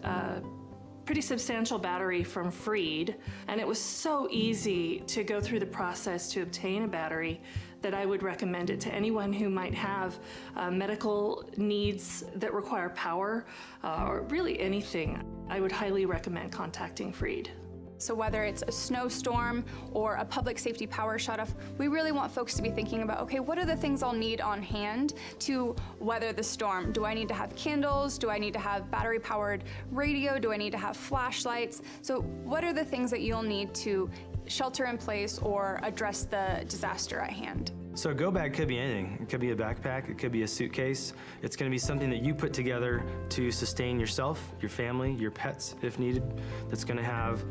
a pretty substantial battery from Freed, and it was so easy to go through the process to obtain a battery that I would recommend it to anyone who might have medical needs that require power, or really anything. I would highly recommend contacting Freed. So whether it's a snowstorm or a public safety power shutoff, we really want folks to be thinking about, okay, what are the things I'll need on hand to weather the storm? Do I need to have candles? Do I need to have battery-powered radio? Do I need to have flashlights? So what are the things that you'll need to shelter in place or address the disaster at hand? So a go bag could be anything. It could be a backpack, it could be a suitcase. It's gonna be something that you put together to sustain yourself, your family, your pets if needed. That's gonna have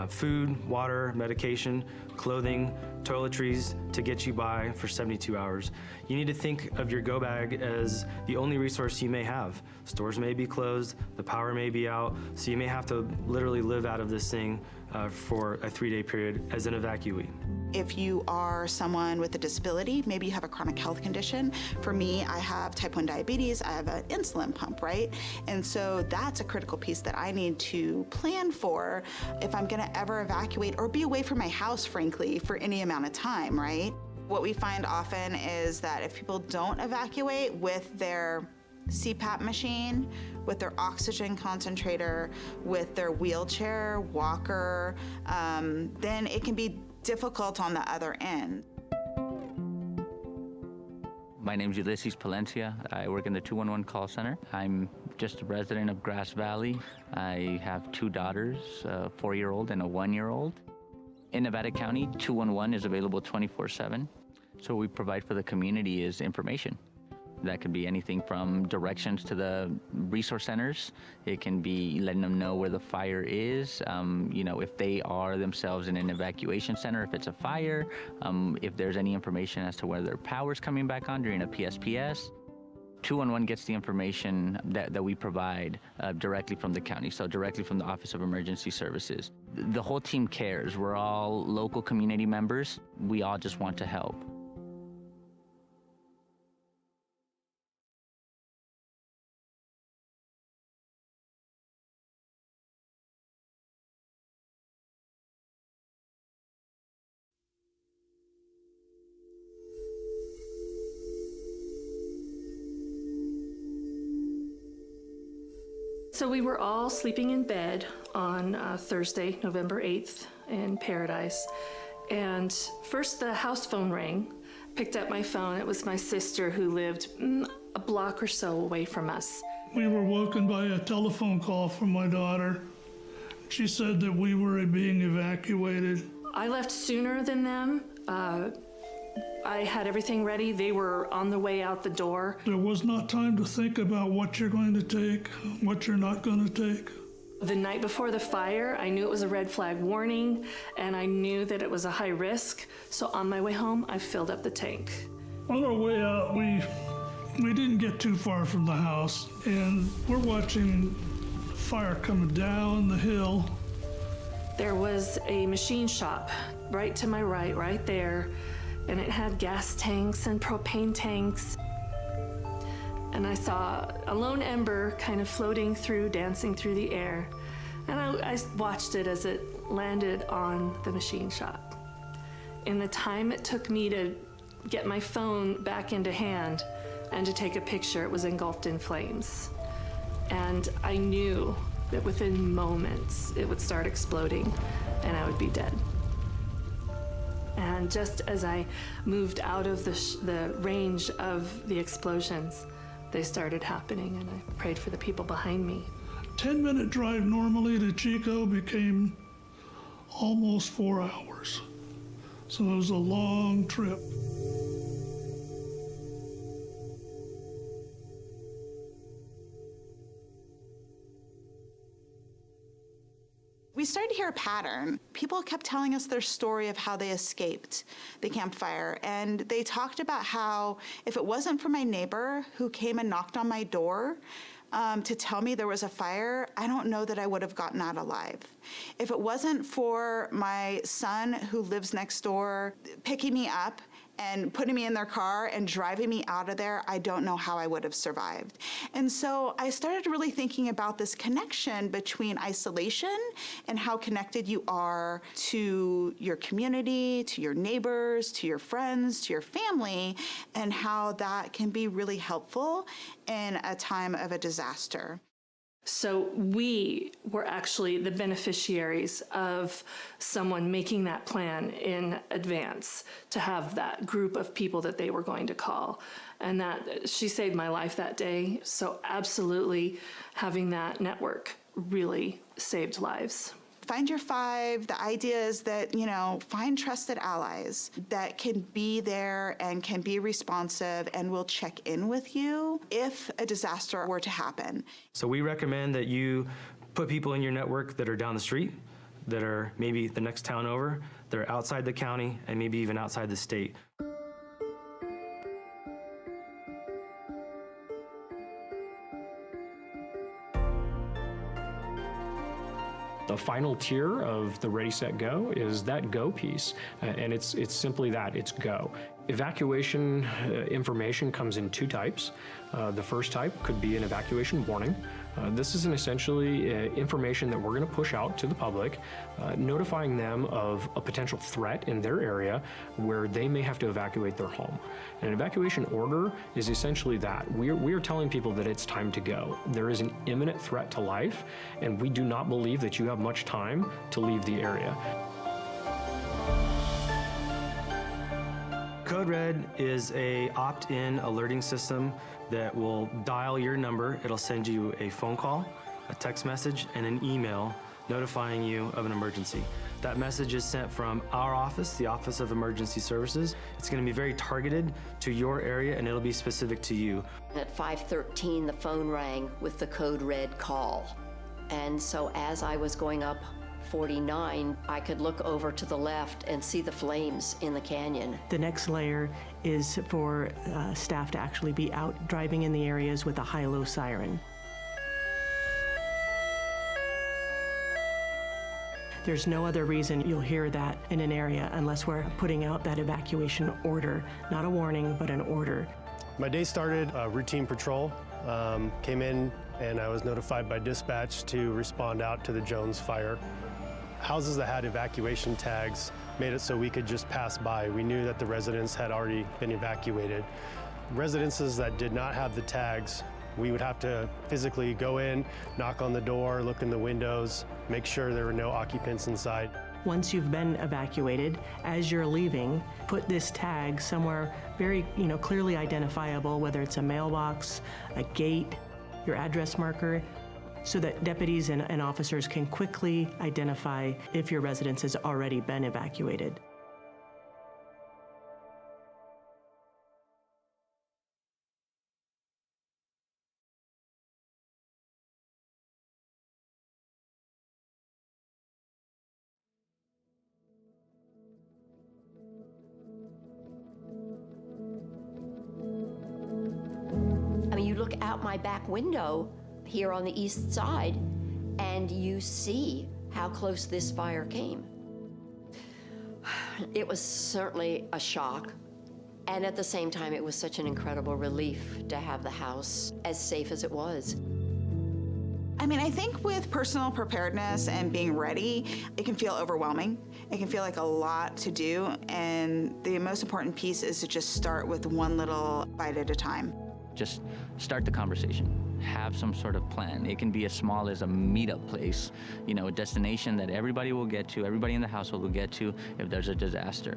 food, water, medication, clothing, toiletries to get you by for 72 hours. You need to think of your go bag as the only resource you may have. Stores may be closed, the power may be out, so you may have to literally live out of this thing for a 3-day period as an evacuee. If you are someone with a disability, maybe you have a chronic health condition. For me, I have type 1 diabetes, I have an insulin pump, right? And so that's a critical piece that I need to plan for if I'm gonna ever evacuate or be away from my house, frankly, for any amount of time, right? What we find often is that if people don't evacuate with their CPAP machine, with their oxygen concentrator, with their wheelchair, walker, then it can be difficult on the other end. My name's Ulysses Palencia. I work in the 211 call center. I'm just a resident of Grass Valley. I have 2 daughters, a 4-year-old and a 1-year-old. In Nevada County, 211 is available 24/7. So what we provide for the community is information. That could be anything from directions to the resource centers. It can be letting them know where the fire is, you know, if they are themselves in an evacuation center, if it's a fire, if there's any information as to whether their power's coming back on during a PSPS. 211 gets the information that we provide directly from the county, so directly from the Office of Emergency Services. The whole team cares. We're all local community members. We all just want to help. So we were all sleeping in bed on Thursday, November 8th in Paradise. And first the house phone rang. Picked up my phone. It was my sister who lived a block or so away from us. We were woken by a telephone call from my daughter. She said that we were being evacuated. I left sooner than them. I had everything ready. They were on the way out the door. There was not time to think about what you're going to take, what you're not going to take. The night before the fire, I knew it was a red flag warning, and I knew that it was a high risk. So on my way home, I filled up the tank. On our way out, we didn't get too far from the house, and we're watching fire coming down the hill. There was a machine shop right to my right there. And it had gas tanks and propane tanks. And I saw a lone ember kind of floating through, dancing through the air. And I watched it as it landed on the machine shop. In the time it took me to get my phone back into hand and to take a picture, it was engulfed in flames. And I knew that within moments it would start exploding and I would be dead. And just as I moved out of the range of the explosions, they started happening, and I prayed for the people behind me. 10-minute drive normally to Chico became almost 4 hours. So it was a long trip. We started to hear a pattern. People kept telling us their story of how they escaped the campfire. And they talked about how if it wasn't for my neighbor who came and knocked on my door to tell me there was a fire, I don't know that I would have gotten out alive. If it wasn't for my son who lives next door picking me up and putting me in their car and driving me out of there, I don't know how I would have survived. And so I started really thinking about this connection between isolation and how connected you are to your community, to your neighbors, to your friends, to your family, and how that can be really helpful in a time of a disaster. So we were actually the beneficiaries of someone making that plan in advance to have that group of people that they were going to call. And that she saved my life that day. So absolutely having that network really saved lives. Find your five. The idea is that, find trusted allies that can be there and can be responsive and will check in with you if a disaster were to happen. So we recommend that you put people in your network that are down the street, that are maybe the next town over, that are outside the county, and maybe even outside the state. The final tier of the Ready, Set, Go is that go piece, and it's simply that, it's go. Evacuation information comes in two types. The first type could be an evacuation warning. This is essentially information that we're going to push out to the public, notifying them of a potential threat in their area where they may have to evacuate their home. And an evacuation order is essentially that. We are telling people that it's time to go. There is an imminent threat to life, and we do not believe that you have much time to leave the area. Code Red is a opt-in alerting system that will dial your number. It'll send you a phone call, a text message, and an email notifying you of an emergency. That message is sent from our office, the Office of Emergency Services. It's going to be very targeted to your area, and it'll be specific to you. At 5:13, the phone rang with the Code Red call. And so as I was going up 49, I could look over to the left and see the flames in the canyon. The next layer is for staff to actually be out driving in the areas with a high-low siren. There's no other reason you'll hear that in an area unless we're putting out that evacuation order, not a warning, but an order. My day started routine patrol, came in and I was notified by dispatch to respond out to the Jones fire. Houses that had evacuation tags made it so we could just pass by. We knew that the residents had already been evacuated. Residences that did not have the tags, we would have to physically go in, knock on the door, look in the windows, make sure there were no occupants inside. Once you've been evacuated, as you're leaving, put this tag somewhere very, clearly identifiable, whether it's a mailbox, a gate, your address marker, so that deputies and officers can quickly identify if your residence has already been evacuated. You look out my back window here on the east side, and you see how close this fire came. It was certainly a shock, and at the same time, it was such an incredible relief to have the house as safe as it was. I think with personal preparedness and being ready, it can feel overwhelming. It can feel like a lot to do, and the most important piece is to just start with one little bite at a time. Just start the conversation. Have some sort of plan. It can be as small as a meetup place, a destination that everybody will get to, everybody in the household will get to if there's a disaster.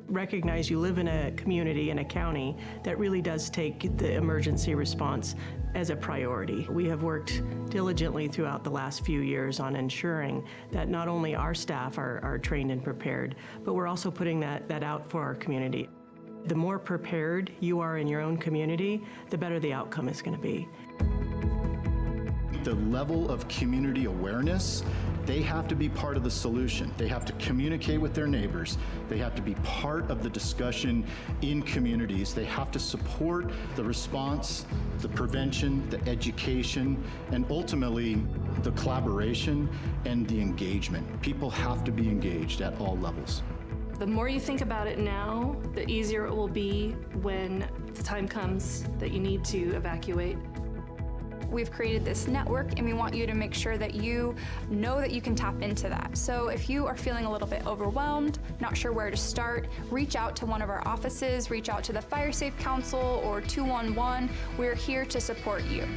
Recognize you live in a community, in a county, that really does take the emergency response as a priority. We have worked diligently throughout the last few years on ensuring that not only our staff are trained and prepared, but we're also putting that out for our community. The more prepared you are in your own community, the better the outcome is going to be. The level of community awareness, they have to be part of the solution. They have to communicate with their neighbors. They have to be part of the discussion in communities. They have to support the response, the prevention, the education, and ultimately the collaboration and the engagement. People have to be engaged at all levels. The more you think about it now, the easier it will be when the time comes that you need to evacuate. We've created this network and we want you to make sure that you know that you can tap into that. So if you are feeling a little bit overwhelmed, not sure where to start, reach out to one of our offices, reach out to the Fire Safe Council or 211. We're here to support you.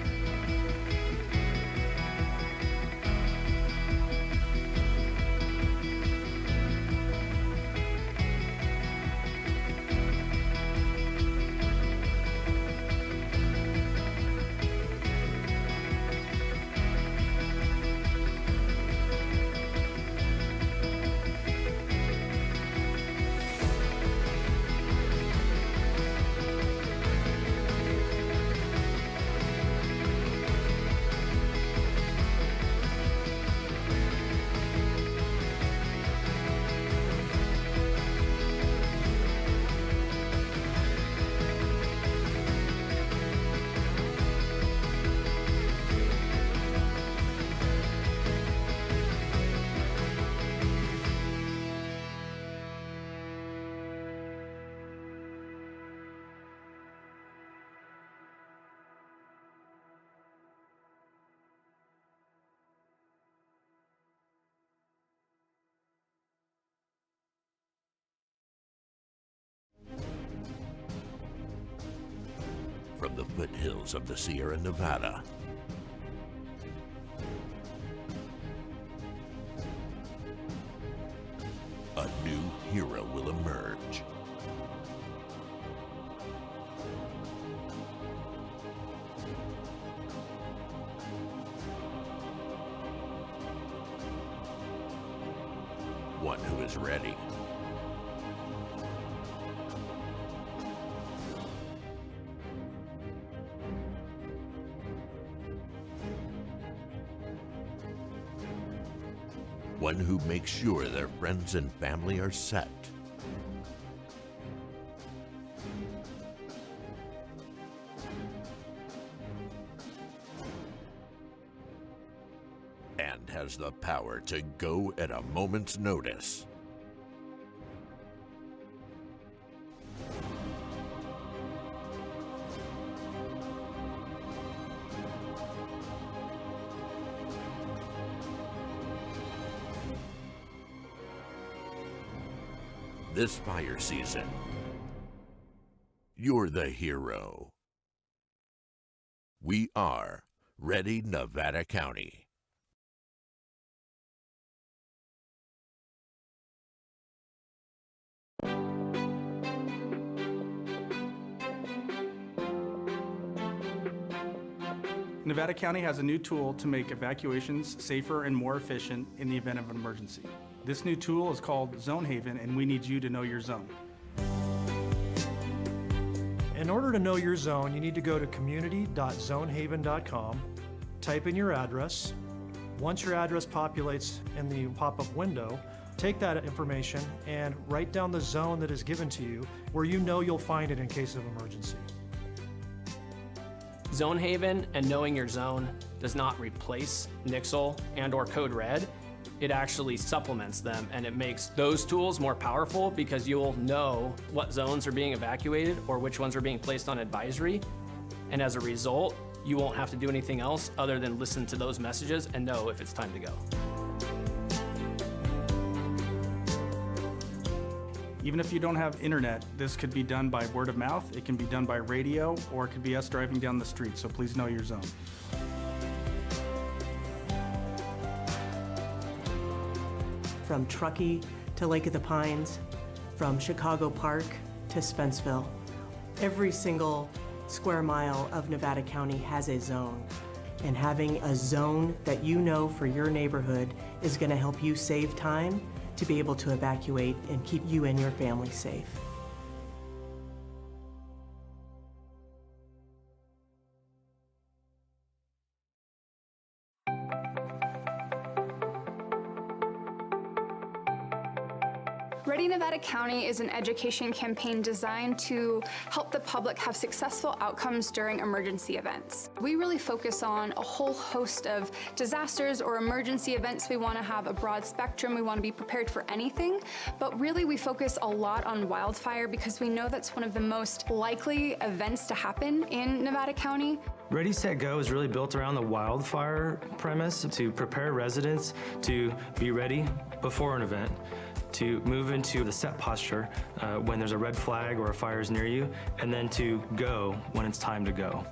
From the foothills of the Sierra Nevada, a new hero will emerge. One who is ready. One who makes sure their friends and family are set. And has the power to go at a moment's notice. This fire season, you're the hero. We are Ready Nevada County. Nevada County has a new tool to make evacuations safer and more efficient in the event of an emergency. This new tool is called Zone Haven, and we need you to know your zone. In order to know your zone, you need to go to community.zonehaven.com, type in your address. Once your address populates in the pop-up window, take that information and write down the zone that is given to you where you know you'll find it in case of emergency. Zone Haven and knowing your zone does not replace Nixle and/or Code Red. It actually supplements them, and it makes those tools more powerful because you'll know what zones are being evacuated or which ones are being placed on advisory. And as a result, you won't have to do anything else other than listen to those messages and know if it's time to go. Even if you don't have internet, this could be done by word of mouth, it can be done by radio, or it could be us driving down the street, so please know your zone. From Truckee to Lake of the Pines, from Chicago Park to Spenceville. Every single square mile of Nevada County has a zone. And having a zone that you know for your neighborhood is going to help you save time to be able to evacuate and keep you and your family safe. Ready Nevada County is an education campaign designed to help the public have successful outcomes during emergency events. We really focus on a whole host of disasters or emergency events. We want to have a broad spectrum. We want to be prepared for anything, but really we focus a lot on wildfire because we know that's one of the most likely events to happen in Nevada County. Ready, Set, Go is really built around the wildfire premise to prepare residents to be ready before an event, to move into the set posture when there's a red flag or a fire is near you, and then to go when it's time to go.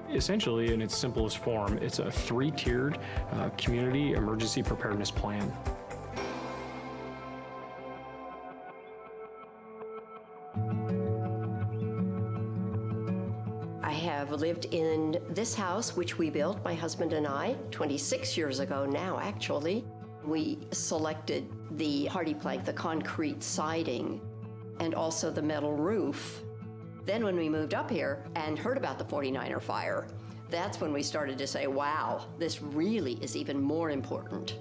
Essentially, in its simplest form, it's a 3-tiered community emergency preparedness plan. I have lived in this house, which we built, my husband and I, 26 years ago now, actually. We selected the hardy plank, the concrete siding, and also the metal roof. Then when we moved up here and heard about the 49er fire, that's when we started to say, wow, this really is even more important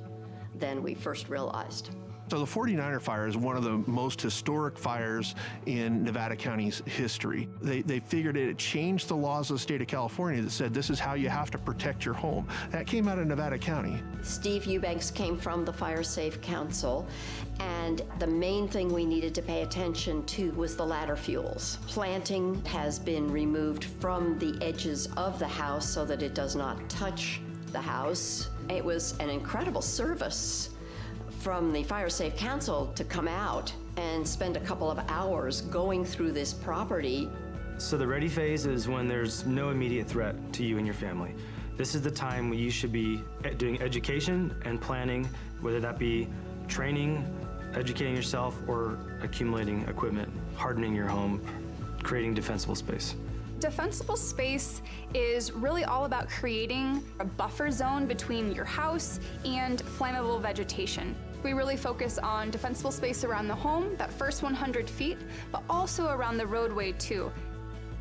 than we first realized. So the 49er fire is one of the most historic fires in Nevada County's history. They figured it changed the laws of the state of California that said this is how you have to protect your home. That came out of Nevada County. Steve Eubanks came from the Fire Safe Council, and the main thing we needed to pay attention to was the ladder fuels. Planting has been removed from the edges of the house so that it does not touch the house. It was an incredible service from the Fire Safe Council to come out and spend a couple of hours going through this property. So the ready phase is when there's no immediate threat to you and your family. This is the time when you should be doing education and planning, whether that be training, educating yourself, or accumulating equipment, hardening your home, creating defensible space. Defensible space is really all about creating a buffer zone between your house and flammable vegetation. We really focus on defensible space around the home, that first 100 feet, but also around the roadway too.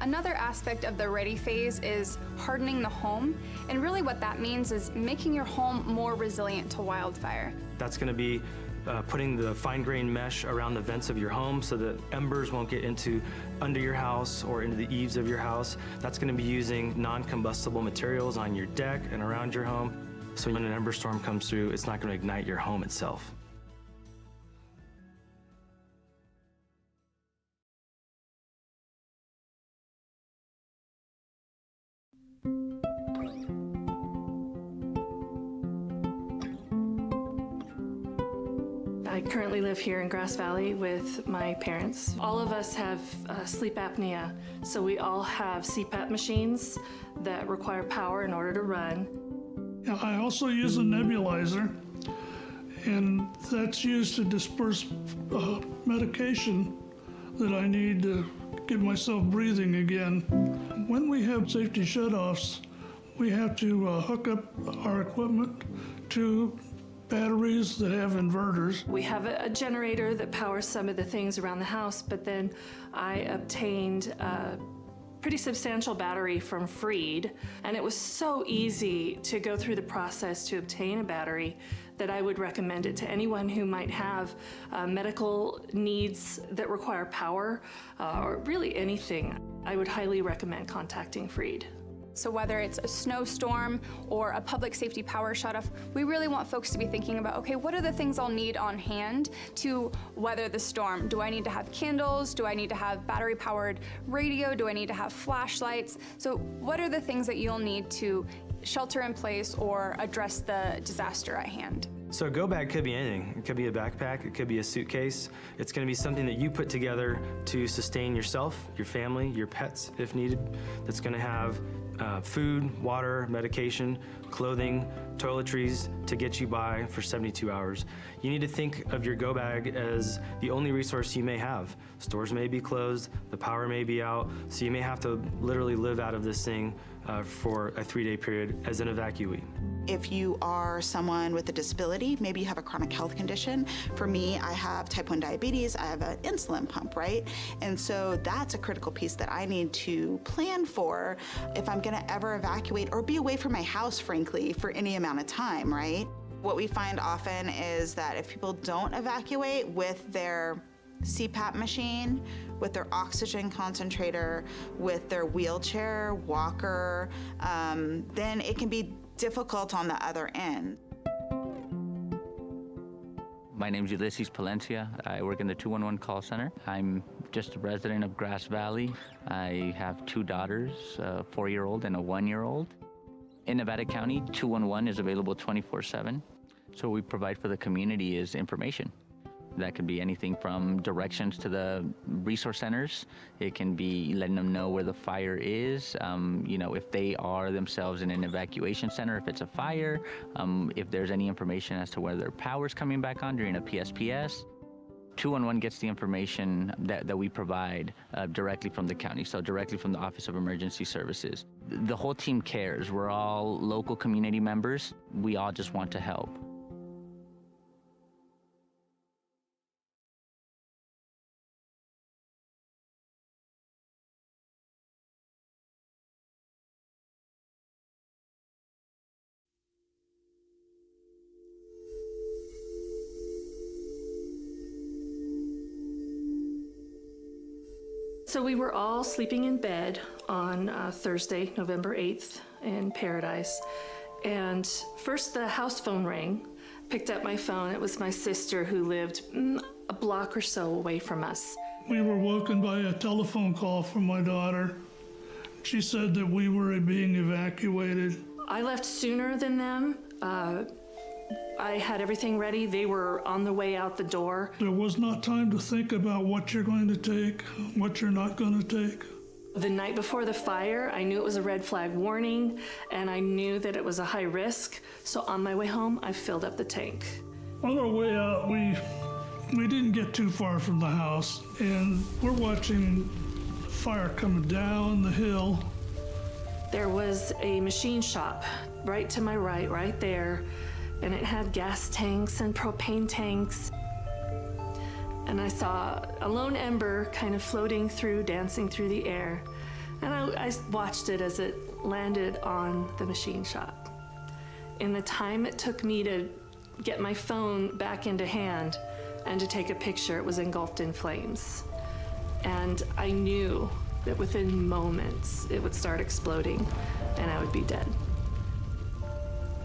Another aspect of the ready phase is hardening the home, and really what that means is making your home more resilient to wildfire. That's going to be putting the fine-grained mesh around the vents of your home so that embers won't get under your house or into the eaves of your house. That's going to be using non-combustible materials on your deck and around your home. So when an ember storm comes through, it's not going to ignite your home itself. I currently live here in Grass Valley with my parents. All of us have sleep apnea, so we all have CPAP machines that require power in order to run. I also use a nebulizer, and that's used to disperse medication that I need to get myself breathing again. When we have safety shutoffs, we have to hook up our equipment to batteries that have inverters. We have a generator that powers some of the things around the house, but then I obtained a pretty substantial battery from Freed, and it was so easy to go through the process to obtain a battery that I would recommend it to anyone who might have medical needs that require power, or really anything. I would highly recommend contacting Freed. So whether it's a snowstorm or a public safety power shutoff, we really want folks to be thinking about, okay, what are the things I'll need on hand to weather the storm? Do I need to have candles? Do I need to have battery-powered radio? Do I need to have flashlights? So what are the things that you'll need to shelter in place or address the disaster at hand? So a go bag could be anything. It could be a backpack, it could be a suitcase. It's going to be something that you put together to sustain yourself, your family, your pets if needed. That's going to have food, water, medication, clothing, toiletries to get you by for 72 hours. You need to think of your go bag as the only resource you may have. Stores may be closed, the power may be out, so you may have to literally live out of this thing for a 3-day period as an evacuee. If you are someone with a disability, maybe you have a chronic health condition. For me, I have type 1 diabetes, I have an insulin pump, right? And so that's a critical piece that I need to plan for if I'm gonna ever evacuate or be away from my house, frankly, for any amount of time, right? What we find often is that if people don't evacuate with their CPAP machine, with their oxygen concentrator, with their wheelchair, walker, then it can be difficult on the other end. My name's Ulysses Palencia. I work in the 211 call center. I'm just a resident of Grass Valley. I have 2 daughters, a 4-year-old and a 1-year-old. In Nevada County, 211 is available 24/7. So what we provide for the community is information. That could be anything from directions to the resource centers. It can be letting them know where the fire is, if they are themselves in an evacuation center, if it's a fire, if there's any information as to whether their power's coming back on during a PSPS. 211 gets the information that we provide directly from the county, so directly from the Office of Emergency Services. The whole team cares. We're all local community members. We all just want to help. So we were all sleeping in bed on Thursday, November 8th in Paradise. And first the house phone rang. Picked up my phone. It was my sister who lived a block or so away from us. We were woken by a telephone call from my daughter. She said that we were being evacuated. I left sooner than them. I had everything ready. They were on the way out the door. There was not time to think about what you're going to take, what you're not going to take. The night before the fire, I knew it was a red flag warning, and I knew that it was a high risk. So on my way home, I filled up the tank. On our way out, we didn't get too far from the house, and we're watching fire coming down the hill. There was a machine shop right to my right there, and it had gas tanks and propane tanks. And I saw a lone ember kind of floating through, dancing through the air. And I watched it as it landed on the machine shop. In the time it took me to get my phone back into hand and to take a picture, it was engulfed in flames. And I knew that within moments it would start exploding and I would be dead.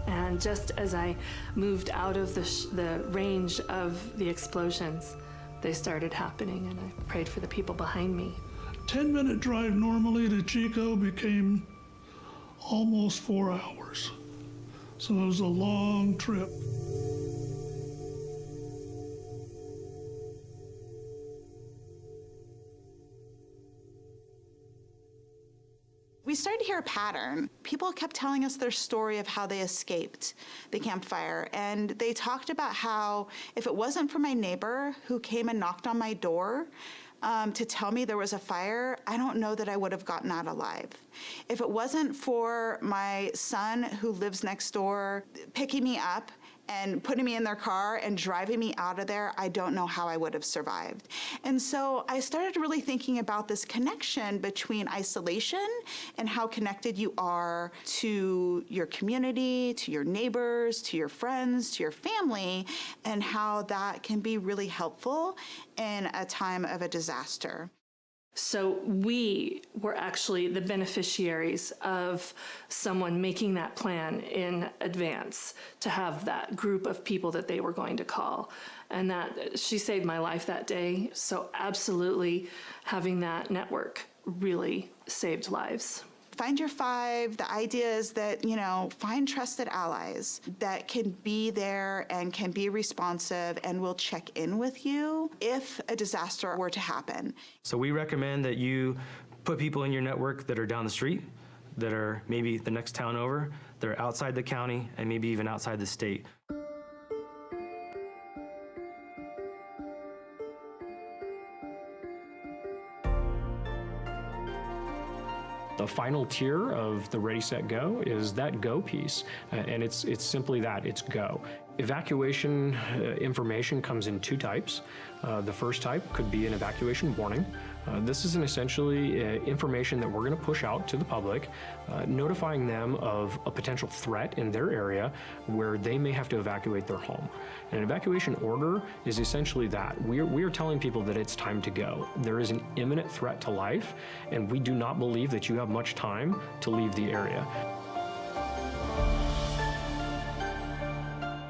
And just as I moved out of the range of the explosions, they started happening, and I prayed for the people behind me. 10-minute drive normally to Chico became almost 4 hours. So it was a long trip. We started to hear a pattern. People kept telling us their story of how they escaped the campfire. And they talked about how if it wasn't for my neighbor who came and knocked on my door to tell me there was a fire, I don't know that I would have gotten out alive. If it wasn't for my son who lives next door picking me up and putting me in their car and driving me out of there, I don't know how I would have survived. And so I started really thinking about this connection between isolation and how connected you are to your community, to your neighbors, to your friends, to your family, and how that can be really helpful in a time of a disaster. So we were actually the beneficiaries of someone making that plan in advance to have that group of people that they were going to call. And that she saved my life that day. So absolutely having that network really saved lives. Find your five. The idea is that, find trusted allies that can be there and can be responsive and will check in with you if a disaster were to happen. So we recommend that you put people in your network that are down the street, that are maybe the next town over, that are outside the county, and maybe even outside the state. The final tier of the Ready, Set, Go is that go piece, and it's simply that, it's go. Evacuation information comes in two types. The first type could be an evacuation warning, This is essentially information that we're going to push out to the public, notifying them of a potential threat in their area where they may have to evacuate their home. And an evacuation order is essentially that. We are telling people that it's time to go. There is an imminent threat to life, and we do not believe that you have much time to leave the area.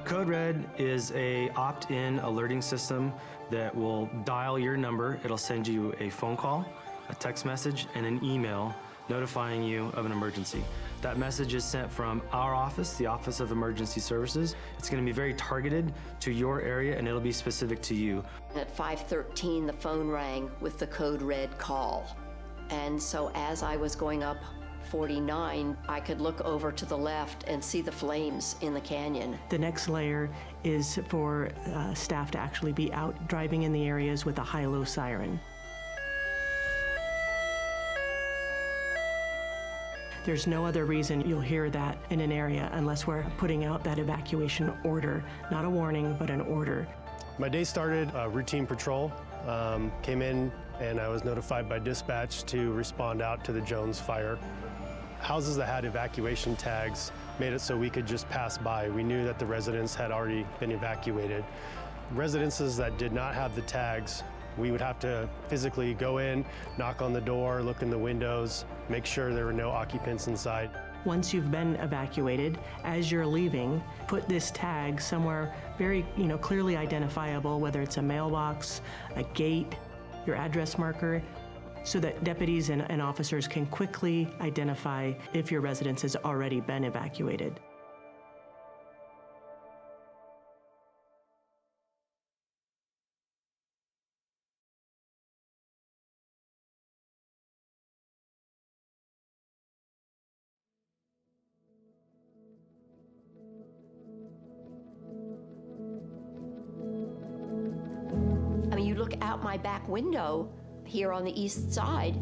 Code Red is a opt-in alerting system that will dial your number. It'll send you a phone call, a text message, and an email notifying you of an emergency. That message is sent from our office, the Office of Emergency Services. It's going to be very targeted to your area, and it'll be specific to you. At 5:13, the phone rang with the Code Red call. And so as I was going up 49, I could look over to the left and see the flames in the canyon. The next layer is for staff to actually be out driving in the areas with a high-low siren. There's no other reason you'll hear that in an area unless we're putting out that evacuation order, not a warning, but an order. My day started routine patrol, came in and I was notified by dispatch to respond out to the Jones fire. Houses that had evacuation tags made it so we could just pass by. We knew that the residents had already been evacuated. Residences that did not have the tags, we would have to physically go in, knock on the door, look in the windows, make sure there were no occupants inside. Once you've been evacuated, as you're leaving, put this tag somewhere very, clearly identifiable, whether it's a mailbox, a gate, your address marker, so that deputies and officers can quickly identify if your residence has already been evacuated. I mean, you look out my back window here on the east side,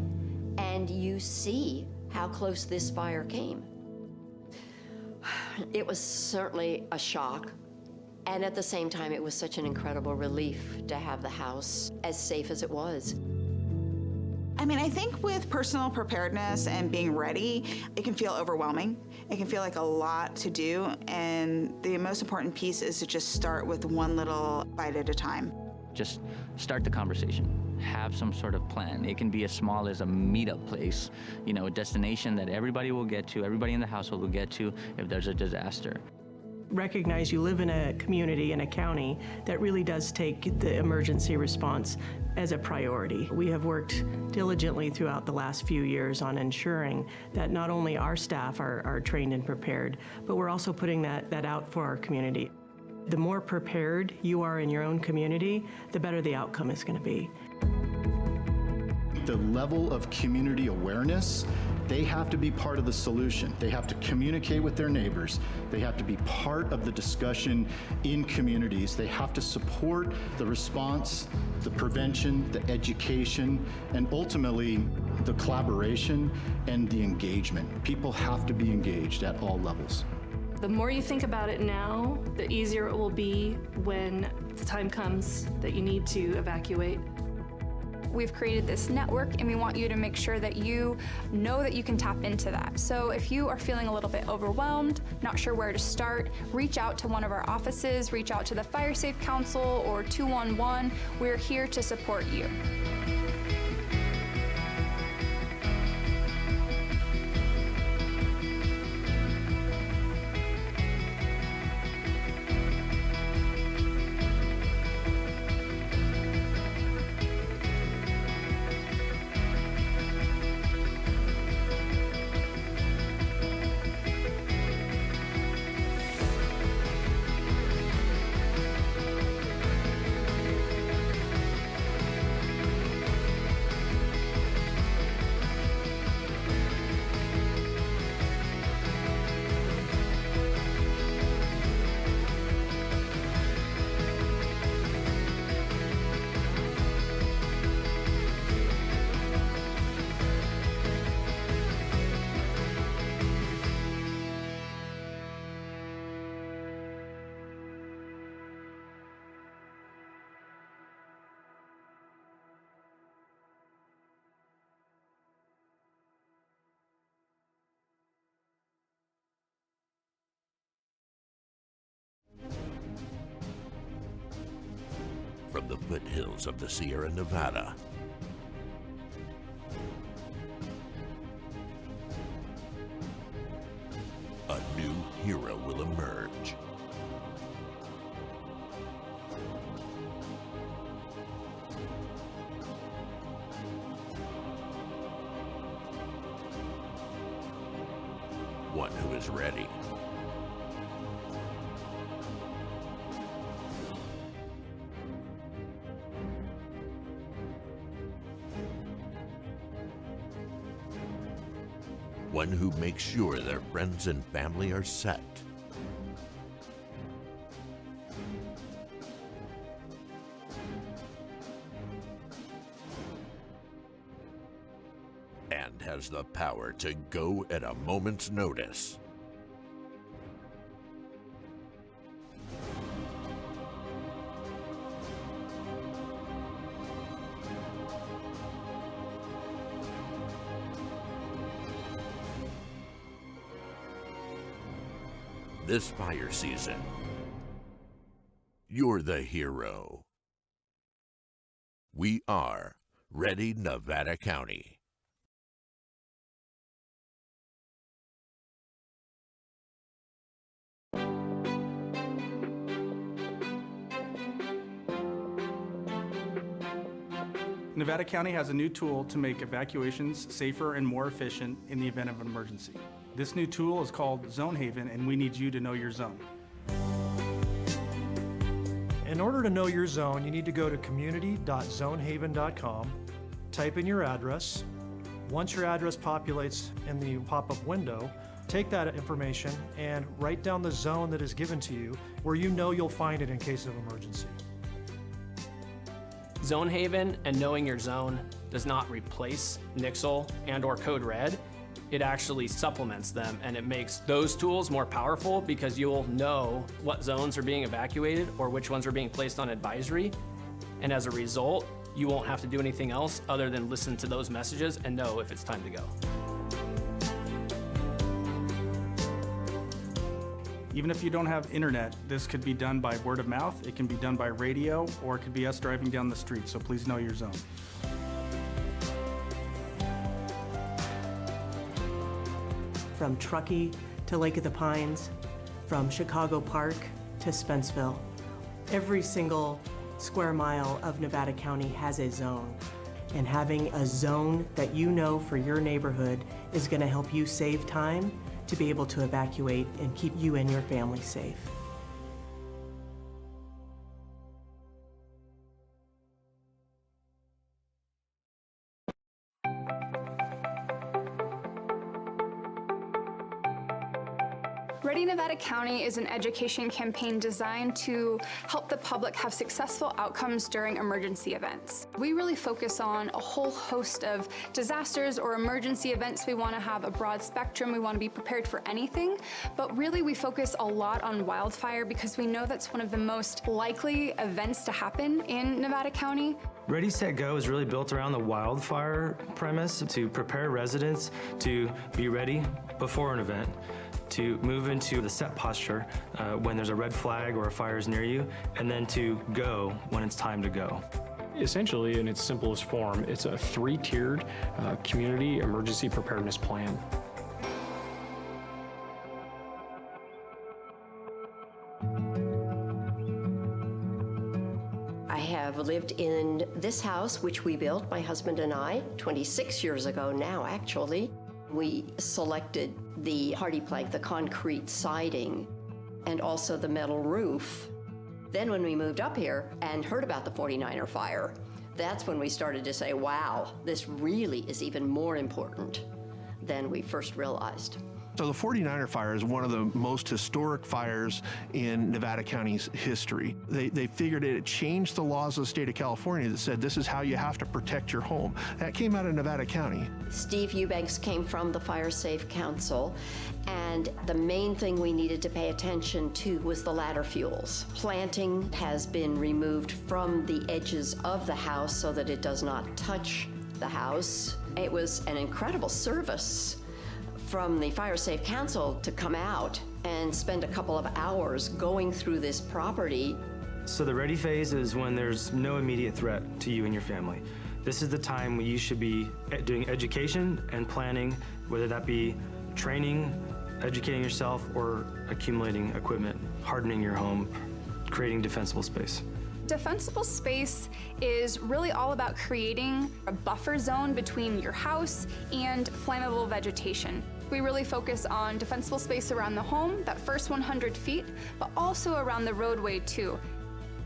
and you see how close this fire came. It was certainly a shock, and at the same time, it was such an incredible relief to have the house as safe as it was. I mean, I think with personal preparedness and being ready, it can feel overwhelming. It can feel like a lot to do, and the most important piece is to just start with one little bite at a time. Just start the conversation. Have some sort of plan. It can be as small as a meetup place, a destination that everybody will get to, everybody in the household will get to if there's a disaster. Recognize you live in a community, in a county, that really does take the emergency response as a priority. We have worked diligently throughout the last few years on ensuring that not only our staff are trained and prepared, but we're also putting that out for our community. The more prepared you are in your own community, the better the outcome is going to be. The level of community awareness, they have to be part of the solution. They have to communicate with their neighbors. They have to be part of the discussion in communities. They have to support the response, the prevention, the education, and ultimately the collaboration and the engagement. People have to be engaged at all levels. The more you think about it now, the easier it will be when the time comes that you need to evacuate. We've created this network, and we want you to make sure that you know that you can tap into that. So if you are feeling a little bit overwhelmed, not sure where to start, reach out to one of our offices, reach out to the Fire Safe Council or 211. We're here to support you. the foothills of the Sierra Nevada. A new hero will emerge. One who is ready. One who makes sure their friends and family are set. And has the power to go at a moment's notice. This fire season, you're the hero. We are Ready Nevada County. Nevada County has a new tool to make evacuations safer and more efficient in the event of an emergency. This new tool is called Zone Haven, and we need you to know your zone. In order to know your zone, you need to go to community.zonehaven.com, type in your address. Once your address populates in the pop-up window, take that information and write down the zone that is given to you where you know you'll find it in case of emergency. Zone Haven and knowing your zone does not replace Nixle and/or Code Red. It actually supplements them, and it makes those tools more powerful because you'll know what zones are being evacuated or which ones are being placed on advisory. And as a result, you won't have to do anything else other than listen to those messages and know if it's time to go. Even if you don't have internet, this could be done by word of mouth, it can be done by radio, or it could be us driving down the street, so please know your zone. From Truckee to Lake of the Pines, from Chicago Park to Spenceville. Every single square mile of Nevada County has a zone. And having a zone that you know for your neighborhood is going to help you save time to be able to evacuate and keep you and your family safe. Ready Nevada County is an education campaign designed to help the public have successful outcomes during emergency events. We really focus on a whole host of disasters or emergency events. We want to have a broad spectrum. We want to be prepared for anything, but really we focus a lot on wildfire because we know that's one of the most likely events to happen in Nevada County. Ready, Set, Go is really built around the wildfire premise to prepare residents to be ready before an event, to move into the set posture when there's a red flag or a fire is near you, and then to go when it's time to go. Essentially, in its simplest form, it's a three-tiered community emergency preparedness plan. I have lived in this house, which we built, my husband and I, 26 years ago now, actually. We selected the hardy plank, the concrete siding, and also the metal roof. Then when we moved up here and heard about the 49er fire, that's when we started to say, wow, this really is even more important than we first realized. So the 49er fire is one of the most historic fires in Nevada County's history. They figured it changed the laws of the state of California that said this is how you have to protect your home. That came out of Nevada County. Steve Eubanks came from the Fire Safe Council, and the main thing we needed to pay attention to was the ladder fuels. Planting has been removed from the edges of the house so that it does not touch the house. It was an incredible service from the Fire Safe Council to come out and spend a couple of hours going through this property So the ready phase is when there's no immediate threat to you and your family. This is the time when you should be doing education and planning, whether that be training, educating yourself, or accumulating equipment, hardening your home, creating defensible space. Defensible space is really all about creating a buffer zone between your house and flammable vegetation. We really focus on defensible space around the home, that first 100 feet, but also around the roadway too.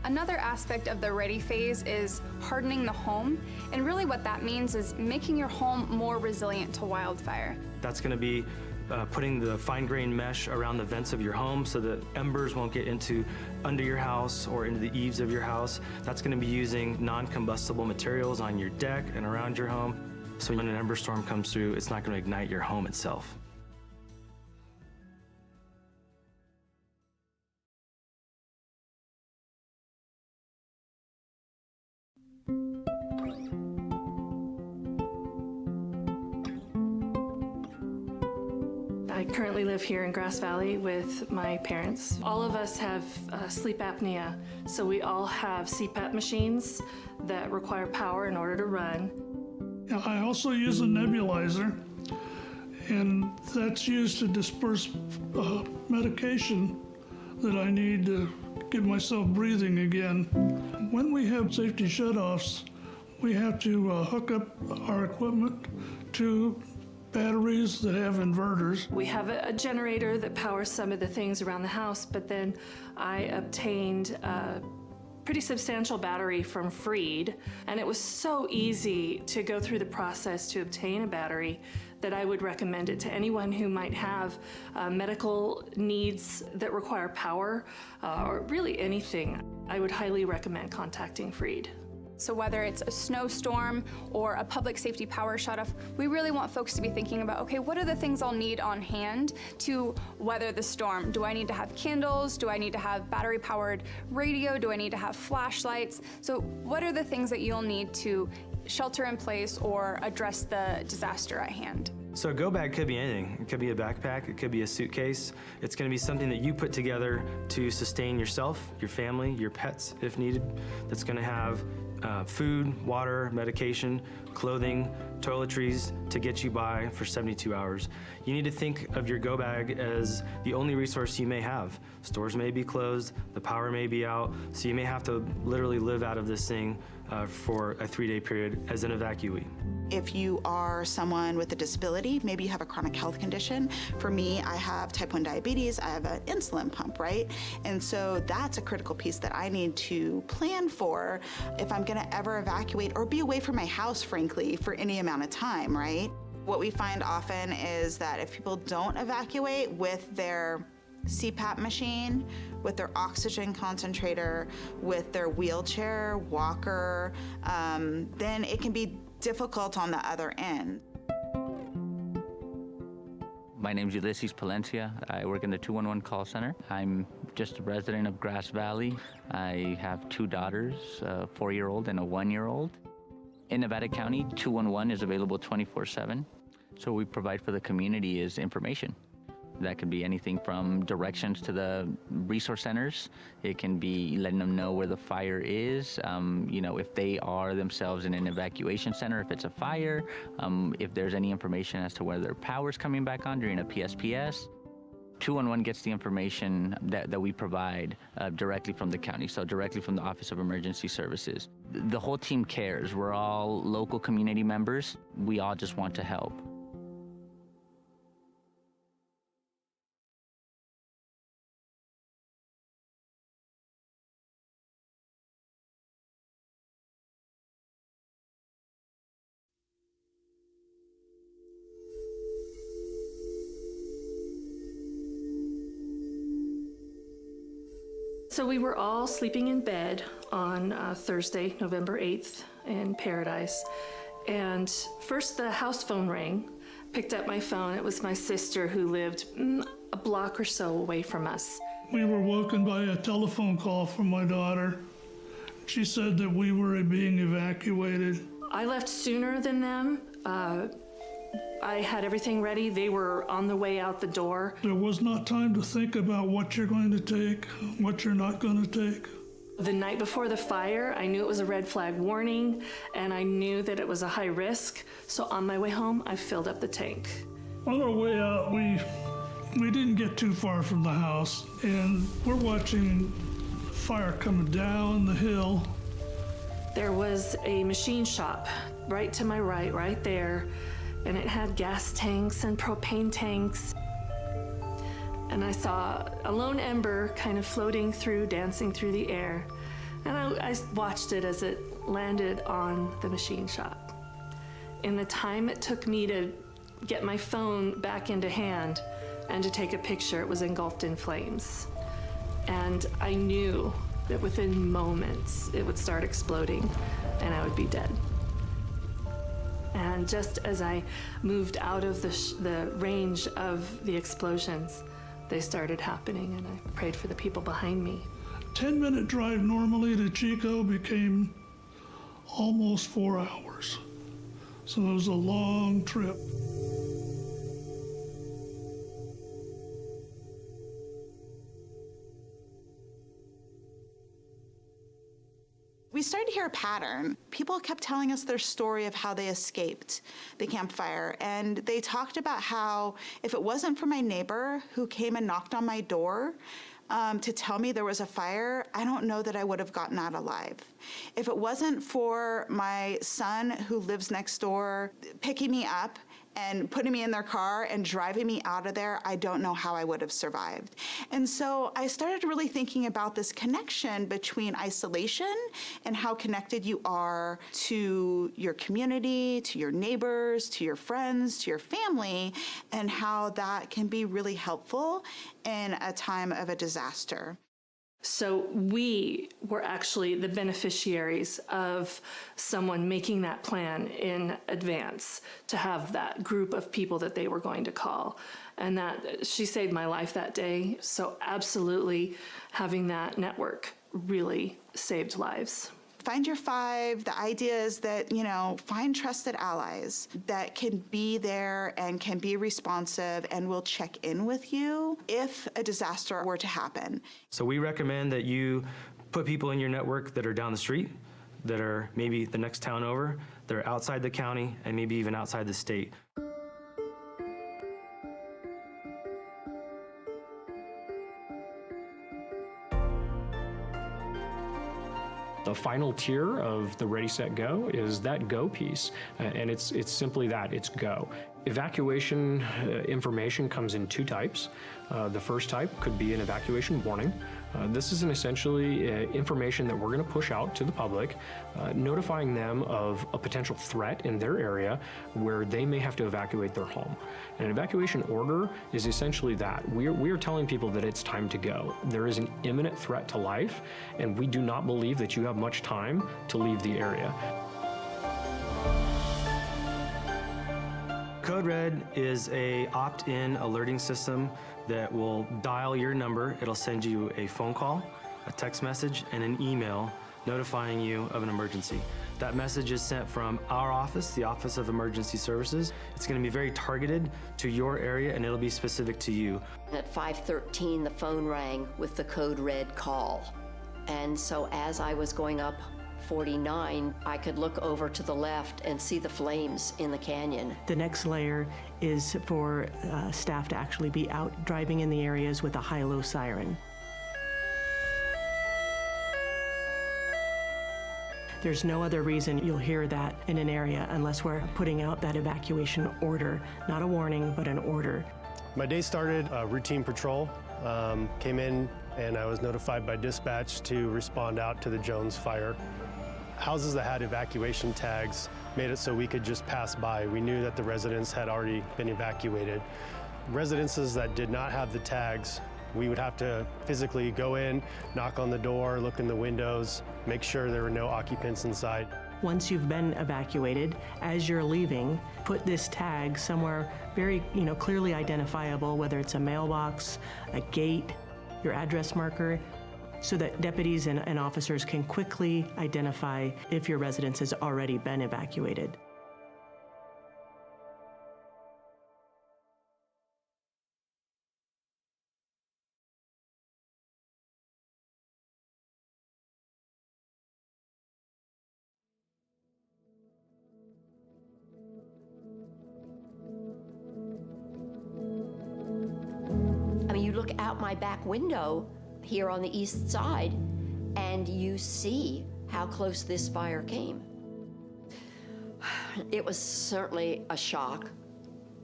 Another aspect of the ready phase is hardening the home, and really what that means is making your home more resilient to wildfire. That's going to be putting the fine-grained mesh around the vents of your home so that embers won't get under your house or into the eaves of your house. That's going to be using non-combustible materials on your deck and around your home. So when an ember storm comes through, it's not going to ignite your home itself. I currently live here in Grass Valley with my parents. All of us have sleep apnea, so we all have CPAP machines that require power in order to run. I also use a nebulizer, and that's used to disperse medication that I need to get myself breathing again. When we have safety shutoffs, we have to hook up our equipment to batteries that have inverters. We have a generator that powers some of the things around the house, but then I obtained a pretty substantial battery from Freed, and it was so easy to go through the process to obtain a battery that I would recommend it to anyone who might have medical needs that require power, or really anything. I would highly recommend contacting Freed. So whether it's a snowstorm or a public safety power shutoff, we really want folks to be thinking about, okay, what are the things I'll need on hand to weather the storm? Do I need to have candles? Do I need to have battery-powered radio? Do I need to have flashlights? So what are the things that you'll need to shelter in place or address the disaster at hand? So a go bag could be anything. It could be a backpack, it could be a suitcase. It's going to be something that you put together to sustain yourself, your family, your pets if needed. That's going to have food, water, medication, clothing, toiletries to get you by for 72 hours. You need to think of your go bag as the only resource you may have. Stores may be closed, the power may be out, so you may have to literally live out of this thing for a 3-day period as an evacuee. If you are someone with a disability, maybe you have a chronic health condition. For me, I have type 1 diabetes, I have an insulin pump, right? And so that's a critical piece that I need to plan for if I'm gonna ever evacuate or be away from my house, frankly, for any amount of time, right? What we find often is that if people don't evacuate with their CPAP machine, with their oxygen concentrator, with their wheelchair, walker, then it can be difficult on the other end. My name's Ulysses Palencia. I work in the 211 call center. I'm just a resident of Grass Valley. I have 2 daughters, a 4-year-old and a 1-year-old. In Nevada County, 211 is available 24/7. So what we provide for the community is information. That could be anything from directions to the resource centers. It can be letting them know where the fire is, if they are themselves in an evacuation center, if it's a fire, if there's any information as to whether their power's coming back on during a PSPS. 211 gets the information that we provide directly from the county, so directly from the Office of Emergency Services. The whole team cares. We're all local community members. We all just want to help. So we were all sleeping in bed on Thursday, November 8th in Paradise. And first the house phone rang. Picked up my phone. It was my sister who lived a block or so away from us. We were woken by a telephone call from my daughter. She said that we were being evacuated. I left sooner than them. I had everything ready. They were on the way out the door. There was not time to think about what you're going to take, what you're not going to take. The night before the fire, I knew it was a red flag warning, and I knew that it was a high risk. So on my way home, I filled up the tank. On our way out, we didn't get too far from the house, and we're watching fire coming down the hill. There was a machine shop right to my right there, and it had gas tanks and propane tanks. And I saw a lone ember kind of floating through, dancing through the air. And I watched it as it landed on the machine shop. In the time it took me to get my phone back into hand and to take a picture, it was engulfed in flames. And I knew that within moments it would start exploding and I would be dead. And just as I moved out of the range of the explosions, they started happening, and I prayed for the people behind me. 10-minute drive normally to Chico became almost 4 hours. So it was a long trip. We started to hear a pattern. People kept telling us their story of how they escaped the campfire. And they talked about how if it wasn't for my neighbor who came and knocked on my door to tell me there was a fire, I don't know that I would have gotten out alive. If it wasn't for my son who lives next door picking me up and putting me in their car and driving me out of there, I don't know how I would have survived. And so I started really thinking about this connection between isolation and how connected you are to your community, to your neighbors, to your friends, to your family, and how that can be really helpful in a time of a disaster. So we were actually the beneficiaries of someone making that plan in advance to have that group of people that they were going to call. And that she saved my life that day. So absolutely having that network really saved lives. Find your five. The idea is that, find trusted allies that can be there and can be responsive and will check in with you if a disaster were to happen. So we recommend that you put people in your network that are down the street, that are maybe the next town over, that are outside the county, and maybe even outside the state. The final tier of the Ready, Set, Go is that go piece, and it's simply that, it's go. Evacuation information comes in two types. The first type could be an evacuation warning. This is essentially information that we're going to push out to the public, notifying them of a potential threat in their area where they may have to evacuate their home. An evacuation order is essentially that. We are telling people that it's time to go. There is an imminent threat to life, and we do not believe that you have much time to leave the area. Code Red is a opt-in alerting system that will dial your number. It'll send you a phone call, a text message, and an email notifying you of an emergency. That message is sent from our office, the Office of Emergency Services. It's going to be very targeted to your area, and it'll be specific to you. At 5:13, the phone rang with the Code Red call. And so as I was going up 49, I could look over to the left and see the flames in the canyon. The next layer is for staff to actually be out driving in the areas with a high-low siren. There's no other reason you'll hear that in an area unless we're putting out that evacuation order, not a warning, but an order. My day started routine patrol, came in and I was notified by dispatch to respond out to the Jones fire. Houses that had evacuation tags made it so we could just pass by. We knew that the residents had already been evacuated. Residences that did not have the tags, we would have to physically go in, knock on the door, look in the windows, make sure there were no occupants inside. Once you've been evacuated, as you're leaving, put this tag somewhere very, clearly identifiable, whether it's a mailbox, a gate, your address marker, so that deputies and officers can quickly identify if your residence has already been evacuated. out my back window here on the east side, and you see how close this fire came. It was certainly a shock.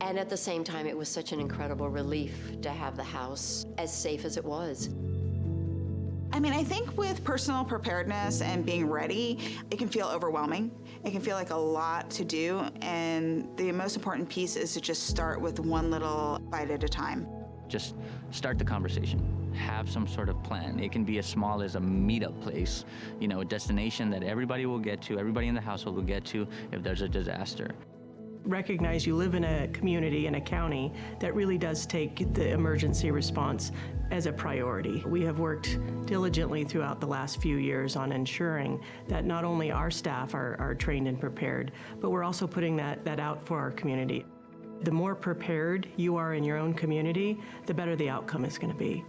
And at the same time, it was such an incredible relief to have the house as safe as it was. I mean, I think with personal preparedness and being ready, it can feel overwhelming. It can feel like a lot to do. And the most important piece is to just start with one little bite at a time. Just start the conversation. Have some sort of plan. It can be as small as a meetup place, you know, a destination that everybody will get to, everybody in the household will get to if there's a disaster. Recognize you live in a community, in a county, that really does take the emergency response as a priority. We have worked diligently throughout the last few years on ensuring that not only our staff are trained and prepared, but we're also putting that out for our community. The more prepared you are in your own community, the better the outcome is going to be.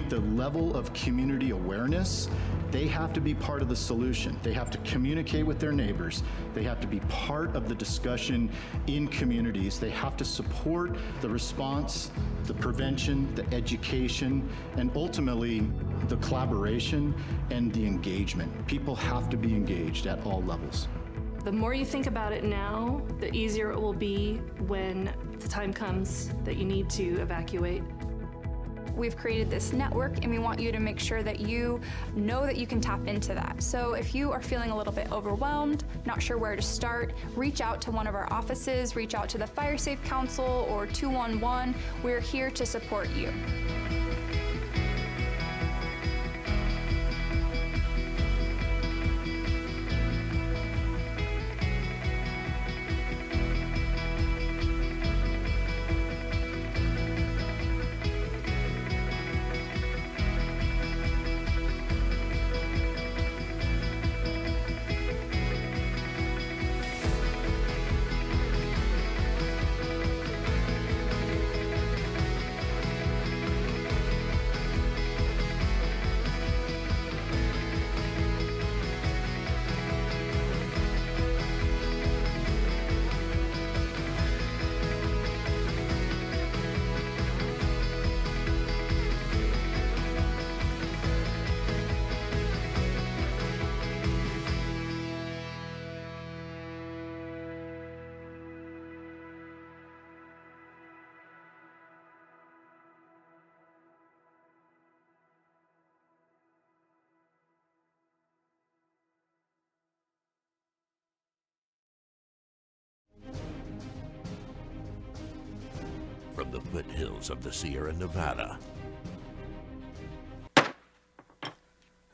The level of community awareness, they have to be part of the solution. They have to communicate with their neighbors. They have to be part of the discussion in communities. They have to support the response, the prevention, the education, and ultimately the collaboration and the engagement. People have to be engaged at all levels. The more you think about it now, the easier it will be when the time comes that you need to evacuate. We've created this network, and we want you to make sure that you know that you can tap into that. So if you are feeling a little bit overwhelmed, not sure where to start, reach out to one of our offices, reach out to the Fire Safe Council or 211. We're here to support you. From the foothills of the Sierra Nevada.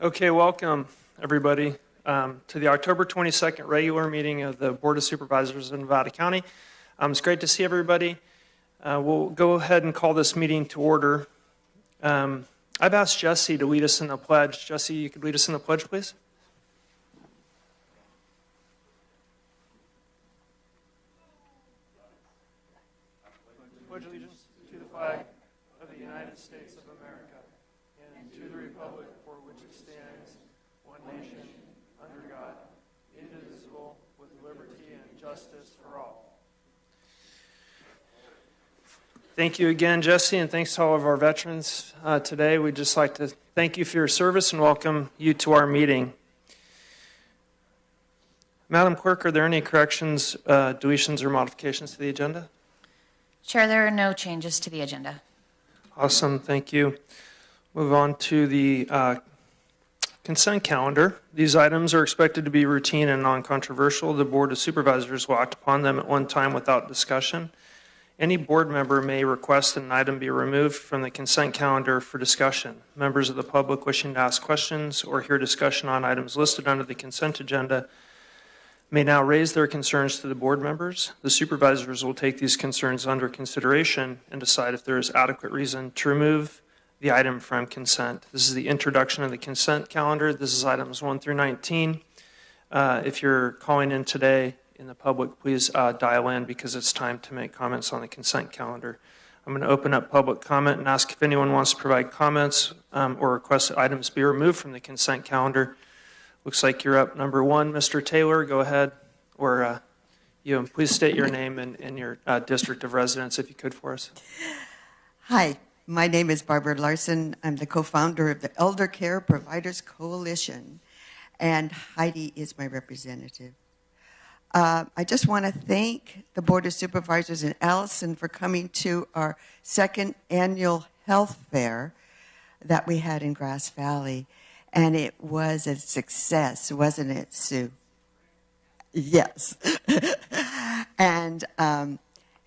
Okay, welcome everybody to the October 22nd regular meeting of the Board of Supervisors of Nevada County. It's great to see everybody. We'll go ahead and call this meeting to order. I've asked Jesse to lead us in the pledge. Jesse, you could lead us in the pledge, please? Pledge allegiance to the flag of the United States of America and to the republic for which it stands, one nation, under God, indivisible, with liberty and justice for all. Thank you again, Jesse, and thanks to all of our veterans today. We'd just like to thank you for your service and welcome you to our meeting. Madam Clerk, are there any corrections, deletions, or modifications to the agenda? Chair, there are no changes to the agenda. Awesome, thank you. Move on to the consent calendar. These items are expected to be routine and non-controversial. The Board of Supervisors will act upon them at one time without discussion. Any board member may request that an item be removed from the consent calendar for discussion. Members of the public wishing to ask questions or hear discussion on items listed under the consent agenda may now raise their concerns to the board members. The supervisors will take these concerns under consideration and decide if there is adequate reason to remove the item from consent. This is the introduction of the consent calendar. This is items 1 through 19. If you're calling in today in the public, please dial in because it's time to make comments on the consent calendar. I'm going to open up public comment and ask if anyone wants to provide comments or request that items be removed from the consent calendar. Looks like you're up. Number 1, Mr. Taylor, go ahead. Or please state your name and your district of residence if you could for us. Hi, my name is Barbara Larson. I'm the co-founder of the Elder Care Providers Coalition, and Heidi is my representative. I just want to thank the Board of Supervisors and Allison for coming to our second annual health fair that we had in Grass Valley. And it was a success, wasn't it, Sue? Yes. And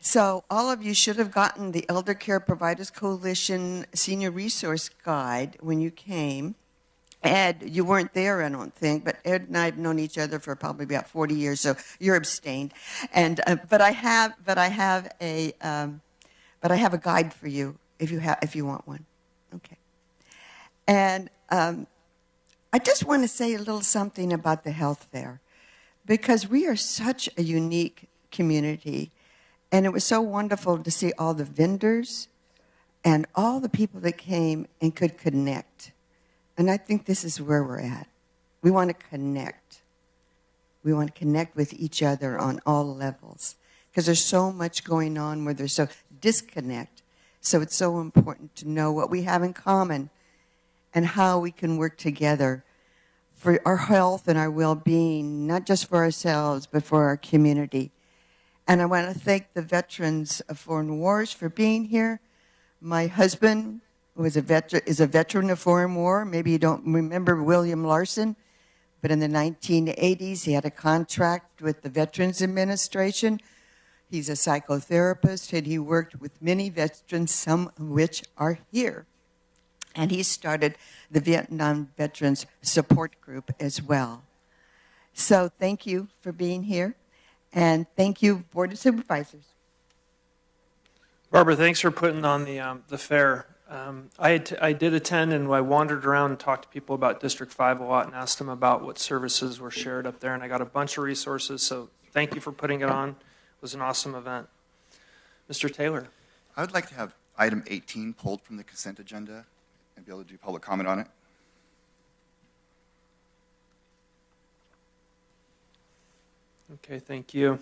so all of you should have gotten the Elder Care Providers Coalition Senior Resource Guide when you came. Ed, you weren't there, I don't think, but Ed and I have known each other for probably about 40 years, so you're abstained. And but I have a guide for you if you want one. Okay. And I just want to say a little something about the health fair, because we are such a unique community, and it was so wonderful to see all the vendors and all the people that came and could connect. And I think this is where we're at. We want to connect. We want to connect with each other on all levels, because there's so much going on where there's so disconnect. So it's so important to know what we have in common and how we can work together for our health and our well-being, not just for ourselves, but for our community. And I want to thank the veterans of foreign wars for being here. My husband is a veteran of foreign war. Maybe you don't remember William Larson, but in the 1980s, he had a contract with the Veterans Administration. He's a psychotherapist, and he worked with many veterans, some of which are here. And he started the Vietnam Veterans Support Group as well. So thank you for being here, and thank you, Board of Supervisors. Barbara, thanks for putting on the fair. I did attend, and I wandered around and talked to people about District 5 a lot and asked them about what services were shared up there, and I got a bunch of resources, so thank you for putting it on. It was an awesome event. Mr. Taylor. I would like to have item 18 pulled from the consent agenda and be able to do public comment on it. Okay, thank you.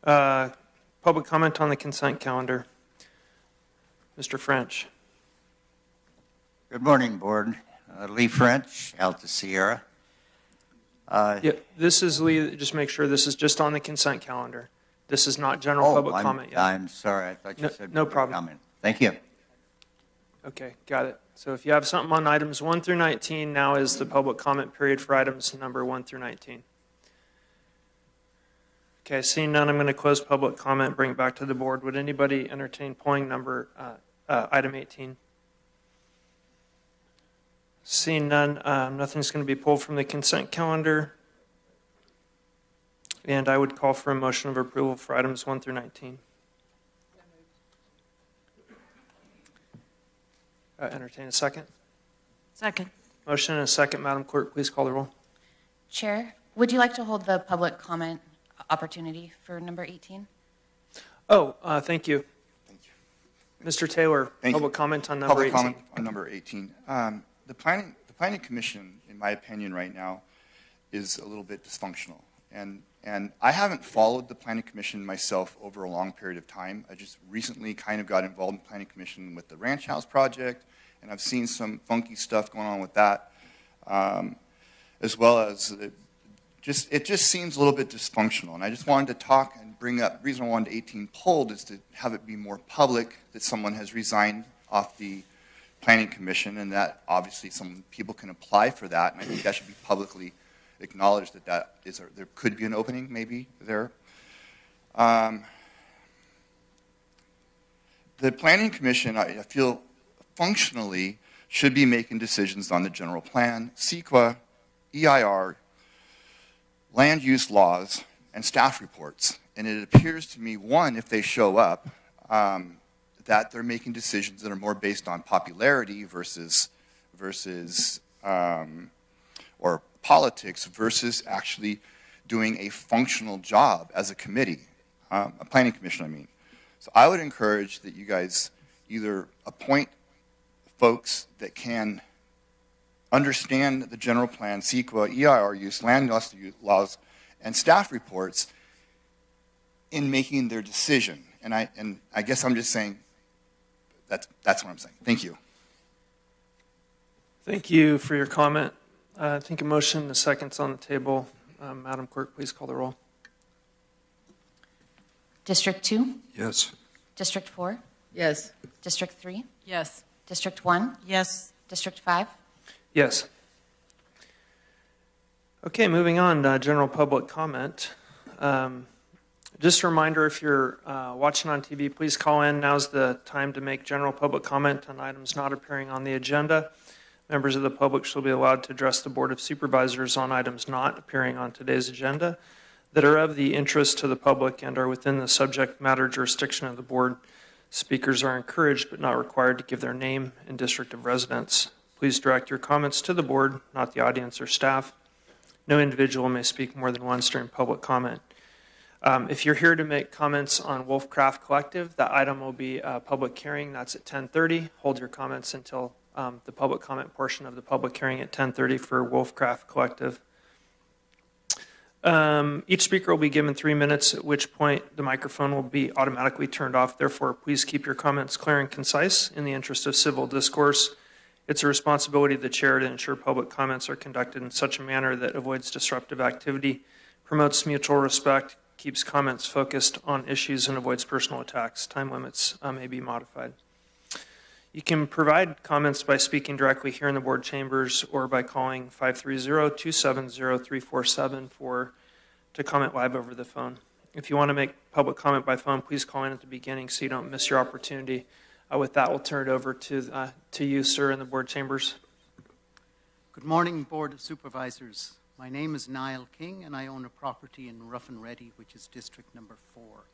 Public comment on the consent calendar. Mr. French. Good morning, Board. Lee French, Alta Sierra. Yeah, this is Lee. Just make sure this is just on the consent calendar. This is not general public comment yet. I'm sorry. I thought you said no public problem. comment. Thank you. Okay, got it. So if you have something on items 1 through 19, now is the public comment period for items number 1 through 19. Okay, seeing none, I'm going to close public comment, bring it back to the board. Would anybody entertain pulling item 18? Seeing none, nothing's going to be pulled from the consent calendar. And I would call for a motion of approval for items 1 through 19. Entertain a second. Second. Motion and a second. Madam Clerk, please call the roll. Chair, would you like to hold the public comment opportunity for number 18? Oh, thank you. Thank you. Mr. Taylor, public comment on number 18. Public comment on number 18. The Planning Commission, in my opinion right now, is a little bit dysfunctional. And I haven't followed the Planning Commission myself over a long period of time. I just recently kind of got involved in the Planning Commission with the Ranch House project, and I've seen some funky stuff going on with that, as well as it just seems a little bit dysfunctional. And I just wanted to talk and bring up, the reason I wanted 18 pulled is to have it be more public that someone has resigned off the Planning Commission, and that obviously some people can apply for that, and I think that should be publicly acknowledged that there could be an opening maybe there. The Planning Commission, I feel functionally should be making decisions on the general plan, CEQA, EIR, land use laws, and staff reports. And it appears to me, one, if they show up, that they're making decisions that are more based on popularity versus or politics versus actually doing a functional job as a committee, a planning commission, I mean. So I would encourage that you guys either appoint folks that can understand the general plan, CEQA, EIR use, land use laws, and staff reports in making their decision. And I guess I'm just saying, That's what I'm saying. Thank you. Thank you for your comment. I think a motion and a second's on the table. Madam Clerk, please call the roll. District 2? Yes. District 4? Yes. District 3? Yes. District 1? Yes. District 5? Yes. Okay, moving on, general public comment. Just a reminder, if you're watching on TV, please call in. Now's the time to make general public comment on items not appearing on the agenda. Members of the public shall be allowed to address the Board of Supervisors on items not appearing on today's agenda that are of the interest to the public and are within the subject matter jurisdiction of the board. Speakers are encouraged but not required to give their name and district of residence. Please direct your comments to the board, not the audience or staff. No individual may speak more than once during public comment. If you're here to make comments on Wolfcraft Collective, that item will be a public hearing. That's at 10:30. Hold your comments until the public comment portion of the public hearing at 10:30 for Wolfcraft Collective. Each speaker will be given 3 minutes, at which point the microphone will be automatically turned off. Therefore, please keep your comments clear and concise in the interest of civil discourse. It's a responsibility of the chair to ensure public comments are conducted in such a manner that avoids disruptive activity, promotes mutual respect, keeps comments focused on issues, and avoids personal attacks. Time limits may be modified. You can provide comments by speaking directly here in the board chambers or by calling 530-270-3474 to comment live over the phone. If you want to make public comment by phone, please call in at the beginning so you don't miss your opportunity. With that, we'll turn it over to you, sir, in the board chambers. Good morning, Board of Supervisors. My name is Niall King, and I own a property in Rough and Ready, which is District Number 4.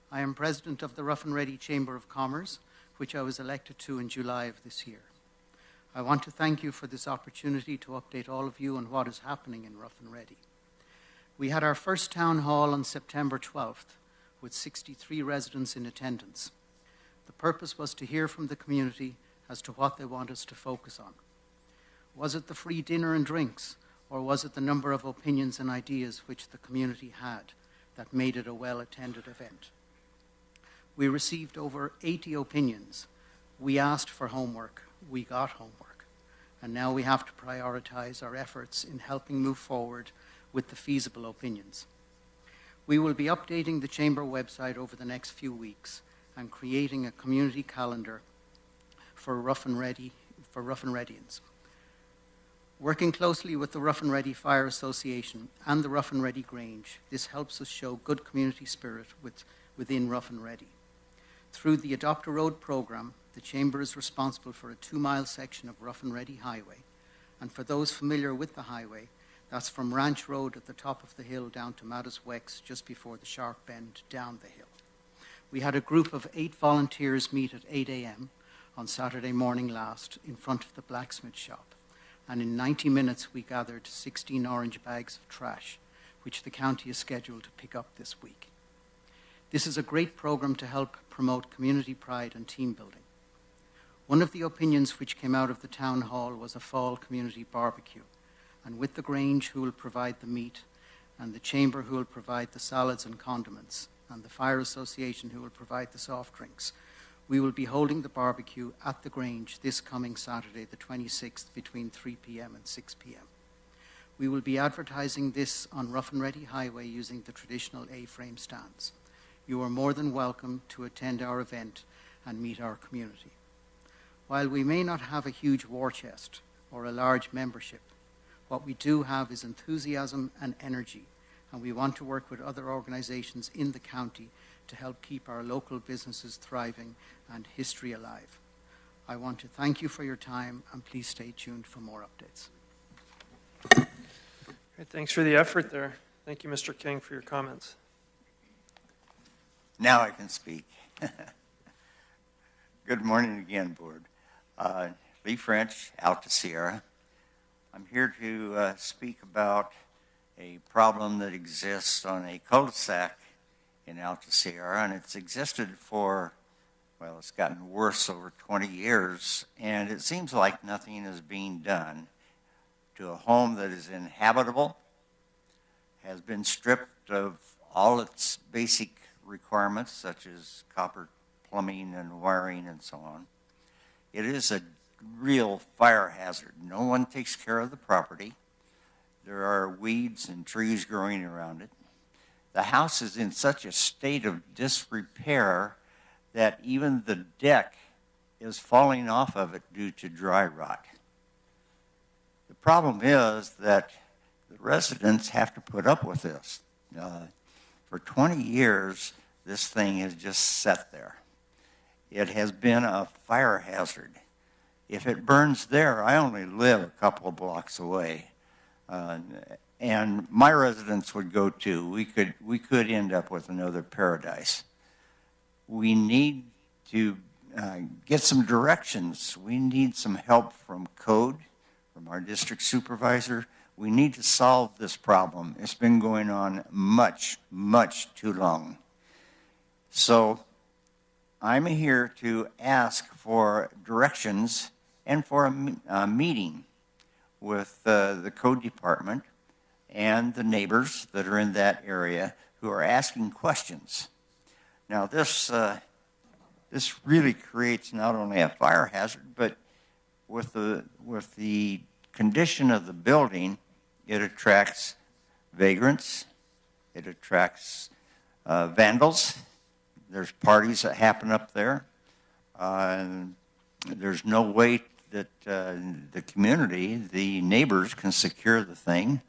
I am president of the Rough and Ready Chamber of Commerce, which I was elected to in July of this year. I want to thank you for this opportunity to update all of you on what is happening in Rough and Ready. We had our first town hall on September 12th, with 63 residents in attendance. The purpose was to hear from the community as to what they want us to focus on. Was it the free dinner and drinks, or was it the number of opinions and ideas which the community had that made it a well-attended event? We received over 80 opinions. We asked for homework. We got homework. And now we have to prioritize our efforts in helping move forward with the feasible opinions. We will be updating the Chamber website over the next few weeks and creating a community calendar for Rough and Readyans. Working closely with the Rough and Ready Fire Association and the Rough and Ready Grange, this helps us show good community spirit within Rough and Ready. Through the Adopt a Road program, the Chamber is responsible for a 2-mile section of Rough and Ready Highway. And for those familiar with the highway, that's from Ranch Road at the top of the hill down to Mattis Wex just before the sharp bend down the hill. We had a group of 8 volunteers meet at 8 a.m. on Saturday morning last in front of the blacksmith shop. And in 90 minutes, we gathered 16 orange bags of trash, which the county is scheduled to pick up this week. This is a great program to help promote community pride and team building. One of the opinions which came out of the town hall was a fall community barbecue. And with the Grange, who will provide the meat, and the Chamber, who will provide the salads and condiments, and the Fire Association, who will provide the soft drinks, we will be holding the barbecue at the Grange this coming Saturday, the 26th, between 3 p.m. and 6 p.m. We will be advertising this on Rough and Ready Highway using the traditional A-frame stands. You are more than welcome to attend our event and meet our community. While we may not have a huge war chest or a large membership, what we do have is enthusiasm and energy, and we want to work with other organizations in the county to help keep our local businesses thriving and history alive. I want to thank you for your time, and please stay tuned for more updates. Great, thanks for the effort there. Thank you, Mr. King, for your comments. Now I can speak. Good morning again, Board. Lee French, Alta Sierra. I'm here to speak about a problem that exists on a cul-de-sac in Alta Sierra, and it's existed for, well, it's gotten worse over 20 years, and it seems like nothing is being done to a home that is inhabitable, has been stripped of all its basic requirements, such as copper plumbing and wiring and so on. It is a real fire hazard. No one takes care of the property. There are weeds and trees growing around it. The house is in such a state of disrepair that even the deck is falling off of it due to dry rot. The problem is that the residents have to put up with this. For 20 years, this thing has just sat there. It has been a fire hazard. If it burns there, I only live a couple of blocks away. And my residents would go too. We could end up with another paradise. We need to get some directions. We need some help from code, from our district supervisor. We need to solve this problem. It's been going on much, much too long. So I'm here to ask for directions and for a meeting with the code department and the neighbors that are in that area who are asking questions. Now this really creates not only a fire hazard, but with the condition of the building, it attracts vagrants, it attracts vandals. There's parties that happen up there. There's no way that the community, the neighbors, can secure the thing.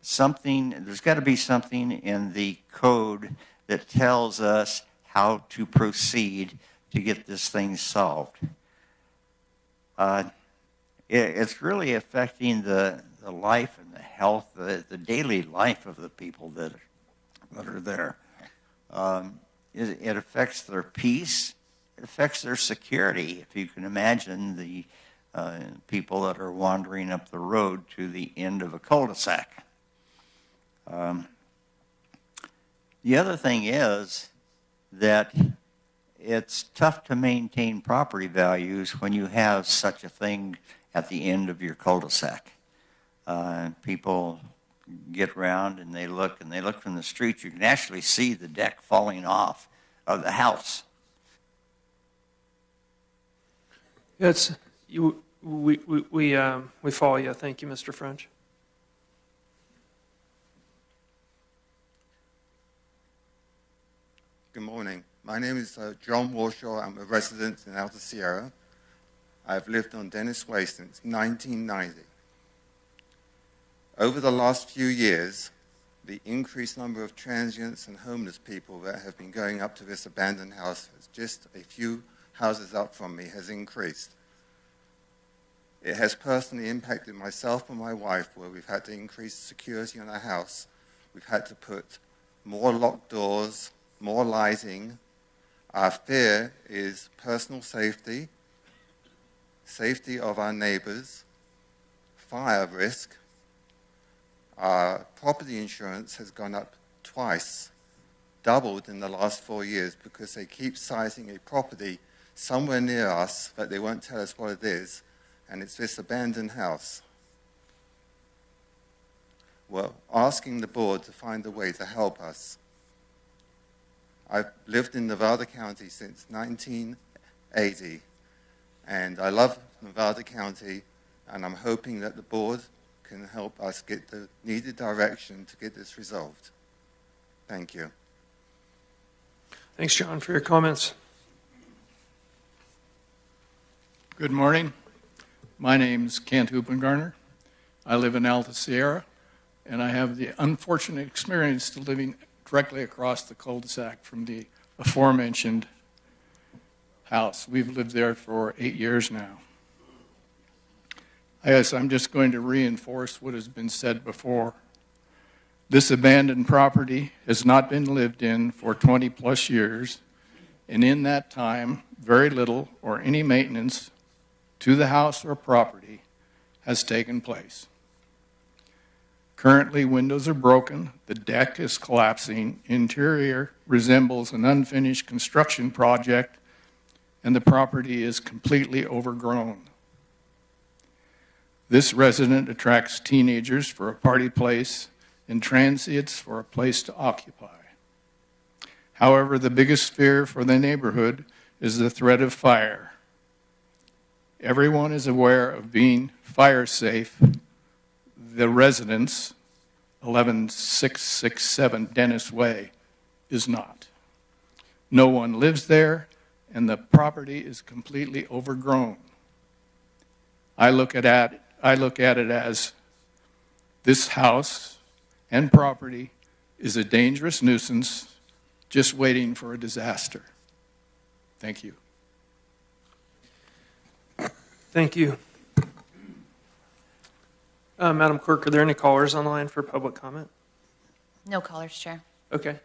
There's got to be something in the code that tells us how to proceed to get this thing solved. It's really affecting the life and the health, the daily life of the people that are there. It affects their peace. It affects their security. If you can imagine the people that are wandering up the road to the end of a cul-de-sac. The other thing is that it's tough to maintain property values when you have such a thing at the end of your cul-de-sac. People get around and they look from the street. You can actually see the deck falling off of the house. Yes, we follow you. Thank you, Mr. French. Good morning. My name is John Warshaw. I'm a resident in Alta Sierra. I've lived on Dennis Way since 1990. Over the last few years, the increased number of transients and homeless people that have been going up to this abandoned house, just a few houses up from me, has increased. It has personally impacted myself and my wife, where we've had to increase security in our house. We've had to put more locked doors, more lighting. Our fear is personal safety, safety of our neighbors, fire risk. Our property insurance has gone up twice, doubled in the last 4 years, because they keep citing a property somewhere near us that they won't tell us what it is, and it's this abandoned house. We're asking the board to find a way to help us. I've lived in Nevada County since 1980, and I love Nevada County, and I'm hoping that the board can help us get the needed direction to get this resolved. Thank you. Thanks, John, for your comments. Good morning. My name's Kent Hoopengarner. I live in Alta Sierra, and I have the unfortunate experience of living directly across the cul-de-sac from the aforementioned house. We've lived there for 8 years now. I guess I'm just going to reinforce what has been said before. This abandoned property has not been lived in for 20 plus years, and in that time, very little or any maintenance to the house or property has taken place. Currently, windows are broken, the deck is collapsing, interior resembles an unfinished construction project, and the property is completely overgrown. This resident attracts teenagers for a party place and transients for a place to occupy. However, the biggest fear for the neighborhood is the threat of fire. Everyone is aware of being fire safe. The residence, 11667 Dennis Way, is not. No one lives there, and the property is completely overgrown. I look at it as this house and property is a dangerous nuisance just waiting for a disaster. Thank you. Thank you. Madam Clerk, are there any callers on the line for public comment? No callers, Chair. Okay.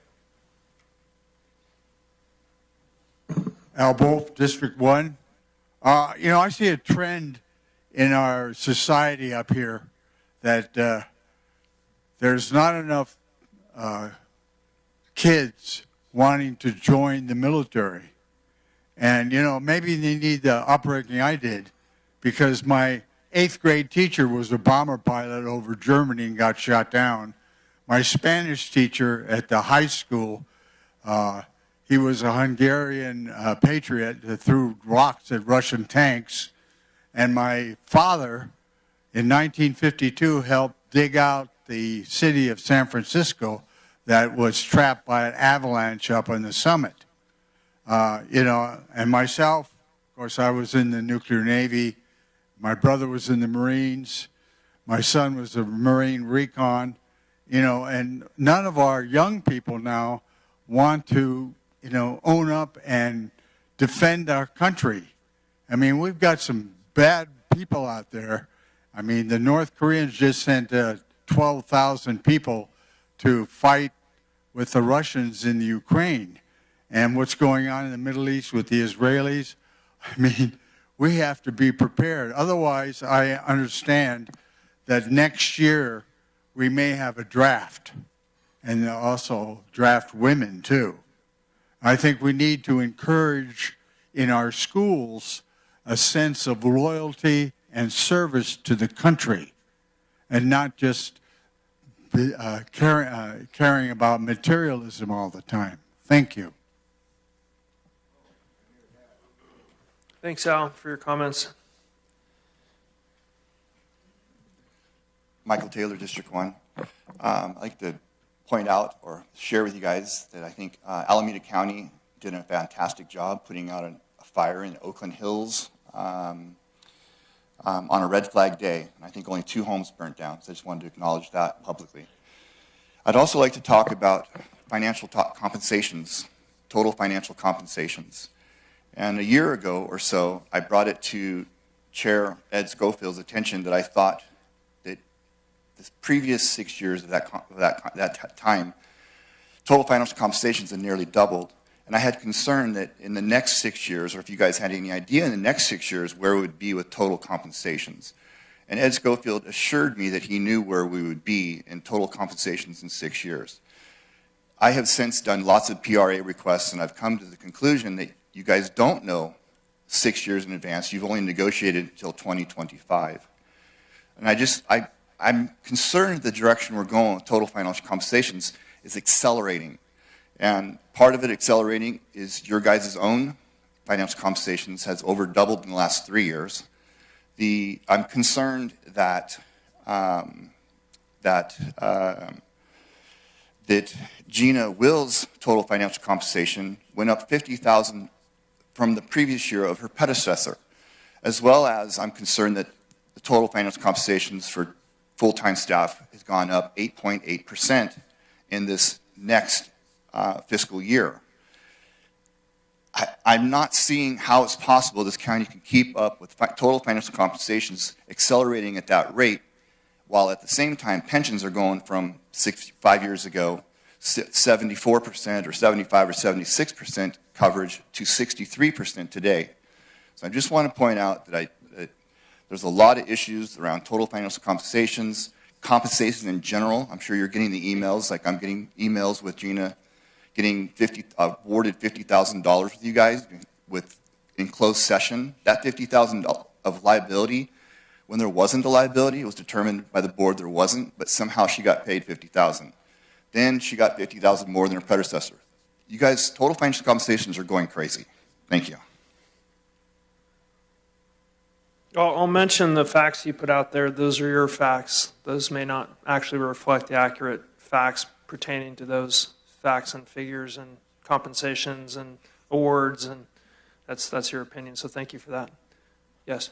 Al Wolf, District 1. I see a trend in our society up here that there's not enough kids wanting to join the military. And, maybe they need the upbringing I did, because my 8th grade teacher was a bomber pilot over Germany and got shot down. My Spanish teacher at the high school, he was a Hungarian patriot that threw rocks at Russian tanks. And my father, in 1952, helped dig out the city of San Francisco that was trapped by an avalanche up on the summit. And myself, of course, I was in the nuclear Navy. My brother was in the Marines. My son was a Marine recon. And none of our young people now want to, own up and defend our country. I mean, we've got some bad people out there. I mean, the North Koreans just sent 12,000 people to fight with the Russians in the Ukraine. And what's going on in the Middle East with the Israelis, I mean, we have to be prepared. Otherwise, I understand that next year we may have a draft, and also draft women too. I think we need to encourage in our schools a sense of loyalty and service to the country, and not just caring about materialism all the time. Thank you. Thanks, Al, for your comments. Michael Taylor, District 1. I'd like to point out or share with you guys that I think Alameda County did a fantastic job putting out a fire in Oakland Hills on a red flag day. And I think only 2 homes burnt down, so I just wanted to acknowledge that publicly. I'd also like to talk about financial compensations, total financial compensations. And a year ago or so, I brought it to Chair Ed Schofield's attention that I thought that the previous 6 years of that time, total financial compensations had nearly doubled. And I had concern that in the next 6 years, or if you guys had any idea in the next 6 years where it would be with total compensations. And Ed Schofield assured me that he knew where we would be in total compensations in 6 years. I have since done lots of PRA requests, and I've come to the conclusion that you guys don't know 6 years in advance. You've only negotiated until 2025. And I'm concerned the direction we're going with total financial compensations is accelerating. And part of it accelerating is your guys' own financial compensations has over doubled in the last 3 years. I'm concerned that Gina Will's total financial compensation went up $50,000 from the previous year of her predecessor, as well as I'm concerned that the total financial compensations for full-time staff has gone up 8.8% in this next fiscal year. I'm not seeing how it's possible this county can keep up with total financial compensations accelerating at that rate, while at the same time pensions are going from 5 years ago 74% or 75 or 76% coverage to 63% today. So I just want to point out that there's a lot of issues around total financial compensations, compensation in general. I'm sure you're getting the emails, like I'm getting emails with Gina getting awarded $50,000 with you guys in closed session. That $50,000 of liability, when there wasn't a liability, it was determined by the board there wasn't, but somehow she got paid $50,000. Then she got $50,000 more than her predecessor. You guys, total financial compensations are going crazy. Thank you. I'll mention the facts you put out there. Those are your facts. Those may not actually reflect the accurate facts pertaining to those facts and figures and compensations and awards, and that's your opinion. So thank you for that. Yes.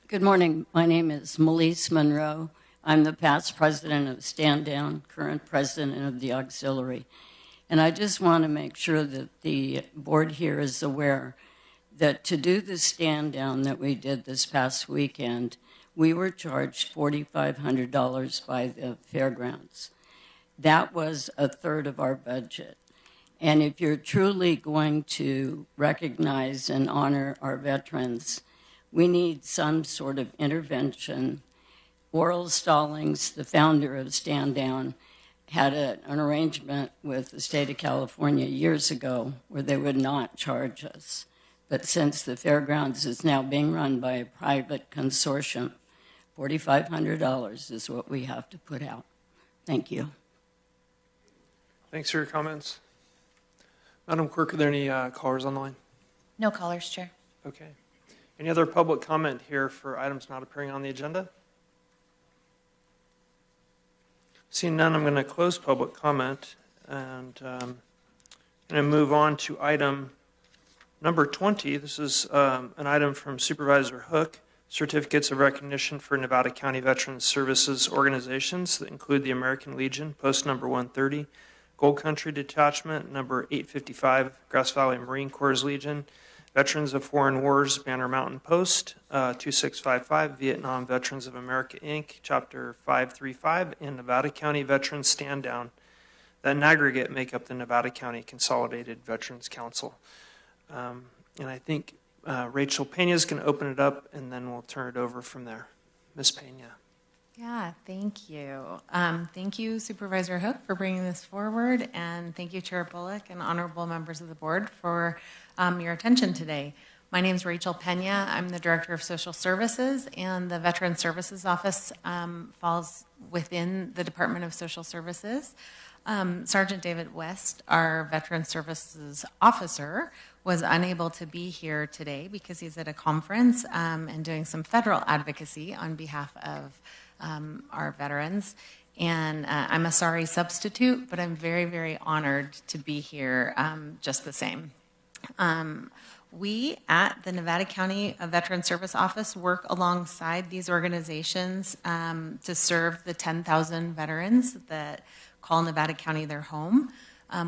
Good morning. My name is Melise Monroe. I'm the past president of Stand Down, current president of the auxiliary. And I just want to make sure that the board here is aware that to do the stand down that we did this past weekend, we were charged $4,500 by the fairgrounds. That was a third of our budget. And if you're truly going to recognize and honor our veterans, we need some sort of intervention. Oral Stallings, the founder of Stand Down, had an arrangement with the state of California years ago where they would not charge us. But since the fairgrounds is now being run by a private consortium, $4,500 is what we have to put out. Thank you. Thanks for your comments. Madam Clerk, are there any callers on the line? No callers, Chair. Okay. Any other public comment here for items not appearing on the agenda? Seeing none, I'm going to close public comment and I'm going to move on to item number 20. This is an item from Supervisor Hook, certificates of recognition for Nevada County Veterans Services organizations that include the American Legion, post number 130, Gold Country Detachment, number 855, Grass Valley Marine Corps Legion, Veterans of Foreign Wars, Banner Mountain Post, 2655, Vietnam Veterans of America, Inc., Chapter 535, and Nevada County Veterans Stand Down, that in aggregate make up the Nevada County Consolidated Veterans Council. And I think Rachel Pena is going to open it up, and then we'll turn it over from there. Ms. Pena. Yeah, thank you. Thank you, Supervisor Hook, for bringing this forward, and thank you, Chair Bullock and honorable members of the board for your attention today. My name is Rachel Pena. I'm the Director of Social Services, and the Veteran Services Office falls within the Department of Social Services. Sergeant David West, our Veteran Services Officer, was unable to be here today because he's at a conference and doing some federal advocacy on behalf of our veterans. And I'm a sorry substitute, but I'm very, very honored to be here just the same. We at the Nevada County Veteran Service Office work alongside these organizations to serve the 10,000 veterans that call Nevada County their home.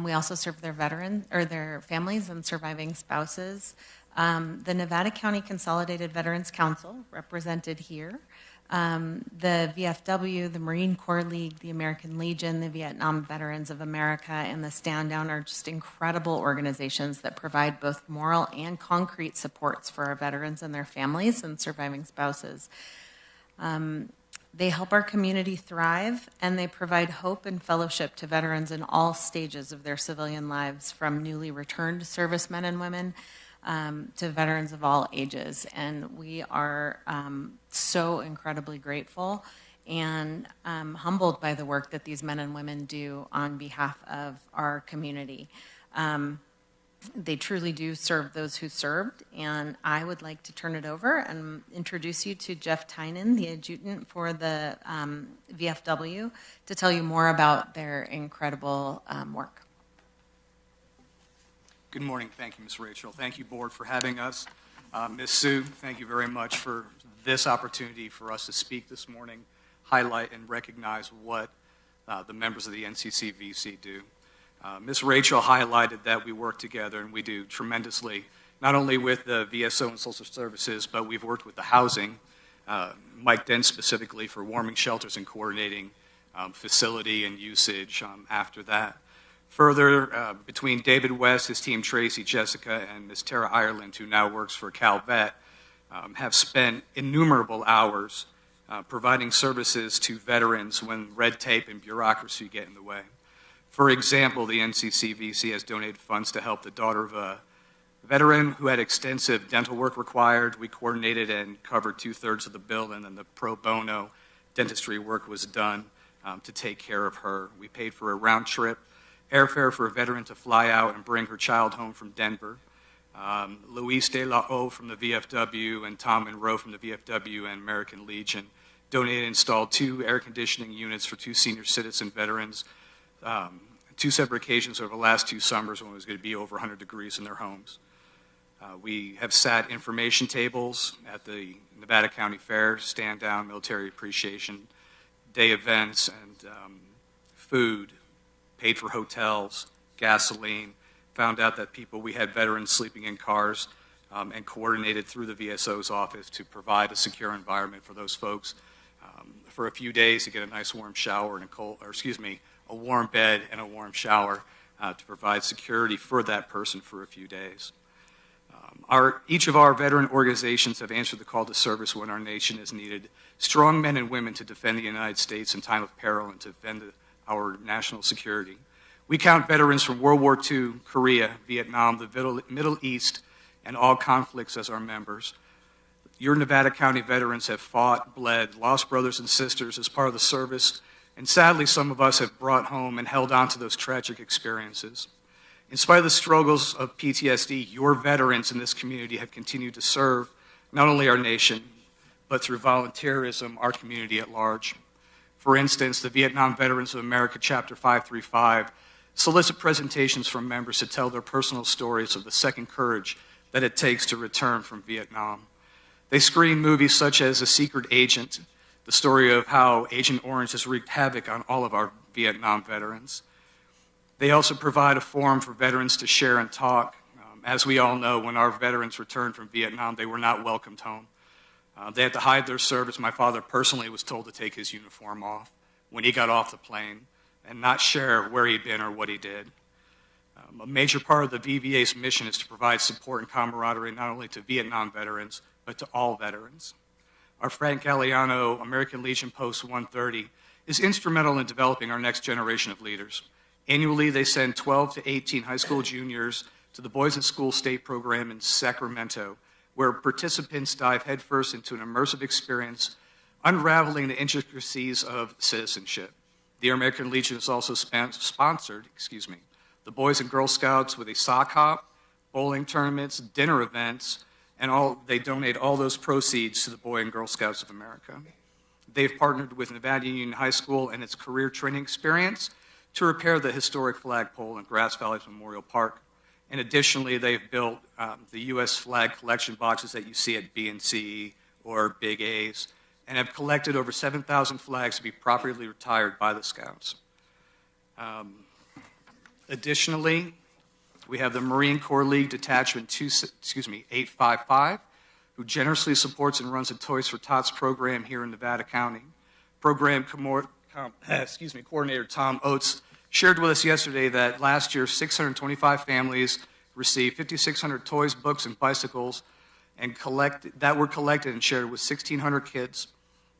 We also serve their veterans or their families and surviving spouses. The Nevada County Consolidated Veterans Council, represented here, the VFW, the Marine Corps League, the American Legion, the Vietnam Veterans of America, and the Stand Down are just incredible organizations that provide both moral and concrete supports for our veterans and their families and surviving spouses. They help our community thrive, and they provide hope and fellowship to veterans in all stages of their civilian lives, from newly returned servicemen and women to veterans of all ages. And we are so incredibly grateful and humbled by the work that these men and women do on behalf of our community. They truly do serve those who served, and I would like to turn it over and introduce you to Jeff Tynan, the adjutant for the VFW, to tell you more about their incredible work. Good morning. Thank you, Ms. Rachel. Thank you, Board, for having us. Ms. Sue, thank you very much for this opportunity for us to speak this morning, highlight and recognize what the members of the NCCVC do. Ms. Rachel highlighted that we work together, and we do tremendously, not only with the VSO and social services, but we've worked with the housing, Mike Dent specifically for warming shelters and coordinating facility and usage after that. Further, between David West, his team Tracy, Jessica, and Ms. Tara Ireland, who now works for CalVet, have spent innumerable hours providing services to veterans when red tape and bureaucracy get in the way. For example, the NCCVC has donated funds to help the daughter of a veteran who had extensive dental work required. We coordinated and covered 2/3 of the bill, and then the pro bono dentistry work was done to take care of her. We paid for a round trip airfare for a veteran to fly out and bring her child home from Denver. Luis De La O from the VFW and Tom Monroe from the VFW and American Legion donated and installed 2 air conditioning units for 2 senior citizen veterans, 2 separate occasions over the last 2 summers when it was going to be over 100 degrees in their homes. We have sat information tables at the Nevada County Fair, stand down, military appreciation day events, and food, paid for hotels, gasoline, found out that we had veterans sleeping in cars, and coordinated through the VSO's office to provide a secure environment for those folks for a few days to get a nice warm shower and a warm bed and a warm shower to provide security for that person for a few days. Each of our veteran organizations have answered the call to service when our nation is needed. Strong men and women to defend the United States in time of peril and to defend our national security. We count veterans from World War II, Korea, Vietnam, the Middle East, and all conflicts as our members. Your Nevada County veterans have fought, bled, lost brothers and sisters as part of the service, and sadly some of us have brought home and held on to those tragic experiences. In spite of the struggles of PTSD, your veterans in this community have continued to serve not only our nation, but through volunteerism, our community at large. For instance, the Vietnam Veterans of America Chapter 535 solicit presentations from members to tell their personal stories of the second courage that it takes to return from Vietnam. They screen movies such as A Secret Agent, the story of how Agent Orange has wreaked havoc on all of our Vietnam veterans. They also provide a forum for veterans to share and talk. As we all know, when our veterans returned from Vietnam, they were not welcomed home. They had to hide their service. My father personally was told to take his uniform off when he got off the plane and not share where he'd been or what he did. A major part of the VVA's mission is to provide support and camaraderie not only to Vietnam veterans, but to all veterans. Our Frank Galliano American Legion Post 130 is instrumental in developing our next generation of leaders. Annually, they send 12 to 18 high school juniors to the Boys in School State Program in Sacramento, where participants dive headfirst into an immersive experience, unraveling the intricacies of citizenship. The American Legion has also sponsored the Boys and Girl Scouts with a sock hop, bowling tournaments, dinner events, and they donate all those proceeds to the Boy and Girl Scouts of America. They've partnered with Nevada Union High School and its career training experience to repair the historic flagpole in Grass Valley's Memorial Park. And additionally, they've built the U.S. flag collection boxes that you see at B&C or Big A's, and have collected over 7,000 flags to be properly retired by the Scouts. Additionally, we have the Marine Corps League Detachment 855, who generously supports and runs a Toys for Tots program here in Nevada County. Program Coordinator Tom Oates shared with us yesterday that last year 625 families received 5,600 toys, books, and bicycles that were collected and shared with 1,600 kids.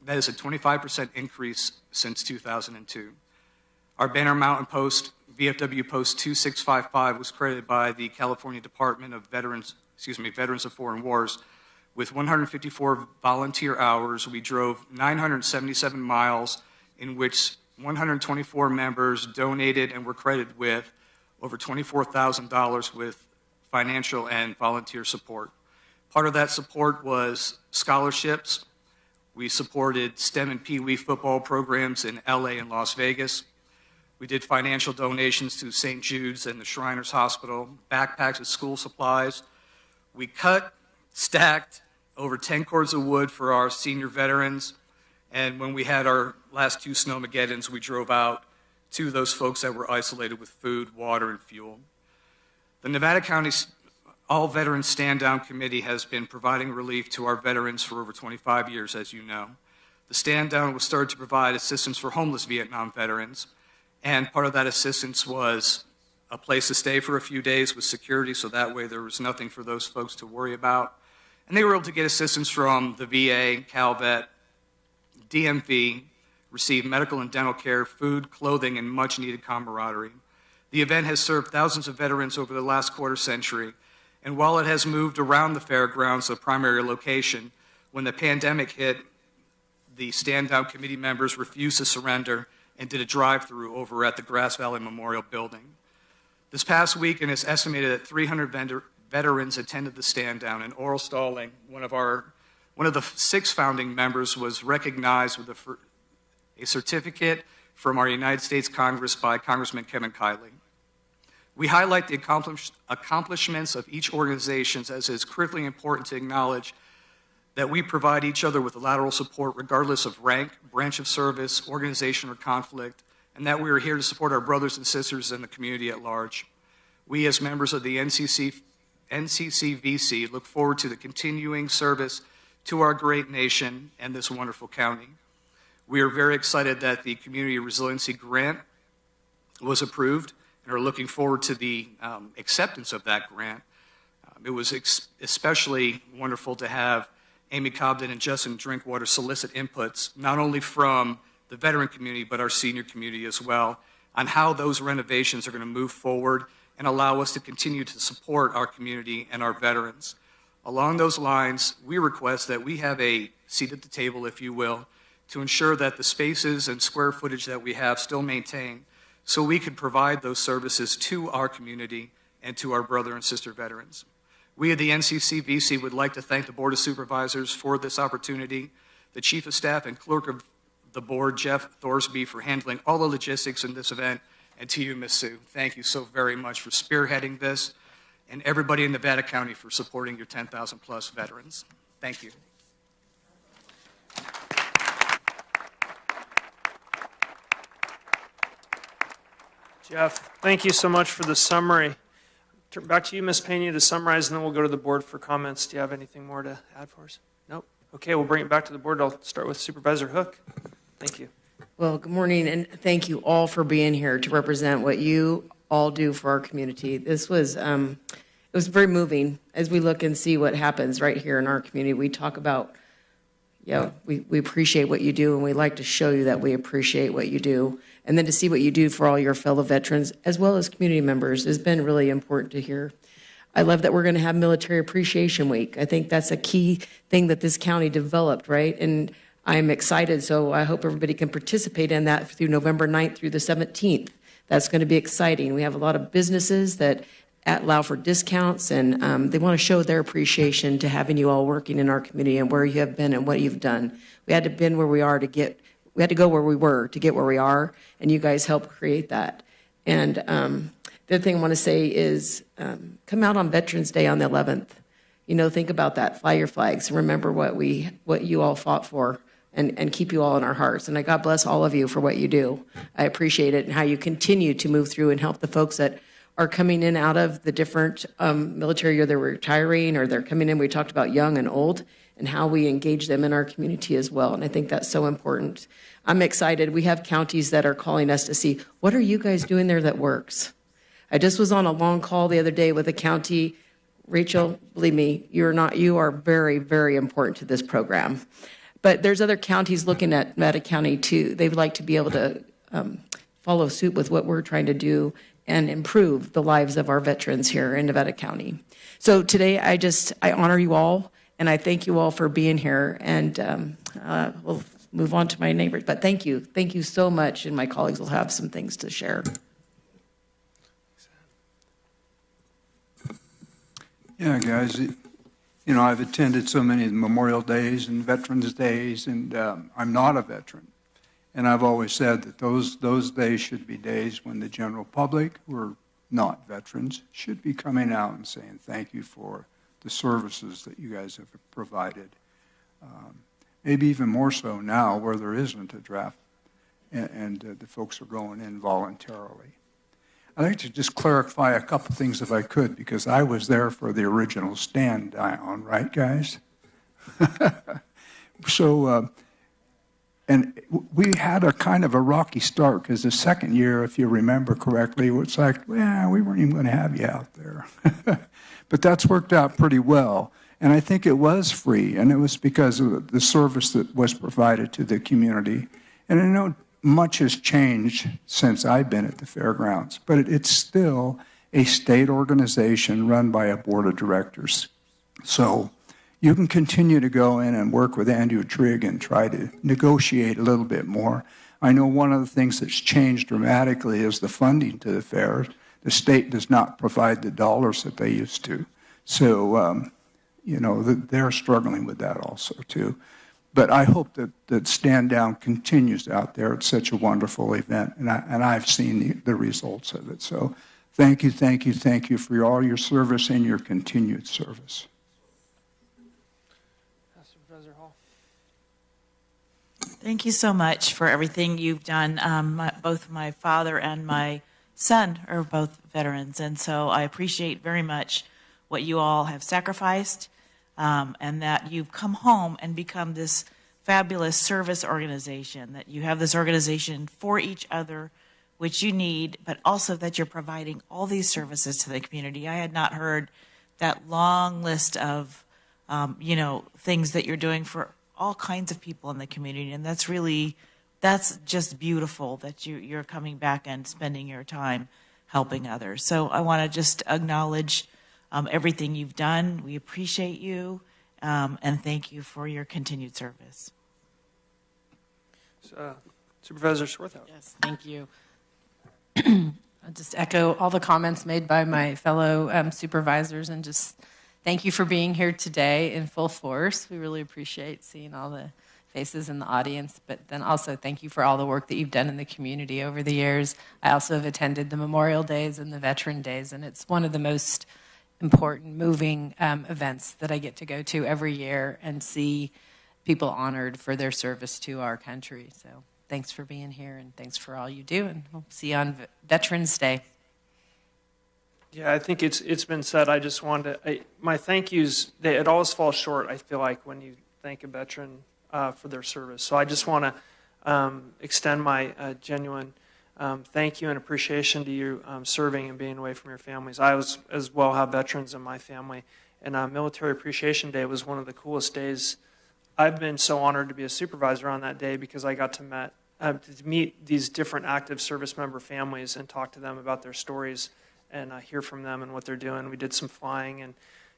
That is a 25% increase since 2002. Our Banner Mountain Post, VFW Post 2655, was credited by the California Department of Veterans of Foreign Wars with 154 volunteer hours. We drove 977 miles, in which 124 members donated and were credited with over $24,000 with financial and volunteer support. Part of that support was scholarships. We supported STEM and Pee Wee football programs in LA and Las Vegas. We did financial donations to St. Jude's and the Shriners Hospital, backpacks with school supplies. We cut, stacked over 10 cords of wood for our senior veterans. And when we had our last 2 Snowmageddons, we drove out to those folks that were isolated with food, water, and fuel. The Nevada County All Veterans Stand Down Committee has been providing relief to our veterans for over 25 years, as you know. The Stand Down was started to provide assistance for homeless Vietnam veterans, and part of that assistance was a place to stay for a few days with security, so that way there was nothing for those folks to worry about. And they were able to get assistance from the VA, CalVet, DMV, receive medical and dental care, food, clothing, and much-needed camaraderie. The event has served thousands of veterans over the last quarter century, and while it has moved around the fairgrounds, the primary location, when the pandemic hit, the Stand Down Committee members refused to surrender and did a drive-through over at the Grass Valley Memorial Building. This past week, and it's estimated that 300 veterans attended the stand down, and Oral Stalling, one of the 6 founding members, was recognized with a certificate from our United States Congress by Congressman Kevin Kiley. We highlight the accomplishments of each organization, as it is critically important to acknowledge that we provide each other with lateral support regardless of rank, branch of service, organization, or conflict, and that we are here to support our brothers and sisters in the community at large. We, as members of the NCCVC, look forward to the continuing service to our great nation and this wonderful county. We are very excited that the Community Resiliency Grant was approved and are looking forward to the acceptance of that grant. It was especially wonderful to have Amy Cobden and Justin Drinkwater solicit inputs, not only from the veteran community, but our senior community as well, on how those renovations are going to move forward and allow us to continue to support our community and our veterans. Along those lines, we request that we have a seat at the table, if you will, to ensure that the spaces and square footage that we have still maintain, so we can provide those services to our community and to our brother and sister veterans. We at the NCCVC would like to thank the Board of Supervisors for this opportunity, the Chief of Staff and Clerk of the Board, Jeff Thorsby, for handling all the logistics in this event, and to you, Ms. Sue. Thank you so very much for spearheading this, and everybody in Nevada County for supporting your 10,000 plus veterans. Thank you. Jeff, thank you so much for the summary. Turn back to you, Ms. Pena, to summarize, and then we'll go to the board for comments. Do you have anything more to add for us? Nope. Okay, we'll bring it back to the board. I'll start with Supervisor Hook. Thank you. Well, good morning, and thank you all for being here to represent what you all do for our community. This was, it was very moving as we look and see what happens right here in our community. We talk about, we appreciate what you do, and we like to show you that we appreciate what you do. And then to see what you do for all your fellow veterans, as well as community members, has been really important to hear. I love that we're going to have Military Appreciation Week. I think that's a key thing that this county developed, right? And I'm excited, so I hope everybody can participate in that through November 9th through the 17th. That's going to be exciting. We have a lot of businesses that allow for discounts, and they want to show their appreciation to having you all working in our community and where you have been and what you've done. We had to been where we are to get, we had to go where we were to get where we are, and you guys helped create that. And the other thing I want to say is come out on Veterans Day on the 11th. You know, think about that. Fly your flags and remember what you all fought for, and keep you all in our hearts. And I God bless all of you for what you do. I appreciate it, and how you continue to move through and help the folks that are coming in out of the different military, or they're retiring, or they're coming in. We talked about young and old, and how we engage them in our community as well. And I think that's so important. I'm excited. We have counties that are calling us to see, what are you guys doing there that works? I just was on a long call the other day with a county. Rachel, believe me, you are very, very important to this program. But there's other counties looking at Nevada County too. They would like to be able to follow suit with what we're trying to do and improve the lives of our veterans here in Nevada County. So today I honor you all, and I thank you all for being here. And we'll move on to my neighbors. But thank you so much, and my colleagues will have some things to share. Yeah, guys, you know, I've attended so many Memorial Days and Veterans Days, and I'm not a veteran. And I've always said that those days should be days when the general public, who are not veterans, should be coming out and saying thank you for the services that you guys have provided. Maybe even more so now where there isn't a draft and the folks are going in voluntarily. I'd like to just clarify a couple things if I could, because I was there for the original stand down, right, guys? So, and we had a kind of a rocky start, because the second year, if you remember correctly, it's like, well, we weren't even going to have you out there. But that's worked out pretty well. And I think it was free, and it was because of the service that was provided to the community. And I know much has changed since I've been at the fairgrounds, but it's still a state organization run by a board of directors. So you can continue to go in and work with Andrew Trigg and try to negotiate a little bit more. I know one of the things that's changed dramatically is the funding to the fairs. the state does not provide the dollars that they used to. So, they're struggling with that also, too. But I hope that Stand Down continues out there. It's such a wonderful event, and I've seen the results of it. So thank you for all your service and your continued service. Supervisor Hall. Thank you so much for everything you've done. Both my father and my son are both veterans, and so I appreciate very much what you all have sacrificed, and that you've come home and become this fabulous service organization, that you have this organization for each other, which you need, but also that you're providing all these services to the community. I had not heard that long list of, things that you're doing for all kinds of people in the community, and that's just beautiful that you're coming back and spending your time helping others. So I want to just acknowledge everything you've done. We appreciate you, and thank you for your continued service. Supervisor Swarthout. Yes, thank you. I'll just echo all the comments made by my fellow supervisors, and just thank you for being here today in full force. We really appreciate seeing all the faces in the audience, but then also thank you for all the work that you've done in the community over the years. I also have attended the Memorial Days and the Veteran Days, and it's one of the most important, moving events that I get to go to every year and see people honored for their service to our country. So thanks for being here, and thanks for all you do, and we'll see you on Veterans Day. Yeah, I think it's been said. I just wanted to, my thank yous, it always falls short, I feel like, when you thank a veteran for their service. So I just want to extend my genuine thank you and appreciation to you serving and being away from your families. I as well have veterans in my family, and Military Appreciation Day was one of the coolest days. I've been so honored to be a supervisor on that day because I got to meet these different active service member families and talk to them about their stories and hear from them and what they're doing. We did some flying and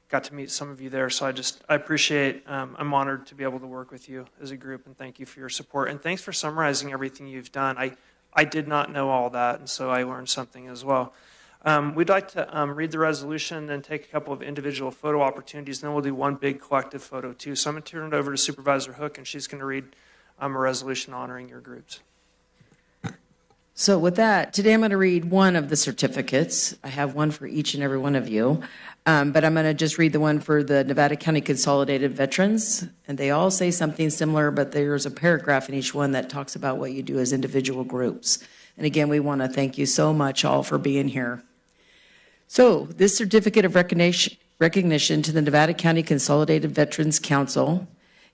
got to meet some of you there. So I appreciate, I'm honored to be able to work with you as a group, and thank you for your support. And thanks for summarizing everything you've done. I did not know all that, and so I learned something as well. We'd like to read the resolution, then take a couple of individual photo opportunities, and then we'll do one big collective photo too. So I'm going to turn it over to Supervisor Hook, and she's going to read a resolution honoring your groups. So with that, today I'm going to read one of the certificates. I have one for each and every one of you, but I'm going to just read the one for the Nevada County Consolidated Veterans, and they all say something similar, but there's a paragraph in each one that talks about what you do as individual groups. And again, we want to thank you so much all for being here. So this certificate of recognition to the Nevada County Consolidated Veterans Council.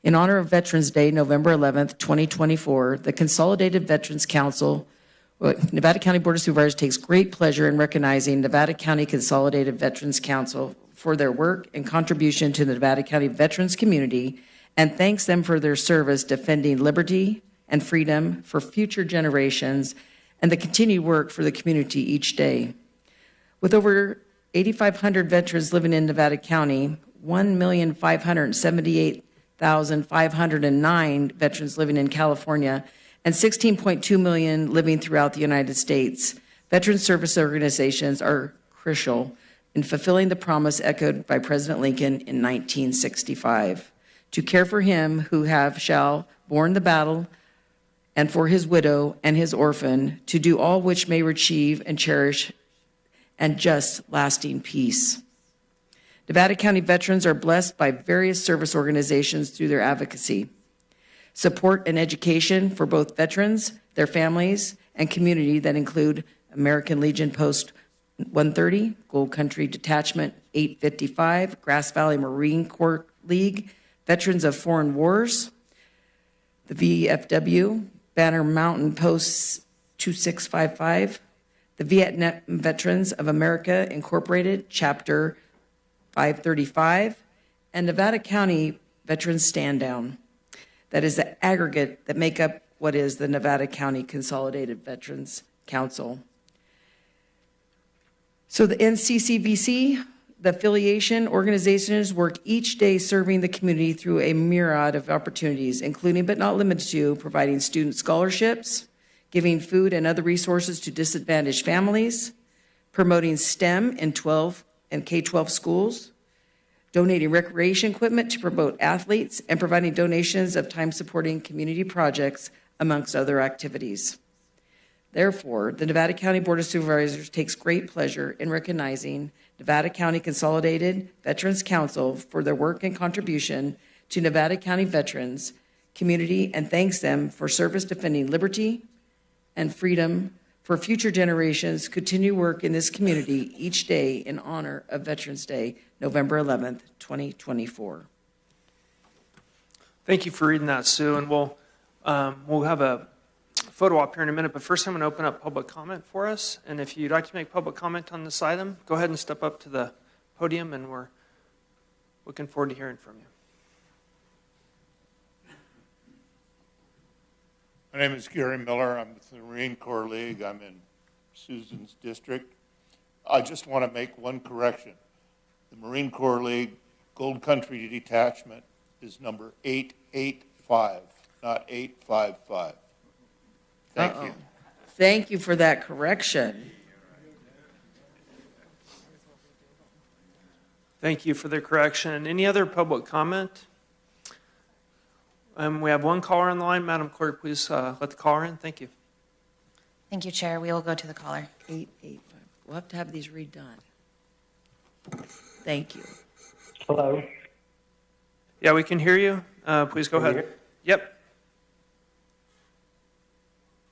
In honor of Veterans Day, November 11th, 2024, the Consolidated Veterans Council, Nevada County Board of Supervisors, takes great pleasure in recognizing Nevada County Consolidated Veterans Council for their work and contribution to the Nevada County veterans community, and thanks them for their service defending liberty and freedom for future generations and the continued work for the community each day. With over 8,500 veterans living in Nevada County, 1,578,509 veterans living in California, and 16.2 million living throughout the United States, veteran service organizations are crucial in fulfilling the promise echoed by President Lincoln in 1965, to care for him who shall borne the battle, and for his widow and his orphan, to do all which may achieve and cherish and just lasting peace. Nevada County veterans are blessed by various service organizations through their advocacy, support, and education for both veterans, their families, and community that include American Legion Post 130, Gold Country Detachment 855, Grass Valley Marine Corps League, Veterans of Foreign Wars, the VFW, Banner Mountain Post 2655, the Vietnam Veterans of America Incorporated, Chapter 535, and Nevada County Veterans Stand Down. That is the aggregate that make up what is the Nevada County Consolidated Veterans Council. So the NCCVC, the affiliation organizations, work each day serving the community through a myriad of opportunities, including but not limited to providing student scholarships, giving food and other resources to disadvantaged families, promoting STEM in 12 and K-12 schools, donating recreation equipment to promote athletes, and providing donations of time supporting community projects, amongst other activities. Therefore, the Nevada County Board of Supervisors takes great pleasure in recognizing Nevada County Consolidated Veterans Council for their work and contribution to Nevada County veterans community, and thanks them for service defending liberty and freedom for future generations. Continue work in this community each day in honor of Veterans Day, November 11th, 2024. Thank you for reading that, Sue. And we'll have a photo op here in a minute, but first I'm going to open up public comment for us. And if you'd like to make public comment on this item, go ahead and step up to the podium, and we're looking forward to hearing from you. My name is Gary Miller. I'm with the Marine Corps League. I'm in Susan's district. I just want to make one correction. The Marine Corps League Gold Country Detachment is number 885, not 855. Thank you. Thank you for that correction. Thank you for the correction. Any other public comment? We have one caller on the line. Madam Clerk, please let the caller in. Thank you. Thank you, Chair. We will go to the caller. 885. We'll have to have these redone. Thank you. Hello. Yeah, we can hear you. Please go ahead. Yep.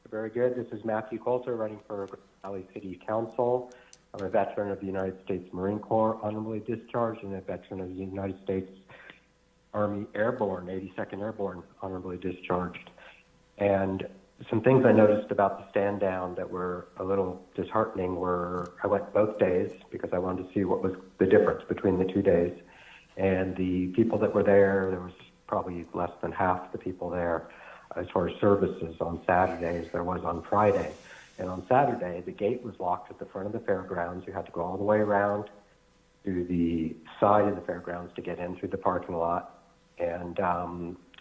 Very good. This is Matthew Coulter running for Grand Valley City Council. I'm a veteran of the United States Marine Corps, honorably discharged, and a veteran of the United States Army Airborne, 82nd Airborne, honorably discharged. And some things I noticed about the stand down that were a little disheartening were I went both days because I wanted to see what was the difference between the 2 days. And the people that were there was probably less than half the people there as far as services on Saturday as there was on Friday. And on Saturday, the gate was locked at the front of the fairgrounds. You had to go all the way around to the side of the fairgrounds to get in through the parking lot. And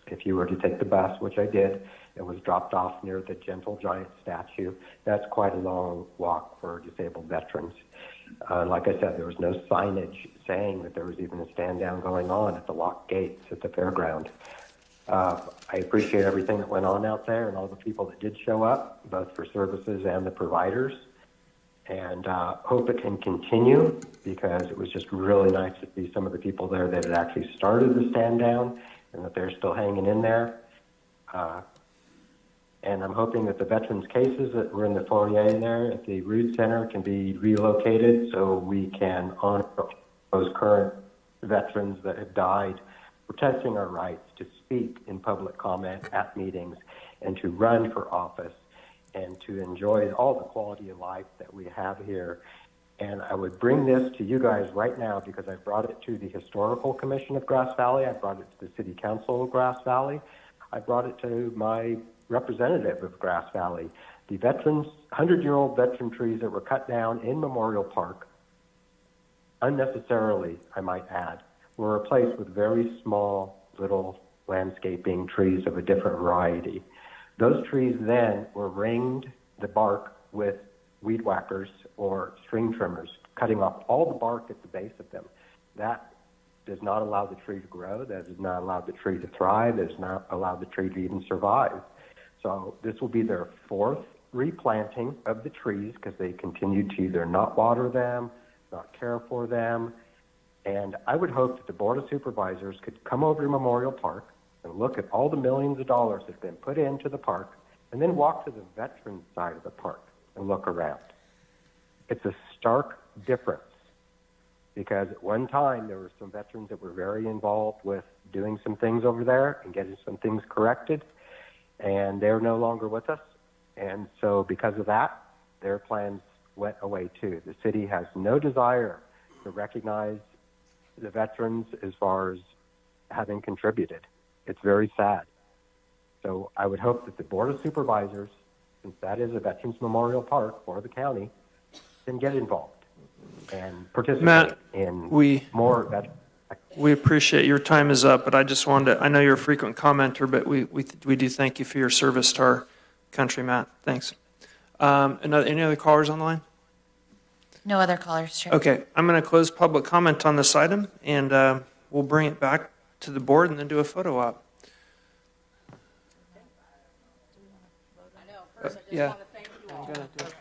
if you were to take the bus, which I did, it was dropped off near the Gentle Giant statue. That's quite a long walk for disabled veterans. Like I said, there was no signage saying that there was even a stand down going on at the locked gates at the fairground. I appreciate everything that went on out there and all the people that did show up, both for services and the providers. And hope it can continue because it was just really nice to see some of the people there that had actually started the stand down and that they're still hanging in there. And I'm hoping that the veterans' cases that were in the foyer there at the Rood Center can be relocated so we can honor those current veterans that have died, protecting our rights to speak in public comment at meetings and to run for office and to enjoy all the quality of life that we have here. And I would bring this to you guys right now because I brought it to the Historical Commission of Grass Valley. I brought it to the City Council of Grass Valley. I brought it to my representative of Grass Valley. The veterans, 100-year-old veteran trees that were cut down in Memorial Park, unnecessarily, I might add, were replaced with very small little landscaping trees of a different variety. Those trees then were ringed, the bark, with weed whackers or string trimmers, cutting off all the bark at the base of them. That does not allow the tree to grow. That does not allow the tree to thrive. That does not allow the tree to even survive. So this will be their fourth replanting of the trees because they continued to either not water them, not care for them. And I would hope that the Board of Supervisors could come over to Memorial Park and look at all the millions of dollars that have been put into the park and then walk to the veterans side of the park and look around. It's a stark difference because at one time there were some veterans that were very involved with doing some things over there and getting some things corrected, and they're no longer with us. And so because of that, their plans went away too. The city has no desire to recognize the veterans as far as having contributed. It's very sad. So I would hope that the Board of Supervisors, since that is a Veterans Memorial Park for the county, can get involved and participate Matt, in more veterans. We appreciate your time is up, but I just wanted to, I know you're a frequent commenter, but we do thank you for your service to our country, Matt. Thanks. Any other callers on the line? No other callers, Chair. Okay, I'm going to close public comment on this item, and we'll bring it back to the board and then do a photo op. Yeah. I'm gonna do it.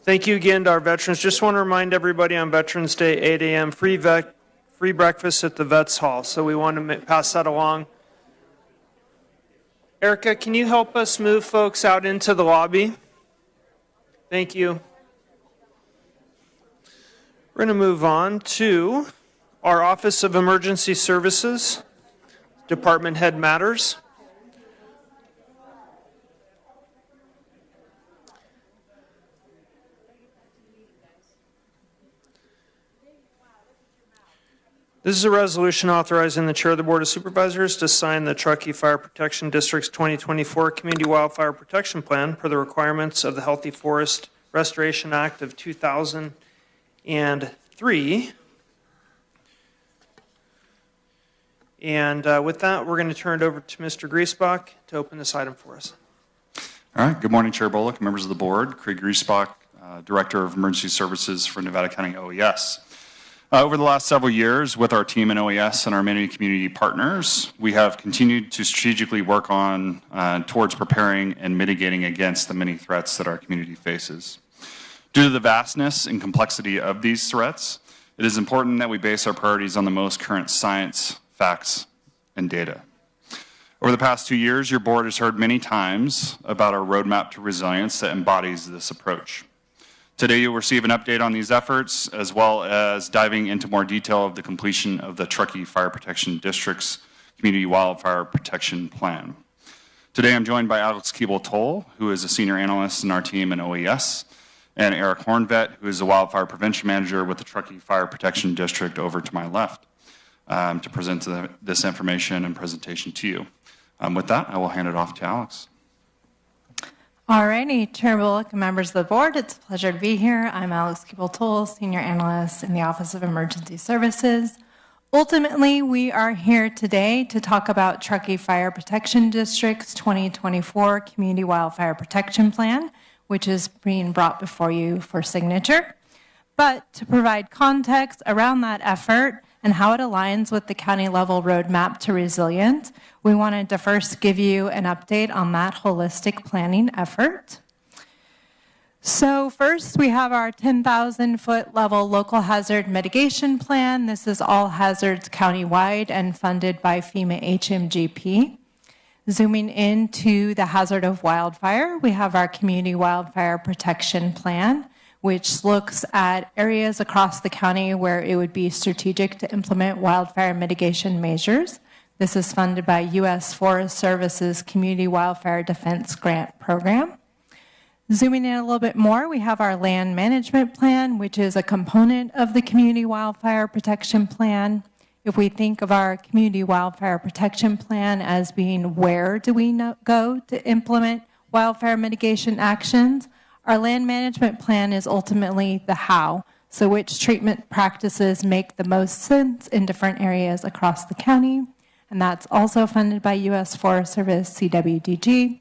Thank you again to our veterans. Just want to remind everybody on Veterans Day, 8 a.m., free breakfast at the Vets Hall. So we want to pass that along. Erica, can you help us move folks out into the lobby? Thank you. We're going to move on to our Office of Emergency Services, Department Head Matters. This is a resolution authorizing the Chair of the Board of Supervisors to sign the Truckee Fire Protection District's 2024 Community Wildfire Protection Plan per the requirements of the Healthy Forest Restoration Act of 2003. And with that, we're going to turn it over to Mr. Griesbach to open this item for us. All right. Good morning, Chair Bullock, members of the board. Craig Griesbach, Director of Emergency Services for Nevada County OES. Over the last several years, with our team in OES and our many community partners, we have continued to strategically work on towards preparing and mitigating against the many threats that our community faces. Due to the vastness and complexity of these threats, it is important that we base our priorities on the most current science, facts, and data. Over the past 2 years, your board has heard many times about our roadmap to resilience that embodies this approach. Today, you'll receive an update on these efforts, as well as diving into more detail of the completion of the Truckee Fire Protection District's Community Wildfire Protection Plan. Today, I'm joined by Alex Keeble-Toll, who is a senior analyst in our team in OES, and Eric Hornvet, who is the Wildfire Prevention Manager with the Truckee Fire Protection District over to my left, to present this information and presentation to you. With that, I will hand it off to Alex. All righty, Chair Bullock and members of the board, it's a pleasure to be here. I'm Alex Keeble-Toll, Senior Analyst in the Office of Emergency Services. Ultimately, we are here today to talk about Truckee Fire Protection District's 2024 Community Wildfire Protection Plan, which is being brought before you for signature. But to provide context around that effort and how it aligns with the county level roadmap to resilience, we wanted to first give you an update on that holistic planning effort. So first, we have our 10,000-foot level local hazard mitigation plan. This is all hazards countywide and funded by FEMA HMGP. Zooming into the hazard of wildfire, we have our Community Wildfire Protection Plan, which looks at areas across the county where it would be strategic to implement wildfire mitigation measures. This is funded by U.S. Forest Service's Community Wildfire Defense Grant Program. Zooming in a little bit more, we have our Land Management Plan, which is a component of the Community Wildfire Protection Plan. If we think of our Community Wildfire Protection Plan as being where do we go to implement wildfire mitigation actions, our Land Management Plan is ultimately the how, so which treatment practices make the most sense in different areas across the county, and that's also funded by U.S. Forest Service, CWDG.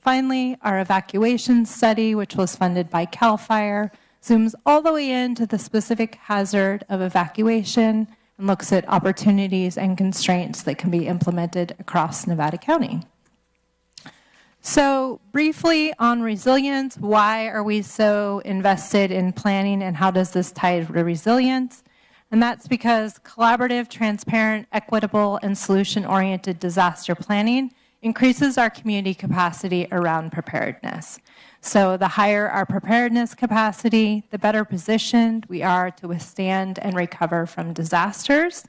Finally, our evacuation study, which was funded by CAL FIRE, zooms all the way into the specific hazard of evacuation and looks at opportunities and constraints that can be implemented across Nevada County. So briefly on resilience, why are we so invested in planning and how does this tie to resilience? And that's because collaborative, transparent, equitable, and solution-oriented disaster planning increases our community capacity around preparedness. So the higher our preparedness capacity, the better positioned we are to withstand and recover from disasters.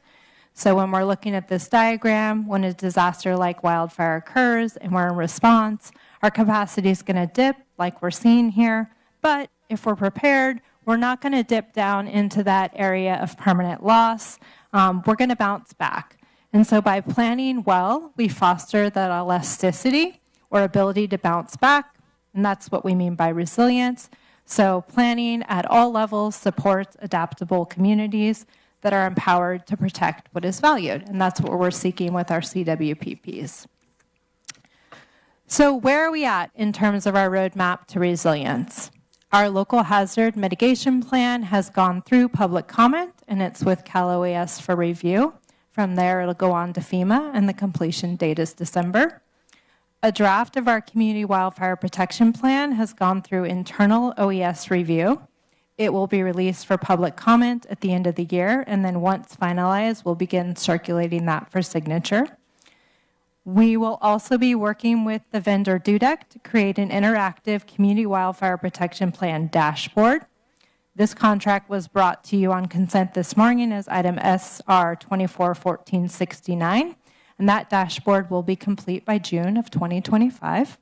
So when we're looking at this diagram, when a disaster like wildfire occurs and we're in response, our capacity is going to dip like we're seeing here. But if we're prepared, we're not going to dip down into that area of permanent loss. We're going to bounce back. And so by planning well, we foster that elasticity or ability to bounce back. And that's what we mean by resilience. So planning at all levels supports adaptable communities that are empowered to protect what is valued. And that's what we're seeking with our CWPPs. So where are we at in terms of our roadmap to resilience? Our local hazard mitigation plan has gone through public comment, and it's with Cal OES for review. From there, it'll go on to FEMA, and the completion date is December. a draft of our Community Wildfire Protection Plan has gone through internal OES review. It will be released for public comment at the end of the year, and then once finalized, we'll begin circulating that for signature. We will also be working with the vendor DUDEC to create an interactive Community Wildfire Protection Plan dashboard. This contract was brought to you on consent this morning as item SR 241469, and that dashboard will be complete by June of 2025.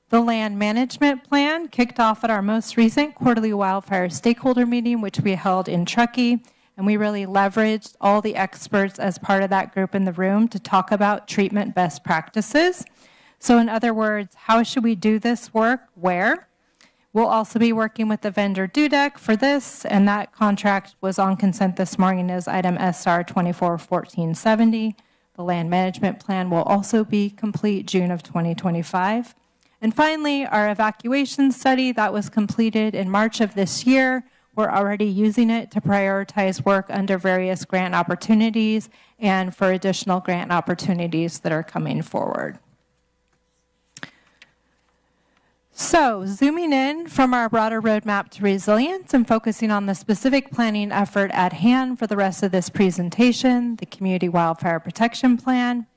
The land management plan kicked off at our most recent quarterly wildfire stakeholder meeting, which we held in Truckee, and we really leveraged all the experts as part of that group in the room to talk about treatment best practices. So in other words, how should we do this work? Where? We'll also be working with the vendor DUDEC for this, and that contract was on consent this morning as item SR 241470. The land management plan will also be complete June of 2025. And finally, our evacuation study that was completed in March of this year, we're already using it to prioritize work under various grant opportunities and for additional grant opportunities that are coming forward. So, zooming in from our broader roadmap to resilience and focusing on the specific planning effort at hand for the rest of this presentation, the Community Wildfire Protection Plan.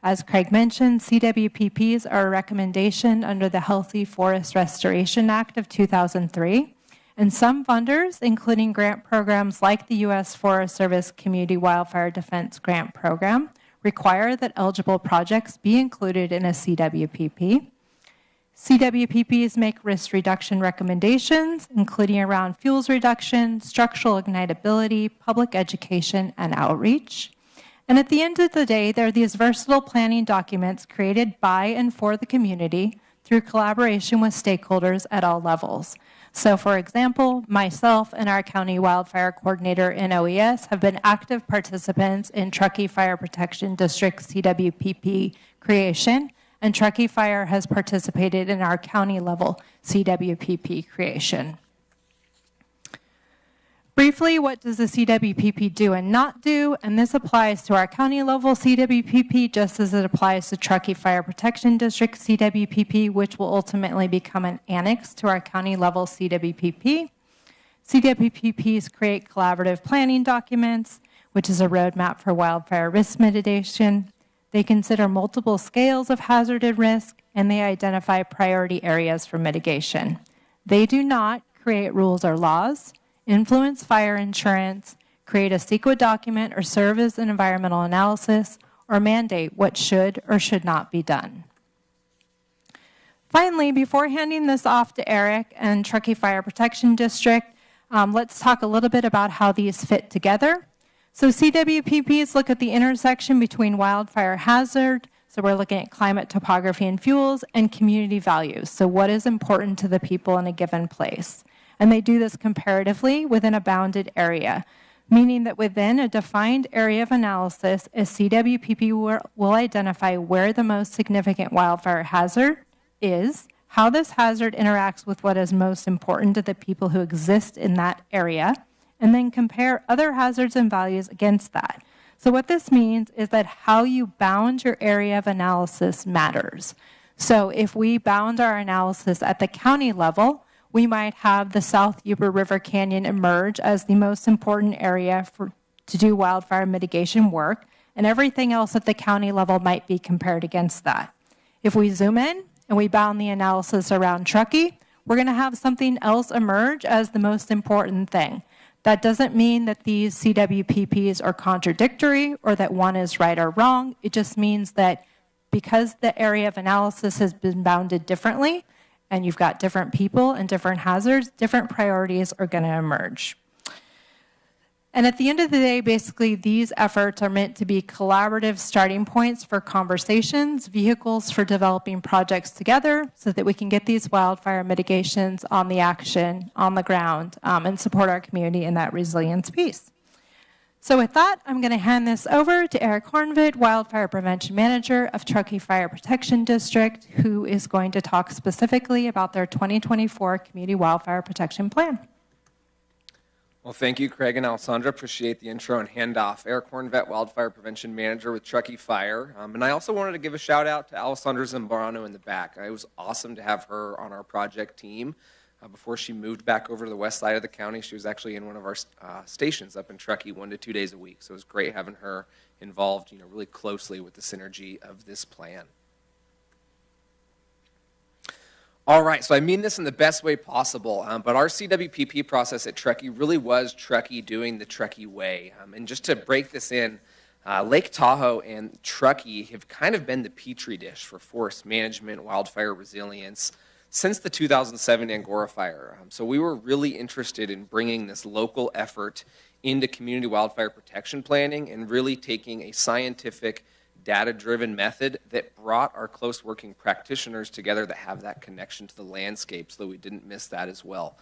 As Craig mentioned, CWPPs are a recommendation under the Healthy Forest Restoration Act of 2003, and some funders, including grant programs like the U.S. Forest Service Community Wildfire Defense Grant Program, require that eligible projects be included in a CWPP. CWPPs make risk reduction recommendations, including around fuels reduction, structural ignitability, public education, and outreach. And at the end of the day, they're these versatile planning documents created by and for the community through collaboration with stakeholders at all levels. So for example, myself and our county wildfire coordinator in OES have been active participants in Truckee Fire Protection District CWPP creation, and Truckee Fire has participated in our county level CWPP creation. Briefly, what does the CWPP do and not do? And this applies to our county level CWPP just as it applies to Truckee Fire Protection District CWPP, which will ultimately become an annex to our county level CWPP. CWPPs create collaborative planning documents, which is a roadmap for wildfire risk mitigation. They consider multiple scales of hazard and risk, and they identify priority areas for mitigation. They do not create rules or laws, influence fire insurance, create a CEQA document or serve as an environmental analysis, or mandate what should or should not be done. Finally, before handing this off to Eric and Truckee Fire Protection District, let's talk a little bit about how these fit together. So CWPPs look at the intersection between wildfire hazard, so we're looking at climate, topography, and fuels, and community values. So what is important to the people in a given place? And they do this comparatively within a bounded area, meaning that within a defined area of analysis, a CWPP will identify where the most significant wildfire hazard is, how this hazard interacts with what is most important to the people who exist in that area, and then compare other hazards and values against that. So what this means is that how you bound your area of analysis matters. So if we bound our analysis at the county level, we might have the South Yuba River Canyon emerge as the most important area to do wildfire mitigation work, and everything else at the county level might be compared against that. If we zoom in and we bound the analysis around Truckee, we're going to have something else emerge as the most important thing. That doesn't mean that these CWPPs are contradictory or that one is right or wrong. It just means that because the area of analysis has been bounded differently, and you've got different people and different hazards, different priorities are going to emerge. And at the end of the day, basically, these efforts are meant to be collaborative starting points for conversations, vehicles for developing projects together so that we can get these wildfire mitigations on the action, on the ground, and support our community in that resilience piece. So with that, I'm going to hand this over to Eric Hornvid, Wildfire Prevention Manager of Truckee Fire Protection District, who is going to talk specifically about their 2024 Community Wildfire Protection Plan. Well, thank you, Craig and Alessandra. Appreciate the intro and handoff. Eric Hornvet, Wildfire Prevention Manager with Truckee Fire. And I also wanted to give a shout out to Alessandra Zambrano in the back. It was awesome to have her on our project team. Before she moved back over to the west side of the county, she was actually in one of our stations up in Truckee 1 to 2 days a week. So it was great having her involved, really closely with the synergy of this plan. All right, so I mean this in the best way possible, but our CWPP process at Truckee really was Truckee doing the Truckee way. And just to break this in, Lake Tahoe and Truckee have kind of been the petri dish for forest management, wildfire resilience since the 2007 Angora fire. So we were really interested in bringing this local effort into community wildfire protection planning and really taking a scientific, data-driven method that brought our close working practitioners together that have that connection to the landscape so that we didn't miss that as well.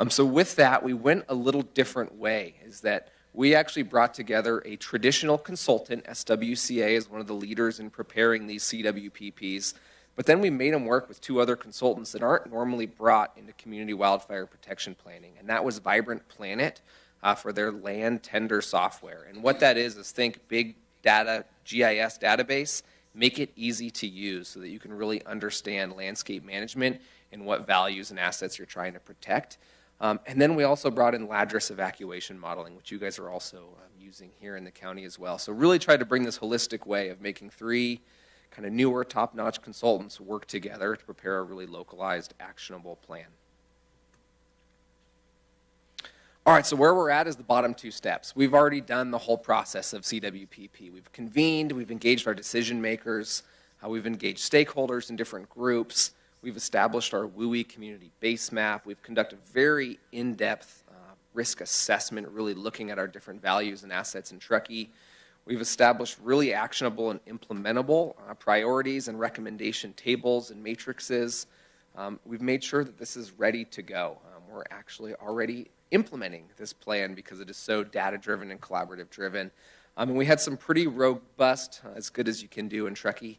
So with that, we went a little different way, is that we actually brought together a traditional consultant. SWCA is one of the leaders in preparing these CWPPs, but then we made them work with 2 other consultants that aren't normally brought into community wildfire protection planning, and that was Vibrant Planet for their land tender software. And what that is think big data, GIS database, make it easy to use so that you can really understand landscape management and what values and assets you're trying to protect. And then we also brought in Ladris evacuation modeling, which you guys are also using here in the county as well. So really tried to bring this holistic way of making 3 kind of newer, top-notch consultants work together to prepare a really localized, actionable plan. All right, so where we're at is the bottom 2 steps. We've already done the whole process of CWPP. We've convened, we've engaged our decision makers, we've engaged stakeholders in different groups, we've established our WUI community base map, we've conducted very in-depth risk assessment, really looking at our different values and assets in Truckee. We've established really actionable and implementable priorities and recommendation tables and matrices. We've made sure that this is ready to go. We're actually already implementing this plan because it is so data-driven and collaborative-driven. And we had some pretty robust, as good as you can do in Truckee,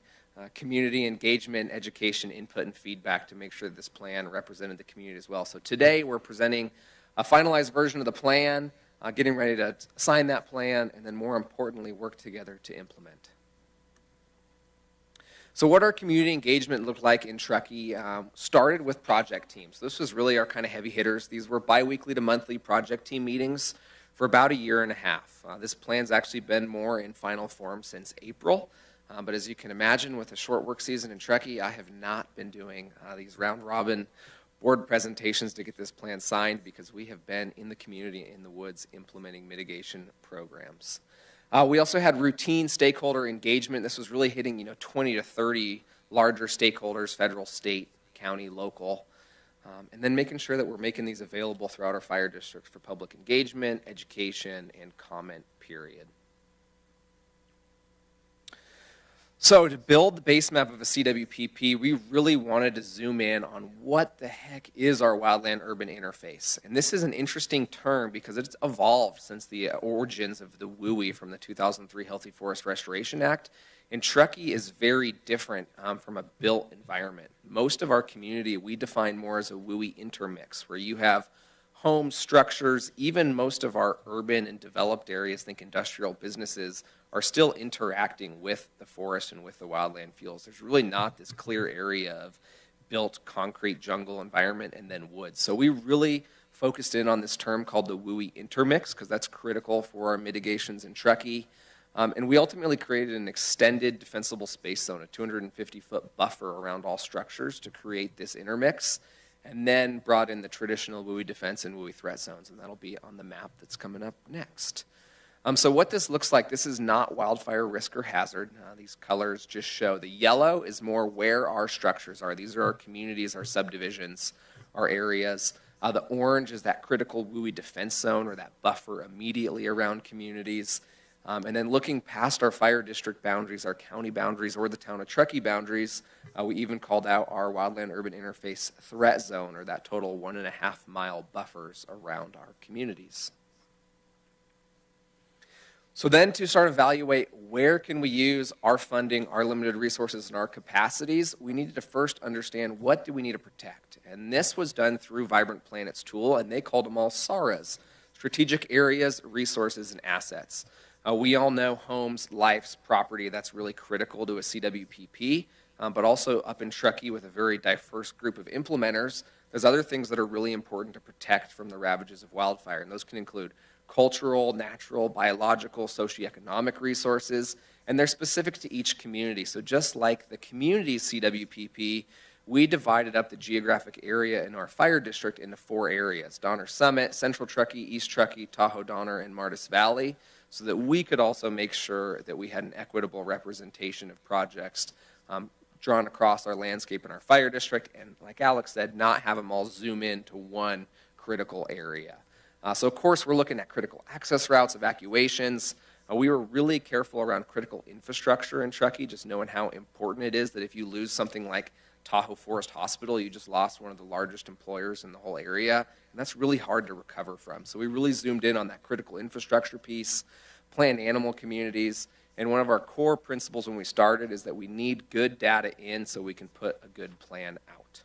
community engagement, education, input, and feedback to make sure that this plan represented the community as well. So today we're presenting a finalized version of the plan, getting ready to sign that plan, and then more importantly, work together to implement. So what our community engagement looked like in Truckee started with project teams. This was really our kind of heavy hitters. These were biweekly to monthly project team meetings for about 1.5 years. This plan's actually been more in final form since April. But as you can imagine, with a short work season in Truckee, I have not been doing these round-robin board presentations to get this plan signed because we have been in the community, in the woods, implementing mitigation programs. We also had routine stakeholder engagement. This was really hitting 20 to 30 larger stakeholders, federal, state, county, local, and then making sure that we're making these available throughout our fire districts for public engagement, education, and comment period. So to build the base map of a CWPP, we really wanted to zoom in on what the heck is our wildland-urban interface. And this is an interesting term because it's evolved since the origins of the WUI from the 2003 Healthy Forest Restoration Act. And Truckee is very different from a built environment. Most of our community we define more as a WUI intermix, where you have homes, structures, even most of our urban and developed areas, think industrial businesses, are still interacting with the forest and with the wildland fields. There's really not this clear area of built concrete jungle environment and then woods. So we really focused in on this term called the WUI intermix because that's critical for our mitigations in Truckee. And we ultimately created an extended defensible space zone, a 250-foot buffer around all structures to create this intermix, and then brought in the traditional WUI defense and WUI threat zones, and that'll be on the map that's coming up next. So what this looks like, this is not wildfire risk or hazard. These colors just show. The yellow is more where our structures are. These are our communities, our subdivisions, our areas. The orange is that critical WUI defense zone or that buffer immediately around communities. And then looking past our fire district boundaries, our county boundaries, or the town of Truckee boundaries, we even called out our wildland-urban interface threat zone, or that total 1.5-mile buffers around our communities. So then to start evaluate where can we use our funding, our limited resources, and our capacities, we needed to first understand what do we need to protect. And this was done through Vibrant Planet's tool, and they called them all SARAs. Strategic areas, resources, and assets. We all know homes, lives, property, that's really critical to a CWPP, but also up in Truckee with a very diverse group of implementers, there's other things that are really important to protect from the ravages of wildfire, and those can include cultural, natural, biological, socioeconomic resources, and they're specific to each community. So just like the community CWPP, we divided up the geographic area in our fire district into 4 areas: Donner Summit, Central Truckee, East Truckee, Tahoe Donner, and Martis Valley, so that we could also make sure that we had an equitable representation of projects drawn across our landscape in our fire district, and like Alex said, not have them all zoom in to one critical area. So of course, we're looking at critical access routes, evacuations. We were really careful around critical infrastructure in Truckee, just knowing how important it is that if you lose something like Tahoe Forest Hospital, you just lost one of the largest employers in the whole area, and that's really hard to recover from. So we really zoomed in on that critical infrastructure piece, planned animal communities, and one of our core principles when we started is that we need good data in so we can put a good plan out.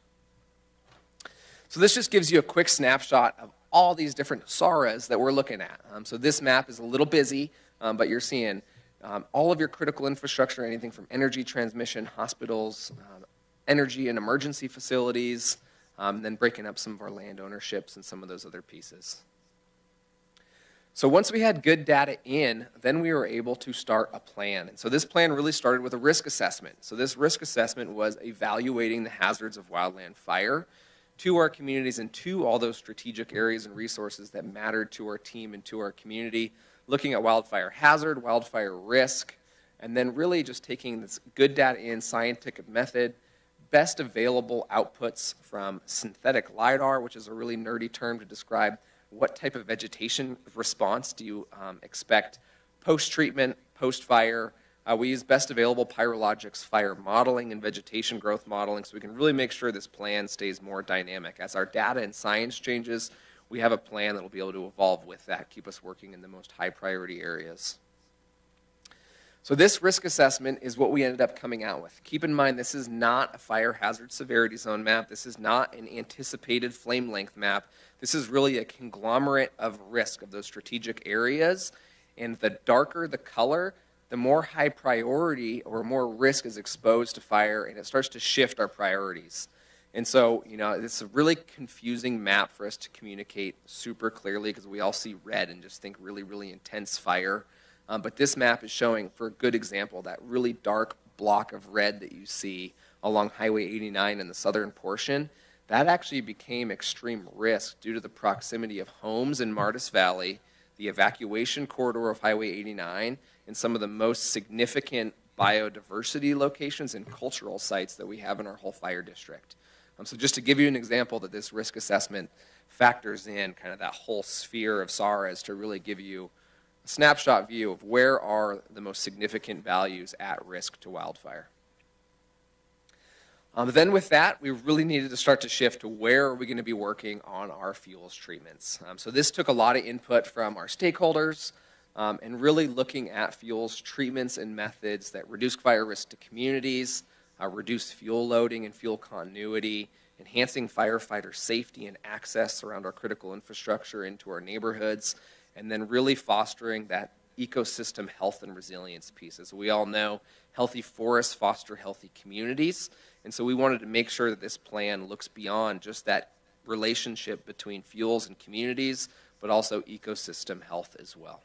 So this just gives you a quick snapshot of all these different SARAs that we're looking at. So this map is a little busy, but you're seeing all of your critical infrastructure, anything from energy transmission, hospitals, energy and emergency facilities, then breaking up some of our land ownerships and some of those other pieces. So once we had good data in, then we were able to start a plan. And so this plan really started with a risk assessment. So this risk assessment was evaluating the hazards of wildland fire to our communities and to all those strategic areas and resources that mattered to our team and to our community, looking at wildfire hazard, wildfire risk, and then really just taking this good data in, scientific method, best available outputs from synthetic LIDAR, which is a really nerdy term to describe what type of vegetation response do you expect post-treatment, post-fire. We use best available Pyrologics fire modeling and vegetation growth modeling so we can really make sure this plan stays more dynamic. As our data and science changes, we have a plan that will be able to evolve with that, keep us working in the most high priority areas. So this risk assessment is what we ended up coming out with. Keep in mind, this is not a fire hazard severity zone map. This is not an anticipated flame length map. This is really a conglomerate of risk of those strategic areas. And the darker the color, the more high priority or more risk is exposed to fire, and it starts to shift our priorities. And so, it's a really confusing map for us to communicate super clearly because we all see red and just think really, really intense fire. But this map is showing, for a good example, that really dark block of red that you see along Highway 89 in the southern portion. That actually became extreme risk due to the proximity of homes in Martis Valley, the evacuation corridor of Highway 89, and some of the most significant biodiversity locations and cultural sites that we have in our whole fire district. So just to give you an example that this risk assessment factors in kind of that whole sphere of SARAs to really give you a snapshot view of where are the most significant values at risk to wildfire. Then with that, we really needed to start to shift to where are we going to be working on our fuels treatments. So this took a lot of input from our stakeholders and really looking at fuels treatments and methods that reduce fire risk to communities, reduce fuel loading and fuel continuity, enhancing firefighter safety and access around our critical infrastructure into our neighborhoods, and then really fostering that ecosystem health and resilience piece. As we all know, healthy forests foster healthy communities, and so we wanted to make sure that this plan looks beyond just that relationship between fuels and communities, but also ecosystem health as well.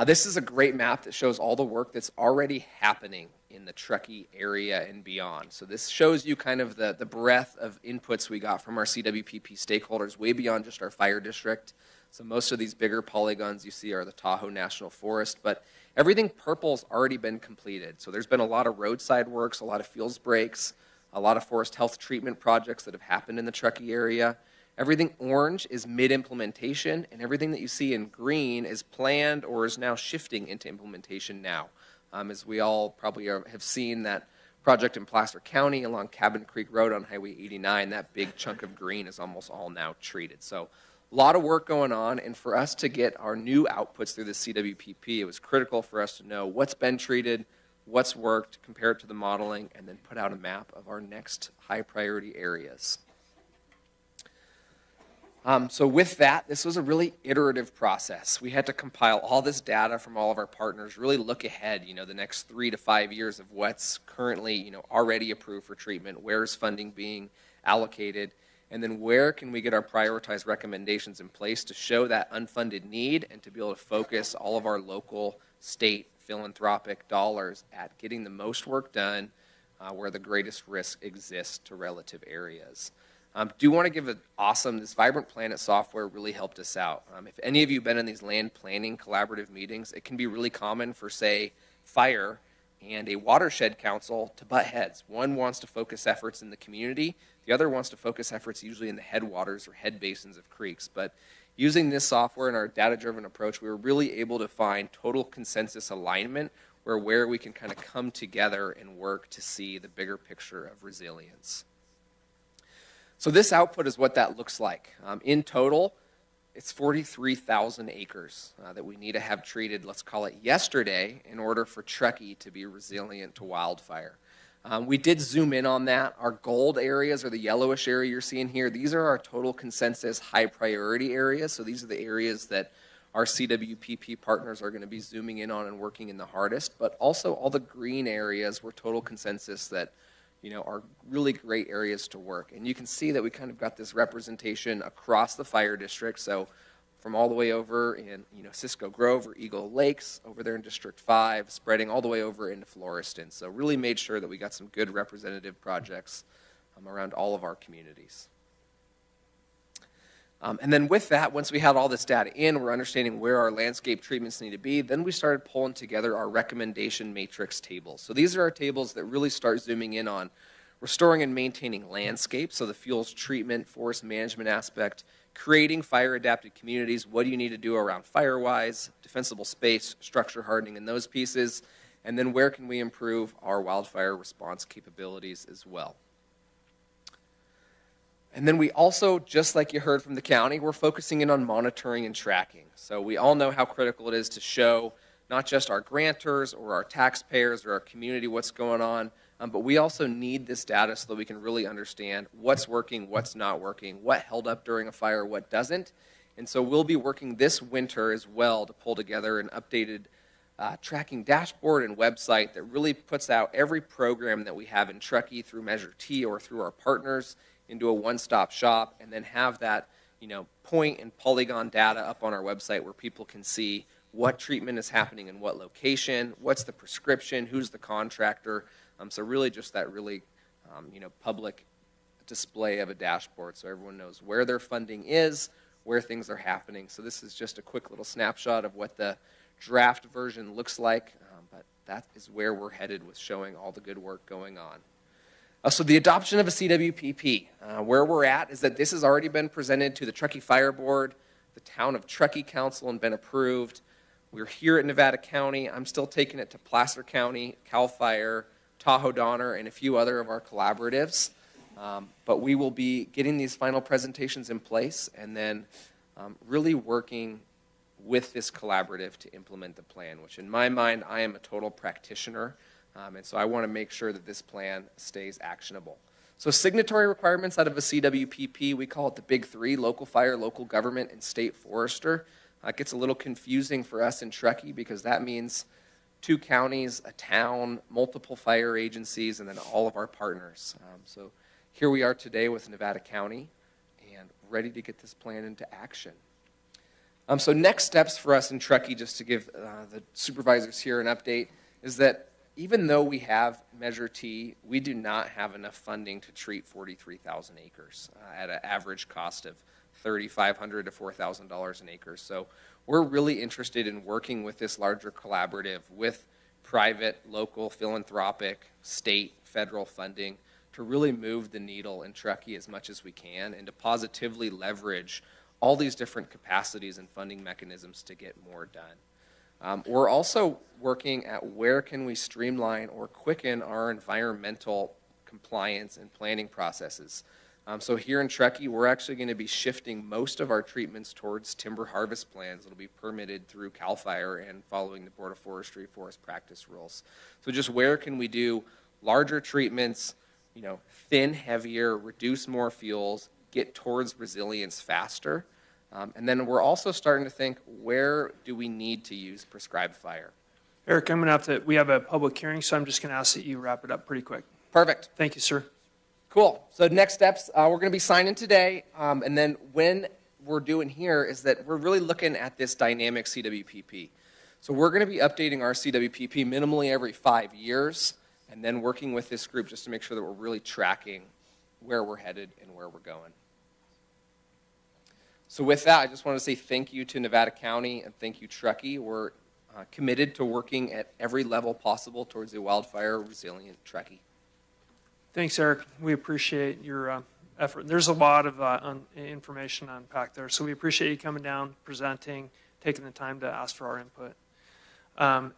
This is a great map that shows all the work that's already happening in the Truckee area and beyond. So this shows you kind of the breadth of inputs we got from our CWPP stakeholders way beyond just our fire district. So most of these bigger polygons you see are the Tahoe National Forest, but everything purple's already been completed. So there's been a lot of roadside works, a lot of fuels breaks, a lot of forest health treatment projects that have happened in the Truckee area. Everything orange is mid-implementation, and everything that you see in green is planned or is now shifting into implementation now. As we all probably have seen that project in Placer County along Cabin Creek Road on Highway 89, that big chunk of green is almost all now treated. So a lot of work going on, and for us to get our new outputs through the CWPP, it was critical for us to know what's been treated, what's worked, compare it to the modeling, and then put out a map of our next high priority areas. So with that, this was a really iterative process. We had to compile all this data from all of our partners, really look ahead, the next 3 to 5 years of what's currently, already approved for treatment, where's funding being allocated, and then where can we get our prioritized recommendations in place to show that unfunded need and to be able to focus all of our local, state, philanthropic dollars at getting the most work done where the greatest risk exists to relative areas. Do want to give this Vibrant Planet software really helped us out. If any of you have been in these land planning collaborative meetings, it can be really common for, say, fire and a watershed council to butt heads. One wants to focus efforts in the community. The other wants to focus efforts usually in the headwaters or head basins of creeks. But using this software and our data-driven approach, we were really able to find total consensus alignment where we can kind of come together and work to see the bigger picture of resilience. So this output is what that looks like. In total, it's 43,000 acres that we need to have treated, let's call it yesterday, in order for Truckee to be resilient to wildfire. We did zoom in on that. Our gold areas, or the yellowish area you're seeing here, these are our total consensus high priority areas. So these are the areas that our CWPP partners are going to be zooming in on and working in the hardest. But also all the green areas were total consensus that are really great areas to work. And you can see that we kind of got this representation across the fire district. So from all the way over in Cisco Grove or Eagle Lakes, over there in District 5, spreading all the way over into Floriston. So really made sure that we got some good representative projects around all of our communities. And then with that, once we had all this data in, we're understanding where our landscape treatments need to be, then we started pulling together our recommendation matrix tables. So these are our tables that really start zooming in on restoring and maintaining landscape, so the fuels treatment, forest management aspect, creating fire-adapted communities, what do you need to do around fire-wise, defensible space, structure hardening, and those pieces, and then where can we improve our wildfire response capabilities as well. And then we also, just like you heard from the county, we're focusing in on monitoring and tracking. So we all know how critical it is to show not just our grantors or our taxpayers or our community what's going on, but we also need this data so that we can really understand what's working, what's not working, what held up during a fire, what doesn't. And so we'll be working this winter as well to pull together an updated tracking dashboard and website that really puts out every program that we have in Truckee through Measure T or through our partners into a one-stop shop, and then have that point and polygon data up on our website where people can see what treatment is happening in what location, what's the prescription, who's the contractor. So really just that really public display of a dashboard so everyone knows where their funding is, where things are happening. So this is just a quick little snapshot of what the draft version looks like, but that is where we're headed with showing all the good work going on. So the adoption of a CWPP, where we're at is that this has already been presented to the Truckee Fire Board, the Town of Truckee Council, and been approved. We're here at Nevada County. I'm still taking it to Placer County, CAL FIRE, Tahoe Donner, and a few other of our collaboratives. But we will be getting these final presentations in place and then really working with this collaborative to implement the plan, which in my mind, I am a total practitioner. And so I want to make sure that this plan stays actionable. So signatory requirements out of a CWPP, we call it the big three: local fire, local government, and state forester. It gets a little confusing for us in Truckee because that means 2 counties, a town, multiple fire agencies, and then all of our partners. So here we are today with Nevada County and ready to get this plan into action. So next steps for us in Truckee, just to give the supervisors here an update, is that even though we have Measure T, we do not have enough funding to treat 43,000 acres at an average cost of $3,500 to $4,000 an acre. So we're really interested in working with this larger collaborative with private, local, philanthropic, state, federal funding to really move the needle in Truckee as much as we can and to positively leverage all these different capacities and funding mechanisms to get more done. We're also working at where can we streamline or quicken our environmental compliance and planning processes. So here in Truckee, we're actually going to be shifting most of our treatments towards timber harvest plans. It'll be permitted through CAL FIRE and following the Board of Forestry forest practice rules. So just where can we do larger treatments, thin, heavier, reduce more fuels, get towards resilience faster. And then we're also starting to think, where do we need to use prescribed fire? Eric, we have a public hearing, so I'm just going to ask that you wrap it up pretty quick. Perfect. Thank you, sir. Cool. So next steps, we're going to be signing today. And then when we're doing here is that we're really looking at this dynamic CWPP. So we're going to be updating our CWPP minimally every 5 years, and then working with this group just to make sure that we're really tracking where we're headed and where we're going. So with that, I just want to say thank you to Nevada County and thank you, Truckee. We're committed to working at every level possible towards a wildfire resilient Truckee. Thanks, Eric. We appreciate your effort. There's a lot of information to unpack there, so we appreciate you coming down, presenting, taking the time to ask for our input.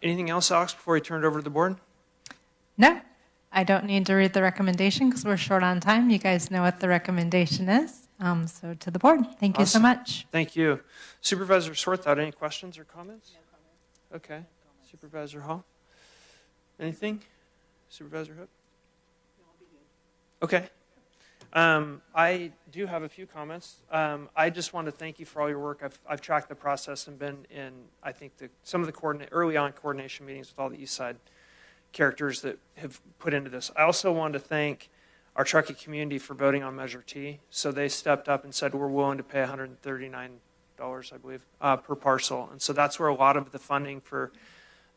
Anything else, Alex, before we turn it over to the board? No, I don't need to read the recommendation because we're short on time. You guys know what the recommendation is. So to the board, thank you so much. Thank you. Supervisor Swarthout, any questions or comments? No comment. Okay. Supervisor Hall? Anything? Supervisor Hook? Okay. I do have a few comments. I just want to thank you for all your work. I've tracked the process and been in, I think, some of the early on coordination meetings with all the East Side characters that have put into this. I also want to thank our Truckee community for voting on Measure T. So they stepped up and said we're willing to pay $139, I believe, per parcel. And so that's where a lot of the funding for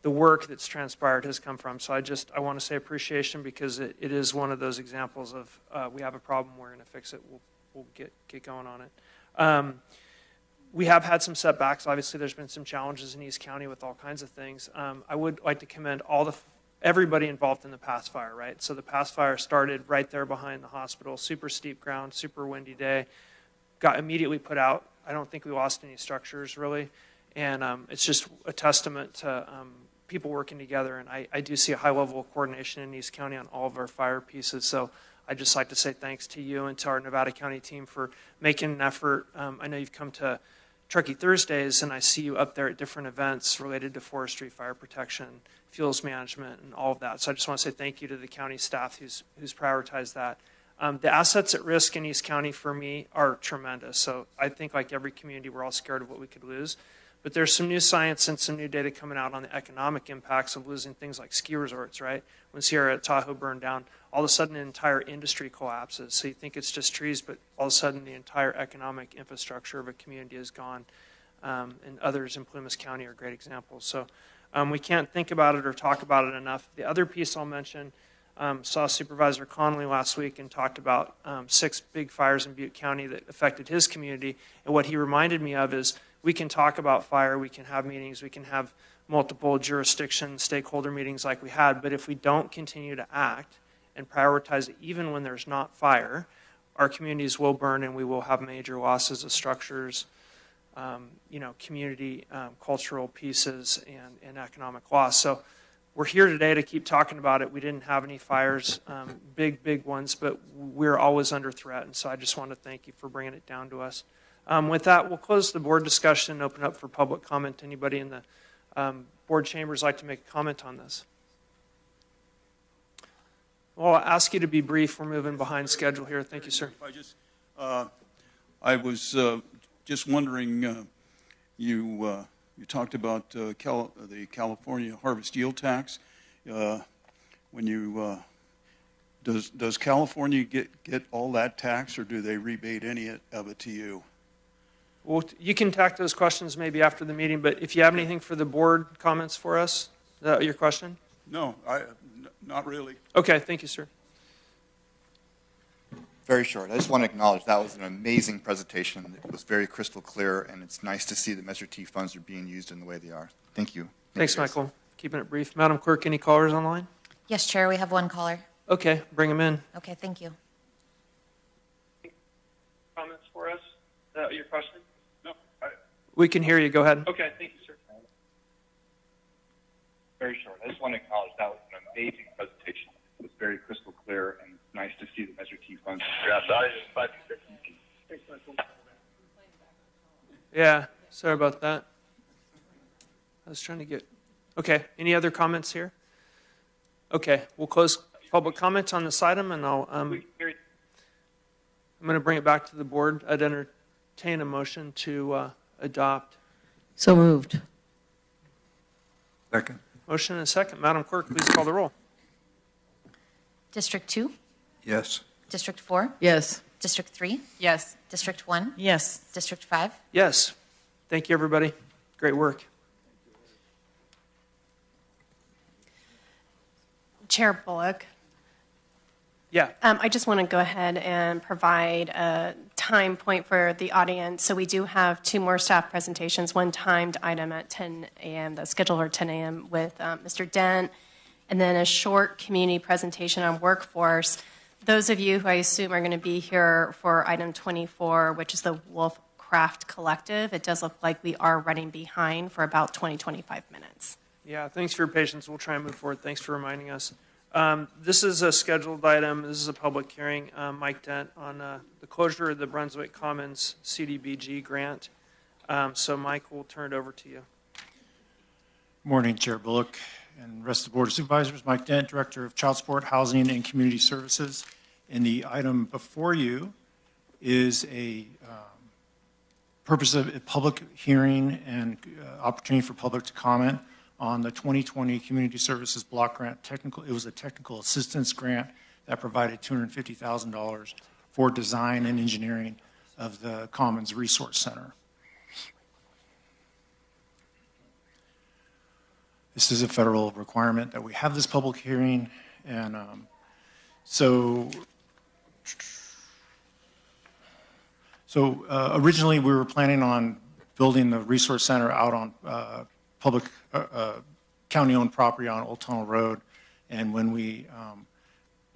the work that's transpired has come from. So I want to say appreciation because it is one of those examples of we have a problem, we're going to fix it, we'll get going on it. We have had some setbacks. Obviously, there's been some challenges in East County with all kinds of things. I would like to commend everybody involved in the past fire, right? So the past fire started right there behind the hospital, super steep ground, super windy day, got immediately put out. I don't think we lost any structures really. And it's just a testament to people working together. And I do see a high level of coordination in East County on all of our fire pieces. So I'd just like to say thanks to you and to our Nevada County team for making an effort. I know you've come to Truckee Thursdays, and I see you up there at different events related to forestry, fire protection, fuels management, and all of that. So I just want to say thank you to the county staff who's prioritized that. The assets at risk in East County for me are tremendous. So I think like every community, we're all scared of what we could lose. But there's some new science and some new data coming out on the economic impacts of losing things like ski resorts, right? When Sierra Tahoe burned down, all of a sudden an entire industry collapses. So you think it's just trees, but all of a sudden the entire economic infrastructure of a community is gone. And others in Plumas County are great examples. So we can't think about it or talk about it enough. The other piece I'll mention, saw Supervisor Connolly last week and talked about 6 big fires in Butte County that affected his community. And what he reminded me of is we can talk about fire, we can have meetings, we can have multiple jurisdiction stakeholder meetings like we had, but if we don't continue to act and prioritize it even when there's not fire, our communities will burn and we will have major losses of structures, community, cultural pieces, and economic loss. So we're here today to keep talking about it. We didn't have any fires, big ones, but we're always under threat. And so I just want to thank you for bringing it down to us. With that, we'll close the board discussion and open up for public comment. Anybody in the board chambers like to make a comment on this? Well, I'll ask you to be brief. We're moving behind schedule here. Thank you, sir. I was just wondering, you talked about the California harvest yield tax. When you does California get all that tax, or do they rebate any of it to you? Well, you can tack those questions maybe after the meeting, but if you have anything for the board comments for us, is that your question? No, not really. Okay, thank you, sir. Very short. I just want to acknowledge that was an amazing presentation. It was very crystal clear, and it's nice to see the Measure T funds are being used in the way they are. Thank you. Thanks, Michael. Keeping it brief. Madam Clerk, any callers online? Yes, Chair, we have one caller. Okay, bring them in. Okay, thank you. Comments for us? Is that your question? No. We can hear you. Go ahead. Okay, thank you, sir. Very short. I just want to acknowledge that was an amazing presentation. It was very crystal clear, and it's nice to see the Measure T funds. Yeah, sorry about that. I was trying to get... Okay, any other comments here? Okay, we'll close public comments on this item, and I'll... I'm going to bring it back to the board. I'd entertain a motion to adopt. So moved. Second. Motion and a second. Madam Clerk, please call the roll. District 2, Yes. District 4, Yes. District 3, Yes. District 1, Yes. District 5. Yes. Thank you, everybody. Great work. Chair Bullock, Yeah. I just want to go ahead and provide a time point for the audience. So we do have 2 more staff presentations, one timed item at 10 a.m. that's scheduled for 10 a.m. with Mr. Dent, and then a short community presentation on workforce. Those of you who I assume are going to be here for item 24, which is the Wolf Craft Collective, it does look like we are running behind for about 20-25 minutes. Yeah, thanks for your patience. We'll try and move forward. Thanks for reminding us. This is a scheduled item. This is a public hearing. Mike Dent on the closure of the Brunswick Commons CDBG grant. So Mike, we'll turn it over to you. Morning, Chair Bullock and rest of the Board of Supervisors. Mike Dent, Director of Child Support, Housing, and Community Services. And the item before you is a purpose of a public hearing and opportunity for public to comment on the 2020 Community Services Block Grant. It was a technical assistance grant that provided $250,000 for design and engineering of the Commons Resource Center. This is a federal requirement that we have this public hearing, and originally we were planning on building the resource center out on public county-owned property on Old Tunnel Road, and when we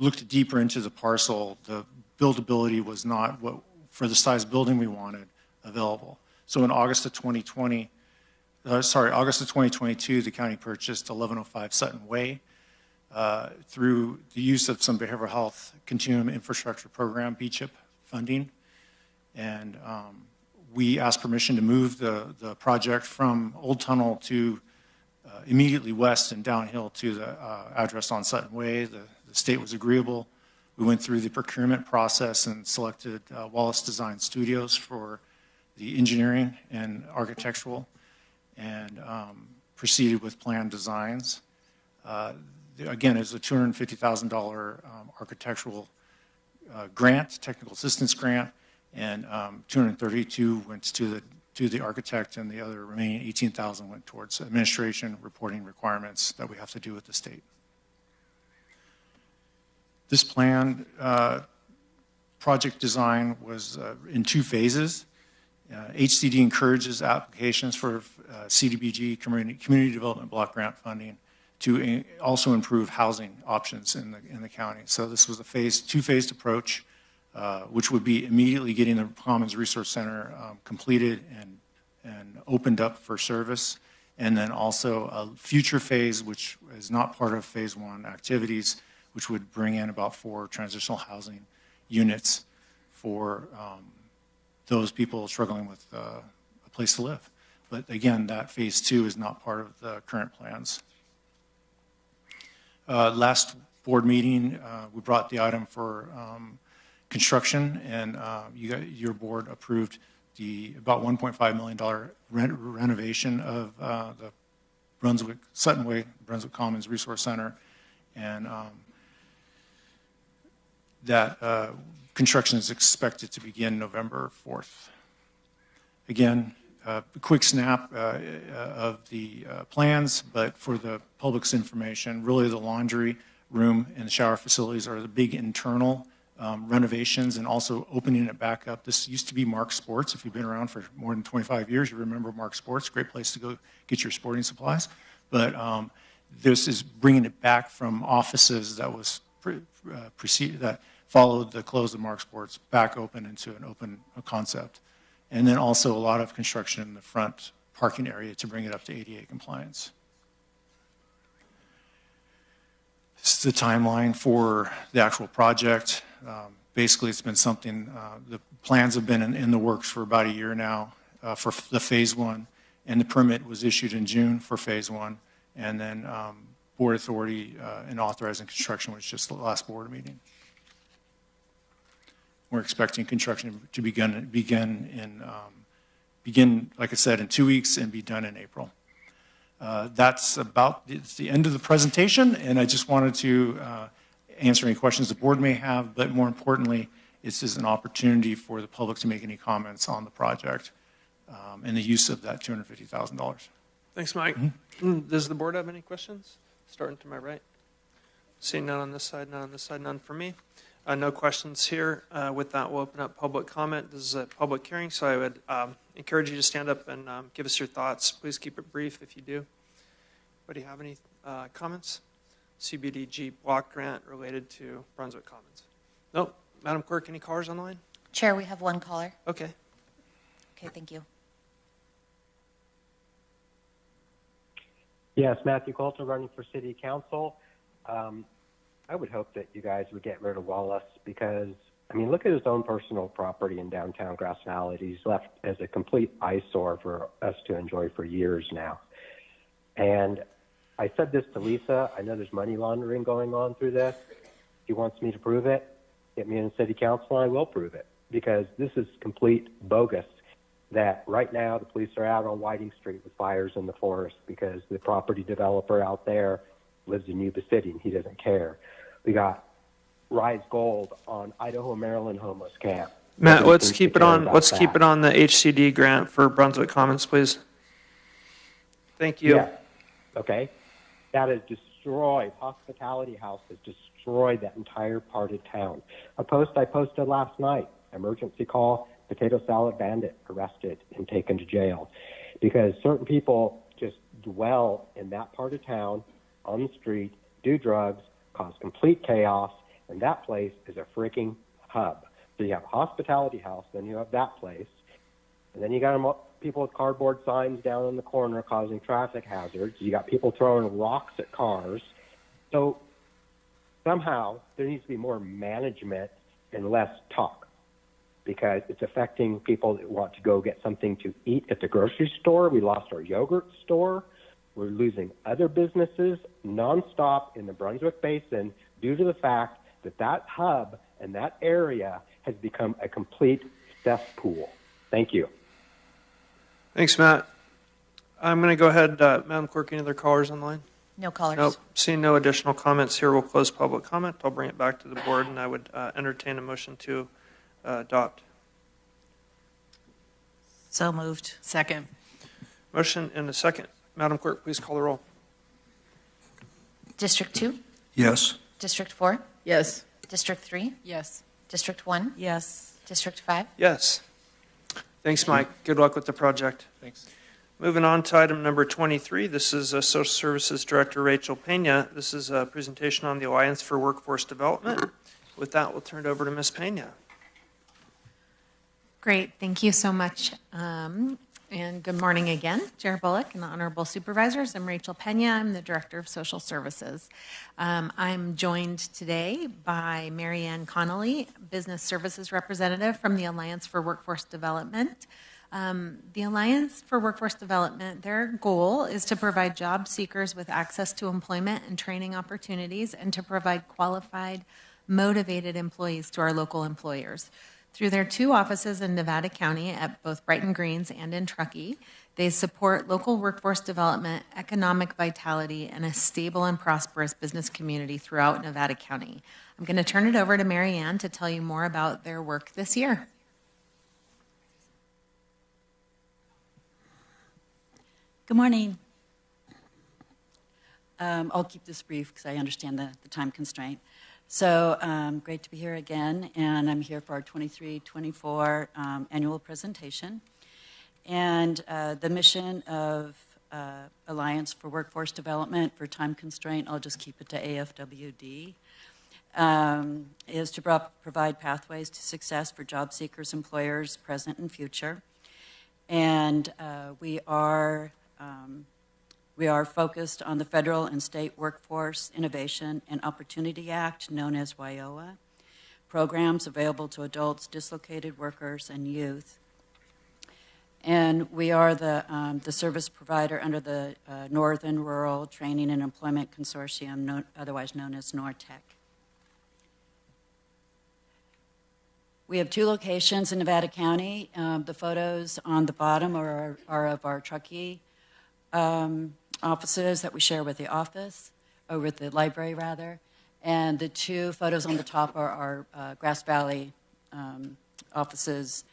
looked deeper into the parcel, the buildability was not what, for the size building we wanted, available. So in August of 2022, the county purchased 1105 Sutton Way through the use of some behavioral health continuum infrastructure program, BCHIP funding. And we asked permission to move the project from Old Tunnel to immediately west and downhill to the address on Sutton Way. The state was agreeable. We went through the procurement process and selected Wallace Design Studios for the engineering and architectural, and proceeded with planned designs. Again, it's a $250,000 architectural grant, technical assistance grant, and $232,000 went to the architect, and the other remaining $18,000 went towards administration reporting requirements that we have to do with the state. This plan project design was in 2 phases. HCD encourages applications for CDBG, Community Development Block Grant funding, to also improve housing options in the county. So this was a 2-phased approach, which would be immediately getting the Commons Resource Center completed and opened up for service, and then also a future phase, which is not part of phase 1 activities, which would bring in about 4 transitional housing units for those people struggling with a place to live. But again, that phase 2 is not part of the current plans. Last board meeting, we brought the item for construction, and your board approved the about $1.5 million renovation of the Sutton Way, Brunswick Commons Resource Center, and that construction is expected to begin November 4th. Again, a quick snap of the plans, but for the public's information, really the laundry room and the shower facilities are the big internal renovations, and also opening it back up. This used to be Mark Sports. If you've been around for more than 25 years, you remember Mark Sports, great place to go get your sporting supplies. But this is bringing it back from offices that was that followed the close of Mark Sports back open into an open concept. And then also a lot of construction in the front parking area to bring it up to ADA compliance. This is the timeline for the actual project. Basically, it's been something, the plans have been in the works for about a year now for the phase 1, and the permit was issued in June for phase 1, and then board authority and authorizing construction was just the last board meeting. We're expecting construction to begin, like I said, in 2 weeks and be done in April. It's the end of the presentation, and I just wanted to answer any questions the board may have, but more importantly, this is an opportunity for the public to make any comments on the project and the use of that $250,000. Thanks, Mike. Does the board have any questions? Starting to my right. Seeing none on this side, none on this side, none for me. No questions here. With that, we'll open up public comment. This is a public hearing, so I would encourage you to stand up and give us your thoughts. Please keep it brief if you do. Anybody have any comments? CBDG block grant related to Brunswick Commons. Nope. Madam Clerk, any callers online? Chair, we have one caller. Okay. Okay, thank you. Yes, Matthew Coulter, running for City Council. I would hope that you guys would get rid of Wallace because, I mean, look at his own personal property in downtown Grass Valley. He's left as a complete eyesore for us to enjoy for years now. And I said this to Lisa. I know there's money laundering going on through this. He wants me to prove it. Get me in City Council, and I will prove it because this is complete bogus. That right now the police are out on Whiting Street with fires in the forest because the property developer out there lives in Yuba City and he doesn't care. We got Rise Gold on Idaho, Maryland homeless camp. Matt, let's keep it on. Let's keep it on the HCD grant for Brunswick Commons, please. Thank you. Yeah. Okay. That has destroyed, Hospitality House has destroyed that entire part of town. A post I posted last night, emergency call, potato salad bandit arrested and taken to jail because certain people just dwell in that part of town on the street, do drugs, cause complete chaos, and that place is a freaking hub. So you have a Hospitality House, then you have that place, and then you got people with cardboard signs down in the corner causing traffic hazards. You got people throwing rocks at cars. So somehow there needs to be more management and less talk because it's affecting people that want to go get something to eat at the grocery store. We lost our yogurt store. We're losing other businesses nonstop in the Brunswick Basin due to the fact that that hub and that area has become a complete cesspool. Thank you. Thanks, Matt. I'm going to go ahead, Madam Clerk, any other callers online? No callers. Nope. Seeing no additional comments here, we'll close public comment. I'll bring it back to the board, and I would entertain a motion to adopt. So moved. Second. Motion and a second. Madam Clerk, please call the roll. District 2? Yes. District 4? Yes. District 3? Yes. District 1? Yes. District 5? Yes. Thanks, Mike. Good luck with the project. Thanks. Moving on to item number 23. This is Social Services Director Rachel Pena. This is a presentation on the Alliance for Workforce Development. With that, we'll turn it over to Ms. Pena. Great. Thank you so much. And good morning again, Chair Bullock and the Honorable Supervisors. I'm Rachel Pena. I'm the Director of Social Services. I'm joined today by Mary Ann Connolly, Business Services Representative from the Alliance for Workforce Development. The Alliance for Workforce Development, their goal is to provide job seekers with access to employment and training opportunities and to provide qualified, motivated employees to our local employers. Through their 2 offices in Nevada County at both Brighton Greens and in Truckee, they support local workforce development, economic vitality, and a stable and prosperous business community throughout Nevada County. I'm going to turn it over to Mary Ann to tell you more about their work this year. Good morning. I'll keep this brief because I understand the time constraint. So great to be here again, and I'm here for our 23-24 annual presentation. And the mission of Alliance for Workforce Development, for time constraint, I'll just keep it to AFWD, is to provide pathways to success for job seekers, employers, present and future. And we are focused on the Federal and State Workforce Innovation and Opportunity Act, known as WIOA, programs available to adults, dislocated workers, and youth. And we are the service provider under the Northern Rural Training and Employment Consortium, otherwise known as NORTEC. We have 2 locations in Nevada County. The photos on the bottom are of our Truckee offices that we share with the office, or with the library rather. And the 2 photos on the top are our Grass Valley offices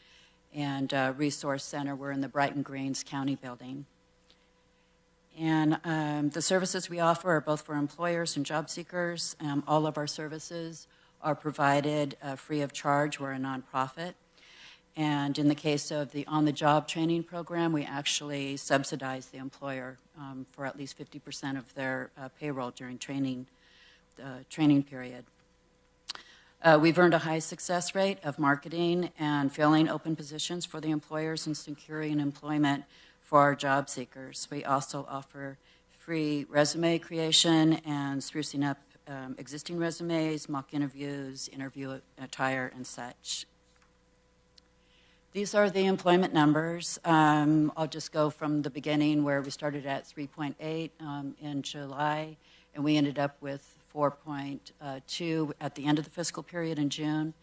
and Resource Center. We're in the Brighton Greens County building. And the services we offer are both for employers and job seekers. All of our services are provided free of charge. We're a nonprofit. And in the case of the on-the-job training program, we actually subsidize the employer for at least 50% of their payroll during training period. We've earned a high success rate of marketing and filling open positions for the employers and securing employment for our job seekers. We also offer free resume creation and sprucing up existing resumes, mock interviews, interview attire, and such. These are the employment numbers. I'll just go from the beginning where we started at 3.8 in July, and we ended up with 4.2 at the end of the fiscal period in June.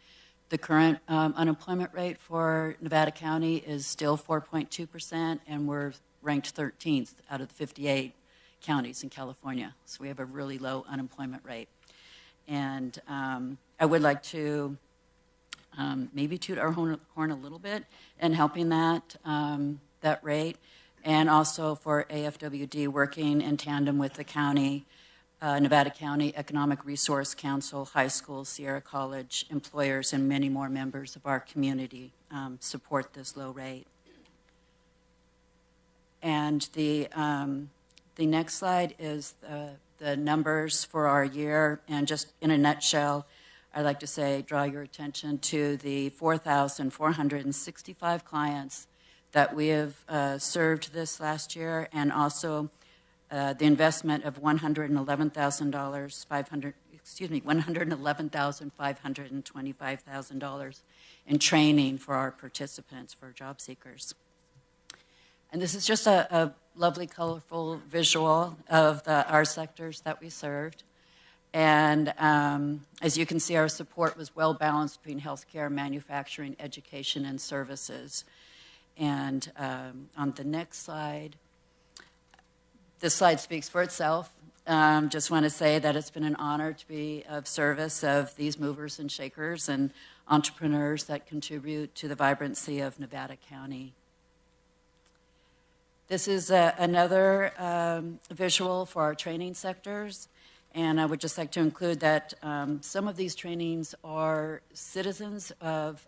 The current unemployment rate for Nevada County is still 4.2%, and we're ranked 13th out of the 58 counties in California. So we have a really low unemployment rate. And I would like to maybe toot our horn a little bit in helping that rate, and also for AFWD working in tandem with the county, Nevada County Economic Resource Council, high school, Sierra College, employers, and many more members of our community support this low rate. And the next slide is the numbers for our year, and just in a nutshell, I'd like to say, draw your attention to the 4,465 clients that we have served this last year, and also the investment of $111,525 in training for our participants, for job seekers. And this is just a lovely, colorful visual of our sectors that we served. And as you can see, our support was well balanced between healthcare, manufacturing, education, and services. And on the next slide, this slide speaks for itself. Just want to say that it's been an honor to be of service of these movers and shakers and entrepreneurs that contribute to the vibrancy of Nevada County. This is another visual for our training sectors. And I would just like to include that some of these trainings are citizens of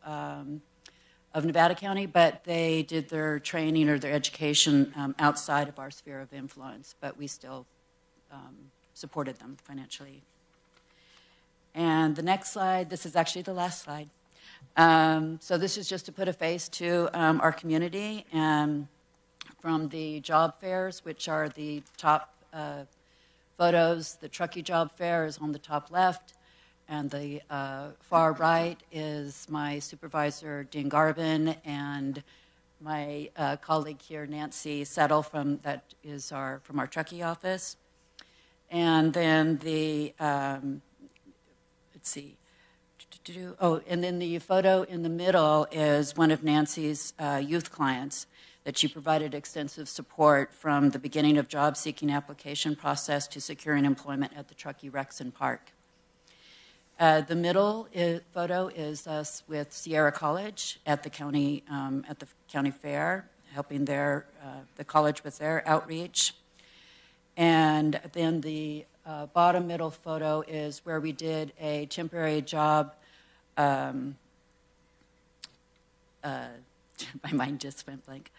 Nevada County, but they did their training or their education outside of our sphere of influence, but we still supported them financially. And the next slide, this is actually the last slide. So this is just to put a face to our community, and from the job fairs, which are the top photos. The Truckee Job Fair is on the top left, and the far right is my supervisor, Dean Garbin, and my colleague here, Nancy Settle, from our Truckee office. And then the, let's see, and then the photo in the middle is one of Nancy's youth clients that she provided extensive support from the beginning of job-seeking application process to securing employment at the Truckee Rexon Park. The middle photo is us with Sierra College at the county fair, helping the college with their outreach. And then the bottom middle photo is where we did a temporary job. My mind just went blank.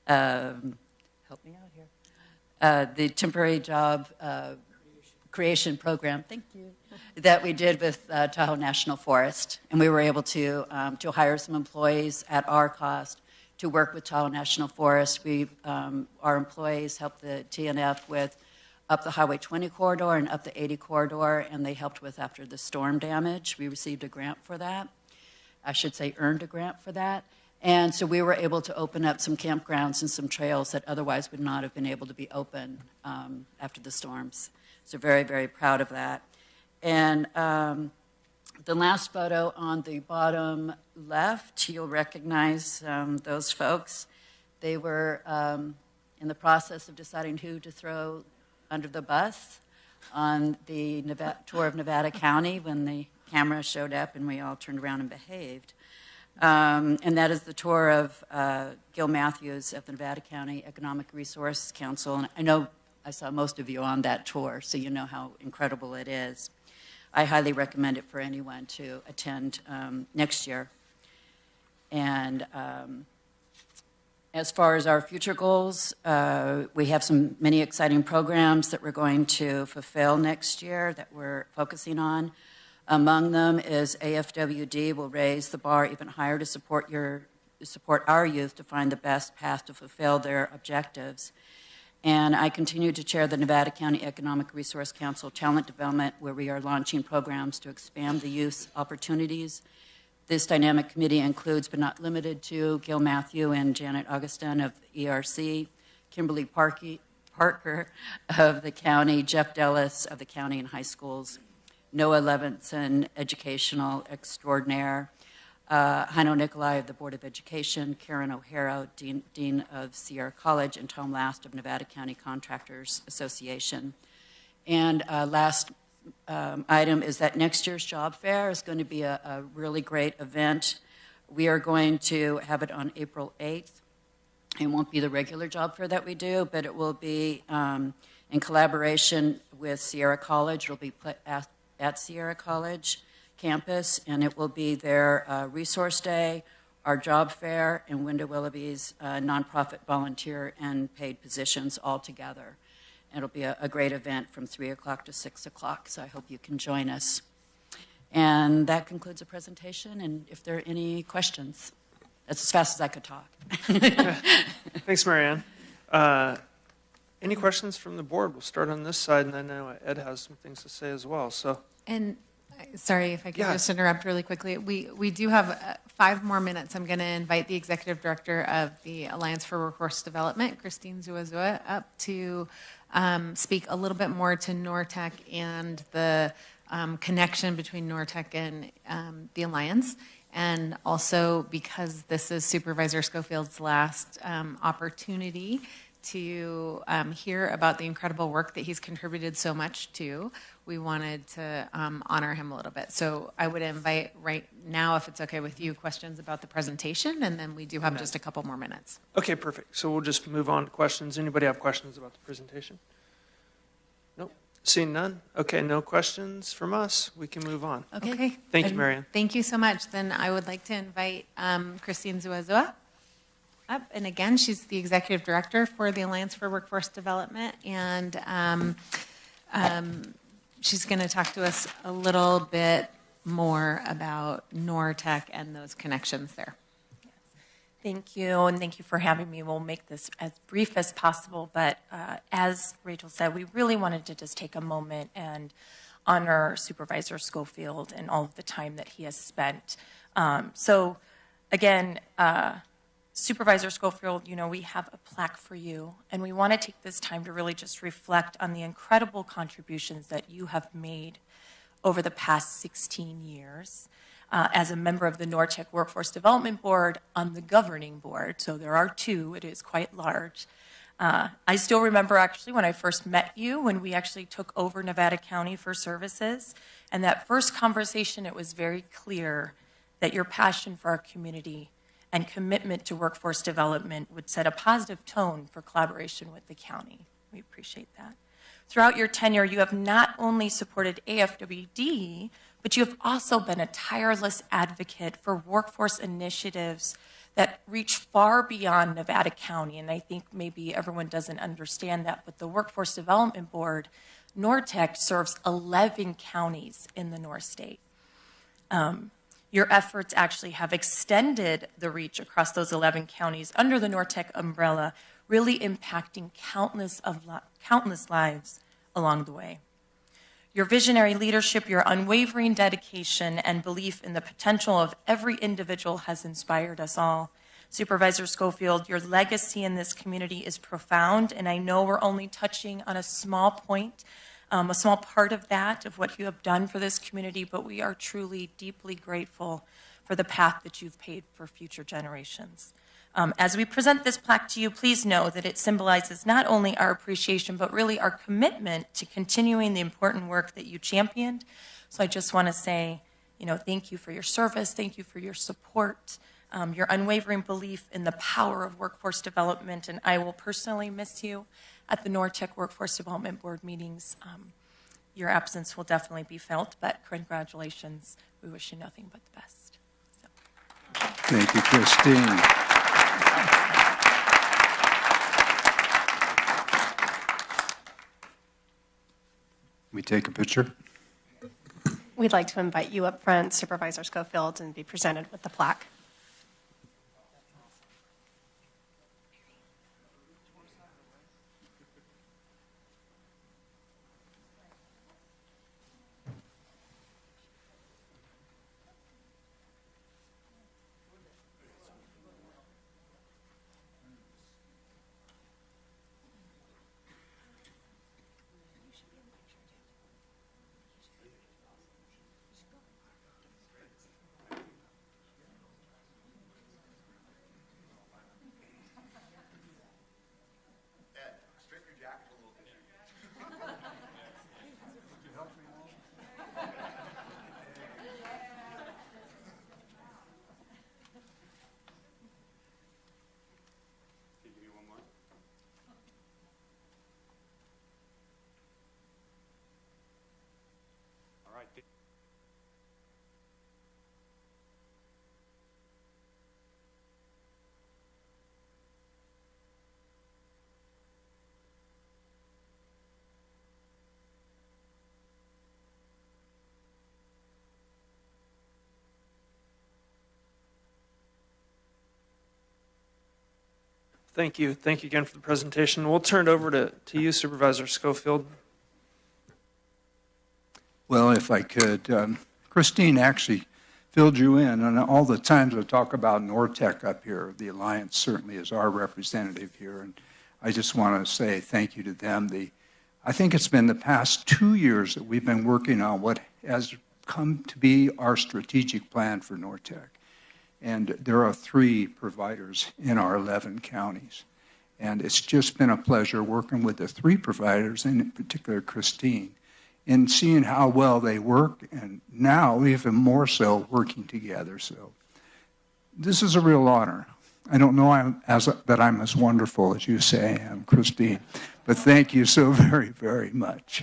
Help me out here. The temporary job creation program, thank you, that we did with Tahoe National Forest. And we were able to hire some employees at our cost to work with Tahoe National Forest. Our employees helped the TNF with up the Highway 20 corridor and up the 80 corridor, and they helped with after the storm damage. We received a grant for that. I should say earned a grant for that. And so we were able to open up some campgrounds and some trails that otherwise would not have been able to be open after the storms. So very, very proud of that. And The last photo on the bottom left, you'll recognize those folks. They were in the process of deciding who to throw under the bus on the tour of Nevada County when the camera showed up and we all turned around and behaved. And that is the tour of Gil Matthews of the Nevada County Economic Resource Council. And I know I saw most of you on that tour, so you know how incredible it is. I highly recommend it for anyone to attend next year. And as far as our future goals, we have many exciting programs that we're going to fulfill next year that we're focusing on. Among them is AFWD will raise the bar even higher to support our youth to find the best path to fulfill their objectives. And I continue to chair the Nevada County Economic Resource Council Talent Development, where we are launching programs to expand the youth opportunities. This dynamic committee includes, but not limited to, Gil Matthew and Janet Augustin of ERC, Kimberly Parker of the county, Jeff Dellis of the county and high schools, Noah Levinson, educational extraordinaire, Heino Nicolai of the Board of Education, Karen O'Hara, Dean of Sierra College, and Tom Last of Nevada County Contractors Association. And last item is that next year's job fair is going to be a really great event. We are going to have it on April 8th. It won't be the regular job fair that we do, but it will be in collaboration with Sierra College. It'll be at Sierra College campus, and it will be their resource day, our job fair, and Window Willoughby's nonprofit volunteer and paid positions all together. It'll be a great event from 3 o'clock to 6 o'clock, so I hope you can join us. And that concludes the presentation, and if there are any questions, that's as fast as I could talk. Thanks, Marianne. Any questions from the board? We'll start on this side, and then I know Ed has some things to say as well. And sorry if I could just interrupt really quickly. We do have 5 more minutes. I'm going to invite the executive director of the Alliance for Workforce Development, Christine Zuazua, up to speak a little bit more to NORTEC and the connection between NORTEC and the Alliance. And also, because this is Supervisor Schofield's last opportunity to hear about the incredible work that he's contributed so much to, we wanted to honor him a little bit. So I would invite right now, if it's okay with you, questions about the presentation, and then we do have just a couple more minutes. Okay, perfect. So we'll just move on to questions. Anybody have questions about the presentation? Nope. Seeing none? Okay, no questions from us. We can move on. Okay. Thank you, Marianne. Thank you so much. Then I would like to invite Christine Zuazua up. And again, she's the executive director for the Alliance for Workforce Development. And she's going to talk to us a little bit more about NORTEC and those connections there. Thank you, and thank you for having me. We'll make this as brief as possible, but as Rachel said, we really wanted to just take a moment and honor Supervisor Schofield and all of the time that he has spent. So again, Supervisor Schofield, you know, we have a plaque for you, and we want to take this time to really just reflect on the incredible contributions that you have made over the past 16 years. As a member of the NORTEC Workforce Development Board on the governing board, so there are 2, it is quite large. I still remember actually when I first met you, when we actually took over Nevada County for services, and that first conversation, it was very clear that your passion for our community and commitment to workforce development would set a positive tone for collaboration with the county. We appreciate that. Throughout your tenure, you have not only supported AFWD, but you have also been a tireless advocate for workforce initiatives that reach far beyond Nevada County. And I think maybe everyone doesn't understand that, but the Workforce Development Board, NORTEC, serves 11 counties in the North State. Your efforts actually have extended the reach across those 11 counties under the NORTEC umbrella, really impacting countless lives along the way. Your visionary leadership, your unwavering dedication, and belief in the potential of every individual has inspired us all. Supervisor Schofield, your legacy in this community is profound, and I know we're only touching on a small point a small part of that, of what you have done for this community, but we are truly deeply grateful for the path that you've paved for future generations. As we present this plaque to you, please know that it symbolizes not only our appreciation, but really our commitment to continuing the important work that you championed. So I just want to say, thank you for your service, thank you for your support, your unwavering belief in the power of workforce development, and I will personally miss you at the NORTEC Workforce Development Board meetings. Your absence will definitely be felt, but congratulations. We wish you nothing but the best. Thank you, Christine. We take a picture? We'd like to invite you up front, Supervisor Schofield, and be presented with the plaque. Thank you. Thank you again for the presentation. We'll turn it over to you, Supervisor Schofield. Well, if I could, Christine actually filled you in on all the times we talk about NORTEC up here. The Alliance certainly is our representative here, and I just want to say thank you to them. I think it's been the past 2 years that we've been working on what has come to be our strategic plan for NORTEC. And there are 3 providers in our 11 counties. And it's just been a pleasure working with the 3 providers, and in particular Christine, in seeing how well they work, and now even more so working together. So this is a real honor. I don't know that I'm as wonderful as you say I am, Christine, but thank you so very, very much.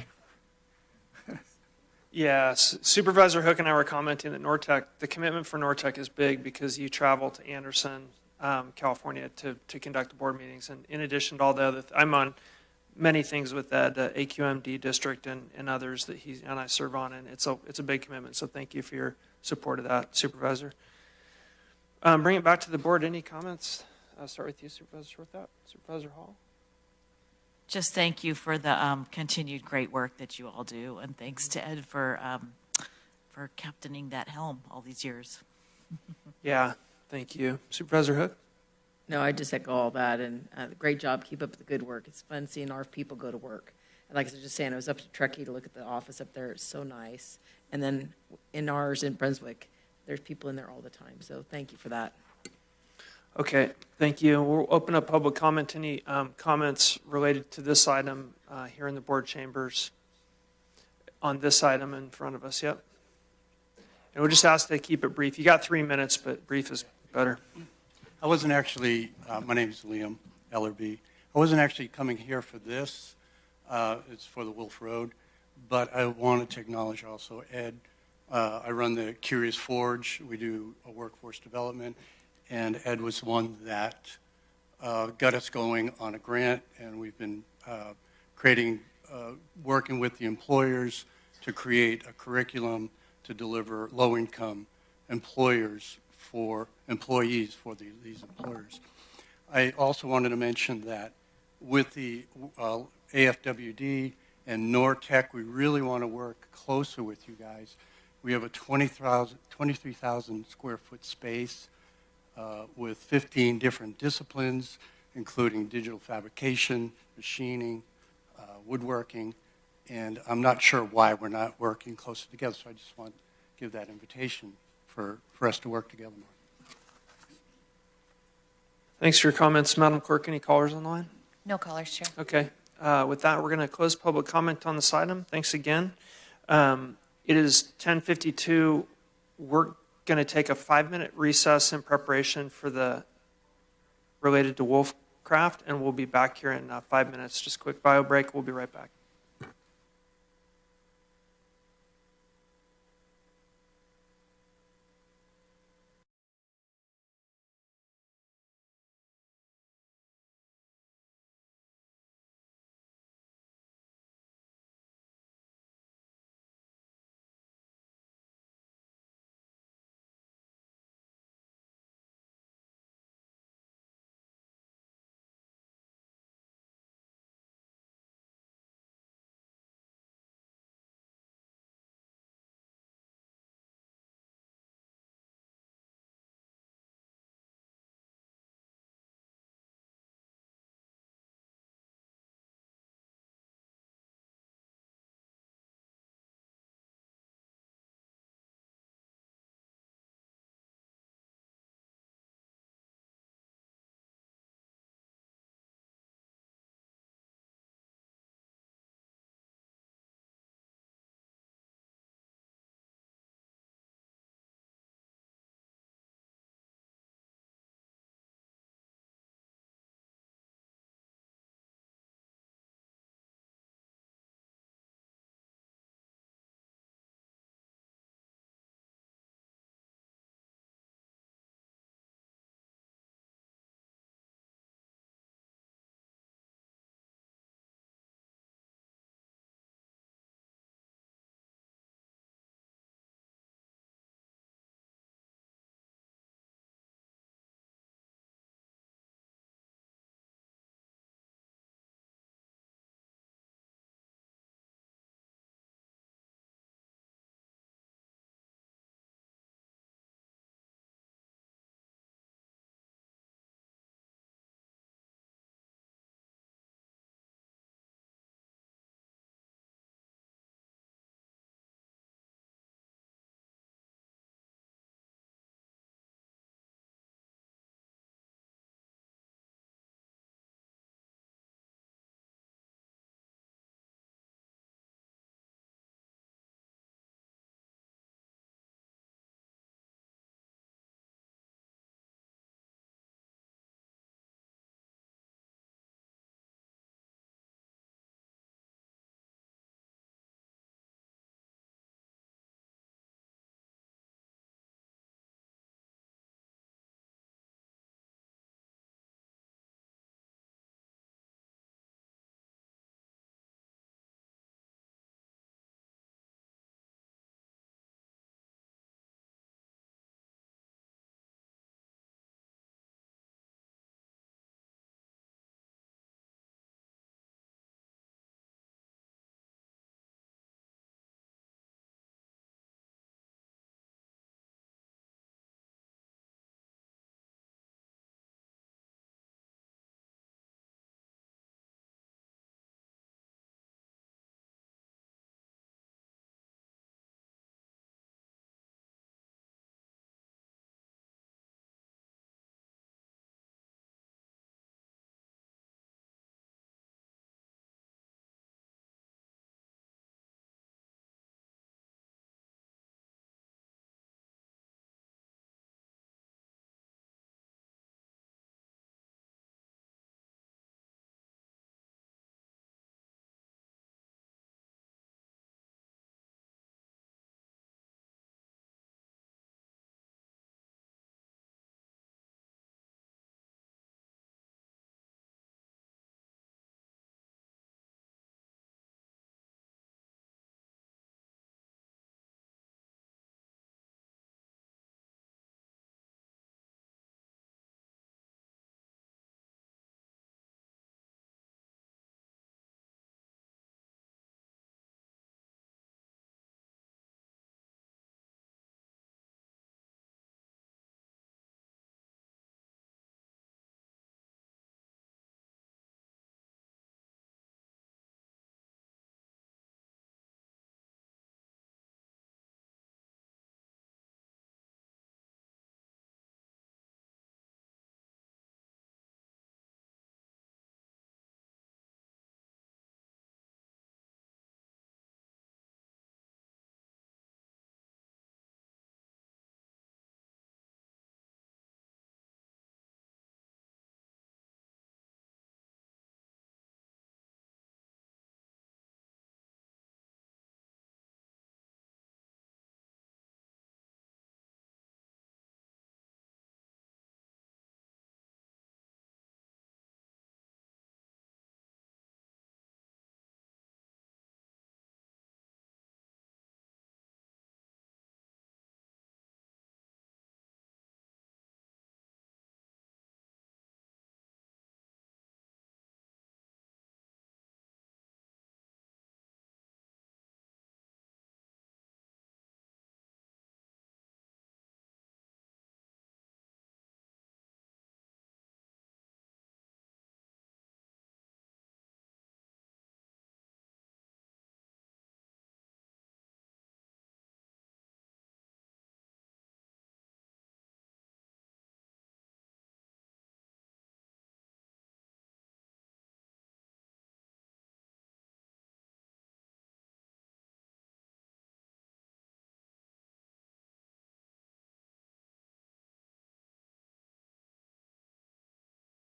Yes, Supervisor Hook and I were commenting that NORTEC, the commitment for NORTEC is big because you travel to Anderson, California to conduct the board meetings. And in addition to all the other, I'm on many things with that AQMD district and others that he and I serve on, and it's a big commitment. So thank you for your support of that, Supervisor. Bring it back to the board. Any comments? I'll start with you, Supervisor Shorthout. Supervisor Hall. Just thank you for the continued great work that you all do, and thanks to Ed for captaining that helm all these years. Yeah, thank you. Supervisor Hook? No, I just echo all that, and great job. Keep up the good work. It's fun seeing our people go to work. And like I was just saying, I was up to Truckee to look at the office up there. It's so nice. And then in ours in Brunswick, there's people in there all the time. So thank you for that. Okay, thank you. We'll open up public comment. Any comments related to this item here in the board chambers on this item in front of us? Yep. And we'll just ask to keep it brief. You got 3 minutes, but brief is better. I wasn't actually, my name is Liam Ellerby. I wasn't actually coming here for this. It's for the Wolf Road. But I wanted to acknowledge also Ed. I run the Curious Forge. We do a workforce development. And Ed was the one that got us going on a grant, and we've been working with the employers to create a curriculum to deliver low-income employees for these employers. I also wanted to mention that with the AFWD and NORTEC, we really want to work closer with you guys. We have a 23,000 square foot space with 15 different disciplines, including digital fabrication, machining, woodworking, and I'm not sure why we're not working closer together. So I just want to give that invitation for us to work together more. Thanks for your comments. Madam Clerk, any callers online? No callers, Chair. Okay. With that, we're going to close public comment on this item. Thanks again. It is 10:52. We're going to take a 5-minute recess in preparation for the related to Wolfcraft, and we'll be back here in 5 minutes. Just a quick bio break. We'll be right back.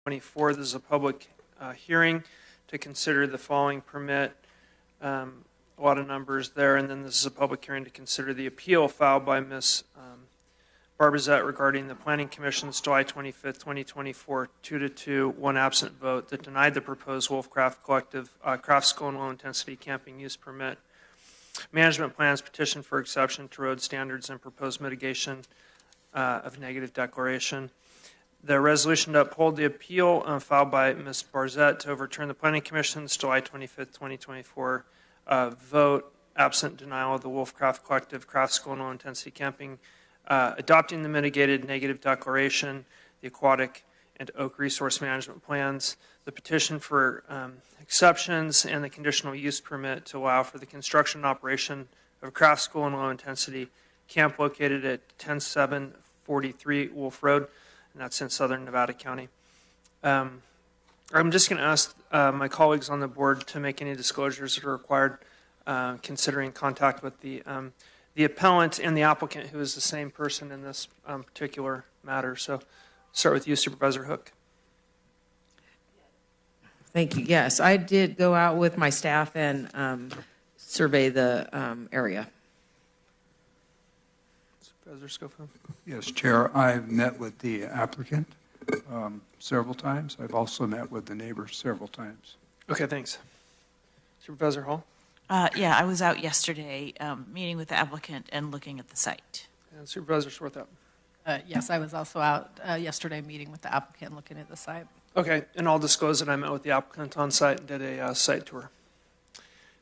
24. This is a public hearing to consider the following permit. A lot of numbers there. And then this is a public hearing to consider the appeal filed by Ms. Barbizette regarding the Planning Commission's July 25th, 2024, 2-2, one absent vote that denied the proposed Wolfcraft Collective Craft School and Low Intensity Camping Use Permit. Management plans petition for exception to road standards and proposed mitigation of negative declaration. The resolution to uphold the appeal filed by Ms. Barzette to overturn the Planning Commission's July 25th, 2024 vote, absent denial of the Wolfcraft Collective Craft School and Low Intensity Camping, adopting the mitigated negative declaration, the aquatic and oak resource management plans, the petition for exceptions, and the conditional use permit to allow for the construction and operation of a craft school and low intensity camp located at 10743 Wolf Road, and that's in southern Nevada County. I'm just going to ask my colleagues on the board to make any disclosures that are required, considering contact with the appellant and the applicant, who is the same person in this particular matter. So start with you, Supervisor Hook. Thank you. Yes, I did go out with my staff and survey the area. Supervisor Schofield. Yes, Chair, I've met with the applicant several times. I've also met with the neighbors several times. Okay, thanks. Supervisor Hall. Yeah, I was out yesterday meeting with the applicant and looking at the site. And Supervisor Swarthout. Yes, I was also out yesterday meeting with the applicant, looking at the site. Okay, and I'll disclose that I met with the applicant on site and did a site tour.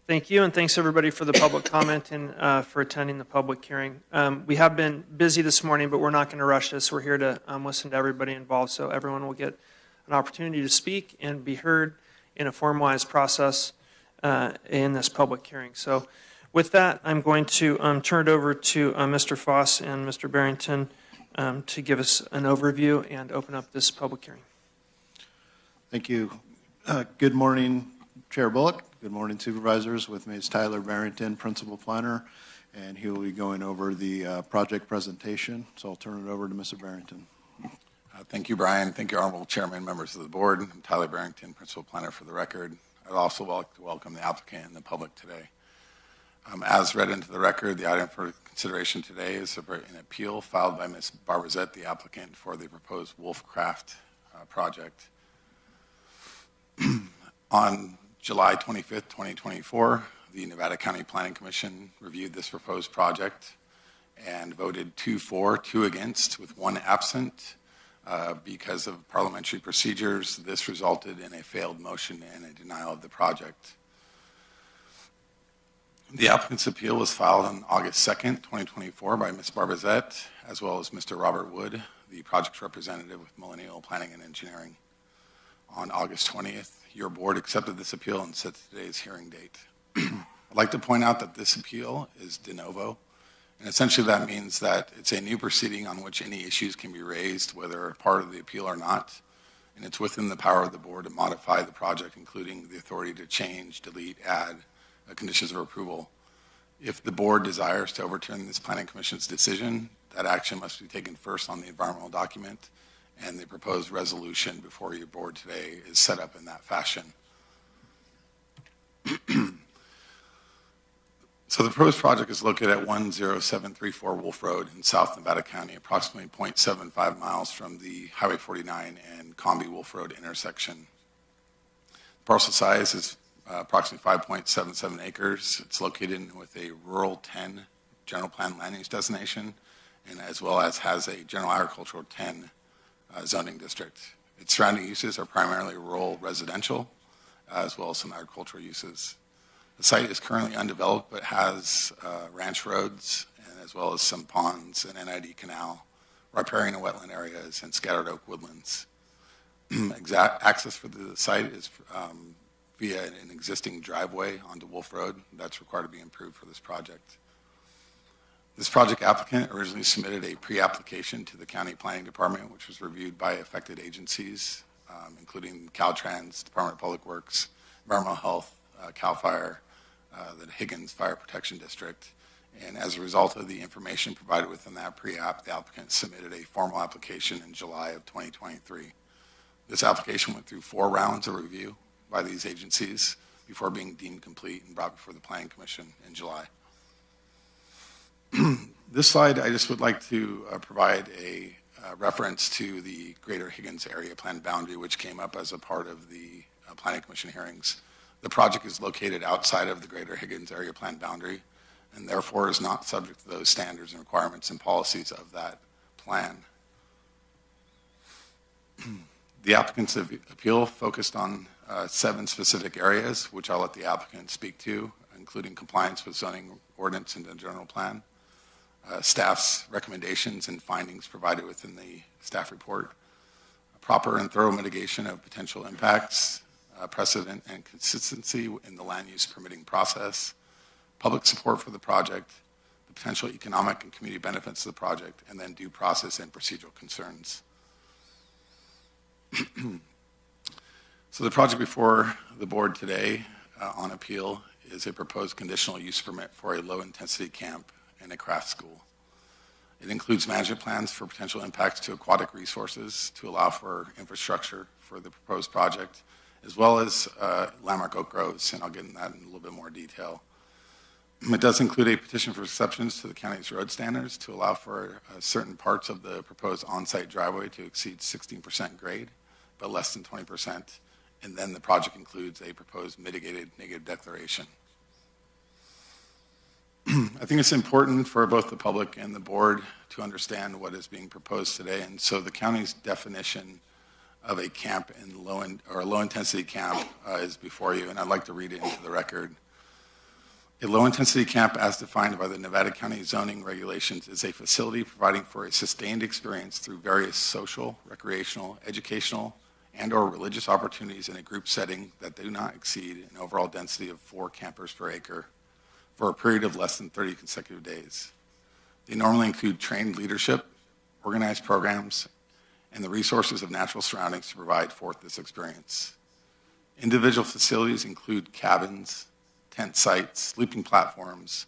Thank you, and thanks everybody for the public comment and for attending the public hearing. We have been busy this morning, but we're not going to rush this. We're here to listen to everybody involved, so everyone will get an opportunity to speak and be heard in a formalized process in this public hearing. So with that, I'm going to turn it over to Mr. Foss and Mr. Barrington to give us an overview and open up this public hearing. Thank you. Good morning, Chair Bullock. Good morning, Supervisors. With me is Tyler Barrington, Principal Planner, and he will be going over the project presentation. So I'll turn it over to Mr. Barrington. Thank you, Brian. Thank you, Honorable Chairman, members of the board. I'm Tyler Barrington, Principal Planner for the record. I'd also like to welcome the applicant and the public today. As read into the record, the item for consideration today is an appeal filed by Ms. Barbizette, the applicant, for the proposed Wolfcraft project. On July 25th, 2024, the Nevada County Planning Commission reviewed this proposed project and voted 2 for, 2 against, with 1 absent. Because of parliamentary procedures, this resulted in a failed motion and a denial of the project. The applicant's appeal was filed on August 2nd, 2024 by Ms. Barbizette, as well as Mr. Robert Wood, the project representative with Millennial Planning and Engineering. On August 20th, your board accepted this appeal and set today's hearing date. I'd like to point out that this appeal is de novo, and essentially that means that it's a new proceeding on which any issues can be raised, whether part of the appeal or not, and it's within the power of the board to modify the project, including the authority to change, delete, add conditions of approval. If the board desires to overturn this Planning Commission's decision, that action must be taken first on the environmental document, and the proposed resolution before your board today is set up in that fashion. So the proposed project is located at 10734 Wolf Road in South Nevada County, approximately 0.75 miles from the Highway 49 and Combi Wolf Road intersection. The parcel size is approximately 5.77 acres. It's located with a rural 10 general plan land use designation, and as well as has a general agricultural 10 zoning district. Its surrounding uses are primarily rural residential, as well as some agricultural uses. The site is currently undeveloped, but has ranch roads, and as well as some ponds, an NID canal, riparian and wetland areas, and scattered oak woodlands. Access for the site is via an existing driveway onto Wolf Road. That's required to be improved for this project. This project applicant originally submitted a pre-application to the County Planning Department, which was reviewed by affected agencies, including Caltrans, Department of Public Works, Environmental Health, CAL FIRE, the Higgins Fire Protection District. And as a result of the information provided within that pre-app, the applicant submitted a formal application in July of 2023. This application went through 4 rounds of review by these agencies before being deemed complete and brought before the Planning Commission in July. This slide, I just would like to provide a reference to the Greater Higgins Area Plan boundary, which came up as a part of the Planning Commission hearings. The project is located outside of the Greater Higgins Area Plan boundary and therefore is not subject to those standards and requirements and policies of that plan. The applicant's appeal focused on 7 specific areas, which I'll let the applicant speak to, including compliance with zoning ordinance and the general plan, staff's recommendations and findings provided within the staff report, proper and thorough mitigation of potential impacts, precedent and consistency in the land use permitting process, public support for the project, the potential economic and community benefits of the project, and then due process and procedural concerns. So the project before the board today on appeal is a proposed conditional use permit for a low-intensity camp and a craft school. It includes management plans for potential impacts to aquatic resources to allow for infrastructure for the proposed project, as well as landmark oak groves, and I'll get into that in a little bit more detail. It does include a petition for exceptions to the county's road standards to allow for certain parts of the proposed on-site driveway to exceed 16% grade, but less than 20%. And then the project includes a proposed mitigated negative declaration. I think it's important for both the public and the board to understand what is being proposed today. And so the county's definition of a camp and a low-intensity camp is before you, and I'd like to read it into the record. A low-intensity camp, as defined by the Nevada County zoning regulations, is a facility providing for a sustained experience through various social, recreational, educational, and/or religious opportunities in a group setting that do not exceed an overall density of 4 campers per acre for a period of less than 30 consecutive days. They normally include trained leadership, organized programs, and the resources of natural surroundings to provide forth this experience. Individual facilities include cabins, tent sites, sleeping platforms,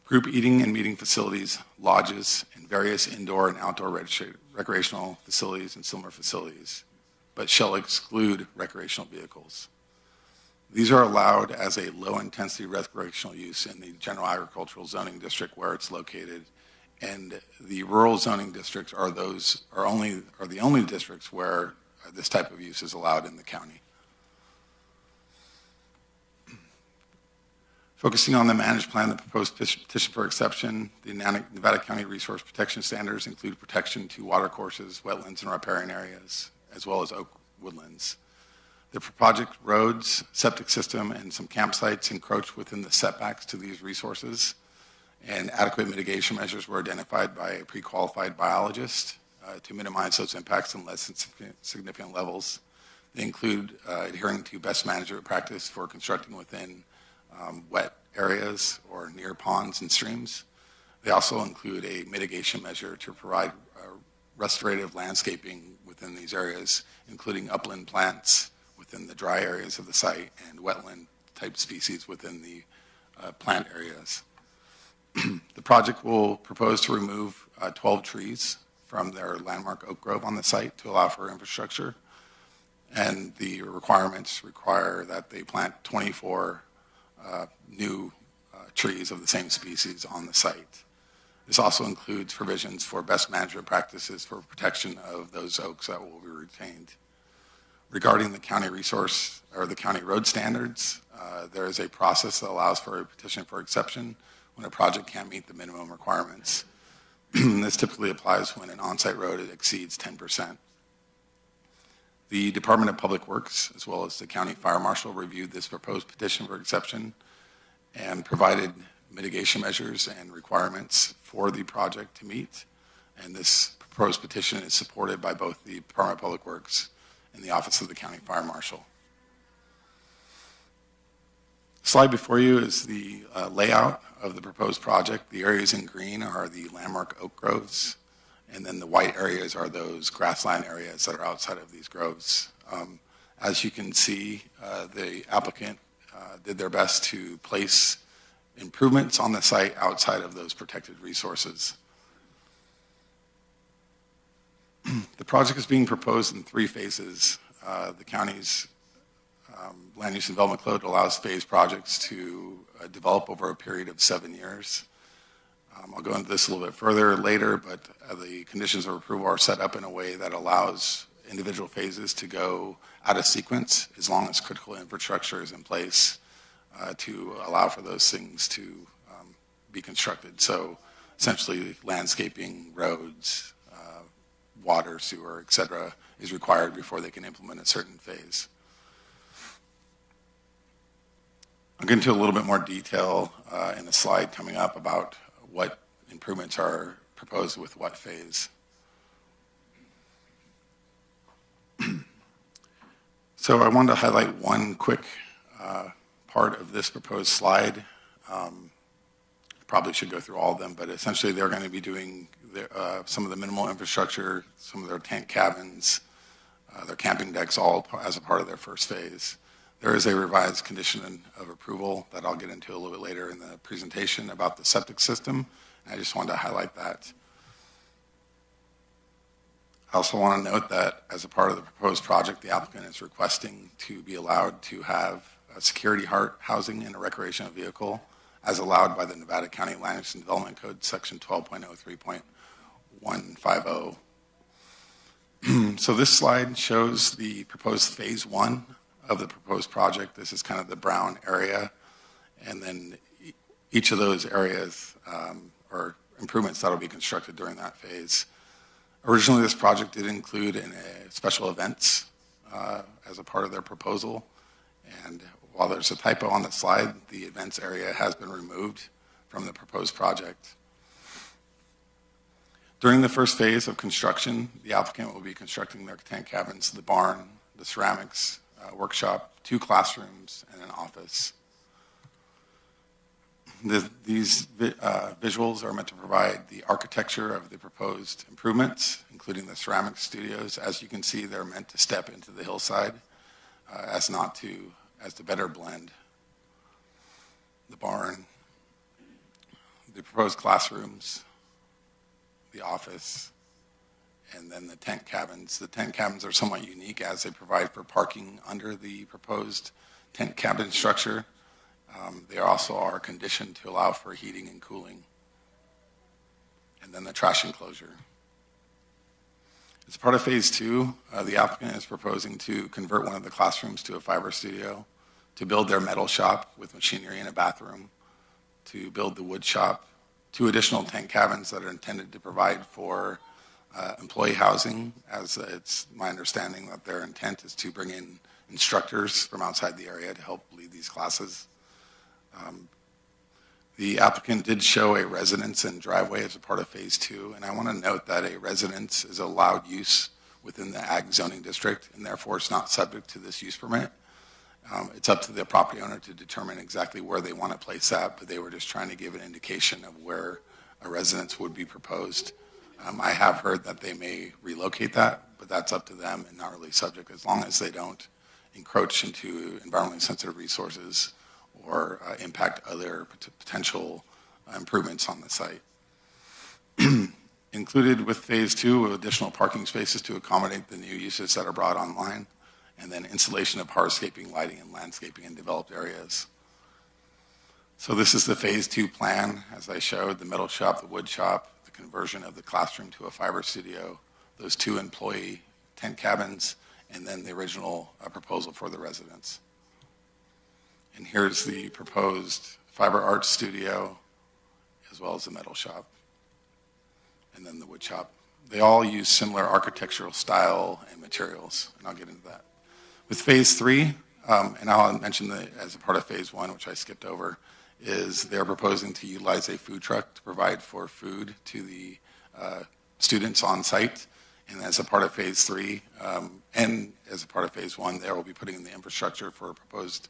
group eating and meeting facilities, lodges, and various indoor and outdoor recreational facilities and similar facilities, but shall exclude recreational vehicles. These are allowed as a low-intensity recreational use in the general agricultural zoning district where it's located, and the rural zoning districts are the only districts where this type of use is allowed in the county. Focusing on the managed plan, the proposed petition for exception, the Nevada County Resource Protection Standards include protection to watercourses, wetlands, and riparian areas, as well as oak woodlands. The project roads, septic system, and some campsites encroach within the setbacks to these resources, and adequate mitigation measures were identified by a pre-qualified biologist to minimize those impacts in less than significant levels. They include adhering to best management practice for constructing within wet areas or near ponds and streams. They also include a mitigation measure to provide restorative landscaping within these areas, including upland plants within the dry areas of the site and wetland type species within the plant areas. The project will propose to remove 12 trees from their landmark oak grove on the site to allow for infrastructure. And the requirements require that they plant 24 new trees of the same species on the site. This also includes provisions for best management practices for protection of those oaks that will be retained. Regarding the county resource or the county road standards, there is a process that allows for a petition for exception when a project can't meet the minimum requirements. This typically applies when an on-site road exceeds 10%. The Department of Public Works, as well as the county fire marshal, reviewed this proposed petition for exception and provided mitigation measures and requirements for the project to meet. And this proposed petition is supported by both the Department of Public Works and the Office of the County Fire Marshal. The slide before you is the layout of the proposed project. The areas in green are the landmark oak groves, and then the white areas are those grassland areas that are outside of these groves. As you can see, the applicant did their best to place improvements on the site outside of those protected resources. The project is being proposed in 3 phases. The county's Land Use and Development Code allows phase projects to develop over a period of 7 years. I'll go into this a little bit further later, but the conditions of approval are set up in a way that allows individual phases to go out of sequence as long as critical infrastructure is in place to allow for those things to be constructed. So essentially landscaping, roads, water, sewer, et cetera, is required before they can implement a certain phase. I'll get into a little bit more detail in the slide coming up about what improvements are proposed with what phase. So I wanted to highlight one quick part of this proposed slide. Probably should go through all of them, but essentially they're going to be doing some of the minimal infrastructure, some of their tent cabins, their camping decks, all as a part of their first phase. There is a revised condition of approval that I'll get into a little bit later in the presentation about the septic system. I just wanted to highlight that. I also want to note that as a part of the proposed project, the applicant is requesting to be allowed to have a security housing in a recreational vehicle as allowed by the Nevada County Land Use and Development Code, section 12.03.150. So this slide shows the proposed phase 1 of the proposed project. This is kind of the brown area. And then each of those areas are improvements that will be constructed during that phase. Originally, this project did include special events as a part of their proposal. And while there's a typo on the slide, the events area has been removed from the proposed project. During the first phase of construction, the applicant will be constructing their tent cabins, the barn, the ceramics, workshop, 2 classrooms, and an office. These visuals are meant to provide the architecture of the proposed improvements, including the ceramic studios. As you can see, they're meant to step into the hillside as to better blend the barn, the proposed classrooms, the office, and then the tent cabins. The tent cabins are somewhat unique as they provide for parking under the proposed tent cabin structure. They also are conditioned to allow for heating and cooling. And then the trash enclosure. As part of phase 2, the applicant is proposing to convert one of the classrooms to a fiber studio, to build their metal shop with machinery and a bathroom, to build the wood shop, 2 additional tent cabins that are intended to provide for employee housing, as it's my understanding that their intent is to bring in instructors from outside the area to help lead these classes. The applicant did show a residence and driveway as a part of phase 2, and I want to note that a residence is allowed use within the ag zoning district, and therefore it's not subject to this use permit. It's up to the property owner to determine exactly where they want to place that, but they were just trying to give an indication of where a residence would be proposed. I have heard that they may relocate that, but that's up to them and not really subject, as long as they don't encroach into environmentally sensitive resources or impact other potential improvements on the site. Included with phase 2 are additional parking spaces to accommodate the new uses that are brought online, and then installation of hardscaping, lighting, and landscaping in developed areas. So this is the phase 2 plan, as I showed: the metal shop, the wood shop, the conversion of the classroom to a fiber studio, those 2 employee tent cabins, and then the original proposal for the residents. And here's the proposed fiber art studio, as well as the metal shop, and then the wood shop. They all use similar architectural style and materials, and I'll get into that. With phase 3, and I'll mention that as a part of phase 1, which I skipped over, is they're proposing to utilize a food truck to provide for food to the students on site. And as a part of phase 3, and as a part of phase 1, they will be putting in the infrastructure for a proposed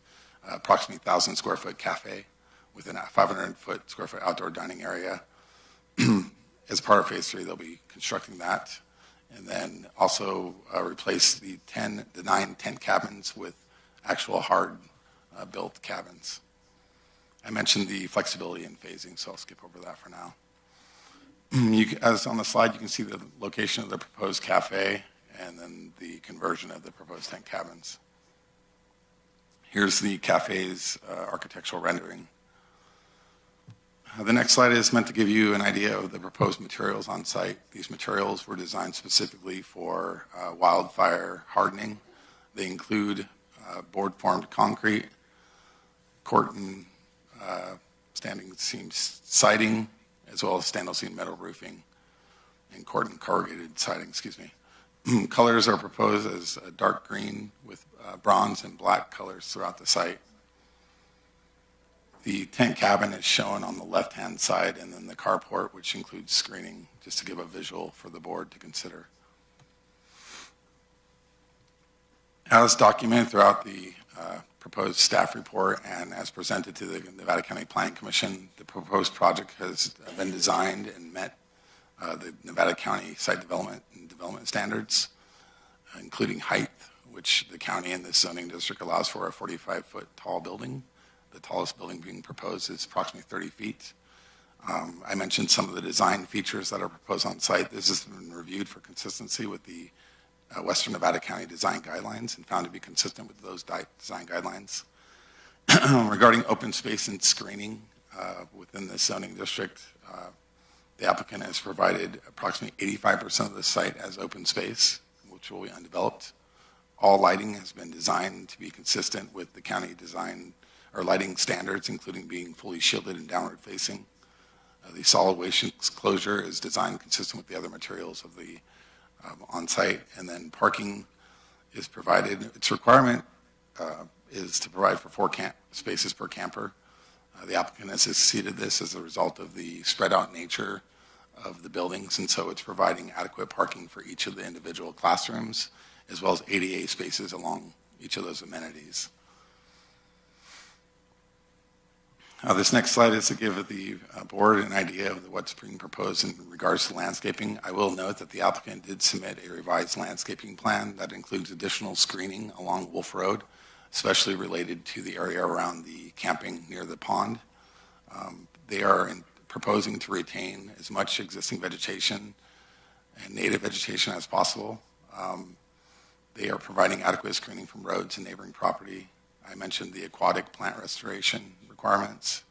approximately 1,000 square foot cafe within a 500 square foot outdoor dining area. As part of phase 3, they'll be constructing that, and then also replace the 9 tent cabins with actual hard built cabins. I mentioned the flexibility in phasing, so I'll skip over that for now. As on the slide, you can see the location of the proposed cafe and then the conversion of the proposed tent cabins. Here's the cafe's architectural rendering. The next slide is meant to give you an idea of the proposed materials on site. These materials were designed specifically for wildfire hardening. They include board-formed concrete, corten standing seam siding, as well as stand seam metal roofing, and corten corrugated siding, excuse me. Colors are proposed as a dark green with bronze and black colors throughout the site. The tent cabin is shown on the left-hand side, and then the carport, which includes screening, just to give a visual for the board to consider. As documented throughout the proposed staff report and as presented to the Nevada County Planning Commission, the proposed project has been designed and met the Nevada County site development and development standards, including height, which the county in this zoning district allows for a 45-foot tall building. The tallest building being proposed is approximately 30 feet. I mentioned some of the design features that are proposed on site. This has been reviewed for consistency with the Western Nevada County design guidelines and found to be consistent with those design guidelines. Regarding open space and screening within the zoning district, the applicant has provided approximately 85% of the site as open space, which will be undeveloped. All lighting has been designed to be consistent with the county design or lighting standards, including being fully shielded and downward facing. The solid waste enclosure is designed consistent with the other materials of the on-site, and then parking is provided. Its requirement is to provide for 4 spaces per camper. The applicant has exceeded this as a result of the spread out nature of the buildings, and so it's providing adequate parking for each of the individual classrooms, as well as ADA spaces along each of those amenities. This next slide is to give the board an idea of what's being proposed in regards to landscaping. I will note that the applicant did submit a revised landscaping plan that includes additional screening along Wolf Road, especially related to the area around the camping near the pond. They are proposing to retain as much existing vegetation and native vegetation as possible. They are providing adequate screening from roads and neighboring property. I mentioned the aquatic plant restoration requirements.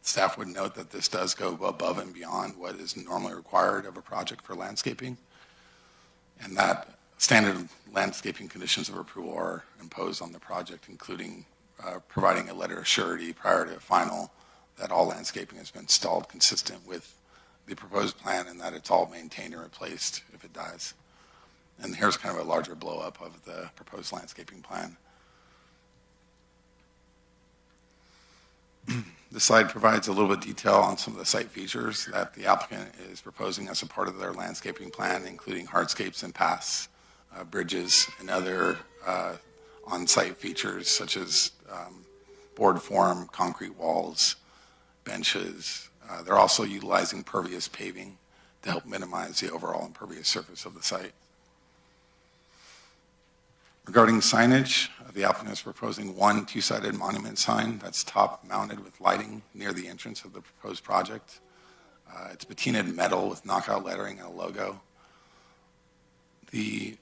Staff would note that this does go above and beyond what is normally required of a project for landscaping, and that standard landscaping conditions of approval are imposed on the project, including providing a letter of surety prior to final that all landscaping has been installed consistent with the proposed plan and that it's all maintained and replaced if it dies. And here's kind of a larger blow up of the proposed landscaping plan. This slide provides a little bit of detail on some of the site features that the applicant is proposing as a part of their landscaping plan, including hardscapes and paths, bridges, and other on-site features such as board form, concrete walls, benches. They're also utilizing pervious paving to help minimize the overall impervious surface of the site. Regarding signage, the applicant is proposing one two-sided monument sign that's top-mounted with lighting near the entrance of the proposed project. It's patinaed metal with knockout lettering and a logo. The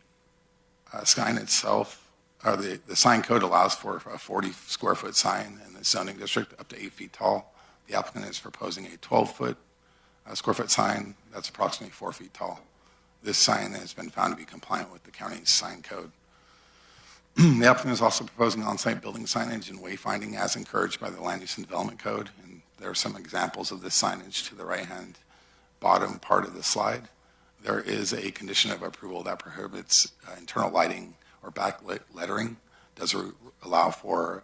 sign itself, or the sign code allows for a 40-square-foot sign in the zoning district up to 8 feet tall. The applicant is proposing a 12-foot square foot sign that's approximately 4 feet tall. This sign has been found to be compliant with the county's sign code. The applicant is also proposing on-site building signage and wayfinding as encouraged by the Land Use and Development Code. And there are some examples of this signage to the right-hand bottom part of the slide. There is a condition of approval that prohibits internal lighting or backlit lettering. Does allow for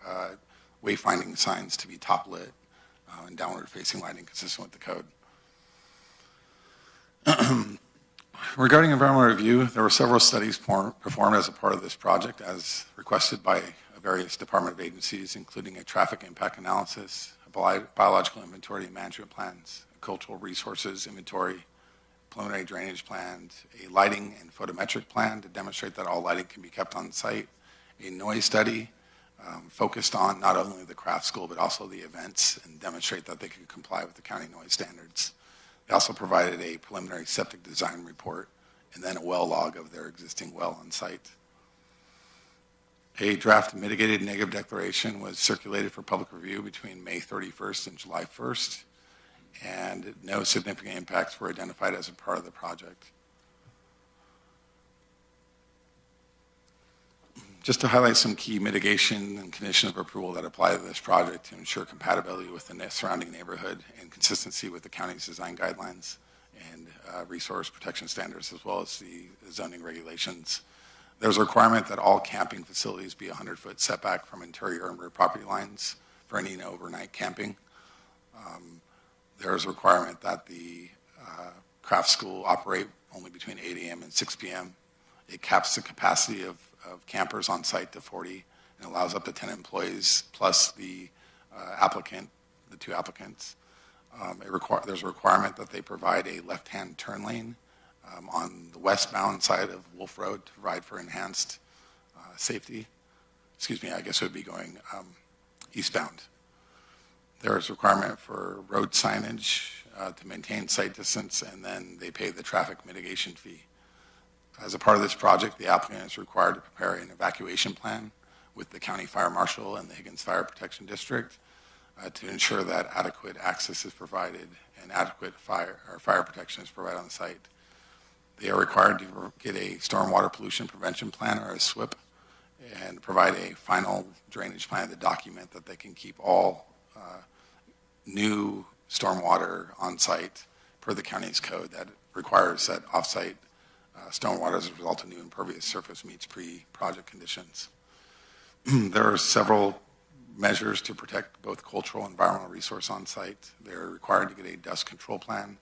wayfinding signs to be top-lit and downward-facing lighting consistent with the code. Regarding environmental review, there were several studies performed as a part of this project as requested by various department of agencies, including a traffic impact analysis, a biological inventory and management plans, a cultural resources inventory, preliminary drainage plans, a lighting and photometric plan to demonstrate that all lighting can be kept on site, a noise study focused on not only the craft school, but also the events and demonstrate that they could comply with the county noise standards. They also provided a preliminary septic design report and then a well log of their existing well on site. A draft mitigated negative declaration was circulated for public review between May 31st and July 1st, and no significant impacts were identified as a part of the project. Just to highlight some key mitigation and condition of approval that apply to this project to ensure compatibility with the surrounding neighborhood and consistency with the county's design guidelines and resource protection standards, as well as the zoning regulations. There's a requirement that all camping facilities be 100-foot setback from interior and rear property lines for any overnight camping. There's a requirement that the craft school operate only between 8 a.m. and 6 p.m. It caps the capacity of campers on site to 40 and allows up to 10 employees plus the applicant, the two applicants. There's a requirement that they provide a left-hand turn lane on the westbound side of Wolf Road to provide for enhanced safety. Excuse me, I guess it would be going eastbound. There is a requirement for road signage to maintain site distance, and then they pay the traffic mitigation fee. As a part of this project, the applicant is required to prepare an evacuation plan with the county fire marshal and the Higgins Fire Protection District to ensure that adequate access is provided and adequate fire protection is provided on the site. They are required to get a stormwater pollution prevention plan, or a SWIP, and provide a final drainage plan to document that they can keep all new stormwater on site per the county's code that requires that off-site stormwater as a result of new impervious surface meets pre-project conditions. There are several measures to protect both cultural and environmental resource on site. They're required to get a dust control plan.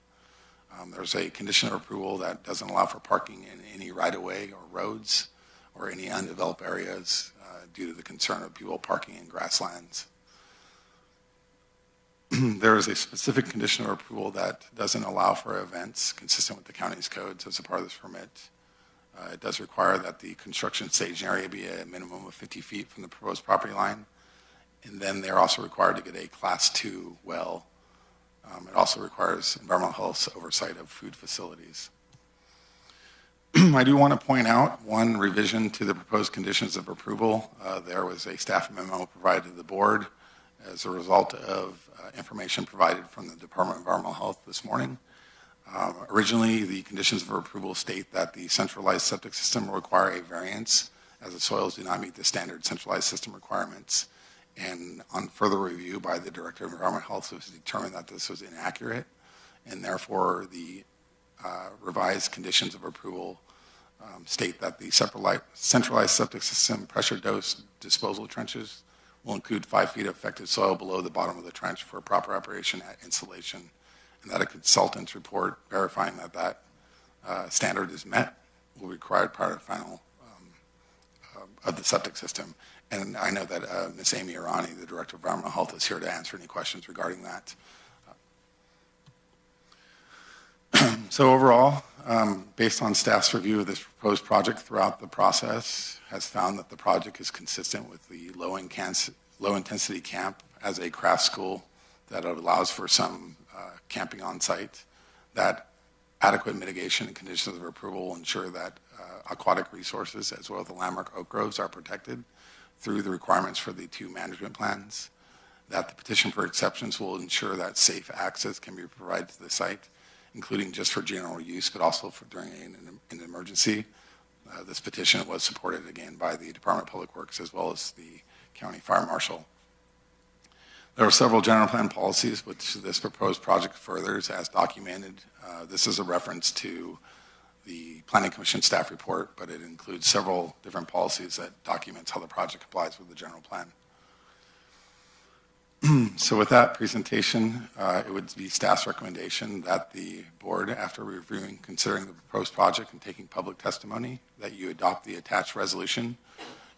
There's a condition of approval that doesn't allow for parking in any right-of-way or roads or any undeveloped areas due to the concern of people parking in grasslands. There is a specific condition of approval that doesn't allow for events consistent with the county's codes as a part of this permit. It does require that the construction staging area be a minimum of 50 feet from the proposed property line. And then they're also required to get a Class 2 well. It also requires environmental health oversight of food facilities. I do want to point out one revision to the proposed conditions of approval. There was a staff memo provided to the board as a result of information provided from the Department of Environmental Health this morning. Originally, the conditions of approval state that the centralized septic system will require a variance as the soils do not meet the standard centralized system requirements. And on further review by the Director of Environmental Health, it was determined that this was inaccurate, and therefore the revised conditions of approval state that the centralized septic system pressure dose disposal trenches will include 5 feet of affected soil below the bottom of the trench for proper operation at installation, and that a consultant's report verifying that that standard is met will be required prior to final of the septic system. And I know that Ms. Amy Irani, the Director of Environmental Health, is here to answer any questions regarding that. So overall, based on staff's review of this proposed project throughout the process, has found that the project is consistent with the low-intensity camp as a craft school, that it allows for some camping on site, that adequate mitigation and conditions of approval will ensure that aquatic resources as well as the landmark oak groves are protected through the requirements for the 2 management plans, that the petition for exceptions will ensure that safe access can be provided to the site, including just for general use, but also for during an emergency. This petition was supported again by the Department of Public Works as well as the County Fire Marshal. There are several general plan policies which this proposed project furthers as documented. This is a reference to the Planning Commission staff report, but it includes several different policies that documents how the project complies with the general plan. So with that presentation, it would be staff's recommendation that the board, after reviewing, considering the proposed project and taking public testimony, that you adopt the attached resolution.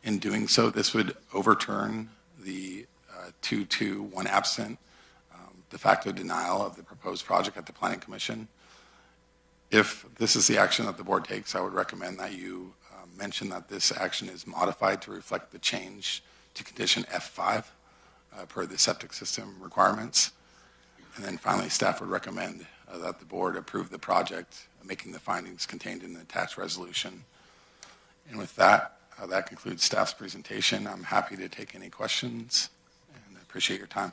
In doing so, this would overturn the 2-1 absent de facto denial of the proposed project at the Planning Commission. If this is the action that the board takes, I would recommend that you mention that this action is modified to reflect the change to condition F5 per the septic system requirements. And then finally, staff would recommend that the board approve the project, making the findings contained in the attached resolution. And with that, that concludes staff's presentation. I'm happy to take any questions, and I appreciate your time.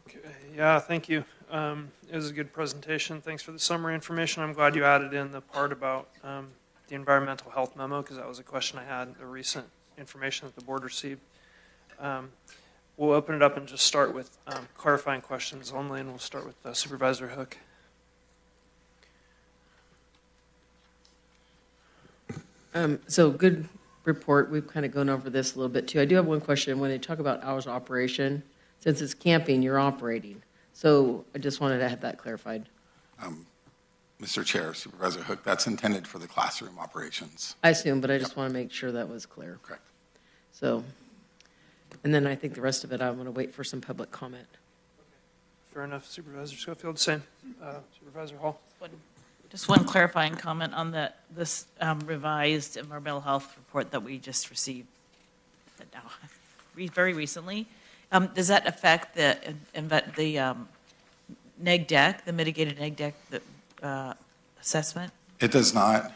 Okay, yeah, thank you. It was a good presentation. Thanks for the summary information. I'm glad you added in the part about the environmental health memo, because that was a question I had, the recent information that the board received. We'll open it up and just start with clarifying questions only, and we'll start with Supervisor Hook. So good report. We've kind of gone over this a little bit too. I do have one question. When they talk about hours of operation, since it's camping, you're operating. So I just wanted to have that clarified. Mr. Chair, Supervisor Hook, that's intended for the classroom operations. I assume, but I just want to make sure that was clear. Correct. So, and then I think the rest of it, I'm going to wait for some public comment. Fair enough. Supervisor Schofield, same. Supervisor Hall. Just one clarifying comment on this revised environmental health report that we just received very recently. Does that affect the neg deck, the mitigated neg deck assessment? It does not.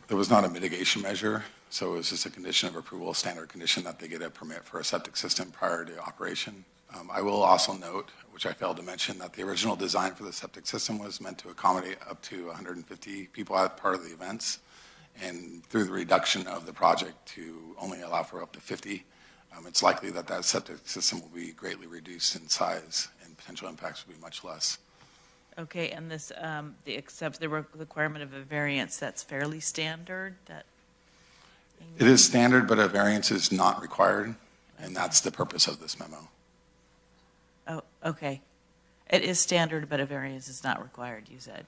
There was not a mitigation measure, so it was just a condition of approval, standard condition that they get a permit for a septic system prior to operation. I will also note, which I failed to mention, that the original design for the septic system was meant to accommodate up to 150 people as part of the events. And through the reduction of the project to only allow for up to 50, it's likely that that septic system will be greatly reduced in size and potential impacts will be much less. Okay, and this, the requirement of a variance, that's fairly standard? It is standard, but a variance is not required, and that's the purpose of this memo. Oh, okay. It is standard, but a variance is not required, you said.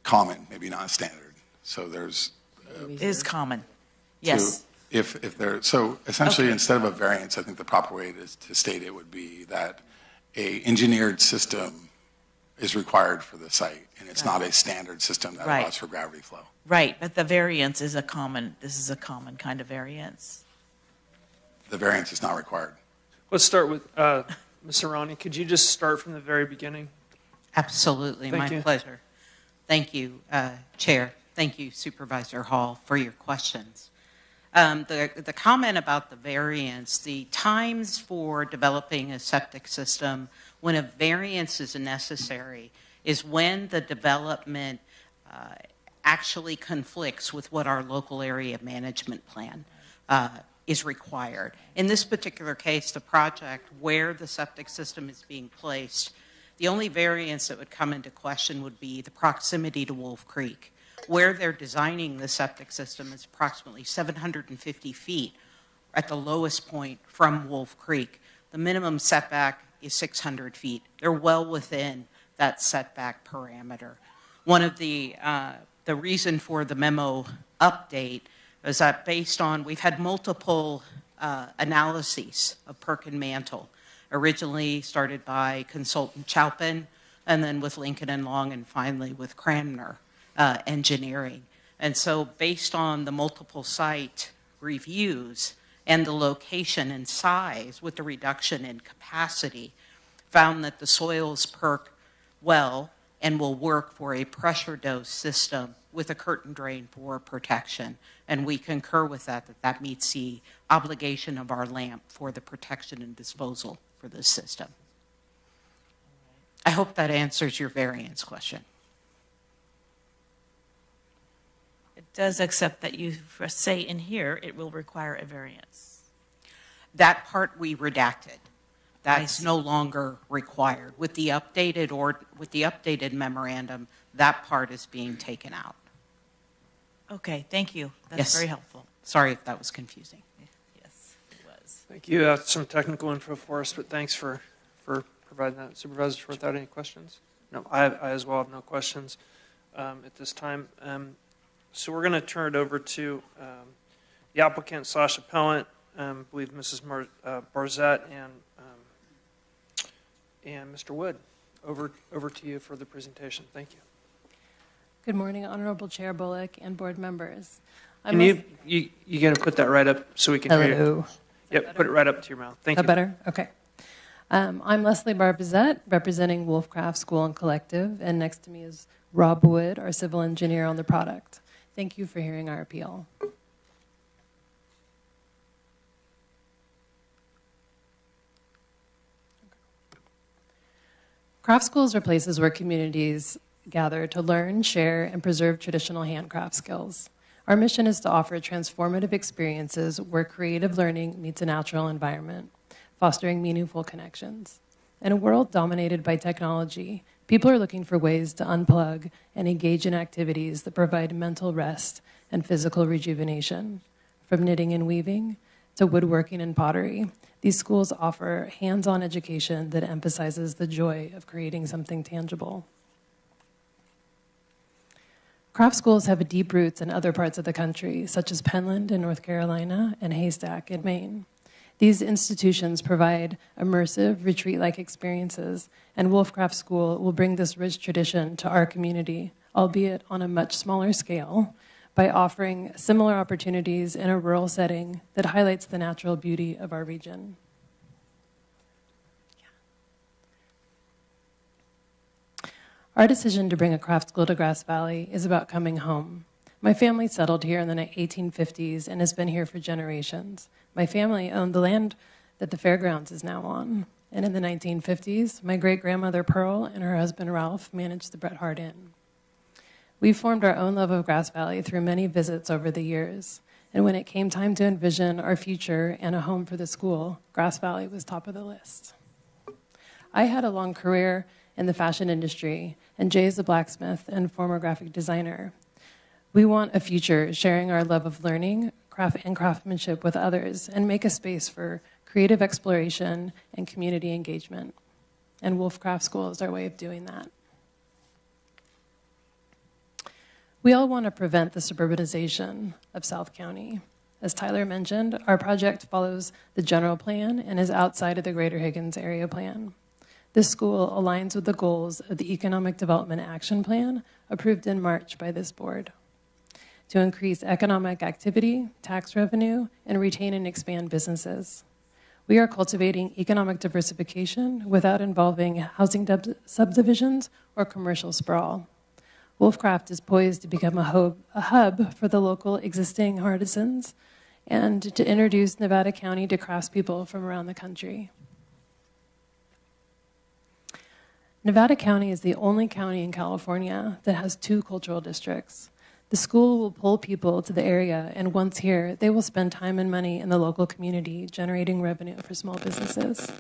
Common, maybe not standard. So there's... It is common, yes. So essentially, Okay. Instead of a variance, I think the proper way to state it would be that a engineered system is required for the site, and it's not a standard system that Right. allows for gravity flow. Right, but the variance is this is a common kind of variance. The variance is not required. Let's start with Ms. Arani. Could you just start from the very beginning? Absolutely, Thank my you. pleasure. Thank you, Chair. Thank you, Supervisor Hall, for your questions. The comment about the variance, the times for developing a septic system when a variance is necessary is when the development actually conflicts with what our local area management plan is required. In this particular case, the project where the septic system is being placed, the only variance that would come into question would be the proximity to Wolf Creek. Where they're designing the septic system is approximately 750 feet at the lowest point from Wolf Creek. The minimum setback is 600 feet. They're well within that setback parameter. One of the reason for the memo update is that based on, we've had multiple analyses of Perkin Mantle, originally started by consultant Chalpin, and then with Lincoln and Long, and finally with Cranmer Engineering. And so based on the multiple site reviews and the location and size with the reduction in capacity, found that the soils perk well and will work for a pressure dose system with a curtain drain for protection. And we concur with that meets the obligation of our LAMP for the protection and disposal for this system. I hope that answers your variance question. It does, except that you say in here it will require a variance. That part we redacted. That's no longer required. With the updated memorandum, that part is being taken out. Okay, thank you. That's Yes. very helpful. Sorry if that was confusing. Yes, it was. Thank you. That's some technical info for us, but thanks for providing that. Supervisor, without any questions? No, I as well have no questions at this time. So we're going to turn it over to the applicant / appellant, I believe Mrs. Barzette and Mr. Wood. Over to you for the presentation. Thank you. Good morning, Honorable Chair Bullock and board members. Can you You gonna put that right up so we can hear you? Hello. Yep, put it right up to your mouth. Thank Is you. that better? Okay. I'm Leslie Barbizette, representing Wolfcraft School and Collective, and next to me is Rob Wood, our civil engineer on the product. Thank you for hearing our appeal. Craft schools are places where communities gather to learn, share, and preserve traditional handcraft skills. Our mission is to offer transformative experiences where creative learning meets a natural environment, fostering meaningful connections. In a world dominated by technology, people are looking for ways to unplug and engage in activities that provide mental rest and physical rejuvenation. From knitting and weaving to woodworking and pottery, these schools offer hands-on education that emphasizes the joy of creating something tangible. Craft schools have deep roots in other parts of the country, such as Penland in North Carolina and Haystack in Maine. These institutions provide immersive, retreat-like experiences, and Wolfcraft School will bring this rich tradition to our community, albeit on a much smaller scale, by offering similar opportunities in a rural setting that highlights the natural beauty of our region. Our decision to bring a craft school to Grass Valley is about coming home. My family settled here in the 1850s and has been here for generations. My family owned the land that the fairgrounds is now on. And in the 1950s, my great-grandmother Pearl and her husband Ralph managed the Bret Harte Inn. We formed our own love of Grass Valley through many visits over the years. And when it came time to envision our future and a home for the school, Grass Valley was top of the list. I had a long career in the fashion industry, and Jay is a blacksmith and former graphic designer. We want a future sharing our love of learning, craft and craftsmanship with others, and make a space for creative exploration and community engagement. And Wolf Craft School is our way of doing that. We all want to prevent the suburbanization of South County. As Tyler mentioned, our project follows the general plan and is outside of the Greater Higgins Area Plan. This school aligns with the goals of the Economic Development Action Plan approved in March by this board to increase economic activity, tax revenue, and retain and expand businesses. We are cultivating economic diversification without involving housing subdivisions or commercial sprawl. Wolfcraft is poised to become a hub for the local existing artisans and to introduce Nevada County to craftspeople from around the country. Nevada County is the only county in California that has 2 cultural districts. The school will pull people to the area, and once here, they will spend time and money in the local community, generating revenue for small businesses.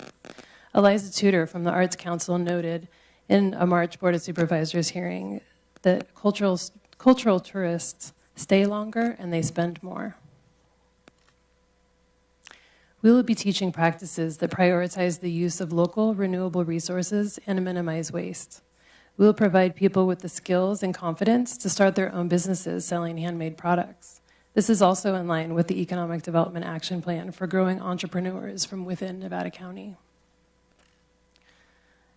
Eliza Tudor from the Arts Council noted in a March Board of Supervisors hearing that cultural tourists stay longer and they spend more. We will be teaching practices that prioritize the use of local renewable resources and minimize waste. We will provide people with the skills and confidence to start their own businesses selling handmade products. This is also in line with the Economic Development Action Plan for growing entrepreneurs from within Nevada County.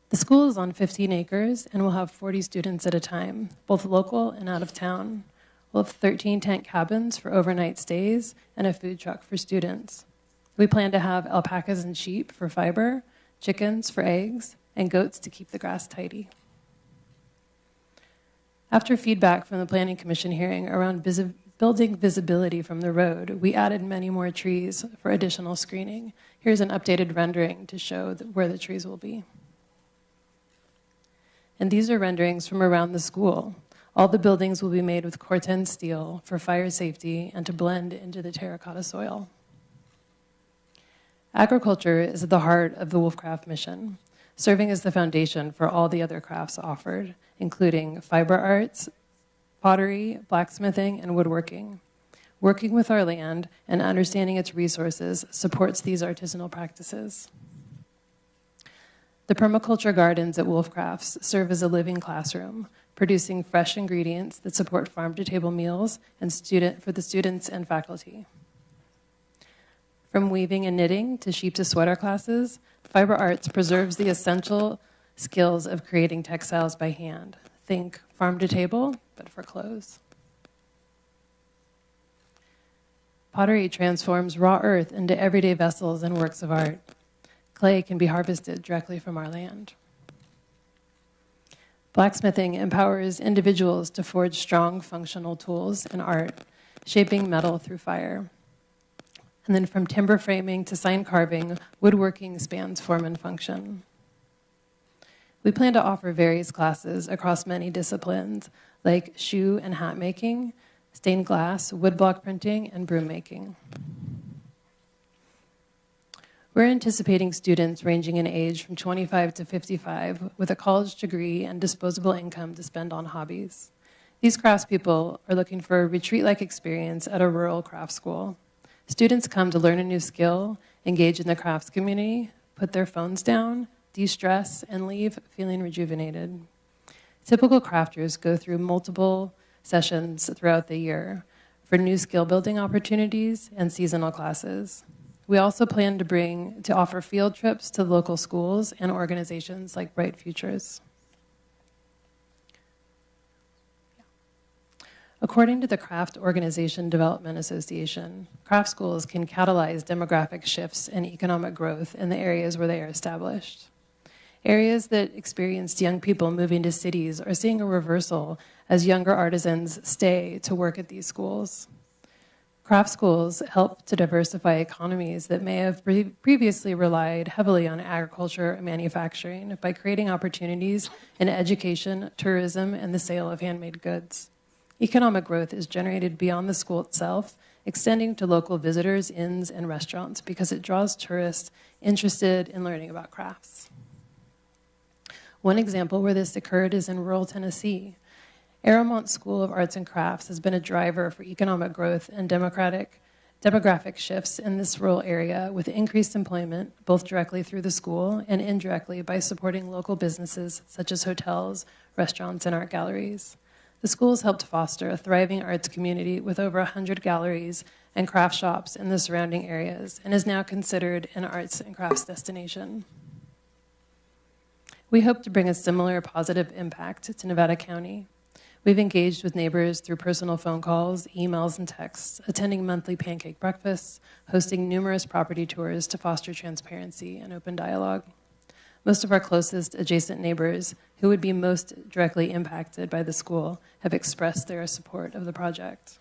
The school is on 15 acres and will have 40 students at a time, both local and out of town. We'll have 13 tent cabins for overnight stays and a food truck for students. We plan to have alpacas and sheep for fiber, chickens for eggs, and goats to keep the grass tidy. After feedback from the Planning Commission hearing around building visibility from the road, we added many more trees for additional screening. Here's an updated rendering to show where the trees will be. And these are renderings from around the school. All the buildings will be made with Corten steel for fire safety and to blend into the terracotta soil. Agriculture is at the heart of the Wolfcraft mission, serving as the foundation for all the other crafts offered, including fiber arts, pottery, blacksmithing, and woodworking. Working with our land and understanding its resources supports these artisanal practices. The permaculture gardens at Wolfcrafts serve as a living classroom, producing fresh ingredients that support farm-to-table meals and for the students and faculty. From weaving and knitting to sheep to sweater classes, fiber arts preserves the essential skills of creating textiles by hand. Think farm to table, but for clothes. Pottery transforms raw earth into everyday vessels and works of art. Clay can be harvested directly from our land. Blacksmithing empowers individuals to forge strong, functional tools and art, shaping metal through fire. And then from timber framing to sign carving, woodworking spans form and function. We plan to offer various classes across many disciplines, like shoe and hat making, stained glass, woodblock printing, and broom making. We're anticipating students ranging in age from 25 to 55 with a college degree and disposable income to spend on hobbies. These craftspeople are looking for a retreat-like experience at a rural craft school. Students come to learn a new skill, engage in the crafts community, put their phones down, de-stress, and leave feeling rejuvenated. Typical crafters go through multiple sessions throughout the year for new skill building opportunities and seasonal classes. We also plan to offer field trips to local schools and organizations like Bright Futures. According to the Craft Organization Development Association, craft schools can catalyze demographic shifts and economic growth in the areas where they are established. Areas that experienced young people moving to cities are seeing a reversal as younger artisans stay to work at these schools. Craft schools help to diversify economies that may have previously relied heavily on agriculture and manufacturing by creating opportunities in education, tourism, and the sale of handmade goods. Economic growth is generated beyond the school itself, extending to local visitors, inns, and restaurants because it draws tourists interested in learning about crafts. One example where this occurred is in rural Tennessee. Aramont School of Arts and Crafts has been a driver for economic growth and demographic shifts in this rural area with increased employment, both directly through the school and indirectly by supporting local businesses such as hotels, restaurants, and art galleries. The school has helped foster a thriving arts community with over 100 galleries and craft shops in the surrounding areas and is now considered an arts and crafts destination. We hope to bring a similar positive impact to Nevada County. We've engaged with neighbors through personal phone calls, emails, and texts, attending monthly pancake breakfasts, hosting numerous property tours to foster transparency and open dialogue. Most of our closest adjacent neighbors, who would be most directly impacted by the school, have expressed their support of the project.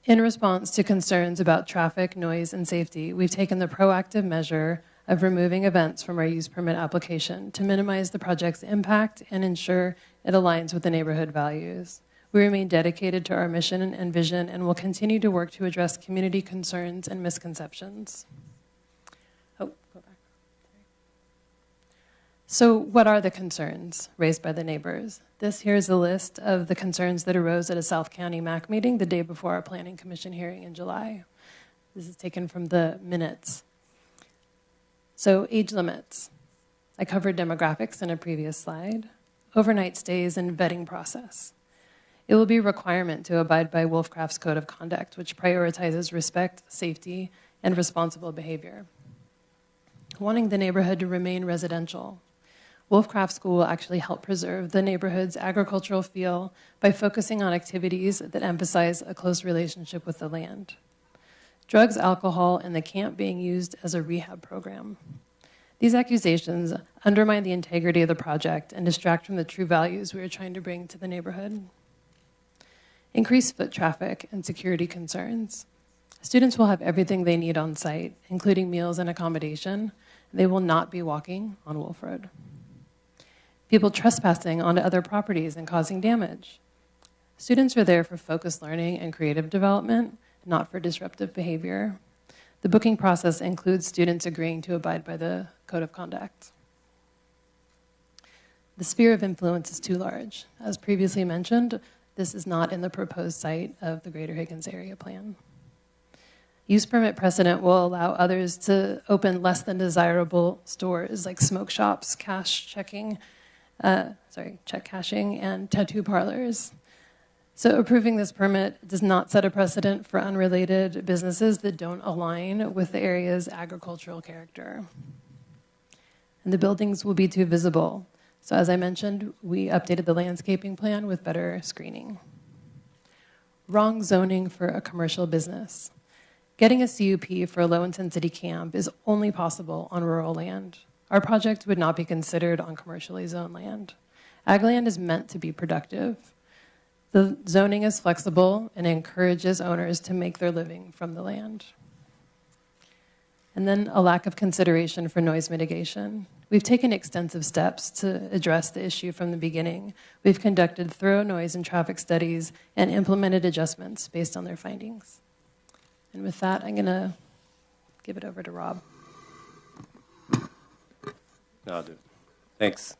In response to concerns about traffic, noise, and safety, we've taken the proactive measure of removing events from our use permit application to minimize the project's impact and ensure it aligns with the neighborhood values. We remain dedicated to our mission and vision and will continue to work to address community concerns and misconceptions. So what are the concerns raised by the neighbors? This here is a list of the concerns that arose at a South County MAC meeting the day before our Planning Commission hearing in July. This is taken from the minutes. So age limits. I covered demographics in a previous slide. Overnight stays and vetting process. It will be a requirement to abide by Wolfcraft's Code of Conduct, which prioritizes respect, safety, and responsible behavior. Wanting the neighborhood to remain residential. Wolfcraft School will actually help preserve the neighborhood's agricultural feel by focusing on activities that emphasize a close relationship with the land. Drugs, alcohol, and the camp being used as a rehab program. These accusations undermine the integrity of the project and distract from the true values we are trying to bring to the neighborhood. Increased foot traffic and security concerns. Students will have everything they need on site, including meals and accommodation. They will not be walking on Wolf Road. People trespassing onto other properties and causing damage. Students are there for focused learning and creative development, not for disruptive behavior. The booking process includes students agreeing to abide by the Code of Conduct. The sphere of influence is too large. As previously mentioned, this is not in the proposed site of the Greater Higgins Area Plan. Use permit precedent will allow others to open less than desirable stores like smoke shops, check cashing, and tattoo parlors. So approving this permit does not set a precedent for unrelated businesses that don't align with the area's agricultural character. And the buildings will be too visible. So as I mentioned, we updated the landscaping plan with better screening. Wrong zoning for a commercial business. Getting a CUP for a low-intensity camp is only possible on rural land. Our project would not be considered on commercially zoned land. Ag land is meant to be productive. The zoning is flexible and encourages owners to make their living from the land. And then a lack of consideration for noise mitigation. We've taken extensive steps to address the issue from the beginning. We've conducted thorough noise and traffic studies and implemented adjustments based on their findings. And with that, I'm going to give it over to Rob. I'll do it. Thanks.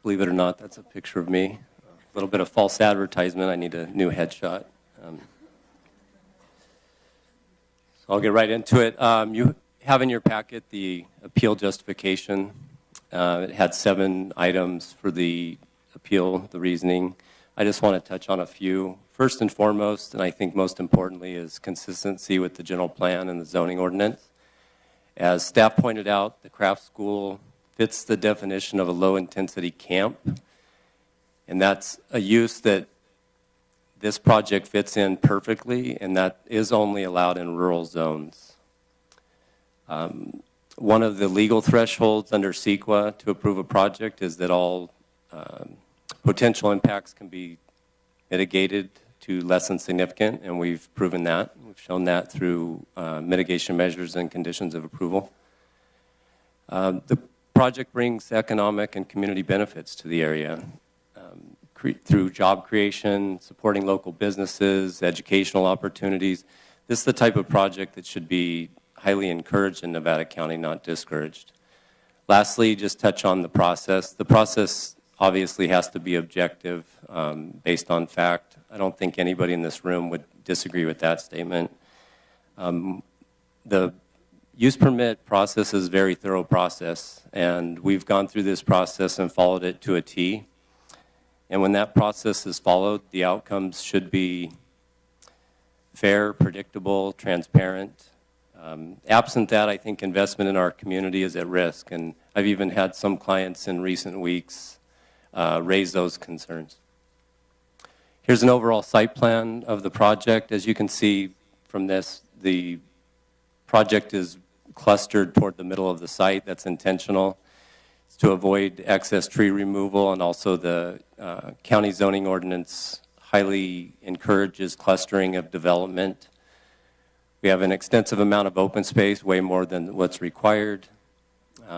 Believe it or not, that's a picture of me. A little bit of false advertisement. I need a new headshot. So I'll get right into it. You have in your packet the appeal justification. It had 7 items for the appeal, the reasoning. I just want to touch on a few. First and foremost, and I think most importantly, is consistency with the general plan and the zoning ordinance. As staff pointed out, the craft school fits the definition of a low-intensity camp, and that's a use that this project fits in perfectly, and that is only allowed in rural zones. One of the legal thresholds under CEQA to approve a project is that all potential impacts can be mitigated to less than significant, and we've proven that. We've shown that through mitigation measures and conditions of approval. The project brings economic and community benefits to the area through job creation, supporting local businesses, educational opportunities. This is the type of project that should be highly encouraged in Nevada County, not discouraged. Lastly, just touch on the process. The process obviously has to be objective, based on fact. I don't think anybody in this room would disagree with that statement. The use permit process is a very thorough process, and we've gone through this process and followed it to a T. And when that process is followed, the outcomes should be fair, predictable, transparent. Absent that, I think investment in our community is at risk, and I've even had some clients in recent weeks raise those concerns. Here's an overall site plan of the project. As you can see from this, the project is clustered toward the middle of the site. That's intentional. It's to avoid excess tree removal, and also the county zoning ordinance highly encourages clustering of development. We have an extensive amount of open space, way more than what's required.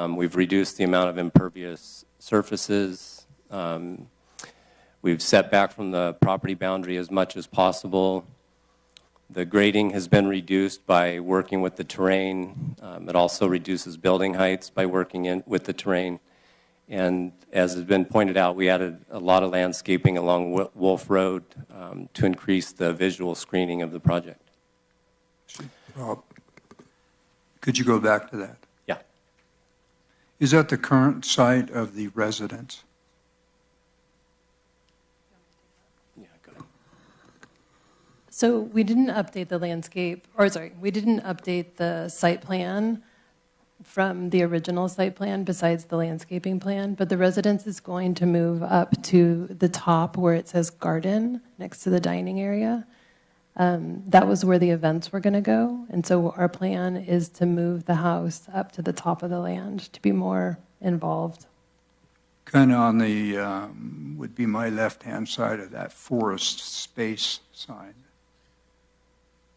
We've reduced the amount of impervious surfaces. We've set back from the property boundary as much as possible. The grading has been reduced by working with the terrain. It also reduces building heights by working with the terrain. And as has been pointed out, we added a lot of landscaping along Wolf Road to increase the visual screening of the project. Rob, could you go back to that? Yeah. Is that the current site of the residence? So we didn't update the landscape, or sorry, we didn't update the site plan from the original site plan besides the landscaping plan, but the residence is going to move up to the top where it says garden next to the dining area. That was where the events were going to go, and so our plan is to move the house up to the top of the land to be more involved. Kind of on the, would be my left-hand side of that forest space sign.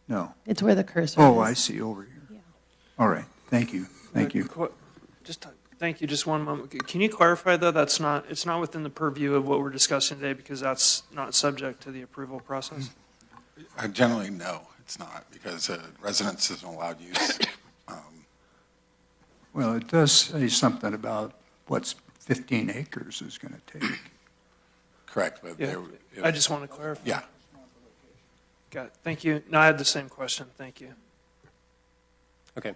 No. It's where the cursor Oh, is. I see, over here. Yeah. All right, thank you, thank you. Thank you. Just one moment. Can you clarify though? It's not within the purview of what we're discussing today because that's not subject to the approval process. Generally, no, it's not, because residence isn't allowed use. Well, it does say something about what's 15 acres is going to take. Correct, but Yeah. I just want to clarify. Yeah. Got it. Thank you. No, I had the same question. Thank you. Okay.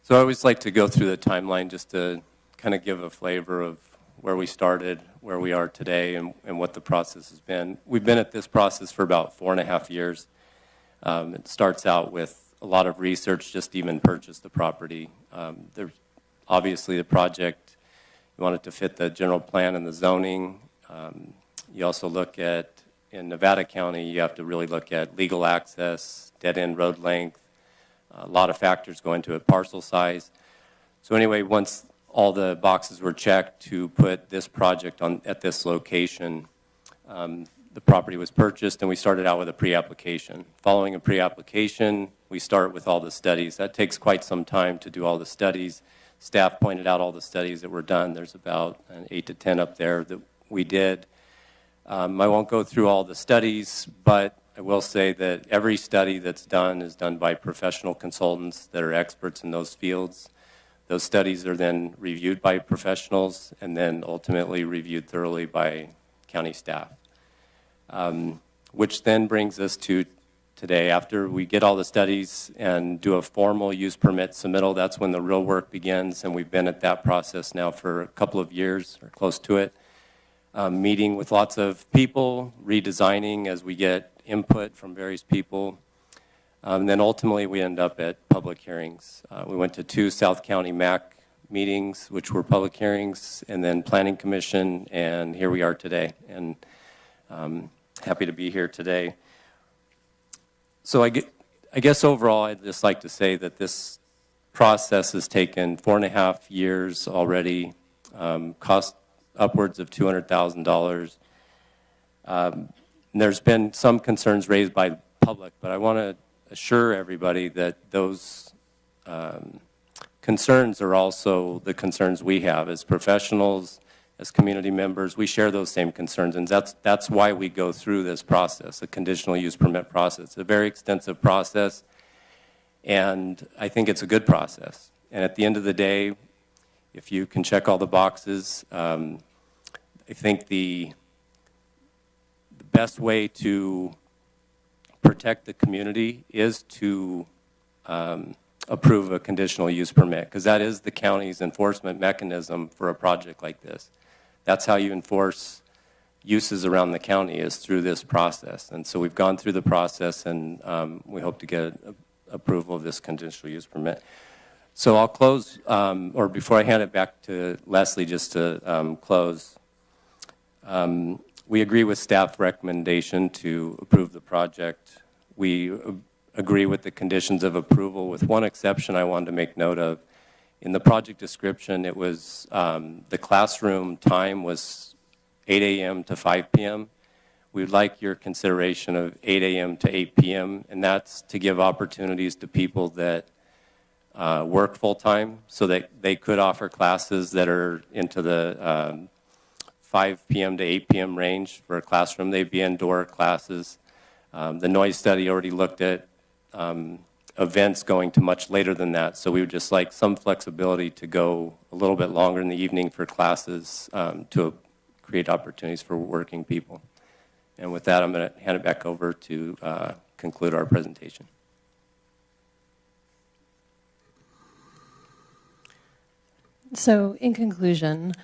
So I always like to go through the timeline just to kind of give a flavor of where we started, where we are today, and what the process has been. We've been at this process for about 4.5 years. It starts out with a lot of research just to even purchase the property. There's obviously the project, you want it to fit the general plan and the zoning. You also look at in Nevada County, you have to really look at legal access, dead-end road length, a lot of factors go into it, parcel size. So anyway, once all the boxes were checked to put this project on at this location, the property was purchased, and we started out with a pre-application. Following a pre-application, we start with all the studies. That takes quite some time to do all the studies. Staff pointed out all the studies that were done. There's about 8 to 10 up there that we did. I won't go through all the studies, but I will say that every study that's done is done by professional consultants that are experts in those fields. Those studies are then reviewed by professionals and then ultimately reviewed thoroughly by county staff. Which then brings us to today. After we get all the studies and do a formal use permit submittal, that's when the real work begins, and we've been at that process now for a couple of years or close to it. Meeting with lots of people, redesigning as we get input from various people. And then ultimately we end up at public hearings. We went to 2 South County MAC meetings, which were public hearings, and then Planning Commission, and here we are today. And happy to be here today. So I guess overall, I'd just like to say that this process has taken 4.5 years already, cost upwards of $200,000. There's been some concerns raised by the public, but I want to assure everybody that those concerns are also the concerns we have as professionals, as community members. We share those same concerns, and that's why we go through this process, a conditional use permit process. It's a very extensive process, and I think it's a good process. And at the end of the day, if you can check all the boxes, I think the best way to protect the community is to approve a conditional use permit, because that is the county's enforcement mechanism for a project like this. That's how you enforce uses around the county, is through this process. And so we've gone through the process, and we hope to get approval of this conditional use permit. So I'll close, or before I hand it back to Leslie, just to close. We agree with staff recommendation to approve the project. We agree with the conditions of approval, with one exception I wanted to make note of. In the project description, it was the classroom time was 8 a.m. to 5 p.m. We'd like your consideration of 8 a.m. to 8 p.m., and that's to give opportunities to people that work full-time, so that they could offer classes that are into the 5 p.m. to 8 p.m. range for a classroom. They'd be indoor classes. The noise study already looked at events going to much later than that, so we would just like some flexibility to go a little bit longer in the evening for classes to create opportunities for working people. And with that, I'm going to hand it back over to conclude our presentation. So in conclusion,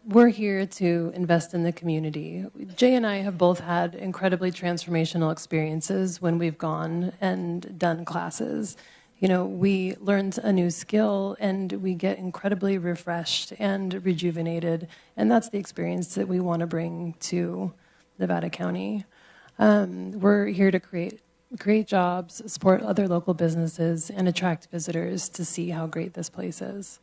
we're here to invest in the community. Jay and I have both had incredibly transformational experiences when we've gone and done classes. You know, we learned a new skill and we get incredibly refreshed and rejuvenated, and that's the experience that we want to bring to Nevada County. We're here to create jobs, support other local businesses, and attract visitors to see how great this place is.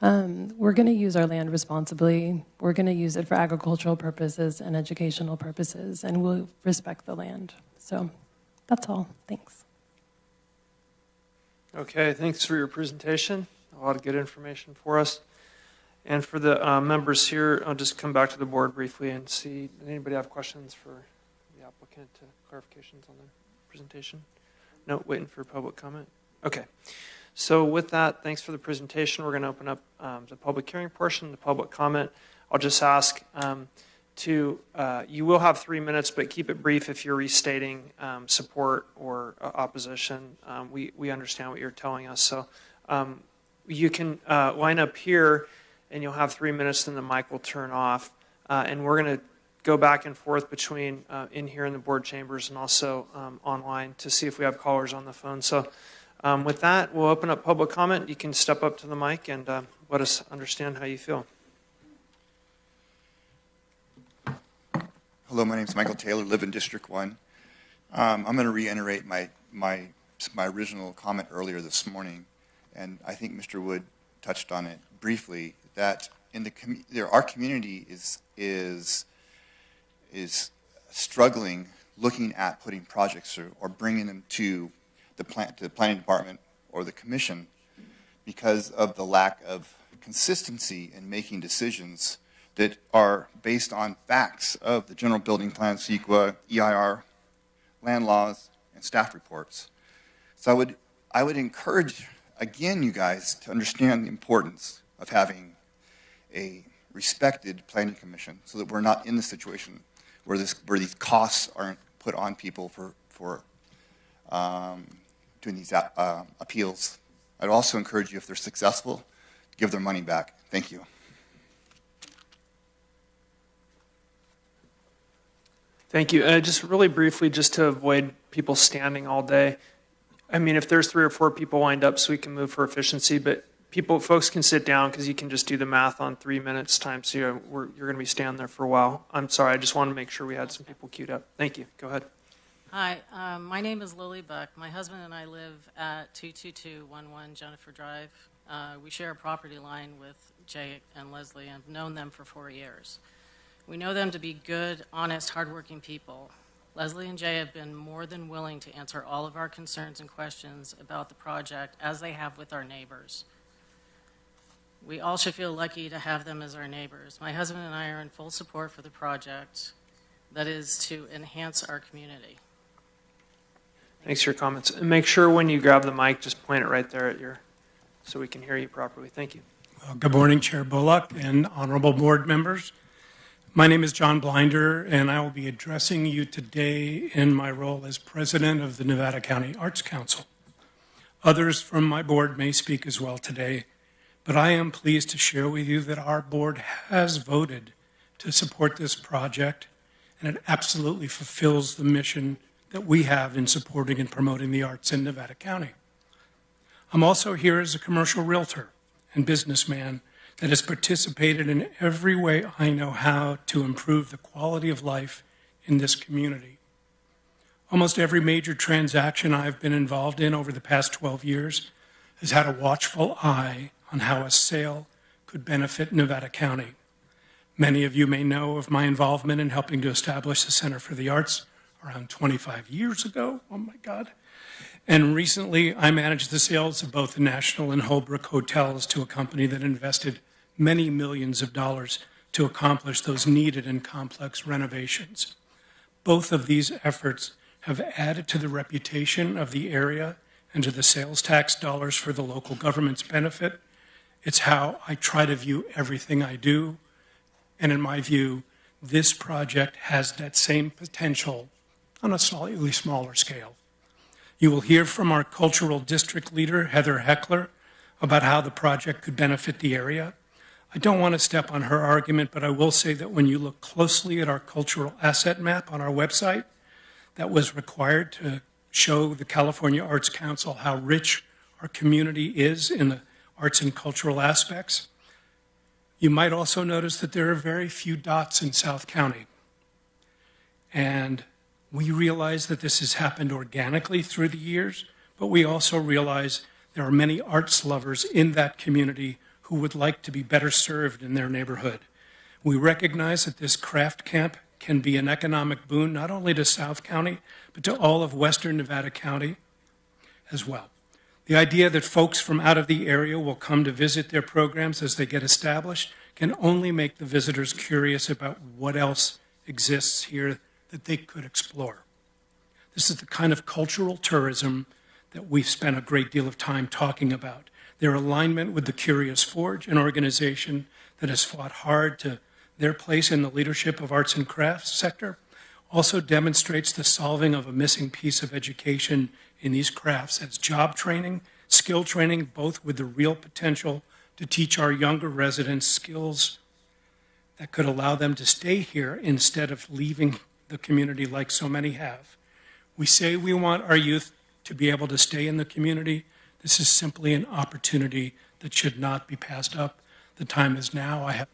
We're going to use our land responsibly. We're going to use it for agricultural purposes and educational purposes, and we'll respect the land. So that's all. Thanks. Okay, thanks for your presentation. A lot of good information for us. And for the members here, I'll just come back to the board briefly and see, does anybody have questions for the applicant, clarifications on the presentation? No, waiting for public comment. Okay. So with that, thanks for the presentation. We're going to open up the public hearing portion, the public comment. I'll just ask you will have 3 minutes, but keep it brief if you're restating support or opposition. We understand what you're telling us. So you can line up here and you'll have 3 minutes, then the mic will turn off. And we're going to go back and forth between in here in the board chambers and also online to see if we have callers on the phone. So with that, we'll open up public comment. You can step up to the mic and let us understand how you feel. Hello, my name is Michael Taylor, live in District 1. I'm going to reiterate my original comment earlier this morning, and I think Mr. Wood touched on it briefly, that our community is struggling looking at putting projects through or bringing them to the planning department or the commission because of the lack of consistency in making decisions that are based on facts of the general building plan, CEQA, EIR, land laws, and staff reports. So I would encourage, again, you guys to understand the importance of having a respected planning commission so that we're not in the situation where these costs aren't put on people for doing these appeals. I'd also encourage you, if they're successful, give their money back. Thank you. Thank you. Just really briefly, just to avoid people standing all day. I mean, if there's 3 or 4 people lined up so we can move for efficiency, but folks can sit down because you can just do the math on 3 minutes times. So you're going to be standing there for a while. I'm sorry. I just wanted to make sure we had some people queued up. Thank you. Go ahead. Hi, my name is Lily Buck. My husband and I live at 22211 Jennifer Drive. We share a property line with Jay and Leslie and have known them for 4 years. We know them to be good, honest, hardworking people. Leslie and Jay have been more than willing to answer all of our concerns and questions about the project, as they have with our neighbors. We all should feel lucky to have them as our neighbors. My husband and I are in full support for the project that is to enhance our community. Thanks for your comments. And make sure when you grab the mic, just point it right there so we can hear you properly. Thank you. Well, good morning, Chair Bullock and honorable board members. My name is John Blinder, and I will be addressing you today in my role as president of the Nevada County Arts Council. Others from my board may speak as well today, but I am pleased to share with you that our board has voted to support this project, and it absolutely fulfills the mission that we have in supporting and promoting the arts in Nevada County. I'm also here as a commercial realtor and businessman that has participated in every way I know how to improve the quality of life in this community. Almost every major transaction I've been involved in over the past 12 years has had a watchful eye on how a sale could benefit Nevada County. Many of you may know of my involvement in helping to establish the Center for the Arts around 25 years ago. Oh my God. And recently, I managed the sales of both the National and Holbrook hotels to a company that invested many millions of dollars to accomplish those needed and complex renovations. Both of these efforts have added to the reputation of the area and to the sales tax dollars for the local government's benefit. It's how I try to view everything I do. And in my view, this project has that same potential on a slightly smaller scale. You will hear from our cultural district leader, Heather Heckler, about how the project could benefit the area. I don't want to step on her argument, but I will say that when you look closely at our cultural asset map on our website, that was required to show the California Arts Council how rich our community is in the arts and cultural aspects. You might also notice that there are very few dots in South County. And we realize that this has happened organically through the years, but we also realize there are many arts lovers in that community who would like to be better served in their neighborhood. We recognize that this craft camp can be an economic boon not only to South County, but to all of Western Nevada County as well. The idea that folks from out of the area will come to visit their programs as they get established can only make the visitors curious about what else exists here that they could explore. This is the kind of cultural tourism that we've spent a great deal of time talking about. Their alignment with the Curious Forge, an organization that has fought hard to their place in the leadership of arts and crafts sector, also demonstrates the solving of a missing piece of education in these crafts as job training, skill training, both with the real potential to teach our younger residents skills that could allow them to stay here instead of leaving the community like so many have. We say we want our youth to be able to stay in the community. This is simply an opportunity that should not be passed up. The time is now.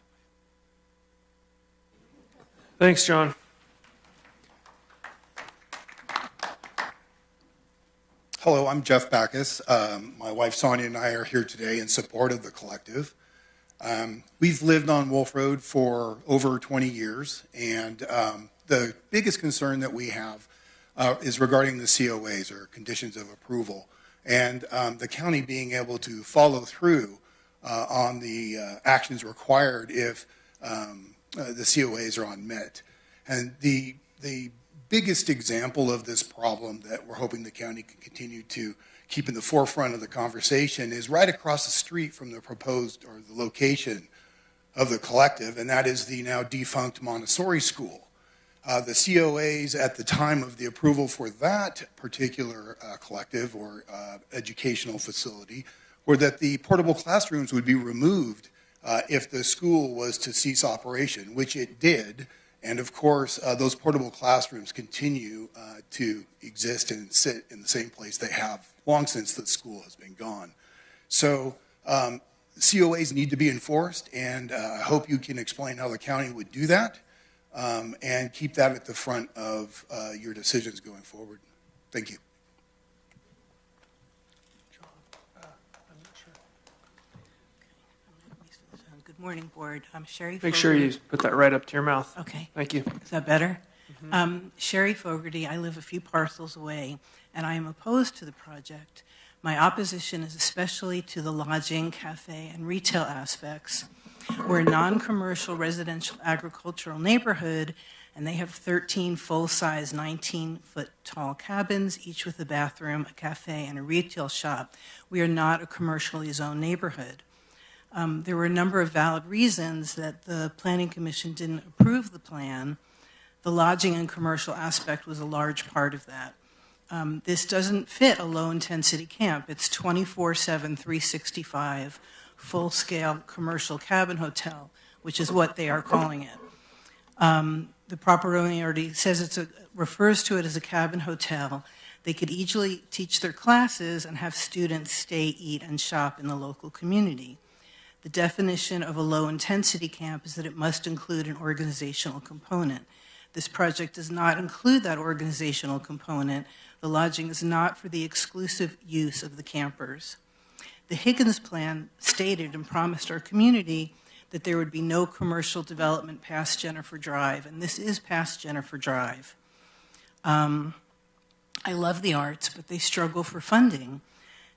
Thanks, John. Hello, I'm Jeff Backus. My wife Sonia and I are here today in support of the collective. We've lived on Wolf Road for over 20 years, and the biggest concern that we have is regarding the COAs, or conditions of approval, and the county being able to follow through on the actions required if the COAs are unmet. And the biggest example of this problem that we're hoping the county can continue to keep in the forefront of the conversation is right across the street from the proposed, or the location of the collective, and that is the now defunct Montessori school. The COAs at the time of the approval for that particular collective or educational facility were that the portable classrooms would be removed if the school was to cease operation, which it did. And of course, those portable classrooms continue to exist and sit in the same place they have long since the school has been gone. So COAs need to be enforced, and I hope you can explain how the county would do that and keep that at the front of your decisions going forward. Thank you. Good morning, Board. I'm Sherry Make sure you put that right up to your mouth. Okay. Thank you. Is that better? Sherry Fogarty. I live a few parcels away, and I am opposed to the project. My opposition is especially to the lodging, cafe, and retail aspects. We're a non-commercial residential agricultural neighborhood, and they have 13 full-size 19-foot-tall cabins, each with a bathroom, a cafe, and a retail shop. We are not a commercially zoned neighborhood. There were a number of valid reasons that the Planning Commission didn't approve the plan. The lodging and commercial aspect was a large part of that. This doesn't fit a low-intensity camp. It's 24/7, 365, full-scale commercial cabin hotel, which is what they are calling it. The proper owner already says refers to it as a cabin hotel. They could easily teach their classes and have students stay, eat, and shop in the local community. The definition of a low-intensity camp is that it must include an organizational component. This project does not include that organizational component. The lodging is not for the exclusive use of the campers. The Higgins plan stated and promised our community that there would be no commercial development past Jennifer Drive, and this is past Jennifer Drive. I love the arts, but they struggle for funding.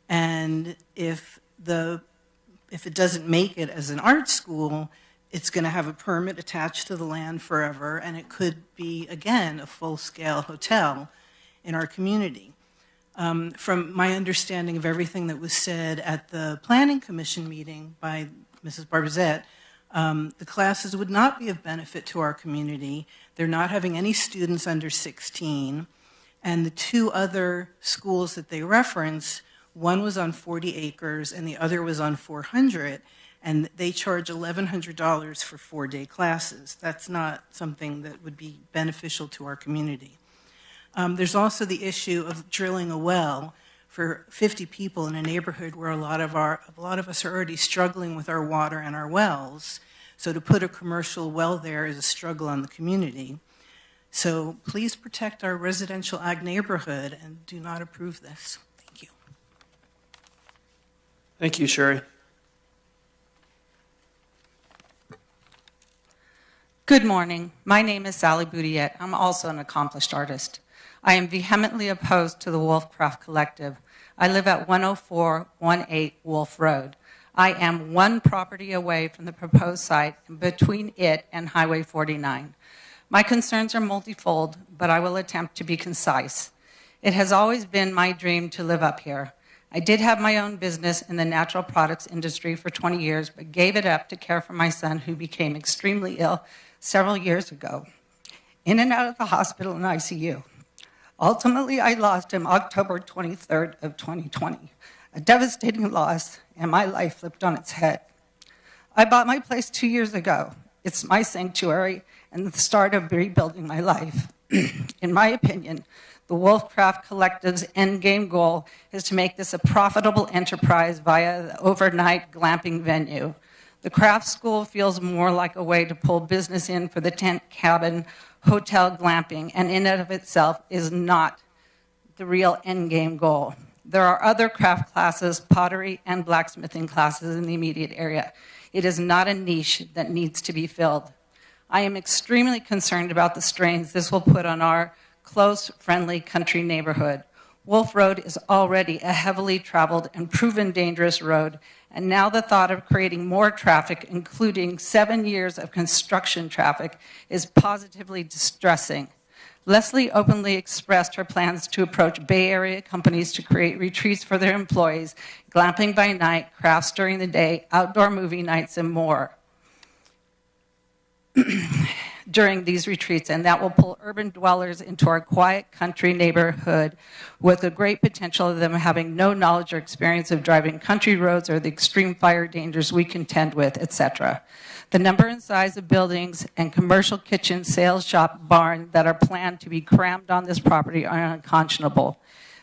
And if it doesn't make it as an art school, it's going to have a permit attached to the land forever, and it could be, again, a full-scale hotel in our community. From my understanding of everything that was said at the Planning Commission meeting by Mrs. Barbizette, the classes would not be of benefit to our community. They're not having any students under 16, and the two other schools that they reference, one was on 40 acres and the other was on 400, and they charge $1,100 for 4-day classes. That's not something that would be beneficial to our community. There's also the issue of drilling a well for 50 people in a neighborhood where a lot of us are already struggling with our water and our wells. So to put a commercial well there is a struggle on the community. So please protect our residential ag neighborhood and do not approve this. Thank you. Thank you, Sherry. Good morning. My name is Sally Boudiette. I'm also an accomplished artist. I am vehemently opposed to the Wolfcraft Collective. I live at 10418 Wolf Road. I am one property away from the proposed site between it and Highway 49. My concerns are multifold, but I will attempt to be concise. It has always been my dream to live up here. I did have my own business in the natural products industry for 20 years, but gave it up to care for my son, who became extremely ill several years ago, in and out of the hospital and ICU. Ultimately, I lost him October 23rd of 2020, a devastating loss, and my life flipped on its head. I bought my place 2 years ago. It's my sanctuary and the start of rebuilding my life. In my opinion, the Wolfcraft Collective's endgame goal is to make this a profitable enterprise via the overnight glamping venue. The craft school feels more like a way to pull business in for the tent cabin hotel glamping, and in and of itself is not the real endgame goal. There are other craft classes, pottery and blacksmithing classes in the immediate area. It is not a niche that needs to be filled. I am extremely concerned about the strains this will put on our close, friendly country neighborhood. Wolf Road is already a heavily traveled and proven dangerous road, and now the thought of creating more traffic, including 7 years of construction traffic, is positively distressing. Leslie openly expressed her plans to approach Bay Area companies to create retreats for their employees, glamping by night, crafts during the day, outdoor movie nights, and more during these retreats, and that will pull urban dwellers into our quiet country neighborhood with a great potential of them having no knowledge or experience of driving country roads or the extreme fire dangers we contend with, etc. The number and size of buildings and commercial kitchen, sales shop, barn that are planned to be crammed on this property are unconscionable.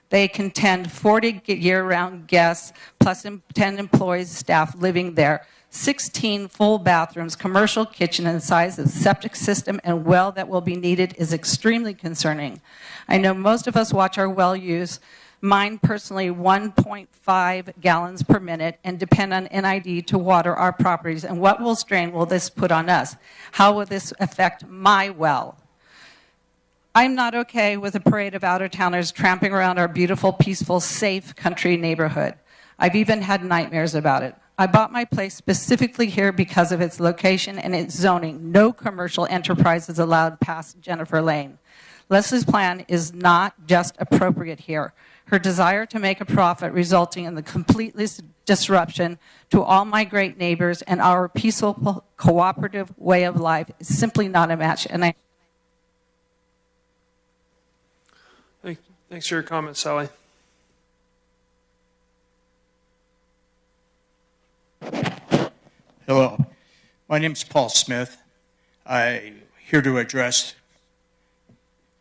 They contend 40 year-round guests plus 10 employees, staff living there, 16 full bathrooms, commercial kitchen, and size of septic system and well that will be needed is extremely concerning. I know most of us watch our well use, mine personally 1.5 gallons per minute, and depend on NID to water our properties. And what strain will this put on us? How will this affect my well? I'm not okay with a parade of out-of-towners tramping around our beautiful, peaceful, safe country neighborhood. I've even had nightmares about it. I bought my place specifically here because of its location and its zoning. No commercial enterprise is allowed past Jennifer Lane. Leslie's plan is not just appropriate here. Her desire to make a profit resulting in the complete disruption to all my great neighbors and our peaceful, cooperative way of life is simply not a match. And Thanks for your comments, Sally. Hello, my name is Paul Smith. I'm here to address,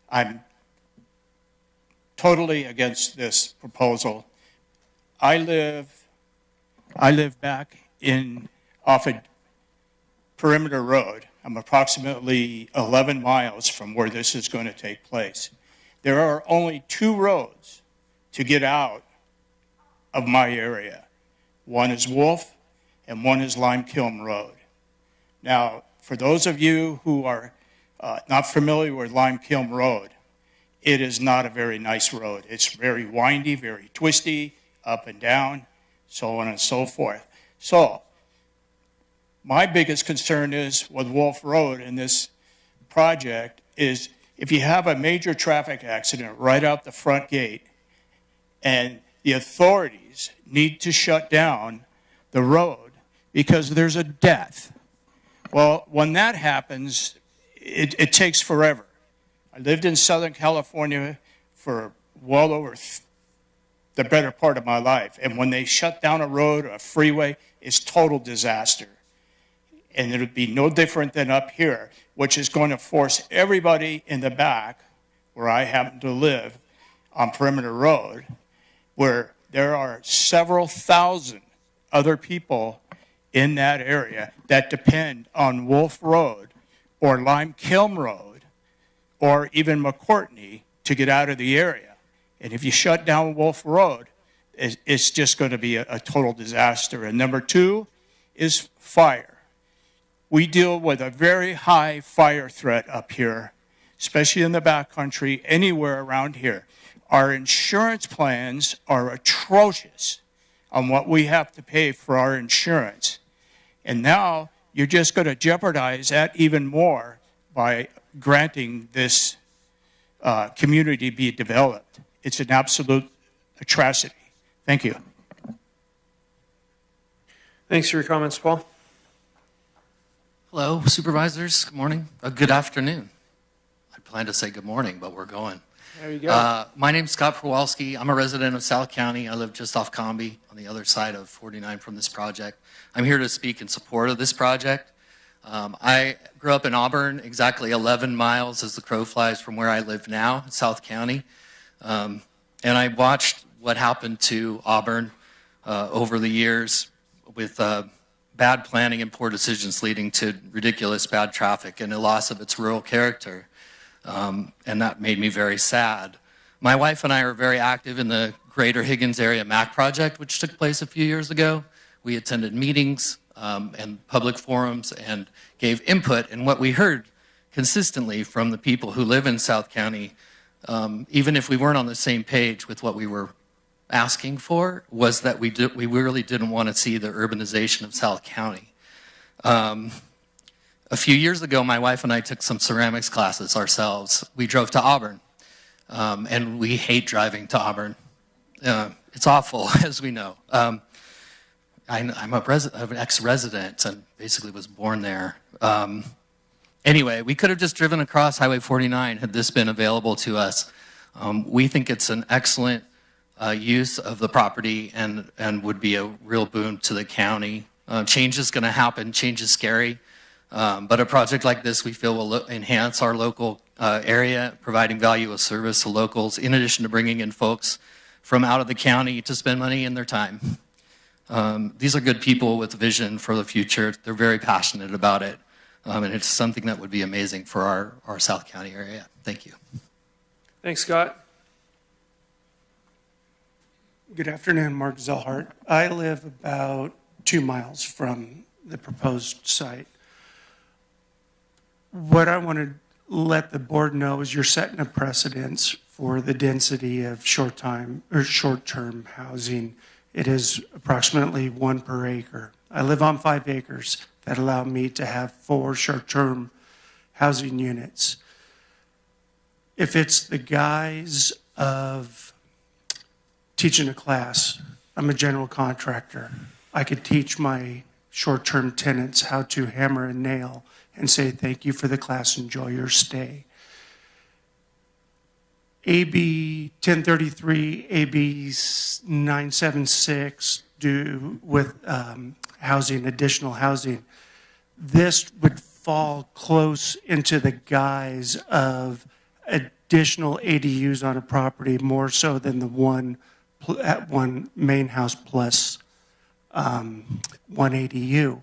I'm totally against this proposal. I live back off of Perimeter Road. I'm approximately 11 miles from where this is going to take place. There are only 2 roads to get out of my area. One is Wolf and one is Lime Kiln Road. Now, for those of you who are not familiar with Lime Kiln Road, it is not a very nice road. It's very windy, very twisty, up and down, so on and so forth. So, my biggest concern is with Wolf Road in this project is if you have a major traffic accident right out the front gate and the authorities need to shut down the road because there's a death. Well, when that happens, it takes forever. I lived in Southern California for well over the better part of my life. And when they shut down a road or a freeway, it's total disaster. And it'll be no different than up here, which is going to force everybody in the back, where I happen to live, on Perimeter Road, where there are several thousand other people in that area that depend on Wolf Road or Lime Kiln Road or even McCourtney to get out of the area. And if you shut down Wolf Road, it's just going to be a total disaster. And number 2 is fire. We deal with a very high fire threat up here, especially in the backcountry, anywhere around here. Our insurance plans are atrocious on what we have to pay for our insurance. And now you're just going to jeopardize that even more by granting this community be developed. It's an absolute atrocity. Thank you. Thanks for your comments, Paul. Hello, supervisors. Good morning. Good afternoon. I planned to say good morning, but we're going. There you go. My name's Scott Przewalski. I'm a resident of South County. I live just off Combi on the other side of 49 from this project. I'm here to speak in support of this project. I grew up in Auburn, exactly 11 miles as the crow flies from where I live now in South County. And I watched what happened to Auburn over the years with bad planning and poor decisions leading to ridiculous bad traffic and a loss of its rural character. And that made me very sad. My wife and I are very active in the Greater Higgins Area MAC project, which took place a few years ago. We attended meetings and public forums and gave input. And what we heard consistently from the people who live in South County, even if we weren't on the same page with what we were asking for, was that we really didn't want to see the urbanization of South County. A few years ago, my wife and I took some ceramics classes ourselves. We drove to Auburn, and we hate driving to Auburn. It's awful, as we know. I'm an ex-resident and basically was born there. Anyway, we could have just driven across Highway 49 had this been available to us. We think it's an excellent use of the property and would be a real boon to the county. Change is going to happen. Change is scary. But a project like this we feel will enhance our local area, providing value of service to locals, in addition to bringing in folks from out of the county to spend money and their time. These are good people with vision for the future. They're very passionate about it. And it's something that would be amazing for our South County area. Thank you. Thanks, Scott. Good afternoon, Mark Zellhart. I live about 2 miles from the proposed site. What I want to let the board know is you're setting a precedence for the density of short-term housing. It is approximately 1 per acre. I live on 5 acres that allow me to have 4 short-term housing units. If it's the guise of teaching a class, I'm a general contractor. I could teach my short-term tenants how to hammer and nail and say, thank you for the class, enjoy your stay. AB 1033, AB 976 do with housing, additional housing. This would fall close into the guise of additional ADUs on a property, more so than the one main house plus 1 ADU.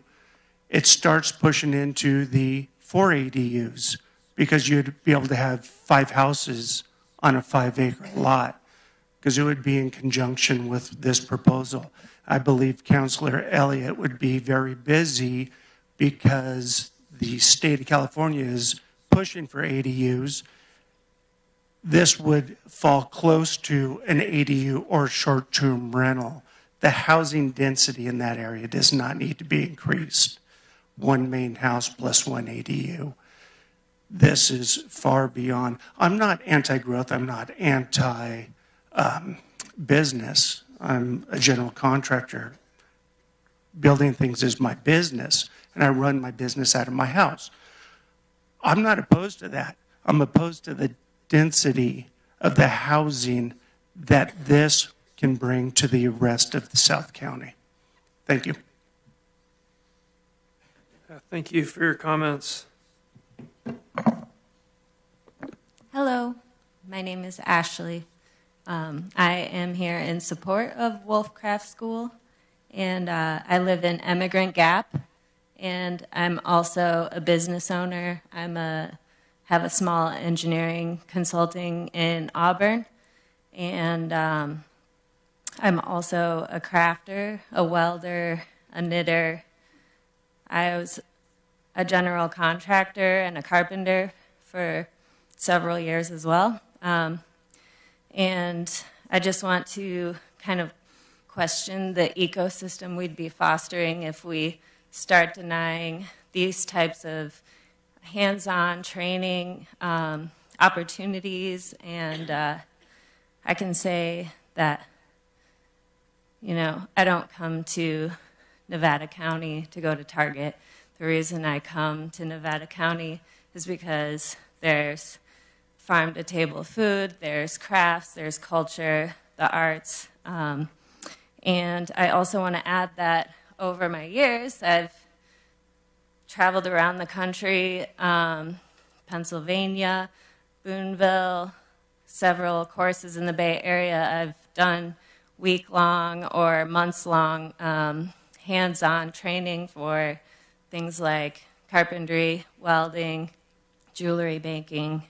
It starts pushing into the 4 ADUs because you'd be able to have 5 houses on a 5-acre lot, because it would be in conjunction with this proposal. I believe Councilor Elliott would be very busy because the state of California is pushing for ADUs. This would fall close to an ADU or short-term rental. The housing density in that area does not need to be increased. 1 main house plus 1 ADU. This is far beyond. I'm not anti-growth. I'm not anti-business. I'm a general contractor. Building things is my business, and I run my business out of my house. I'm not opposed to that. I'm opposed to the density of the housing that this can bring to the rest of the South County. Thank you. Thank you for your comments. Hello, my name is Ashley. I am here in support of Wolfcraft School, and I live in Emigrant Gap, and I'm also a business owner. Have a small engineering consulting in Auburn, and I'm also a crafter, a welder, a knitter. I was a general contractor and a carpenter for several years as well. And I just want to kind of question the ecosystem we'd be fostering if we start denying these types of hands-on training opportunities. And I can say that, you know, I don't come to Nevada County to go to Target. The reason I come to Nevada County is because there's farm-to-table food, there's crafts, there's culture, the arts. And I also want to add that over my years, I've traveled around the country, Pennsylvania, Boonville, several courses in the Bay Area. I've done week-long or months-long hands-on training for things like carpentry, welding, jewelry making,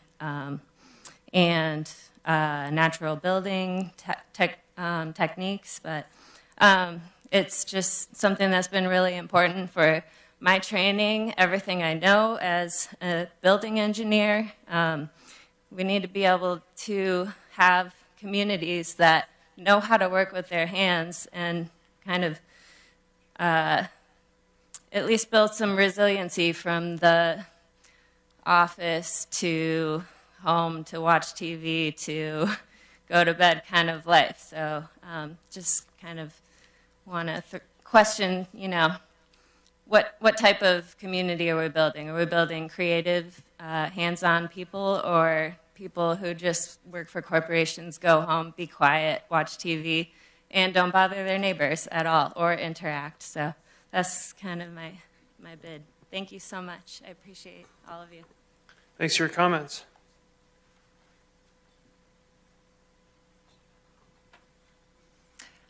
and natural building techniques, but it's just something that's been really important for my training, everything I know as a building engineer. We need to be able to have communities that know how to work with their hands and kind of at least build some resiliency from the office to home to watch TV to go to bed kind of life. So just kind of want to question, what type of community are we building? Are we building creative, hands-on people, or people who just work for corporations, go home, be quiet, watch TV, and don't bother their neighbors at all or interact? So that's kind of my bid. Thank you so much. I appreciate all of you. Thanks for your comments.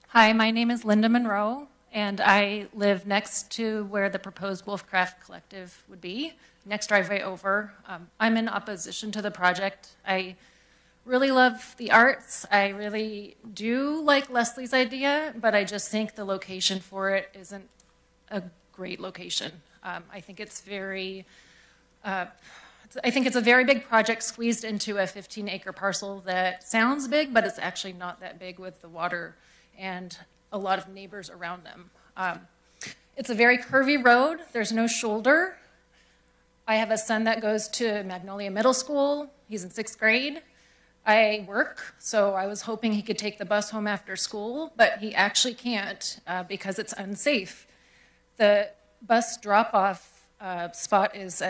Hi, my name is Linda Monroe, and I live next to where the proposed Wolfcraft Collective would be, next driveway over. I'm in opposition to the project. I really love the arts. I really do like Leslie's idea, but I just think the location for it isn't a great location. I think it's a very big project squeezed into a 15-acre parcel that sounds big, but it's actually not that big with the water and a lot of neighbors around them. It's a very curvy road. There's no shoulder. I have a son that goes to Magnolia Middle School. He's in 6th grade. I work, so I was hoping he could take the bus home after school, but he actually can't because it's unsafe. The bus drop-off spot is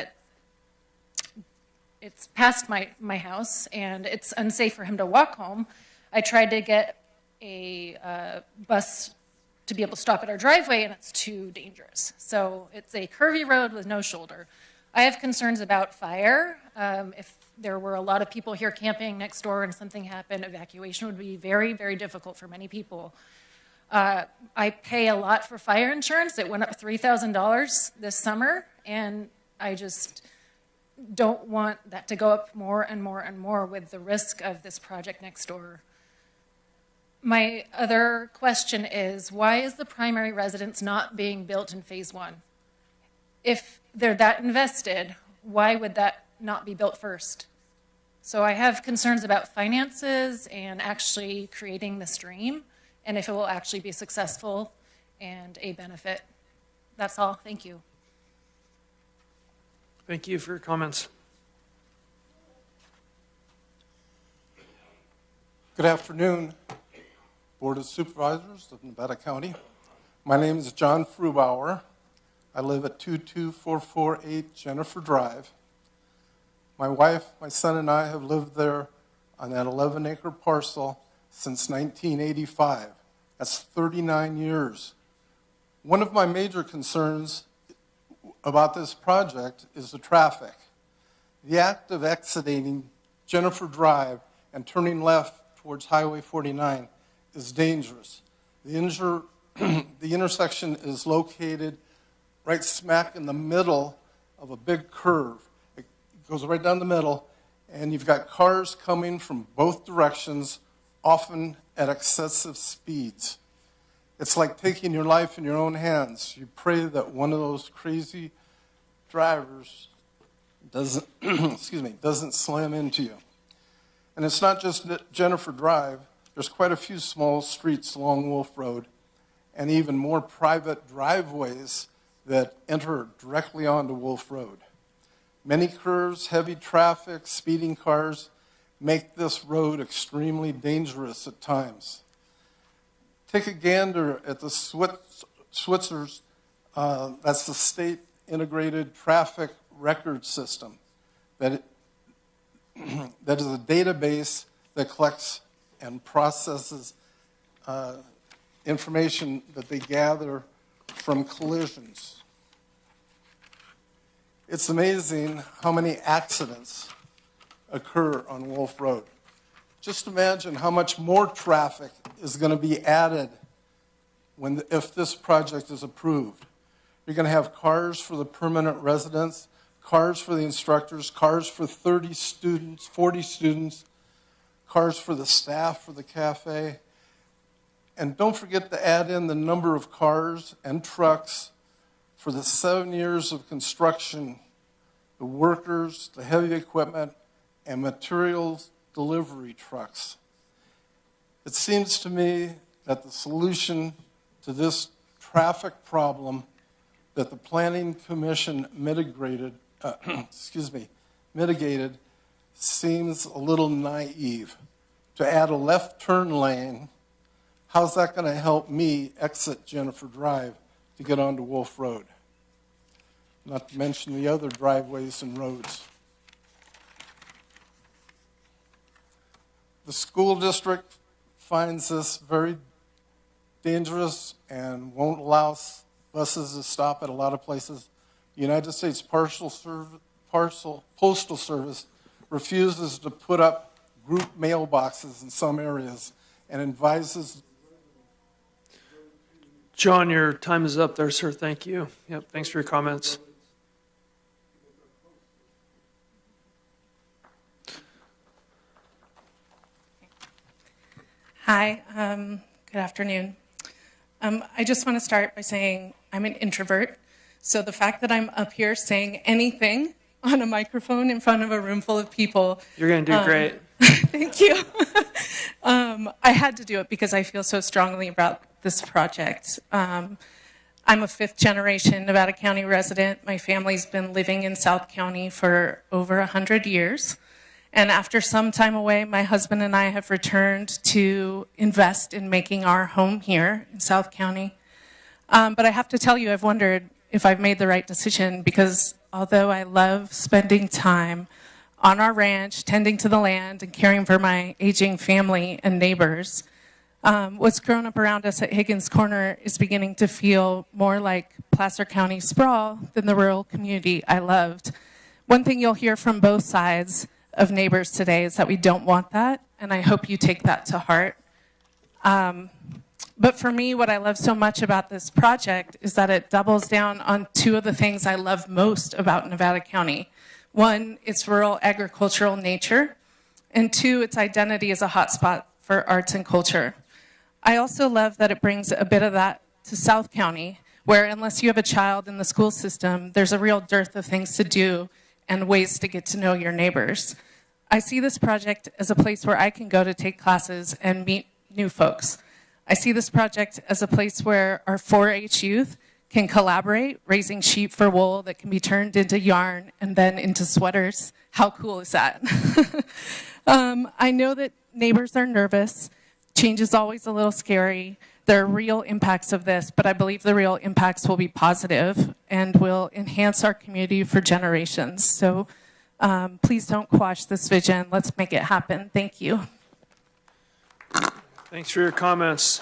it's past my house, and it's unsafe for him to walk home. I tried to get a bus to be able to stop at our driveway, and it's too dangerous. So it's a curvy road with no shoulder. I have concerns about fire. If there were a lot of people here camping next door and something happened, evacuation would be very, very difficult for many people. I pay a lot for fire insurance. It went up $3,000 this summer, and I just don't want that to go up more and more and more with the risk of this project next door. My other question is, why is the primary residence not being built in phase 1? If they're that invested, why would that not be built first? So I have concerns about finances and actually creating the stream, and if it will actually be successful and a benefit. That's all. Thank you. Thank you for your comments. Good afternoon, Board of Supervisors of Nevada County. My name is John Frubauer. I live at 22448 Jennifer Drive. My wife, my son, and I have lived there on that 11-acre parcel since 1985. That's 39 years. One of my major concerns about this project is the traffic. The act of exiting Jennifer Drive and turning left towards Highway 49 is dangerous. The intersection is located right smack in the middle of a big curve. It goes right down the middle, and you've got cars coming from both directions, often at excessive speeds. It's like taking your life in your own hands. You pray that one of those crazy drivers doesn't slam into you. And it's not just Jennifer Drive. There's quite a few small streets along Wolf Road and even more private driveways that enter directly onto Wolf Road. Many curves, heavy traffic, speeding cars make this road extremely dangerous at times. Take a gander at the Switzers, that's the state integrated traffic record system. That is a database that collects and processes information that they gather from collisions. It's amazing how many accidents occur on Wolf Road. Just imagine how much more traffic is going to be added if this project is approved. You're going to have cars for the permanent residents, cars for the instructors, cars for 30 students, 40 students, cars for the staff for the cafe. And don't forget to add in the number of cars and trucks for the 7 years of construction, the workers, the heavy equipment, and materials delivery trucks. It seems to me that the solution to this traffic problem that the Planning Commission mitigated seems a little naive. To add a left turn lane, how's that going to help me exit Jennifer Drive to get onto Wolf Road? Not to mention the other driveways and roads. The school district finds this very dangerous and won't allow buses to stop at a lot of places. The United States Postal Service refuses to put up group mailboxes in some areas and advises. John, your time is up there, sir. Thank you. Yep, thanks for your comments. Hi, good afternoon. I just want to start by saying I'm an introvert, so the fact that I'm up here saying anything on a microphone in front of a room full of people. You're going to do great. Thank you. I had to do it because I feel so strongly about this project. I'm a fifth-generation Nevada County resident. My family's been living in South County for over 100 years. And after some time away, my husband and I have returned to invest in making our home here in South County. But I have to tell you, I've wondered if I've made the right decision, because although I love spending time on our ranch, tending to the land and caring for my aging family and neighbors, what's grown up around us at Higgins Corner is beginning to feel more like Placer County sprawl than the rural community I loved. One thing you'll hear from both sides of neighbors today is that we don't want that, and I hope you take that to heart. But for me, what I love so much about this project is that it doubles down on two of the things I love most about Nevada County. One, its rural agricultural nature, and two, its identity as a hotspot for arts and culture. I also love that it brings a bit of that to South County, where unless you have a child in the school system, there's a real dearth of things to do and ways to get to know your neighbors. I see this project as a place where I can go to take classes and meet new folks. I see this project as a place where our 4-H youth can collaborate, raising sheep for wool that can be turned into yarn and then into sweaters. How cool is that? I know that neighbors are nervous. Change is always a little scary. There are real impacts of this, but I believe the real impacts will be positive and will enhance our community for generations. So please don't quash this vision. Let's make it happen. Thank you. Thanks for your comments.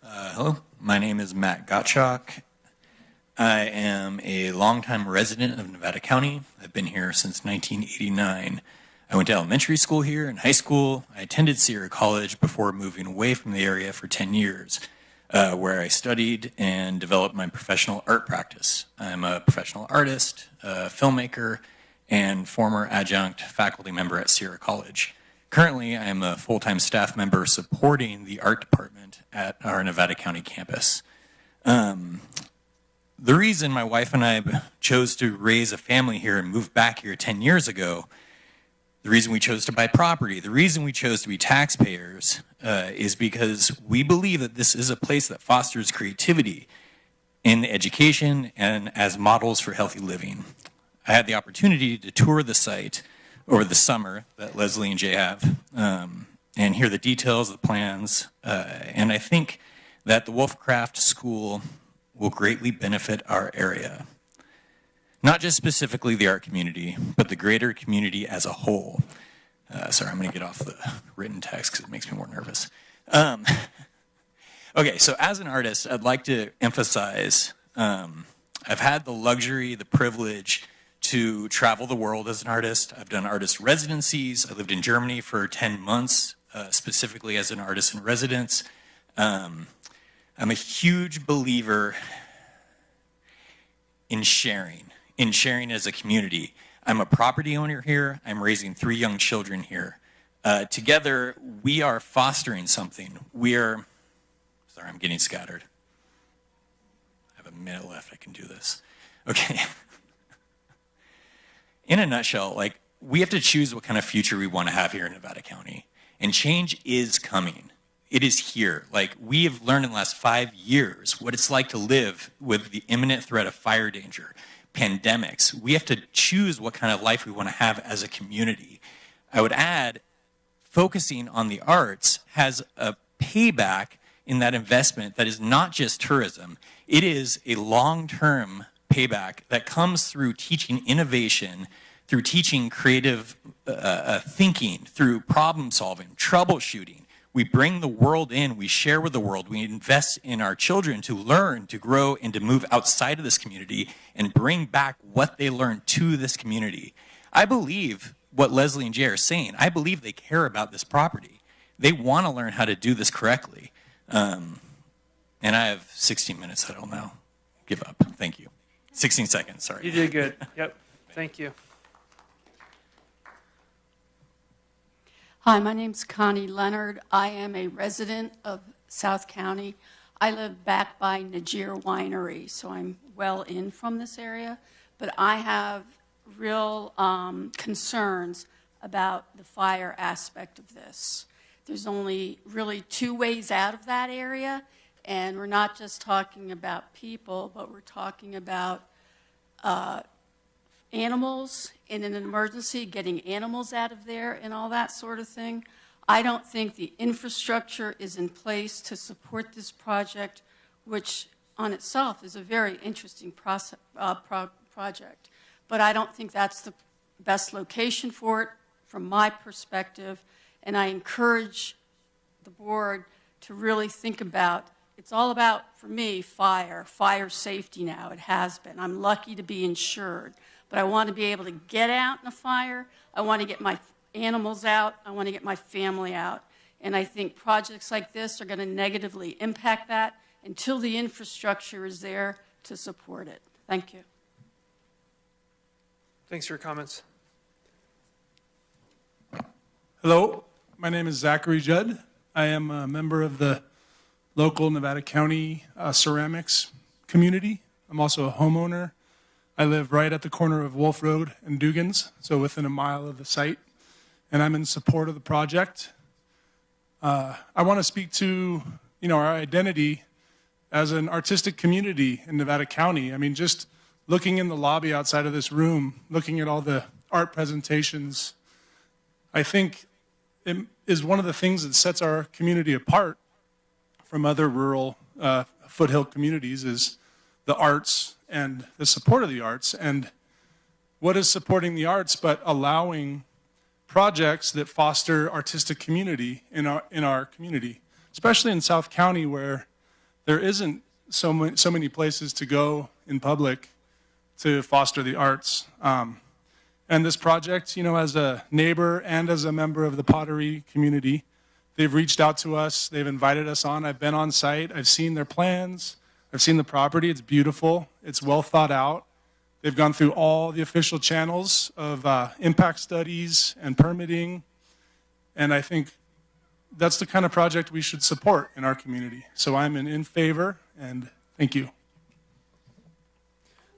Hello, my name is Matt Gottschalk. I am a longtime resident of Nevada County. I've been here since 1989. I went to elementary school here and high school. I attended Sierra College before moving away from the area for 10 years, where I studied and developed my professional art practice. I'm a professional artist, a filmmaker, and former adjunct faculty member at Sierra College. Currently, I am a full-time staff member supporting the art department at our Nevada County campus. The reason my wife and I chose to raise a family here and move back here 10 years ago, the reason we chose to buy property, the reason we chose to be taxpayers is because we believe that this is a place that fosters creativity in education and as models for healthy living. I had the opportunity to tour the site over the summer that Leslie and Jay have and hear the details, the plans, and I think that the Wolfcraft School will greatly benefit our area. Not just specifically the art community, but the greater community as a whole. Sorry, I'm going to get off the written text because it makes me more nervous. Okay, so as an artist, I'd like to emphasize I've had the luxury, the privilege to travel the world as an artist. I've done artist residencies. I lived in Germany for 10 months, specifically as an artist in residence. I'm a huge believer in sharing as a community. I'm a property owner here. I'm raising 3 young children here. Together, we are fostering something. Sorry, I'm getting scattered. I have a minute left. I can do this. Okay. In a nutshell, like, we have to choose what kind of future we want to have here in Nevada County. And change is coming. It is here. Like, we have learned in the last 5 years what it's like to live with the imminent threat of fire danger, pandemics. We have to choose what kind of life we want to have as a community. I would add, focusing on the arts has a payback in that investment that is not just tourism. It is a long-term payback that comes through teaching innovation, through teaching creative thinking, through problem solving, troubleshooting. We bring the world in, we share with the world, we invest in our children to learn, to grow, and to move outside of this community and bring back what they learned to this community. I believe what Leslie and Jay are saying. I believe they care about this property. They want to learn how to do this correctly. And I have 16 minutes, I don't know. Give up. Thank you. 16 seconds, sorry. You did good. Yep. Thank you. Hi, my name's Connie Leonard. I am a resident of South County. I live back by Najir Winery, so I'm well in from this area. But I have real concerns about the fire aspect of this. There's only really 2 ways out of that area, and we're not just talking about people, but we're talking about animals in an emergency, getting animals out of there and all that sort of thing. I don't think the infrastructure is in place to support this project, which on itself is a very interesting project. But I don't think that's the best location for it from my perspective. And I encourage the board to really think about, it's all about, for me, fire safety now. It has been. I'm lucky to be insured. But I want to be able to get out in a fire. I want to get my animals out. I want to get my family out. And I think projects like this are going to negatively impact that until the infrastructure is there to support it. Thank you. Thanks for your comments. Hello, my name is Zachary Judd. I am a member of the local Nevada County ceramics community. I'm also a homeowner. I live right at the corner of Wolf Road and Dugan's, so within a mile of the site, and I'm in support of the project. I want to speak to, our identity as an artistic community in Nevada County. I mean, just looking in the lobby outside of this room, looking at all the art presentations, I think it is one of the things that sets our community apart from other rural foothill communities is the arts and the support of the arts. And what is supporting the arts but allowing projects that foster artistic community in our community, especially in South County where there isn't so many places to go in public to foster the arts. And this project, as a neighbor and as a member of the pottery community, they've reached out to us. They've invited us on. I've been on site. I've seen their plans. I've seen the property. It's beautiful. It's well thought out. They've gone through all the official channels of impact studies and permitting. And I think that's the kind of project we should support in our community. So I'm in favor, and thank you.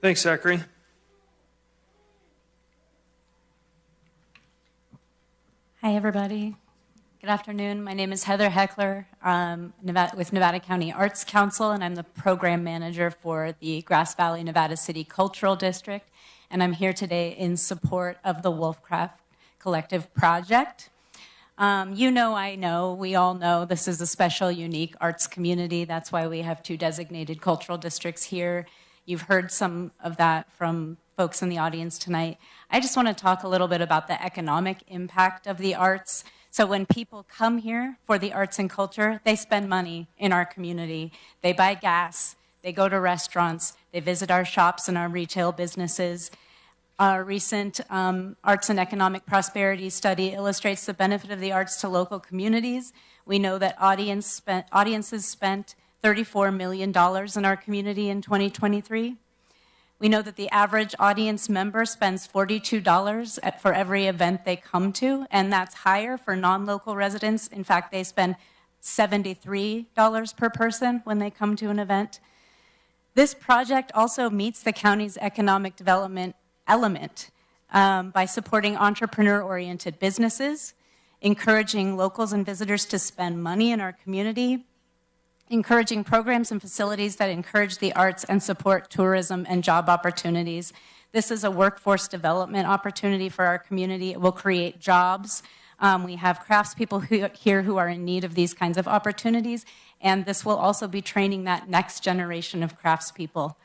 Thanks, Zachary. Hi, everybody. Good afternoon. My name is Heather Heckler with Nevada County Arts Council, and I'm the program manager for the Grass Valley, Nevada City Cultural District. And I'm here today in support of the Wolfcraft Collective project. I know, we all know this is a special, unique arts community. That's why we have 2 designated cultural districts here. You've heard some of that from folks in the audience tonight. I just want to talk a little bit about the economic impact of the arts. So when people come here for the arts and culture, they spend money in our community. They buy gas, they go to restaurants, they visit our shops and our retail businesses. Our recent Arts and Economic Prosperity study illustrates the benefit of the arts to local communities. We know that audiences spent $34 million in our community in 2023. We know that the average audience member spends $42 for every event they come to, and that's higher for non-local residents. In fact, they spend $73 per person when they come to an event. This project also meets the county's economic development element by supporting entrepreneur-oriented businesses, encouraging locals and visitors to spend money in our community, encouraging programs and facilities that encourage the arts and support tourism and job opportunities. This is a workforce development opportunity for our community. It will create jobs. We have craftspeople here who are in need of these kinds of opportunities, and this will also be training that next generation of craftspeople.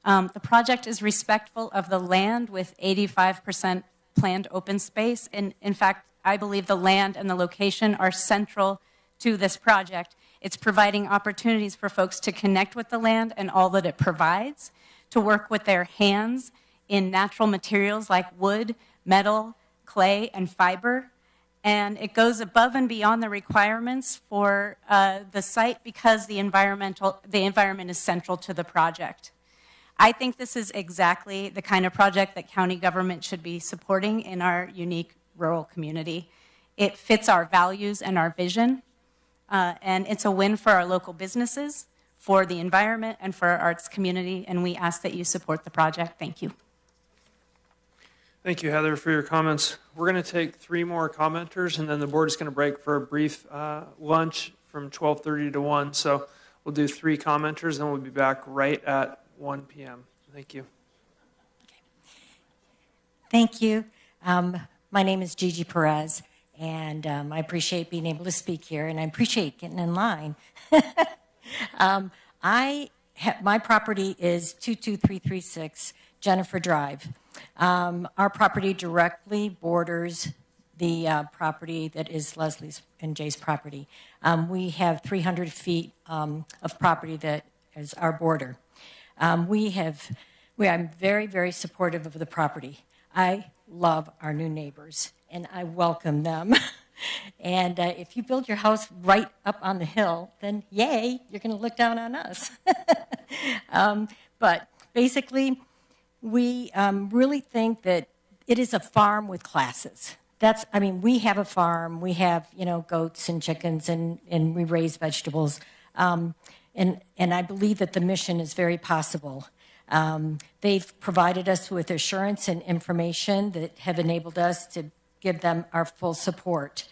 The project is respectful of the land with 85% planned open space, and in fact, I believe the land and the location are central to this project. It's providing opportunities for folks to connect with the land and all that it provides, to work with their hands in natural materials like wood, metal, clay, and fiber. And it goes above and beyond the requirements for the site because the environment is central to the project. I think this is exactly the kind of project that county government should be supporting in our unique rural community. It fits our values and our vision. And it's a win for our local businesses, for the environment, and for our arts community, and we ask that you support the project. Thank you. Thank you, Heather, for your comments. We're going to take 3 more commenters, and then the board is going to break for a brief lunch from 12:30 to 1. So we'll do 3 commenters, and we'll be back right at 1 p.m. Thank you. Thank you. My name is Gigi Perez. And I appreciate being able to speak here, and I appreciate getting in line. My property is 22336 Jennifer Drive. Our property directly borders the property that is Leslie's and Jay's property. We have 300 feet of property that is our border. I'm very, very supportive of the property. I love our new neighbors, and I welcome them. And if you build your house right up on the hill, then yay, you're going to look down on us. But basically, we really think that it is a farm with classes. We have a farm. We have, goats and chickens, and we raise vegetables. And I believe that the mission is very possible. They've provided us with assurance and information that have enabled us to give them our full support.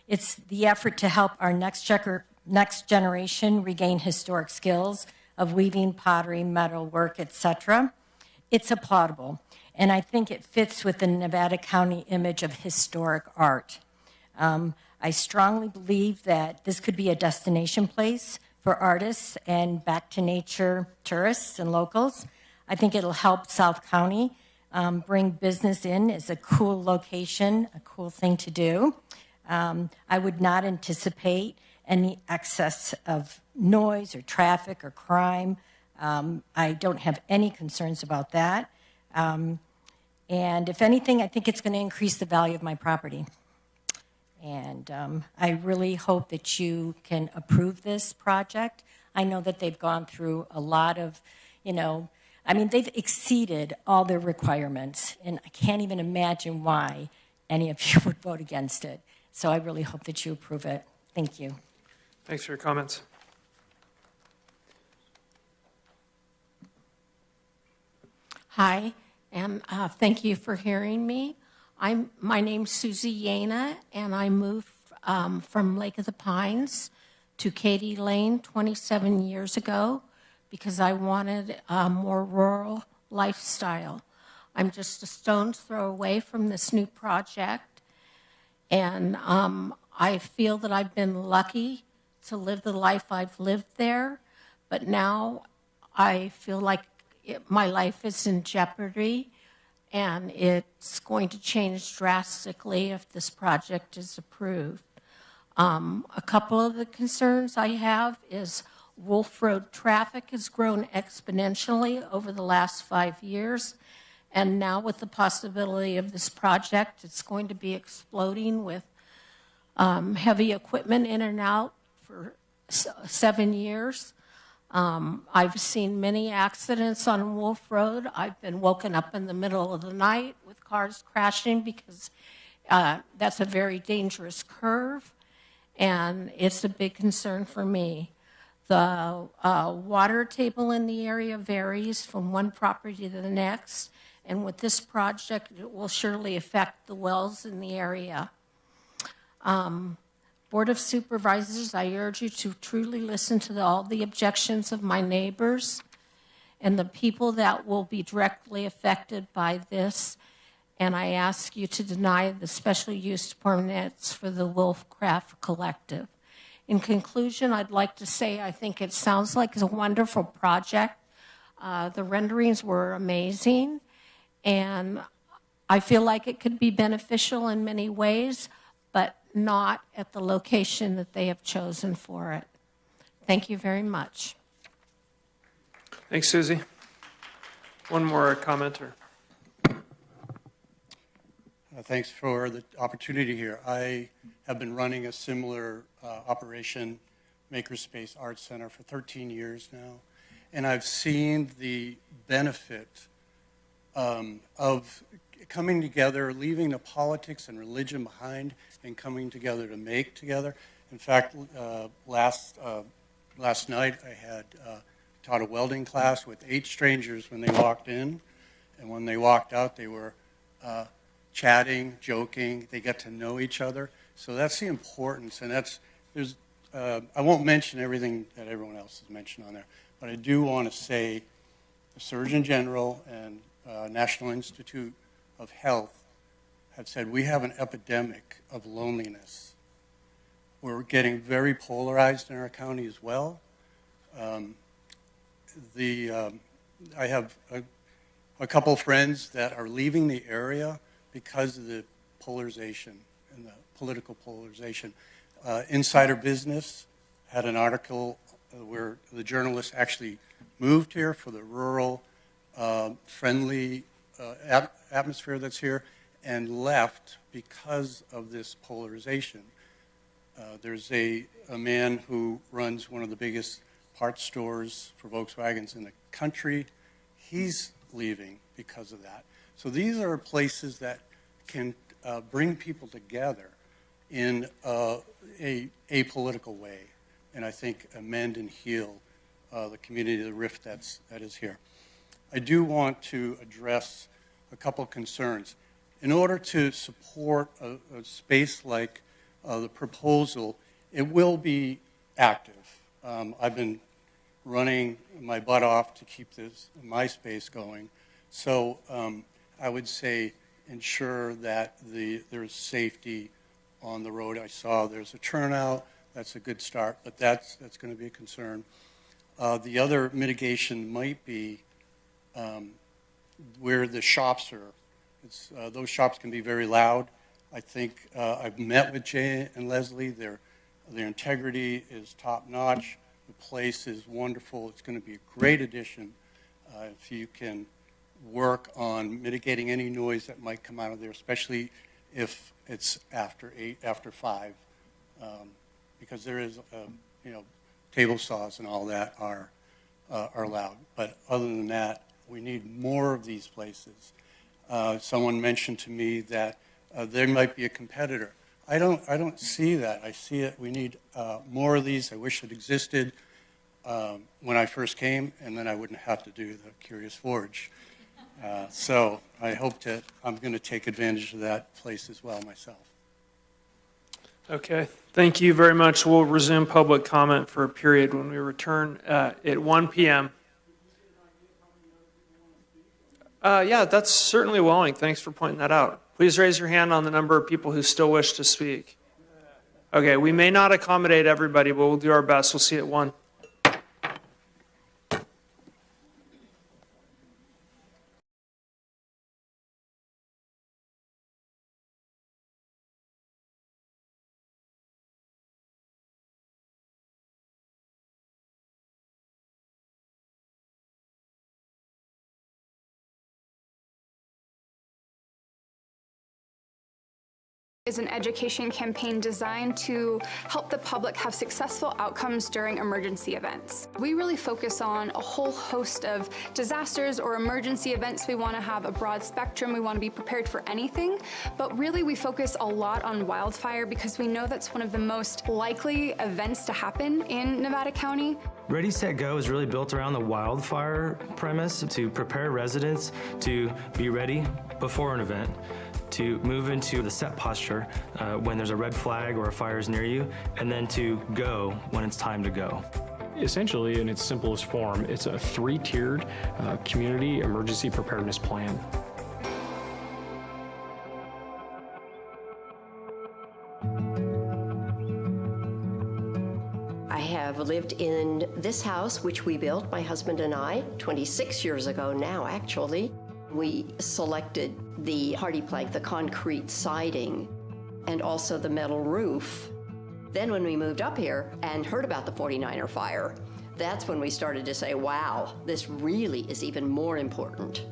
It's the effort to help our next generation regain historic skills of weaving, pottery, metalwork, etc. It's applaudable, and I think it fits with the Nevada County image of historic art. I strongly believe that this could be a destination place for artists and back-to-nature tourists and locals. I think it'll help South County bring business in as a cool location, a cool thing to do. I would not anticipate any excess of noise or traffic or crime. I don't have any concerns about that. And if anything, I think it's going to increase the value of my property. And I really hope that you can approve this project. I know that they've gone through a lot of, they've exceeded all their requirements, and I can't even imagine why any of you would vote against it. So I really hope that you approve it. Thank you. Thanks for your comments. Hi, and thank you for hearing me. My name's Susie Yana, and I moved from Lake of the Pines to Katy Lane 27 years ago because I wanted a more rural lifestyle. I'm just a stone's throw away from this new project, and I feel that I've been lucky to live the life I've lived there, but now I feel like my life is in jeopardy, and it's going to change drastically if this project is approved. A couple of the concerns I have is Wolf Road traffic has grown exponentially over the last 5 years, and now with the possibility of this project, it's going to be exploding with heavy equipment in and out for 7 years. I've seen many accidents on Wolf Road. I've been woken up in the middle of the night with cars crashing because that's a very dangerous curve, and it's a big concern for me. The water table in the area varies from one property to the next, and with this project, it will surely affect the wells in the area. Board of Supervisors, I urge you to truly listen to all the objections of my neighbors and the people that will be directly affected by this, and I ask you to deny the special use permits for the Wolfcraft Collective. In conclusion, I'd like to say I think it sounds like it's a wonderful project. The renderings were amazing, and I feel like it could be beneficial in many ways, but not at the location that they have chosen for it. Thank you very much. Thanks, Susie. One more commenter. Thanks for the opportunity here. I have been running a similar operation, Makerspace Arts Center, for 13 years now, and I've seen the benefit of coming together, leaving the politics and religion behind, and coming together to make together. In fact, last night I had taught a welding class with 8 strangers when they walked in, and when they walked out, they were chatting, joking. They get to know each other. So that's the importance, and I won't mention everything that everyone else has mentioned on there, but I do want to say the Surgeon General and National Institute of Health have said we have an epidemic of loneliness. We're getting very polarized in our county as well. I have a couple of friends that are leaving the area because of the polarization and the political polarization. Insider Business had an article where the journalist actually moved here for the rural, friendly atmosphere that's here, and left because of this polarization. There's a man who runs one of the biggest parts stores for Volkswagens in the country. He's leaving because of that. So these are places that can bring people together in a apolitical way, and I think amend and heal the community, the rift that is here. I do want to address a couple of concerns. In order to support a space like the proposal, it will be active. I've been running my butt off to keep my space going. So I would say ensure that there's safety on the road. I saw there's a turnout. That's a good start, but that's going to be a concern. The other mitigation might be where the shops are. Those shops can be very loud. I think I've met with Jay and Leslie. Their integrity is top-notch. The place is wonderful. It's going to be a great addition if you can work on mitigating any noise that might come out of there, especially if it's after 5, because there is, table saws and all that are loud. But other than that, we need more of these places. Someone mentioned to me that there might be a competitor. I don't see that. I see it. We need more of these. I wish it existed when I first came, and then I wouldn't have to do the Curious Forge. So I hope I'm going to take advantage of that place as well myself. Okay, thank you very much. We'll resume public comment for a period when we return at 1 p.m. Yeah, that's certainly willing. Thanks for pointing that out. Please raise your hand on the number of people who still wish to speak. Okay, we may not accommodate everybody, but we'll do our best. We'll see you at 1. is an education campaign designed to help the public have successful outcomes during emergency events. We really focus on a whole host of disasters or emergency events. We want to have a broad spectrum. We want to be prepared for anything, but really we focus a lot on wildfire because we know that's one of the most likely events to happen in Nevada County. Ready, Set, Go is really built around the wildfire premise to prepare residents to be ready before an event, to move into the set posture when there's a red flag or a fire is near you, and then to go when it's time to go. Essentially, in its simplest form, it's a three-tiered community emergency preparedness plan. I have lived in this house, which we built, my husband and I, 26 years ago now, actually. We selected the hardy plank, the concrete siding, and also the metal roof. Then when we moved up here and heard about the 49er fire, that's when we started to say, wow, this really is even more important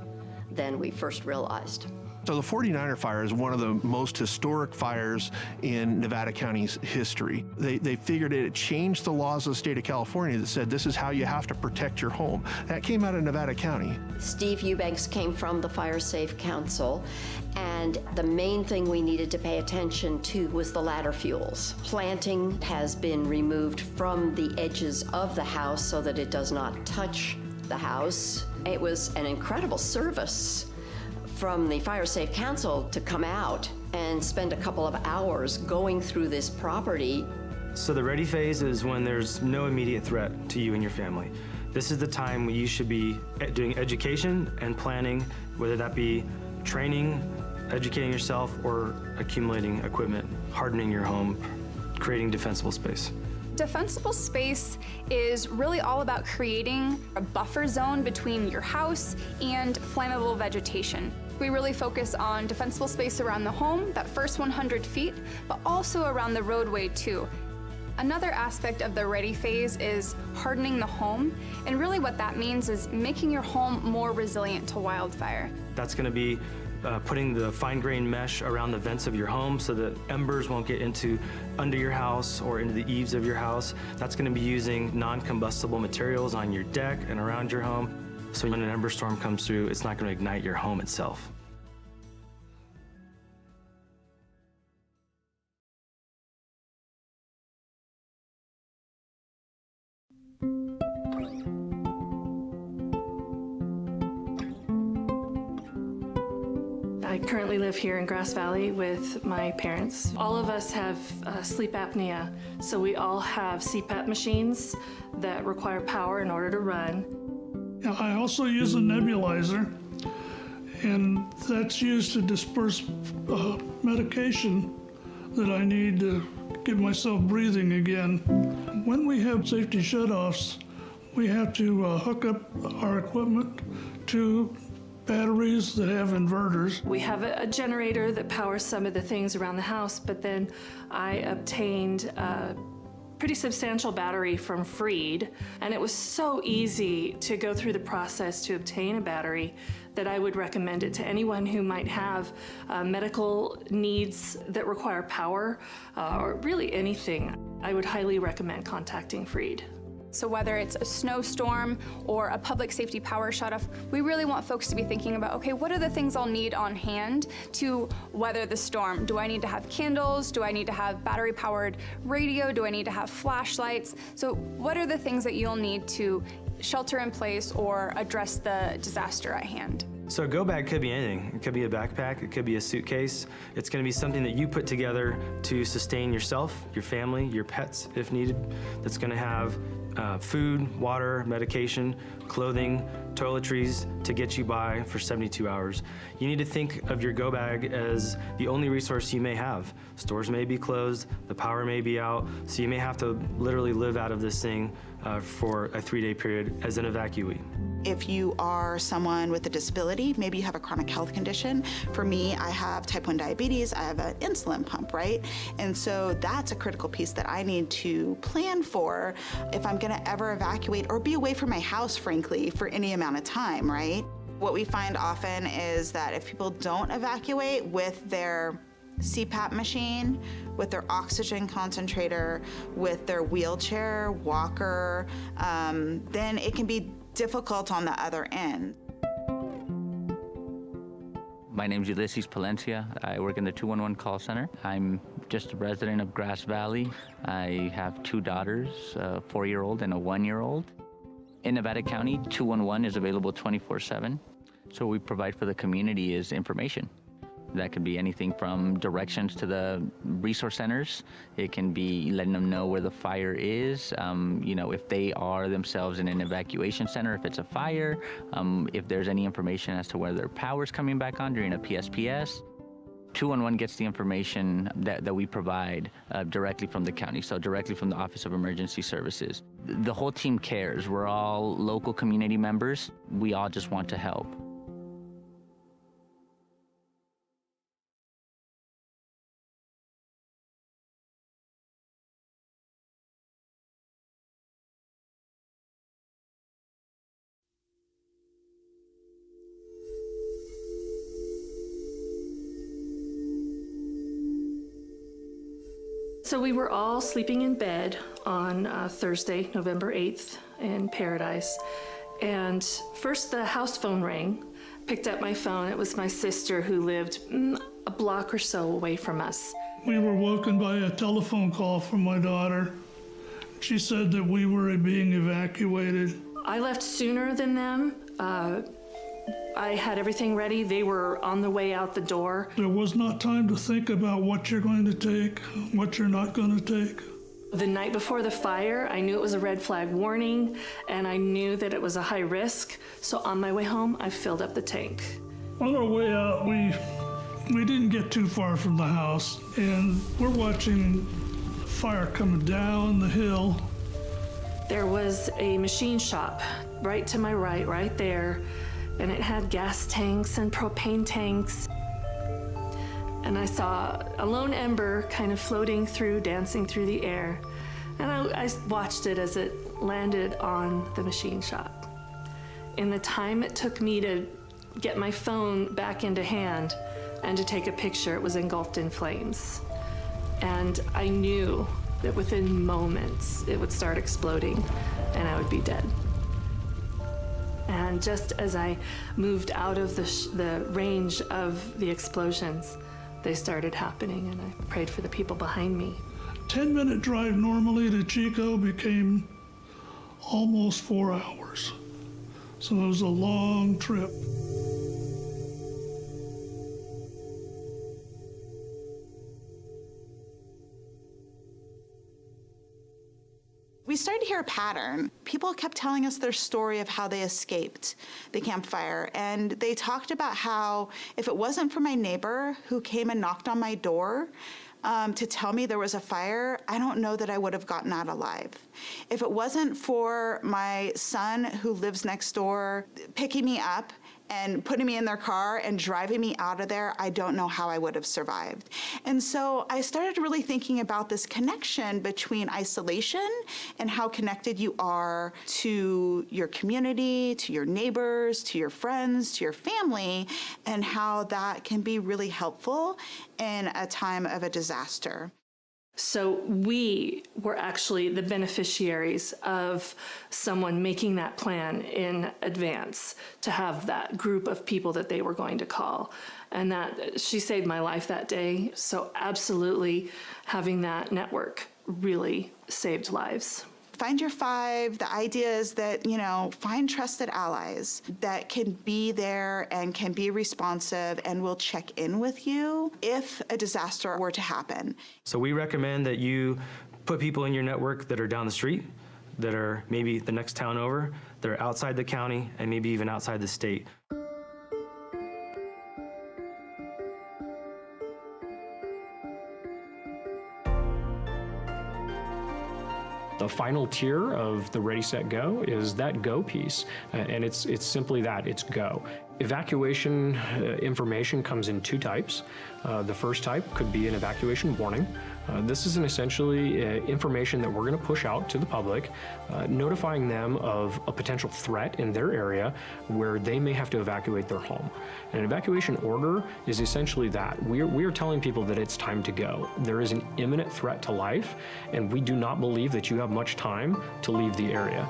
than we first realized. So the 49er fire is one of the most historic fires in Nevada County's history. They figured it changed the laws of the state of California that said this is how you have to protect your home. That came out of Nevada County. Steve Eubanks came from the Fire Safe Council, and the main thing we needed to pay attention to was the ladder fuels. Planting has been removed from the edges of the house so that it does not touch the house. It was an incredible service from the Fire Safe Council to come out and spend a couple of hours going through this property. So the ready phase is when there's no immediate threat to you and your family. This is the time when you should be doing education and planning, whether that be training, educating yourself, or accumulating equipment, hardening your home, creating defensible space. Defensible space is really all about creating a buffer zone between your house and flammable vegetation. We really focus on defensible space around the home, that first 100 feet, but also around the roadway too. Another aspect of the ready phase is hardening the home, and really what that means is making your home more resilient to wildfire. That's going to be putting the fine-grained mesh around the vents of your home so that embers won't get under your house or into the eaves of your house. That's going to be using non-combustible materials on your deck and around your home. So when an ember storm comes through, it's not going to ignite your home itself. I currently live here in Grass Valley with my parents. All of us have sleep apnea, so we all have CPAP machines that require power in order to run. I also use a nebulizer, and that's used to disperse medication that I need to get myself breathing again. When we have safety shutoffs, we have to hook up our equipment to batteries that have inverters. We have a generator that powers some of the things around the house, but then I obtained a pretty substantial battery from Freed, and it was so easy to go through the process to obtain a battery that I would recommend it to anyone who might have medical needs that require power, or really anything. I would highly recommend contacting Freed. So whether it's a snowstorm or a public safety power shutoff, we really want folks to be thinking about, okay, what are the things I'll need on hand to weather the storm? Do I need to have candles? Do I need to have battery-powered radio? Do I need to have flashlights? So what are the things that you'll need to shelter in place or address the disaster at hand? So a go bag could be anything. It could be a backpack, it could be a suitcase. It's going to be something that you put together to sustain yourself, your family, your pets if needed. That's going to have food, water, medication, clothing, toiletries to get you by for 72 hours. You need to think of your go bag as the only resource you may have. Stores may be closed, the power may be out, so you may have to literally live out of this thing for a 3-day period as an evacuee. If you are someone with a disability, maybe you have a chronic health condition. For me, I have type 1 diabetes, I have an insulin pump, right? And so that's a critical piece that I need to plan for if I'm gonna ever evacuate or be away from my house, frankly, for any amount of time, right? What we find often is that if people don't evacuate with their CPAP machine, with their oxygen concentrator, with their wheelchair, walker, then it can be difficult on the other end. My name's Ulysses Palencia. I work in the 211 call center. I'm just a resident of Grass Valley. I have 2 daughters, a 4-year-old and a 1-year-old. In Nevada County, 211 is available 24/7. So what we provide for the community is information. That could be anything from directions to the resource centers. It can be letting them know where the fire is, if they are themselves in an evacuation center, if it's a fire, if there's any information as to whether power's coming back on during a PSPS. 211 gets the information that we provide directly from the county, so directly from the Office of Emergency Services. The whole team cares. We're all local community members. We all just want to help. So we were all sleeping in bed on Thursday, November 8th in Paradise. And first the house phone rang. Picked up my phone. It was my sister who lived a block or so away from us. We were woken by a telephone call from my daughter. She said that we were being evacuated. I left sooner than them. I had everything ready. They were on the way out the door. There was not time to think about what you're going to take, what you're not going to take. The night before the fire, I knew it was a red flag warning, and I knew that it was a high risk. So on my way home, I filled up the tank. On our way out, we didn't get too far from the house, and we're watching fire coming down the hill. There was a machine shop right to my right there, and it had gas tanks and propane tanks. And I saw a lone ember kind of floating through, dancing through the air. And I watched it as it landed on the machine shop. In the time it took me to get my phone back into hand and to take a picture, it was engulfed in flames. And I knew that within moments it would start exploding and I would be dead. And just as I moved out of the range of the explosions, they started happening, and I prayed for the people behind me. 10-minute drive normally to Chico became almost 4 hours. So it was a long trip. We started to hear a pattern. People kept telling us their story of how they escaped the campfire. And they talked about how if it wasn't for my neighbor who came and knocked on my door to tell me there was a fire, I don't know that I would have gotten out alive. If it wasn't for my son who lives next door picking me up and putting me in their car and driving me out of there, I don't know how I would have survived. And so I started really thinking about this connection between isolation and how connected you are to your community, to your neighbors, to your friends, to your family, and how that can be really helpful in a time of a disaster. So we were actually the beneficiaries of someone making that plan in advance to have that group of people that they were going to call. And that she saved my life that day. So absolutely having that network really saved lives. Find your five. The idea is that, find trusted allies that can be there and can be responsive and will check in with you if a disaster were to happen. So we recommend that you put people in your network that are down the street, that are maybe the next town over, that are outside the county, and maybe even outside the state. The final tier of the Ready, Set, Go is that go piece, and it's simply that, it's go. Evacuation information comes in two types. The first type could be an evacuation warning, This is essentially information that we're going to push out to the public, notifying them of a potential threat in their area where they may have to evacuate their home. An evacuation order is essentially that. We are telling people that it's time to go. There is an imminent threat to life, and we do not believe that you have much time to leave the area.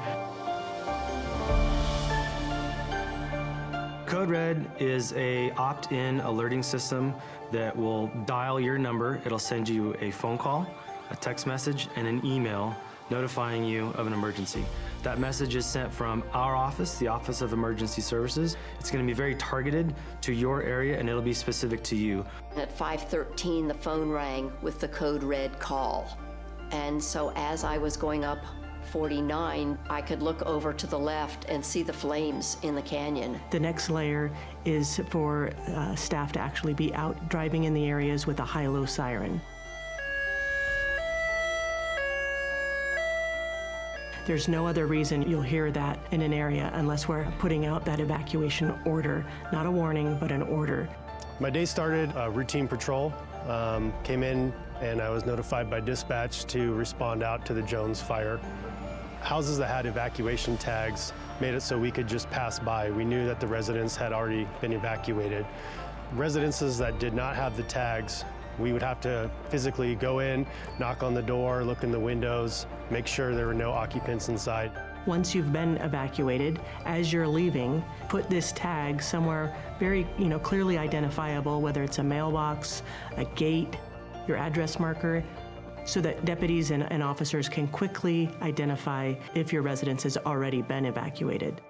Code Red is a opt-in alerting system that will dial your number. It'll send you a phone call, a text message, and an email notifying you of an emergency. That message is sent from our office, the Office of Emergency Services. It's going to be very targeted to your area, and it'll be specific to you. At 5:13, the phone rang with the Code Red call. And so as I was going up 49, I could look over to the left and see the flames in the canyon. The next layer is for staff to actually be out driving in the areas with a high-low siren. There's no other reason you'll hear that in an area unless we're putting out that evacuation order, not a warning, but an order. My day started routine patrol. Came in and I was notified by dispatch to respond out to the Jones fire. Houses that had evacuation tags made it so we could just pass by. We knew that the residents had already been evacuated. Residences that did not have the tags, we would have to physically go in, knock on the door, look in the windows, make sure there were no occupants inside. Once you've been evacuated, as you're leaving, put this tag somewhere very, clearly identifiable, whether it's a mailbox, a gate, your address marker, so that deputies and officers can quickly identify if your residence has already been evacuated.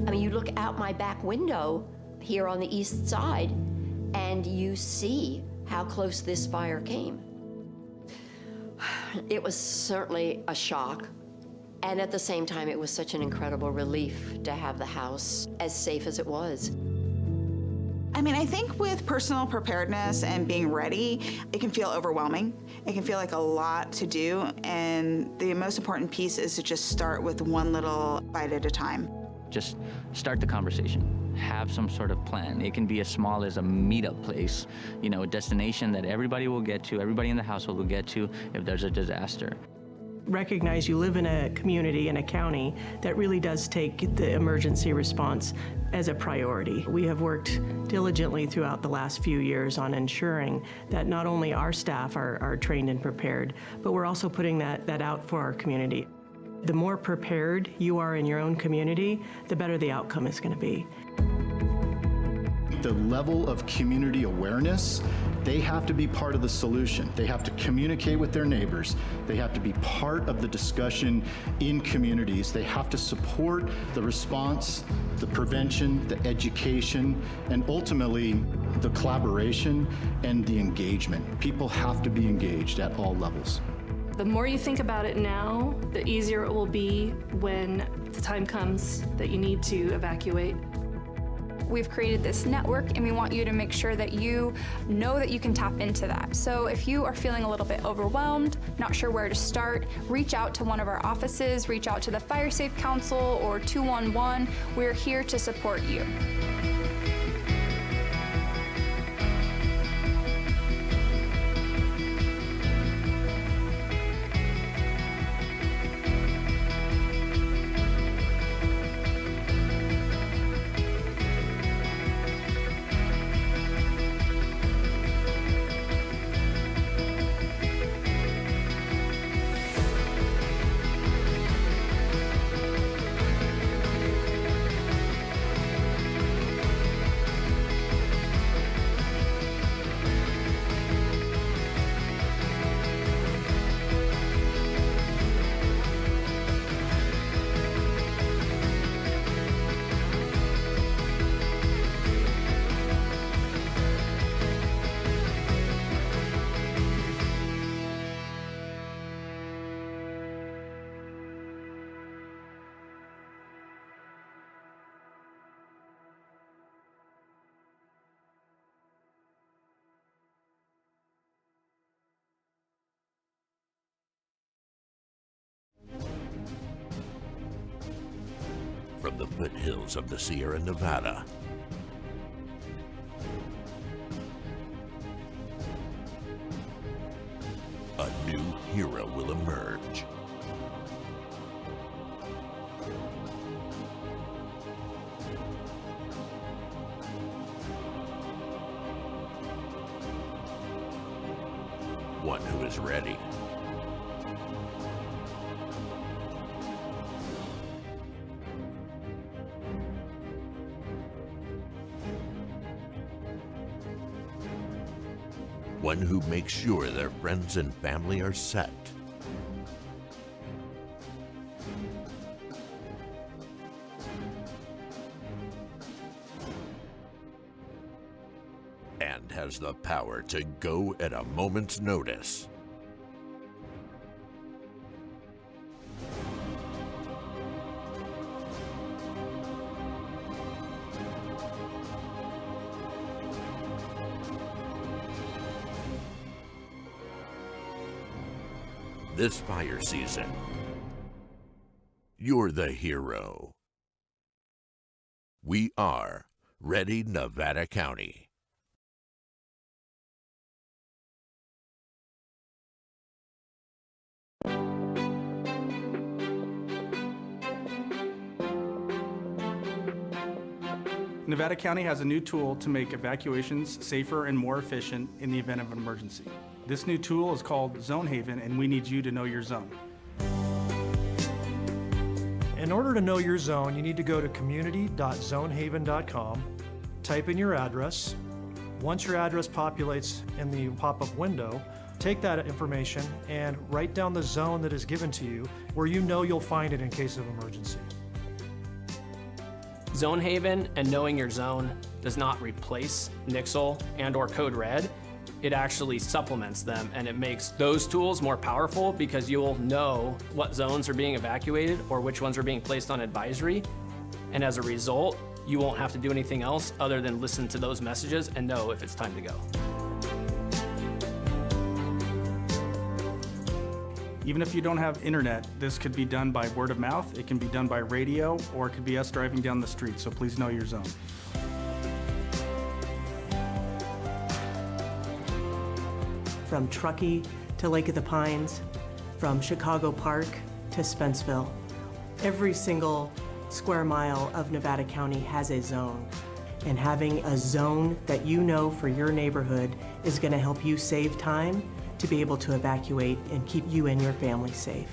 I mean, you look out my back window here on the east side, and you see how close this fire came. It was certainly a shock, and at the same time, it was such an incredible relief to have the house as safe as it was. I mean, I think with personal preparedness and being ready, it can feel overwhelming. It can feel like a lot to do, and the most important piece is to just start with one little bite at a time. Just start the conversation. Have some sort of plan. It can be as small as a meetup place, a destination that everybody will get to, everybody in the household will get to if there's a disaster. Recognize you live in a community, in a county, that really does take the emergency response as a priority. We have worked diligently throughout the last few years on ensuring that not only our staff are trained and prepared, but we're also putting that out for our community. The more prepared you are in your own community, the better the outcome is going to be. The level of community awareness, they have to be part of the solution. They have to communicate with their neighbors. They have to be part of the discussion in communities. They have to support the response, the prevention, the education, and ultimately the collaboration and the engagement. People have to be engaged at all levels. The more you think about it now, the easier it will be when the time comes that you need to evacuate. We've created this network, and we want you to make sure that you know that you can tap into that. So if you are feeling a little bit overwhelmed, not sure where to start, reach out to one of our offices, reach out to the Fire Safe Council or 211. We're here to support you. foothills of the Sierra Nevada. A new hero will emerge. One who is ready. One who makes sure their friends and family are set. And has the power to go at a moment's notice. This fire season, you're the hero. We are Ready Nevada County. Nevada County has a new tool to make evacuations safer and more efficient in the event of an emergency. This new tool is called Zone Haven, and we need you to know your zone. In order to know your zone, you need to go to community.zonehaven.com, type in your address. Once your address populates in the pop-up window, take that information and write down the zone that is given to you where you know you'll find it in case of emergency. Zone Haven and knowing your zone does not replace Nixle and/or Code Red. It actually supplements them, and it makes those tools more powerful because you'll know what zones are being evacuated or which ones are being placed on advisory. And as a result, you won't have to do anything else other than listen to those messages and know if it's time to go. Even if you don't have internet, this could be done by word of mouth, it can be done by radio, or it could be us driving down the street, so please know your zone. From Truckee to Lake of the Pines, from Chicago Park to Spenceville. Every single square mile of Nevada County has a zone. And having a zone that you know for your neighborhood is going to help you save time to be able to evacuate and keep you and your family safe.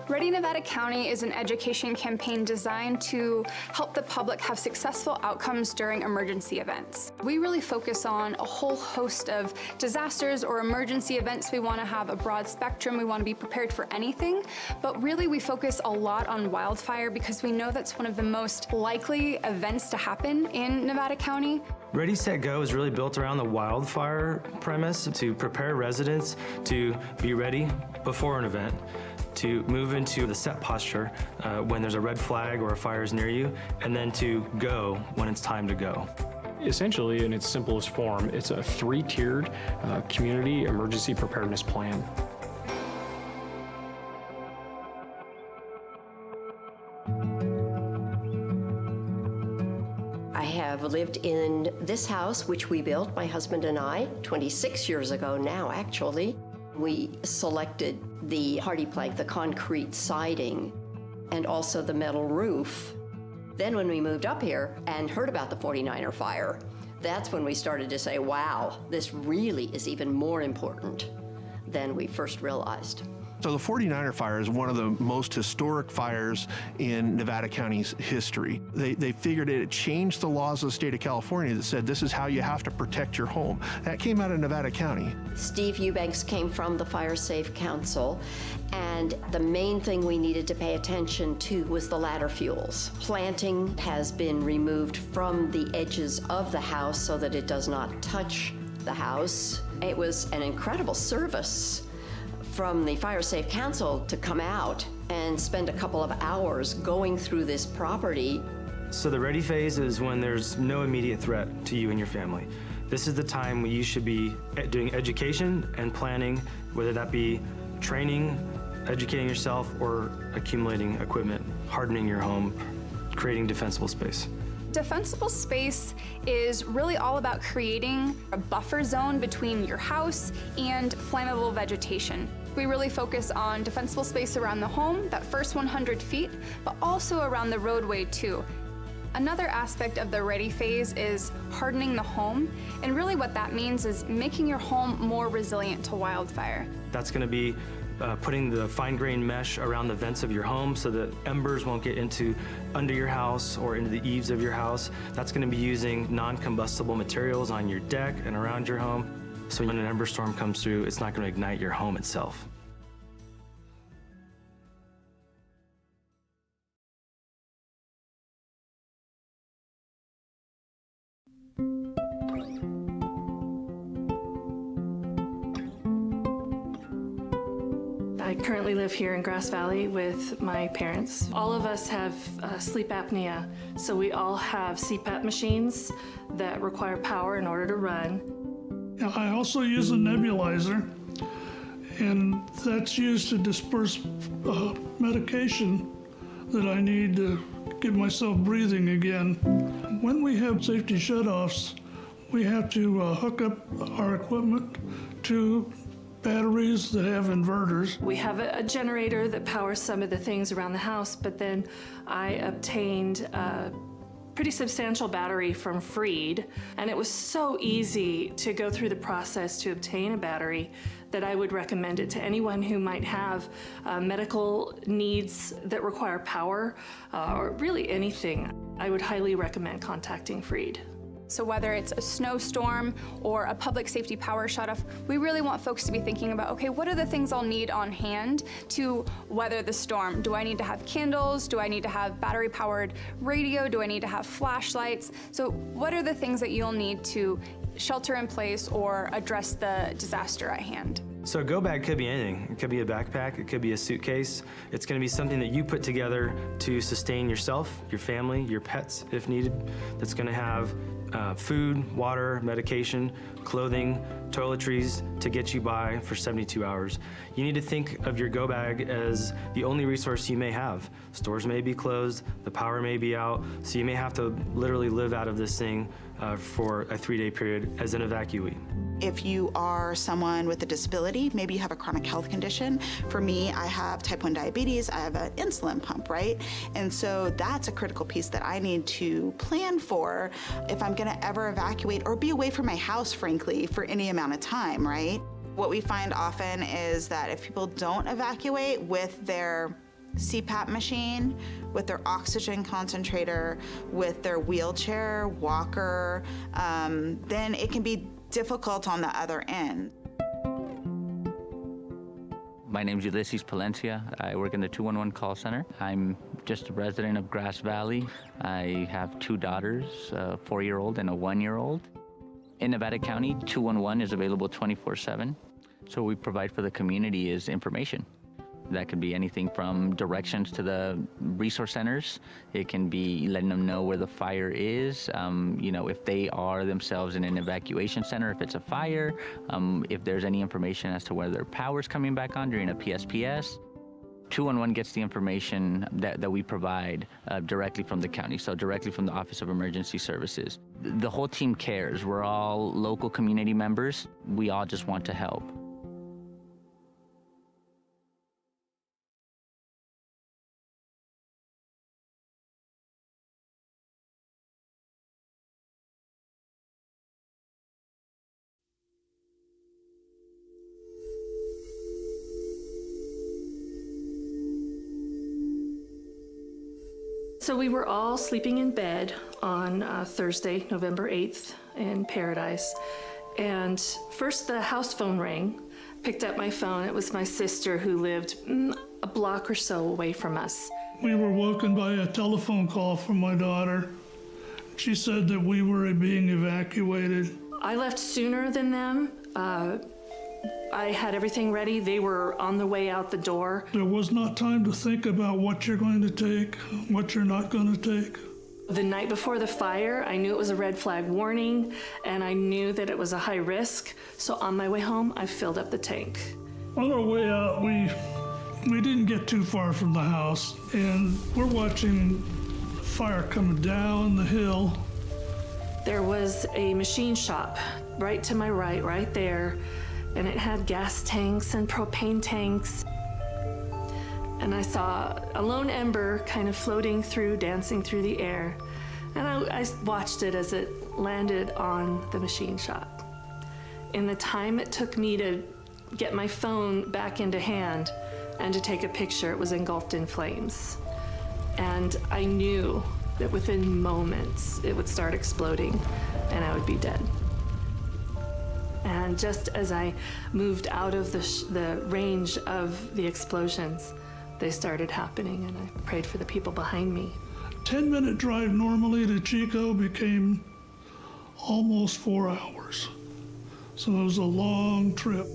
Ready Nevada County is an education campaign designed to help the public have successful outcomes during emergency events. We really focus on a whole host of disasters or emergency events. We want to have a broad spectrum. We want to be prepared for anything, but really we focus a lot on wildfire because we know that's one of the most likely events to happen in Nevada County. Ready, Set, Go is really built around the wildfire premise to prepare residents to be ready before an event, to move into the set posture when there's a red flag or a fire is near you, and then to go when it's time to go. Essentially, in its simplest form, it's a 3-tiered community emergency preparedness plan. I have lived in this house, which we built, my husband and I, 26 years ago now, actually. We selected the hardy plank, the concrete siding, and also the metal roof. Then when we moved up here and heard about the 49er fire, that's when we started to say, wow, this really is even more important than we first realized. So the 49er fire is one of the most historic fires in Nevada County's history. They figured it changed the laws of the state of California that said this is how you have to protect your home. That came out of Nevada County. Steve Eubanks came from the Fire Safe Council, and the main thing we needed to pay attention to was the ladder fuels. Planting has been removed from the edges of the house so that it does not touch the house. It was an incredible service from the Fire Safe Council to come out and spend a couple of hours going through this property. So the ready phase is when there's no immediate threat to you and your family. This is the time when you should be doing education and planning, whether that be training, educating yourself, or accumulating equipment, hardening your home, creating defensible space. Defensible space is really all about creating a buffer zone between your house and flammable vegetation. We really focus on defensible space around the home, that first 100 feet, but also around the roadway too. Another aspect of the ready phase is hardening the home, and really what that means is making your home more resilient to wildfire. That's going to be putting the fine-grained mesh around the vents of your home so that embers won't get under your house or into the eaves of your house. That's going to be using non-combustible materials on your deck and around your home. So when an ember storm comes through, it's not going to ignite your home itself. I currently live here in Grass Valley with my parents. All of us have sleep apnea, so we all have CPAP machines that require power in order to run. I also use a nebulizer, and that's used to disperse medication that I need to get myself breathing again. When we have safety shutoffs, we have to hook up our equipment to batteries that have inverters. We have a generator that powers some of the things around the house, but then I obtained a pretty substantial battery from Freed, and it was so easy to go through the process to obtain a battery that I would recommend it to anyone who might have medical needs that require power, or really anything. I would highly recommend contacting Freed. So whether it's a snowstorm or a public safety power shutoff, we really want folks to be thinking about, okay, what are the things I'll need on hand to weather the storm? Do I need to have candles? Do I need to have battery-powered radio? Do I need to have flashlights? So what are the things that you'll need to shelter in place or address the disaster at hand? So a go bag could be anything. It could be a backpack, it could be a suitcase. It's going to be something that you put together to sustain yourself, your family, your pets if needed. That's going to have food, water, medication, clothing, toiletries to get you by for 72 hours. You need to think of your go bag as the only resource you may have. Stores may be closed, the power may be out, so you may have to literally live out of this thing for a 3-day period as an evacuee. If you are someone with a disability, maybe you have a chronic health condition. For me, I have type 1 diabetes, I have an insulin pump, right? And so that's a critical piece that I need to plan for if I'm gonna ever evacuate or be away from my house, frankly, for any amount of time, right? What we find often is that if people don't evacuate with their CPAP machine, with their oxygen concentrator, with their wheelchair, walker, then it can be difficult on the other end. My name's Ulysses Palencia. I work in the 211 call center. I'm just a resident of Grass Valley. I have 2 daughters, a 4-year-old and a 1-year-old. In Nevada County, 211 is available 24/7. So what we provide for the community is information. That could be anything from directions to the resource centers. It can be letting them know where the fire is, if they are themselves in an evacuation center, if it's a fire, if there's any information as to whether their power's coming back on during a PSPS. 211 gets the information that we provide directly from the county, so directly from the Office of Emergency Services. The whole team cares. We're all local community members. We all just want to help. So we were all sleeping in bed on Thursday, November 8th in Paradise. And first the house phone rang. Picked up my phone. It was my sister who lived a block or so away from us. We were woken by a telephone call from my daughter. She said that we were being evacuated. I left sooner than them. I had everything ready. They were on the way out the door. There was not time to think about what you're going to take, what you're not going to take. The night before the fire, I knew it was a red flag warning, and I knew that it was a high risk. So on my way home, I filled up the tank. On our way out, we didn't get too far from the house, and we're watching fire coming down the hill. There was a machine shop right to my right there, and it had gas tanks and propane tanks. And I saw a lone ember kind of floating through, dancing through the air. And I watched it as it landed on the machine shop. In the time it took me to get my phone back into hand and to take a picture, it was engulfed in flames. And I knew that within moments it would start exploding and I would be dead. And just as I moved out of the range of the explosions, they started happening, and I prayed for the people behind me. 10-minute drive normally to Chico became almost 4 hours. So it was a long trip.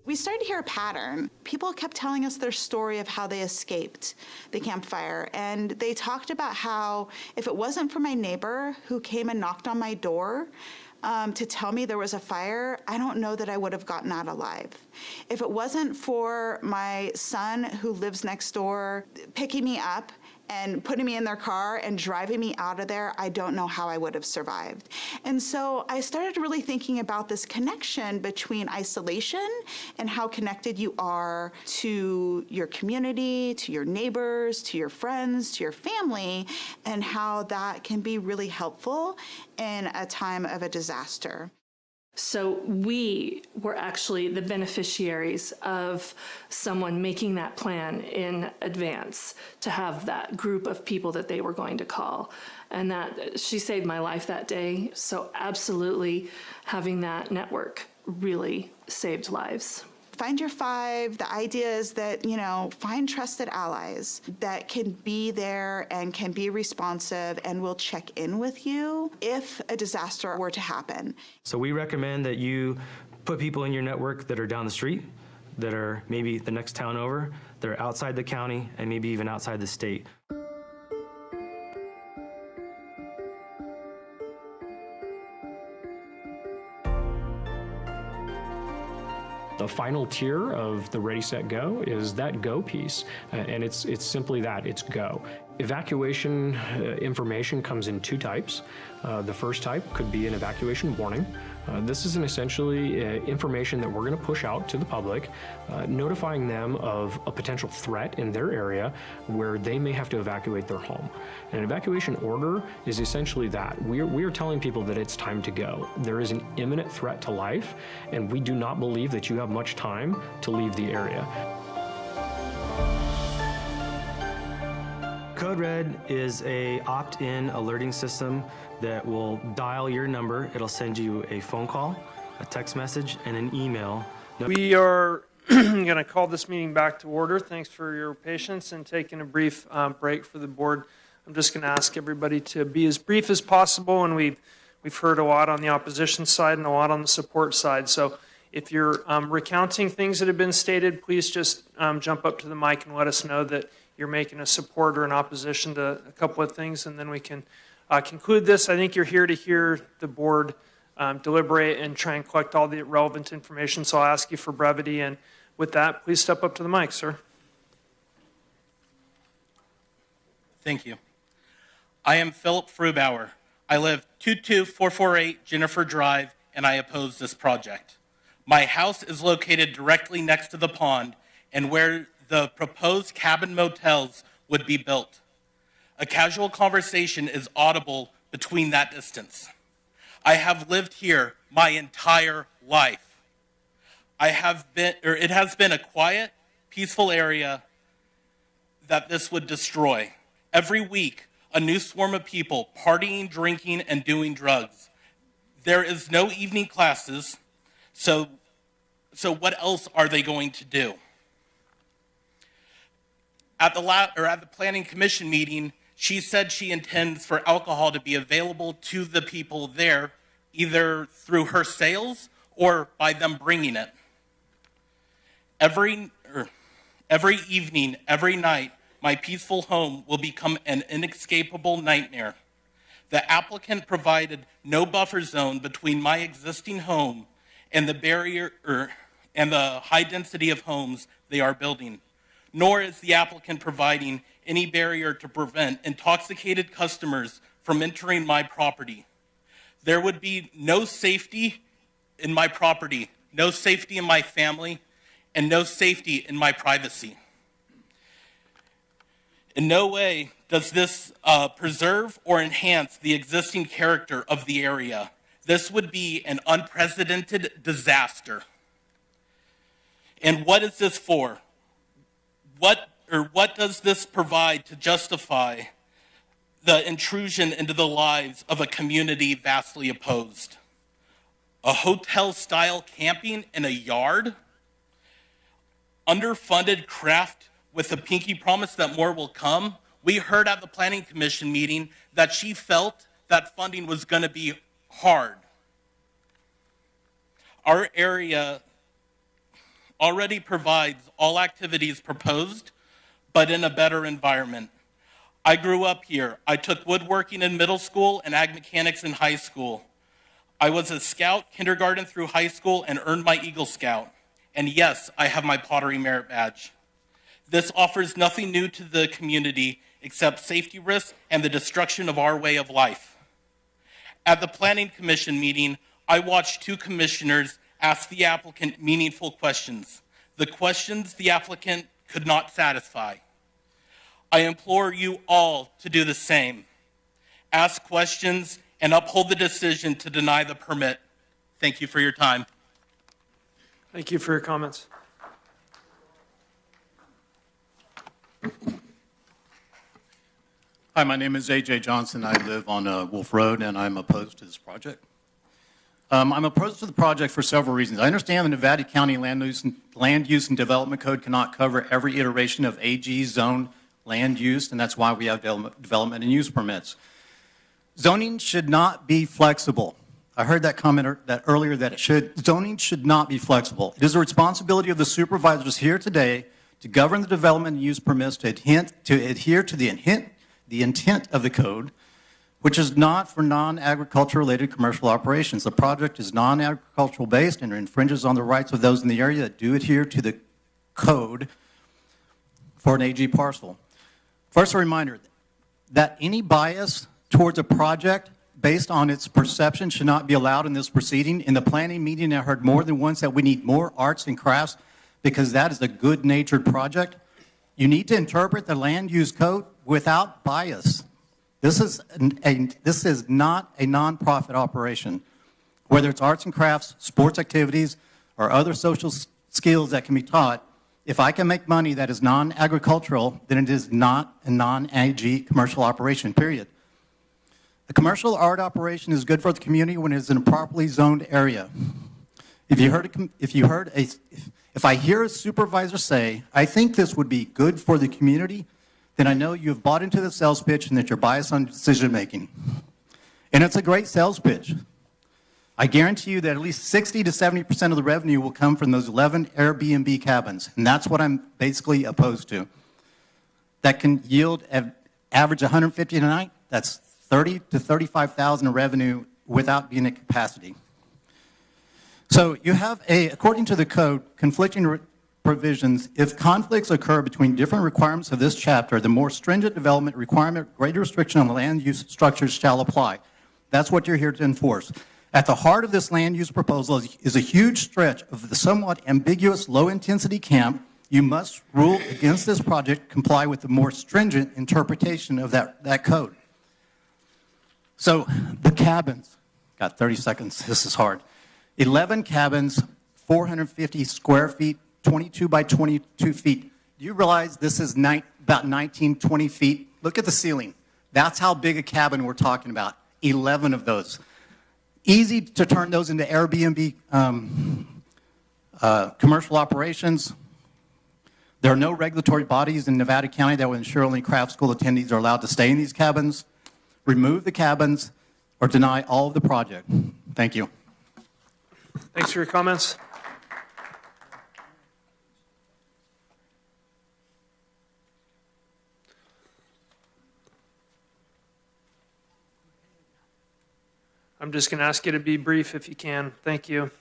We started to hear a pattern. People kept telling us their story of how they escaped the campfire. And they talked about how if it wasn't for my neighbor who came and knocked on my door to tell me there was a fire, I don't know that I would have gotten out alive. If it wasn't for my son who lives next door picking me up and putting me in their car and driving me out of there, I don't know how I would have survived. And so I started really thinking about this connection between isolation and how connected you are to your community, to your neighbors, to your friends, to your family, and how that can be really helpful in a time of a disaster. So we were actually the beneficiaries of someone making that plan in advance to have that group of people that they were going to call. And that she saved my life that day. So absolutely having that network really saved lives. Find your five. The idea is that, find trusted allies that can be there and can be responsive and will check in with you if a disaster were to happen. So we recommend that you put people in your network that are down the street, that are maybe the next town over, that are outside the county, and maybe even outside the state. The final tier of the Ready, Set, Go is that go piece, and it's simply that, it's go. Evacuation information comes in two types. The first type could be an evacuation warning. This is essentially information that we're going to push out to the public, notifying them of a potential threat in their area where they may have to evacuate their home. And an evacuation order is essentially that. We are telling people that it's time to go. There is an imminent threat to life, and we do not believe that you have much time to leave the area. Code Red is a opt-in alerting system that will dial your number. It'll send you a phone call, a text message, and an email. We are going to call this meeting back to order. Thanks for your patience and taking a brief break for the board. I'm just going to ask everybody to be as brief as possible, and we've heard a lot on the opposition side and a lot on the support side. So if you're recounting things that have been stated, please just jump up to the mic and let us know that you're making a support or an opposition to a couple of things, and then we can conclude this. I think you're here to hear the board deliberate and try and collect all the relevant information, so I'll ask you for brevity. And with that, please step up to the mic, sir. Thank you. I am Philip Frubauer. I live 22448 Jennifer Drive, and I oppose this project. My house is located directly next to the pond and where the proposed cabin motels would be built. A casual conversation is audible between that distance. I have lived here my entire life. It has been a quiet, peaceful area that this would destroy. Every week, a new swarm of people partying, drinking, and doing drugs. There is no evening classes, so what else are they going to do? At the Planning Commission meeting, she said she intends for alcohol to be available to the people there, either through her sales or by them bringing it. Every evening, every night, my peaceful home will become an inescapable nightmare. The applicant provided no buffer zone between my existing home and the barrier and the high density of homes they are building, nor is the applicant providing any barrier to prevent intoxicated customers from entering my property. There would be no safety in my property, no safety in my family, and no safety in my privacy. In no way does this preserve or enhance the existing character of the area. This would be an unprecedented disaster. And what is this for? What does this provide to justify the intrusion into the lives of a community vastly opposed? A hotel-style camping in a yard? Underfunded craft with a pinky promise that more will come? We heard at the Planning Commission meeting that she felt that funding was going to be hard. Our area already provides all activities proposed, but in a better environment. I grew up here. I took woodworking in middle school and ag mechanics in high school. I was a scout kindergarten through high school and earned my Eagle Scout. And yes, I have my pottery merit badge. This offers nothing new to the community except safety risks and the destruction of our way of life. At the Planning Commission meeting, I watched two commissioners ask the applicant meaningful questions, the questions the applicant could not satisfy. I implore you all to do the same. Ask questions and uphold the decision to deny the permit. Thank you for your time. Thank you for your comments. Hi, my name is A.J. Johnson. I live on Wolf Road, and I'm opposed to this project. I'm opposed to the project for several reasons. I understand the Nevada County Land Use and Development Code cannot cover every iteration of AG zone land use, and that's why we have development and use permits. Zoning should not be flexible. I heard that comment earlier that zoning should not be flexible. It is the responsibility of the supervisors here today to govern the development and use permits to adhere to the intent of the code, which is not for non-agriculture related commercial operations. The project is non-agricultural based and infringes on the rights of those in the area that do adhere to the code for an AG parcel. First, a reminder that any bias towards a project based on its perception should not be allowed in this proceeding. In the planning meeting, I heard more than once that we need more arts and crafts because that is a good-natured project. You need to interpret the land use code without bias. This is not a nonprofit operation. Whether it's arts and crafts, sports activities, or other social skills that can be taught, if I can make money that is non-agricultural, then it is not a non-AG commercial operation, period. A commercial art operation is good for the community when it is in a properly zoned area. If I hear a supervisor say, I think this would be good for the community, then I know you have bought into the sales pitch and that you're biased on decision making. And it's a great sales pitch. I guarantee you that at least 60 to 70% of the revenue will come from those 11 Airbnb cabins, and that's what I'm basically opposed to. That can yield an average $150 a night. That's $30,000 to $35,000 in revenue without being at capacity. So you have according to the code, conflicting provisions. If conflicts occur between different requirements of this chapter, the more stringent development requirement, greater restriction on the land use structures shall apply. That's what you're here to enforce. At the heart of this land use proposal is a huge stretch of the somewhat ambiguous low-intensity camp. You must rule against this project, comply with the more stringent interpretation of that code. So the cabins, got 30 seconds, this is hard. 11 cabins, 450 square feet, 22 by 22 feet. Do you realize this is about 19, 20 feet? Look at the ceiling. That's how big a cabin we're talking about, 11 of those. Easy to turn those into Airbnb commercial operations. There are no regulatory bodies in Nevada County that will ensure only craft school attendees are allowed to stay in these cabins. Remove the cabins or deny all of the project. Thank you. Thanks for your comments. I'm just going to ask you to be brief if you can. Thank you.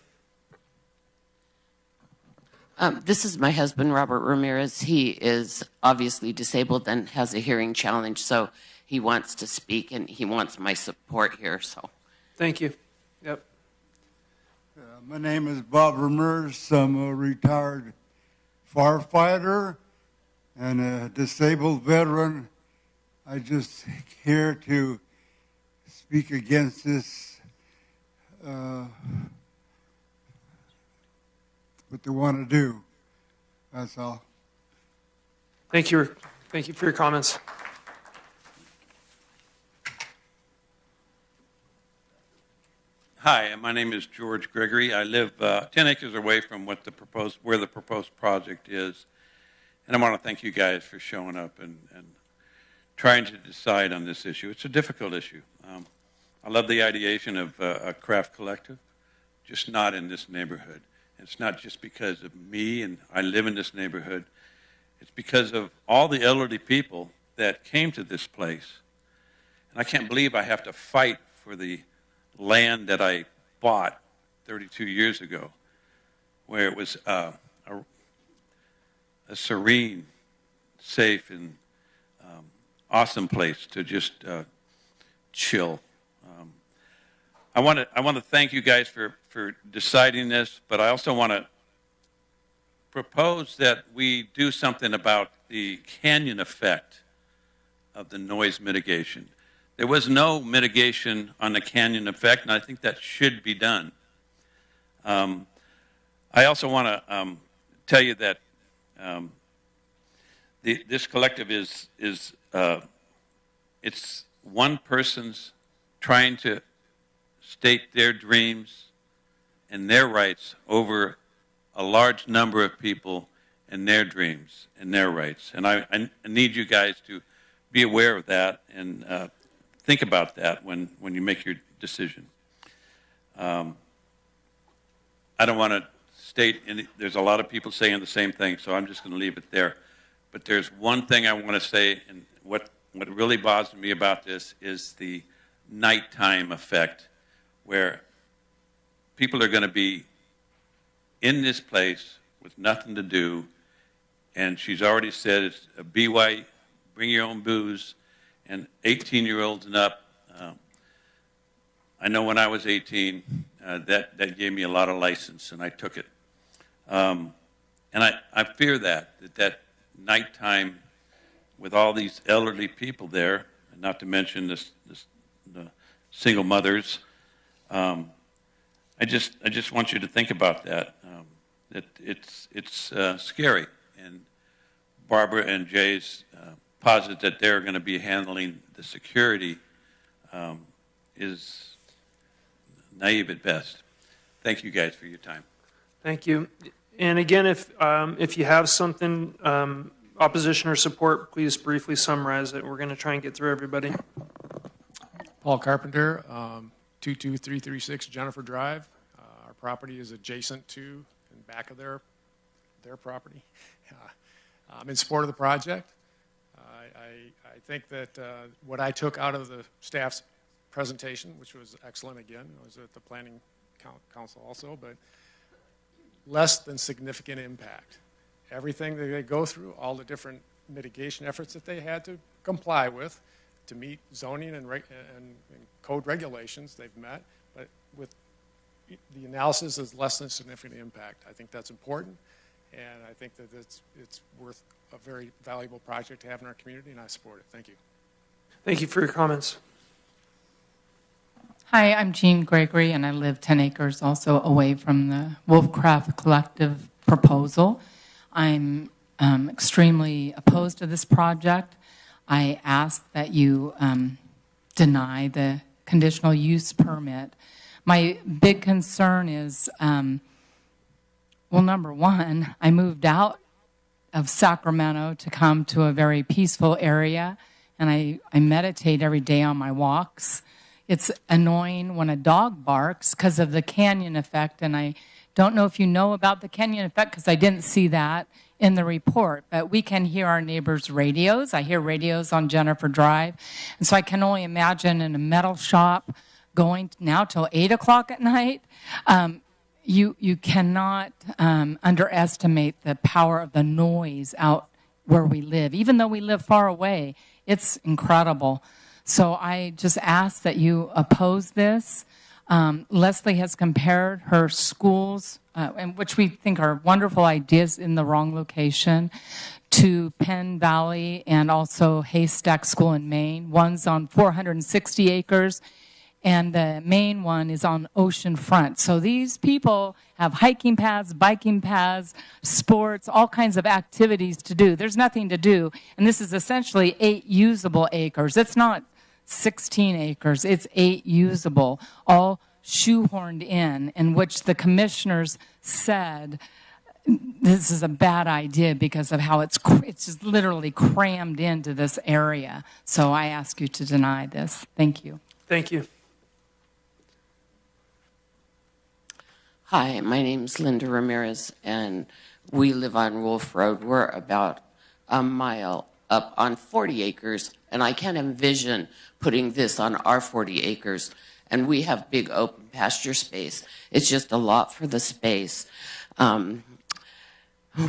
This is my husband, Robert Ramirez. He is obviously disabled and has a hearing challenge, so he wants to speak and he wants my support here. So, thank you. Yep. My name is Bob Ramirez. I'm a retired firefighter and a disabled veteran. I just here to speak against this. What they want to do. That's all. Thank you. Thank you for your comments. Hi, my name is George Gregory. I live 10 acres away from where the proposed project is. And I want to thank you guys for showing up and trying to decide on this issue. It's a difficult issue. I love the ideation of a craft collective, just not in this neighborhood. It's not just because of me and I live in this neighborhood. It's because of all the elderly people that came to this place. And I can't believe I have to fight for the land that I bought 32 years ago, where it was a serene, safe, and awesome place to just chill. I want to thank you guys for deciding this, but I also want to propose that we do something about the canyon effect of the noise mitigation. There was no mitigation on the canyon effect, and I think that should be done. I also want to tell you that this collective is it's one person's trying to state their dreams and their rights over a large number of people and their dreams and their rights. And I need you guys to be aware of that and think about that when you make your decision. I don't want to state there's a lot of people saying the same thing, so I'm just going to leave it there. But there's one thing I want to say, and what really bothers me about this is the nighttime effect, where people are going to be in this place with nothing to do, and she's already said it's a BY, bring your own booze, and 18-year-olds and up. I know when I was 18, that gave me a lot of license, and I took it. And I fear that nighttime with all these elderly people there, and not to mention the single mothers, I just want you to think about that. That it's scary, and Barbara and Jay's posit that they're going to be handling the security is naive at best. Thank you guys for your time. Thank you. And again, if you have something, opposition or support, please briefly summarize it. We're going to try and get through everybody. Paul Carpenter, 22336 Jennifer Drive. Our property is adjacent to and back of their property. I'm in support of the project. I think that what I took out of the staff's presentation, which was excellent again, I was at the Planning Council also, but less than significant impact. Everything that they go through, all the different mitigation efforts that they had to comply with to meet zoning and code regulations they've met, but with the analysis is less than significant impact. I think that's important, and I think that it's worth a very valuable project to have in our community, and I support it. Thank you. Thank you for your comments. Hi, I'm Jean Gregory, and I live 10 acres also away from the Wolfcraft Collective proposal. I'm extremely opposed to this project. I ask that you deny the conditional use permit. My big concern is, well, number one, I moved out of Sacramento to come to a very peaceful area, and I meditate every day on my walks. It's annoying when a dog barks because of the canyon effect, and I don't know if you know about the canyon effect because I didn't see that in the report, but we can hear our neighbors' radios. I hear radios on Jennifer Drive, and so I can only imagine in a metal shop going now till 8 o'clock at night. You cannot underestimate the power of the noise out where we live. Even though we live far away, it's incredible. So I just ask that you oppose this. Leslie has compared her schools, and which we think are wonderful ideas, in the wrong location, to Penn Valley and also Haystack School in Maine. One's on 460 acres, and the main one is on ocean front. So these people have hiking paths, biking paths, sports, all kinds of activities to do. There's nothing to do, and this is essentially 8 usable acres. It's not 16 acres, it's 8 usable, all shoehorned in which the commissioners said this is a bad idea because of how it's just literally crammed into this area. So I ask you to deny this. Thank you. Thank you. Hi, my name's Linda Ramirez, and we live on Wolf Road. We're about a mile up on 40 acres, and I can't envision putting this on our 40 acres. And we have big open pasture space. It's just a lot for the space.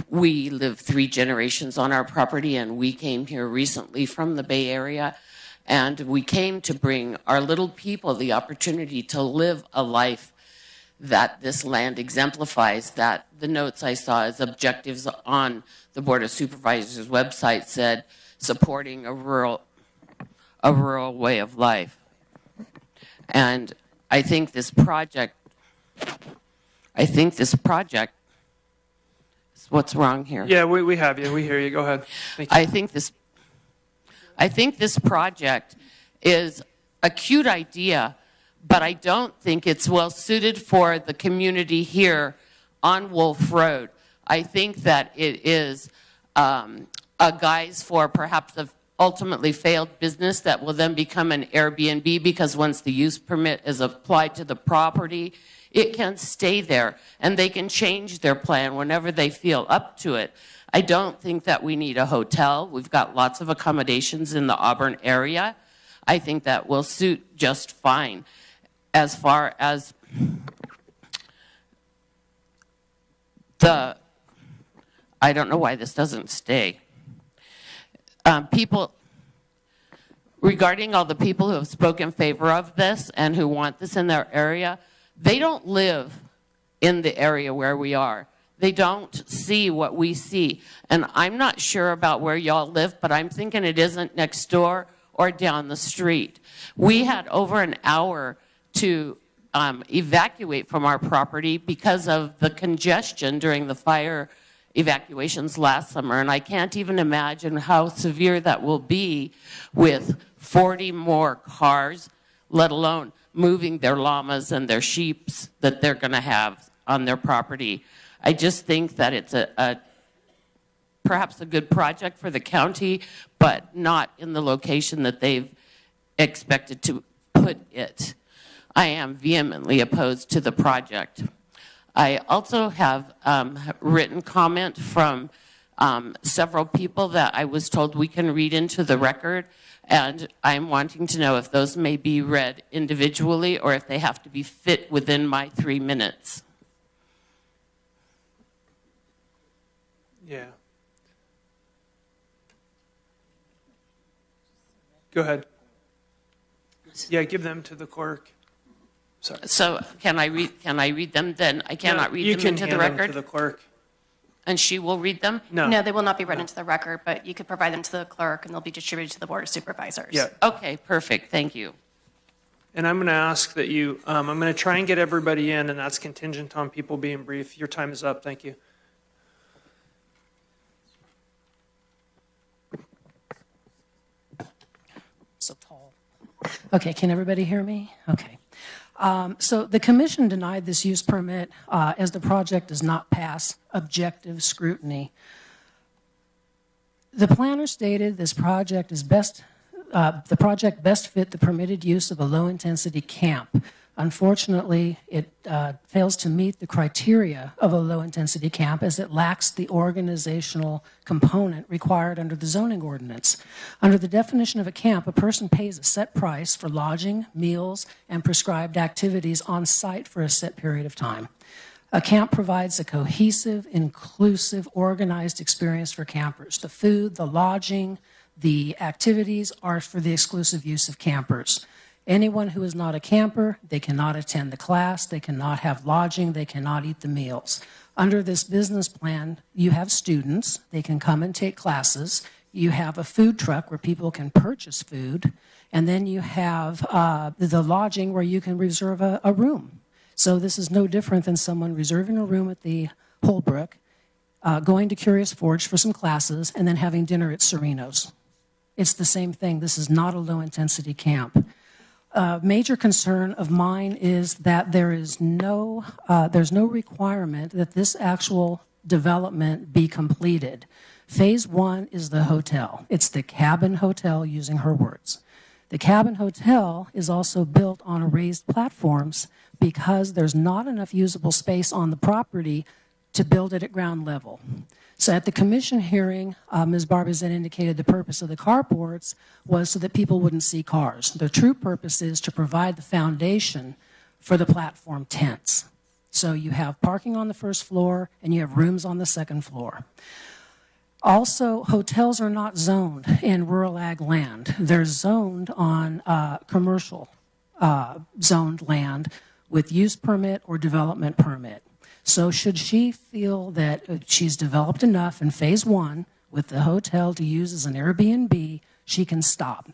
We live 3 generations on our property, and we came here recently from the Bay Area, and we came to bring our little people the opportunity to live a life that this land exemplifies. That the notes I saw as objectives on the Board of Supervisors website said supporting a rural way of life. And I think this project, what's wrong here? Yeah, we have you. We hear you. Go ahead. Thank you. I think this project is a cute idea, but I don't think it's well suited for the community here on Wolf Road. I think that it is a guise for perhaps a ultimately failed business that will then become an Airbnb, because once the use permit is applied to the property, it can stay there and they can change their plan whenever they feel up to it. I don't think that we need a hotel. We've got lots of accommodations in the Auburn area. I think that will suit just fine. As far as I don't know why this doesn't stay. Regarding all the people who have spoken in favor of this and who want this in their area, they don't live in the area where we are. They don't see what we see. And I'm not sure about where y'all live, but I'm thinking it isn't next door or down the street. We had over an hour to evacuate from our property because of the congestion during the fire evacuations last summer, and I can't even imagine how severe that will be with 40 more cars, let alone moving their llamas and their sheep that they're going to have on their property. I just think that it's perhaps a good project for the county, but not in the location that they've expected to put it. I am vehemently opposed to the project. I also have written comment from several people that I was told we can read into the record, and I'm wanting to know if those may be read individually or if they have to be fit within my 3 minutes. Yeah. Go ahead. Yeah, give them to the clerk. Sorry. So can I read them then? I cannot read them into the record? You can hand them to the clerk. And she will read them? No, they will not be read into the record, but you could provide them to the clerk and they'll be distributed to the Board of Supervisors. Yeah. Okay, perfect. Thank you. And I'm going to ask that you, I'm going to try and get everybody in, and that's contingent on people being brief. Your time is up. Thank you. So tall. Okay, can everybody hear me? Okay. So the commission denied this use permit as the project does not pass objective scrutiny. The planner stated this project is best the project best fit the permitted use of a low-intensity camp. Unfortunately, it fails to meet the criteria of a low-intensity camp as it lacks the organizational component required under the zoning ordinance. Under the definition of a camp, a person pays a set price for lodging, meals, and prescribed activities on site for a set period of time. A camp provides a cohesive, inclusive, organized experience for campers. The food, the lodging, the activities are for the exclusive use of campers. Anyone who is not a camper, they cannot attend the class, they cannot have lodging, they cannot eat the meals. Under this business plan, you have students, they can come and take classes. You have a food truck where people can purchase food. And then you have the lodging where you can reserve a room. So this is no different than someone reserving a room at the Holbrook, going to Curious Forge for some classes, and then having dinner at Sereno's. It's the same thing. This is not a low-intensity camp. A major concern of mine is that there's no requirement that this actual development be completed. Phase 1 is the hotel. It's the cabin hotel, using her words. The cabin hotel is also built on raised platforms because there's not enough usable space on the property to build it at ground level. So at the commission hearing, Ms. Barbizet indicated the purpose of the carports was so that people wouldn't see cars. The true purpose is to provide the foundation for the platform tents. So you have parking on the first floor and you have rooms on the second floor. Also, hotels are not zoned in rural ag land. They're zoned on commercial zoned land with use permit or development permit. So should she feel that she's developed enough in phase 1 with the hotel to use as an Airbnb, she can stop.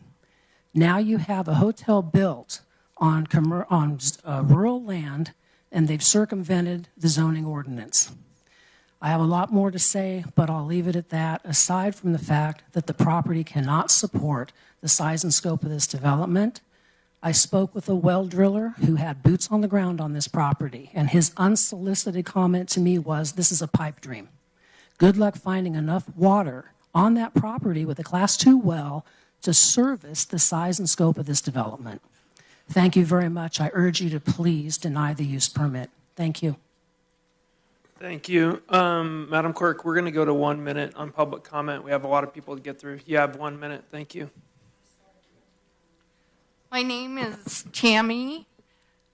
Now you have a hotel built on rural land, and they've circumvented the zoning ordinance. I have a lot more to say, but I'll leave it at that, aside from the fact that the property cannot support the size and scope of this development. I spoke with a well driller who had boots on the ground on this property, and his unsolicited comment to me was, this is a pipe dream. Good luck finding enough water on that property with a Class 2 well to service the size and scope of this development. Thank you very much. I urge you to please deny the use permit. Thank you. Thank you. Madam Clerk, we're going to go to 1 minute on public comment. We have a lot of people to get through. You have 1 minute. Thank you. My name is Tammy.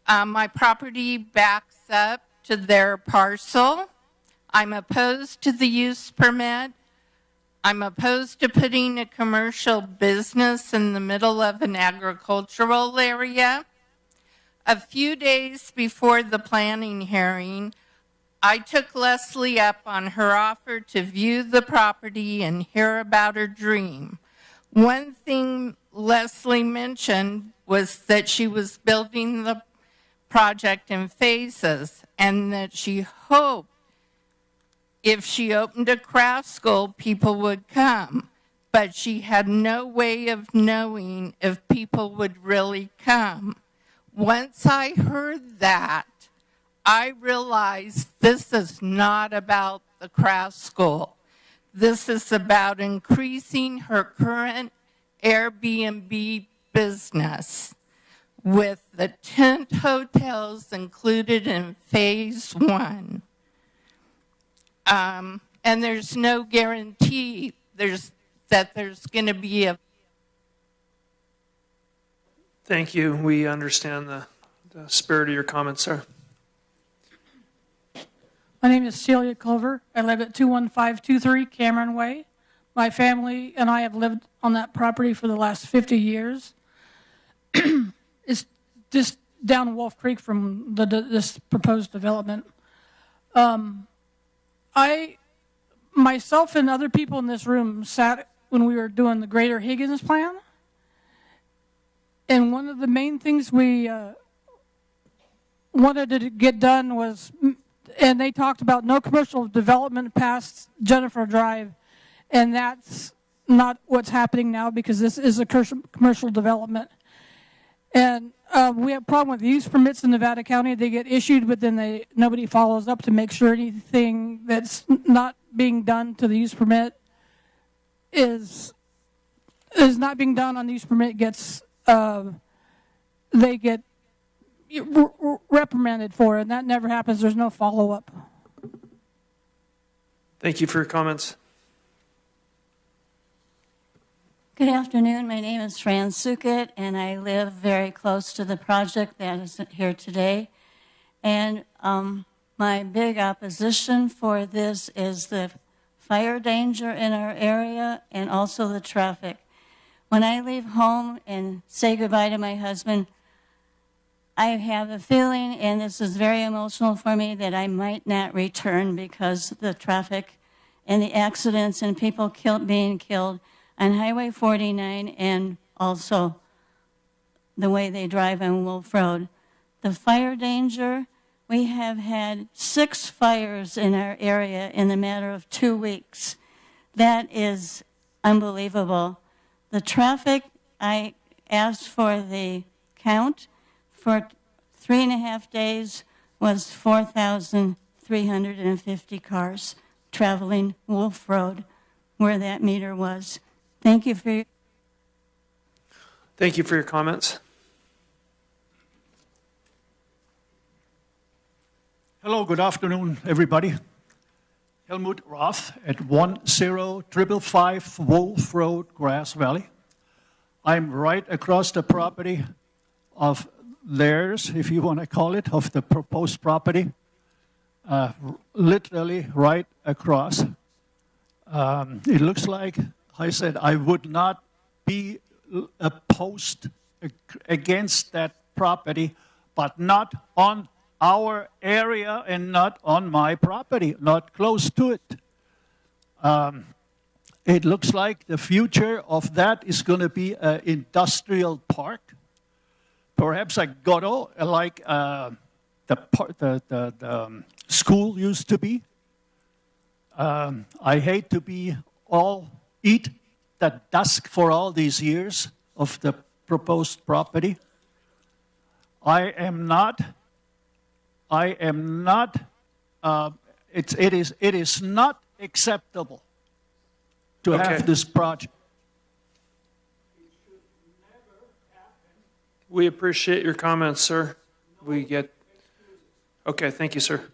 My property backs up to their parcel. I'm opposed to the use permit. I'm opposed to putting a commercial business in the middle of an agricultural area. A few days before the planning hearing, I took Leslie up on her offer to view the property and hear about her dream. One thing Leslie mentioned was that she was building the project in phases and that she hoped if she opened a craft school, people would come. But she had no way of knowing if people would really come. Once I heard that, I realized this is not about the craft school. This is about increasing her current Airbnb business with the tent hotels included in phase 1. And there's no guarantee that there's going to be a... Thank you. We understand the spirit of your comments, sir. My name is Celia Clover. I live at 21523 Cameron Way. My family and I have lived on that property for the last 50 years. It's just down Wolf Creek from this proposed development. Myself and other people in this room sat when we were doing the Greater Higgins plan. And one of the main things we wanted to get done was, and they talked about no commercial development past Jennifer Drive. And that's not what's happening now because this is a commercial development. And we have a problem with use permits in Nevada County. They get issued, but then nobody follows up to make sure anything that's not being done to the use permit is is not being done on the use permit gets, they get reprimanded for it, and that never happens. There's no follow-up. Thank you for your comments. Good afternoon. My name is Fran Sukit, and I live very close to the project that is here today. And my big opposition for this is the fire danger in our area and also the traffic. When I leave home and say goodbye to my husband, I have a feeling, and this is very emotional for me, that I might not return because of the traffic and the accidents and people being killed on Highway 49 and also the way they drive on Wolf Road. The fire danger, we have had 6 fires in our area in the matter of 2 weeks. That is unbelievable. The traffic, I asked for the count for 3.5 days, was 4,350 cars traveling Wolf Road where that meter was. Thank you for your... Thank you for your comments. Hello, good afternoon, everybody. Helmut Roth at 10555 Wolf Road, Grass Valley. I'm right across the property of theirs, if you want to call it, of the proposed property, literally right across. It looks like, I said, I would not be opposed against that property, but not on our area and not on my property, not close to it. It looks like the future of that is going to be an industrial park. Perhaps a grotto, like the school used to be. I hate to be eat the dusk for all these years of the proposed property. It is not acceptable to have this project. We appreciate your comments, sir. Okay, thank you, sir.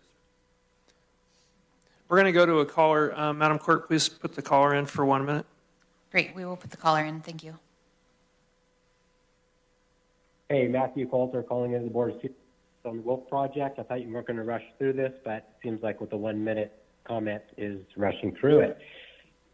We're going to go to a caller. Madam Clerk, please put the caller in for 1 minute. Great, we will put the caller in. Thank you. Hey, Matthew Coulter calling into the Board of Supervisors on the Wolf Project. I thought you weren't going to rush through this, but it seems like with the 1 minute comment is rushing through it.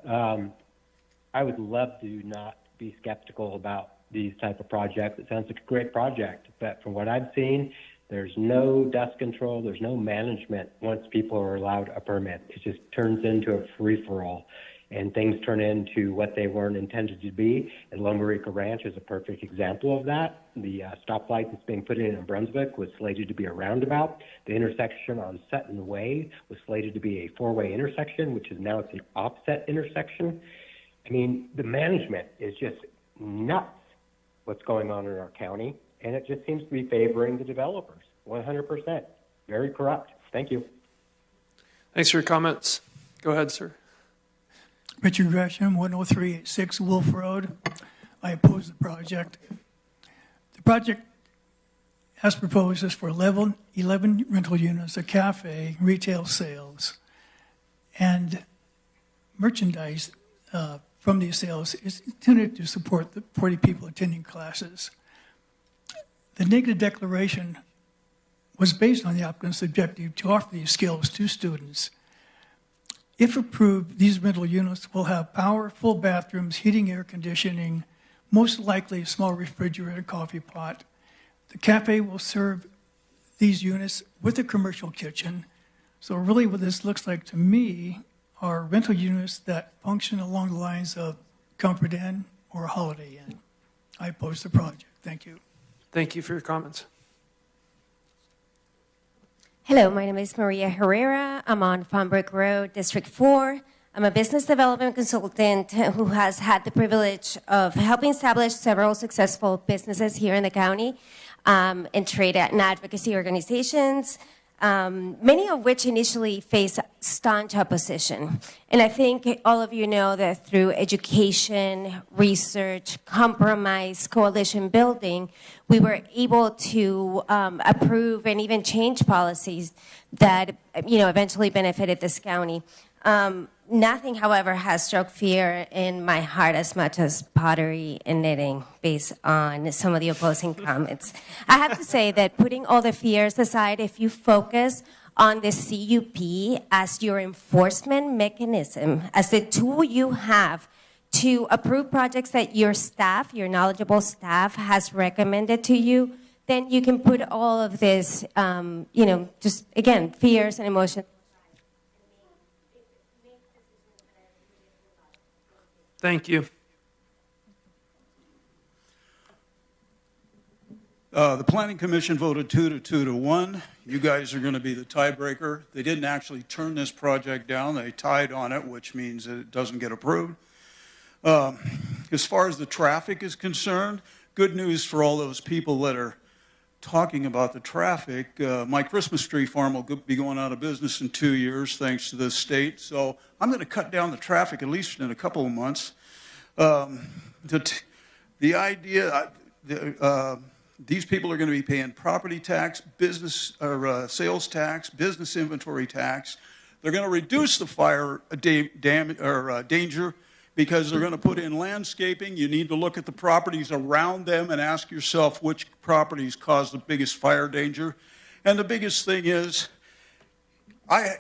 I would love to not be skeptical about these type of projects. It sounds like a great project, but from what I've seen, there's no dust control, there's no management once people are allowed a permit. It just turns into a free-for-all, and things turn into what they weren't intended to be. And Loma Rica Ranch is a perfect example of that. The stoplight that's being put in Brunswick was slated to be a roundabout. The intersection on Sutton Way was slated to be a 4-way intersection, which is now it's an offset intersection. I mean, the management is just nuts what's going on in our county, and it just seems to be favoring the developers, 100%. Very corrupt. Thank you. Thanks for your comments. Go ahead, sir. Richard Gresham, 10386 Wolf Road. I oppose the project. The project, as proposed, is for 11 rental units, a cafe, retail sales, and merchandise from these sales is intended to support the 40 people attending classes. The negative declaration was based on the applicant's objective to offer these skills to students. If approved, these rental units will have power, full bathrooms, heating, air conditioning, most likely a small refrigerator, coffee pot. The cafe will serve these units with a commercial kitchen. So really what this looks like to me are rental units that function along the lines of Comfort Inn or Holiday Inn. I oppose the project. Thank you. Thank you for your comments. Hello, my name is Maria Herrera. I'm on Farmbrook Road, District 4. I'm a business development consultant who has had the privilege of helping establish several successful businesses here in the county and trade and advocacy organizations. many of which initially faced staunch opposition. And I think all of you know that through education, research, compromise, coalition building, we were able to approve and even change policies that eventually benefited this county. Nothing, however, has struck fear in my heart as much as pottery and knitting, based on some of the opposing comments. I have to say that putting all the fears aside, if you focus on the CUP as your enforcement mechanism, as the tool you have to approve projects that your staff, your knowledgeable staff, has recommended to you, then you can put all of this, just again, fears and emotions. Thank you. The Planning Commission voted 2 to 1. You guys are going to be the tiebreaker. They didn't actually turn this project down. They tied on it, which means that it doesn't get approved. As far as the traffic is concerned, good news for all those people that are talking about the traffic. My Christmas tree farm will be going out of business in 2 years, thanks to the state. So I'm going to cut down the traffic at least in a couple of months. The idea, these people are going to be paying property tax, business or sales tax, business inventory tax. They're going to reduce the fire danger because they're going to put in landscaping. You need to look at the properties around them and ask yourself which properties cause the biggest fire danger. And the biggest thing is,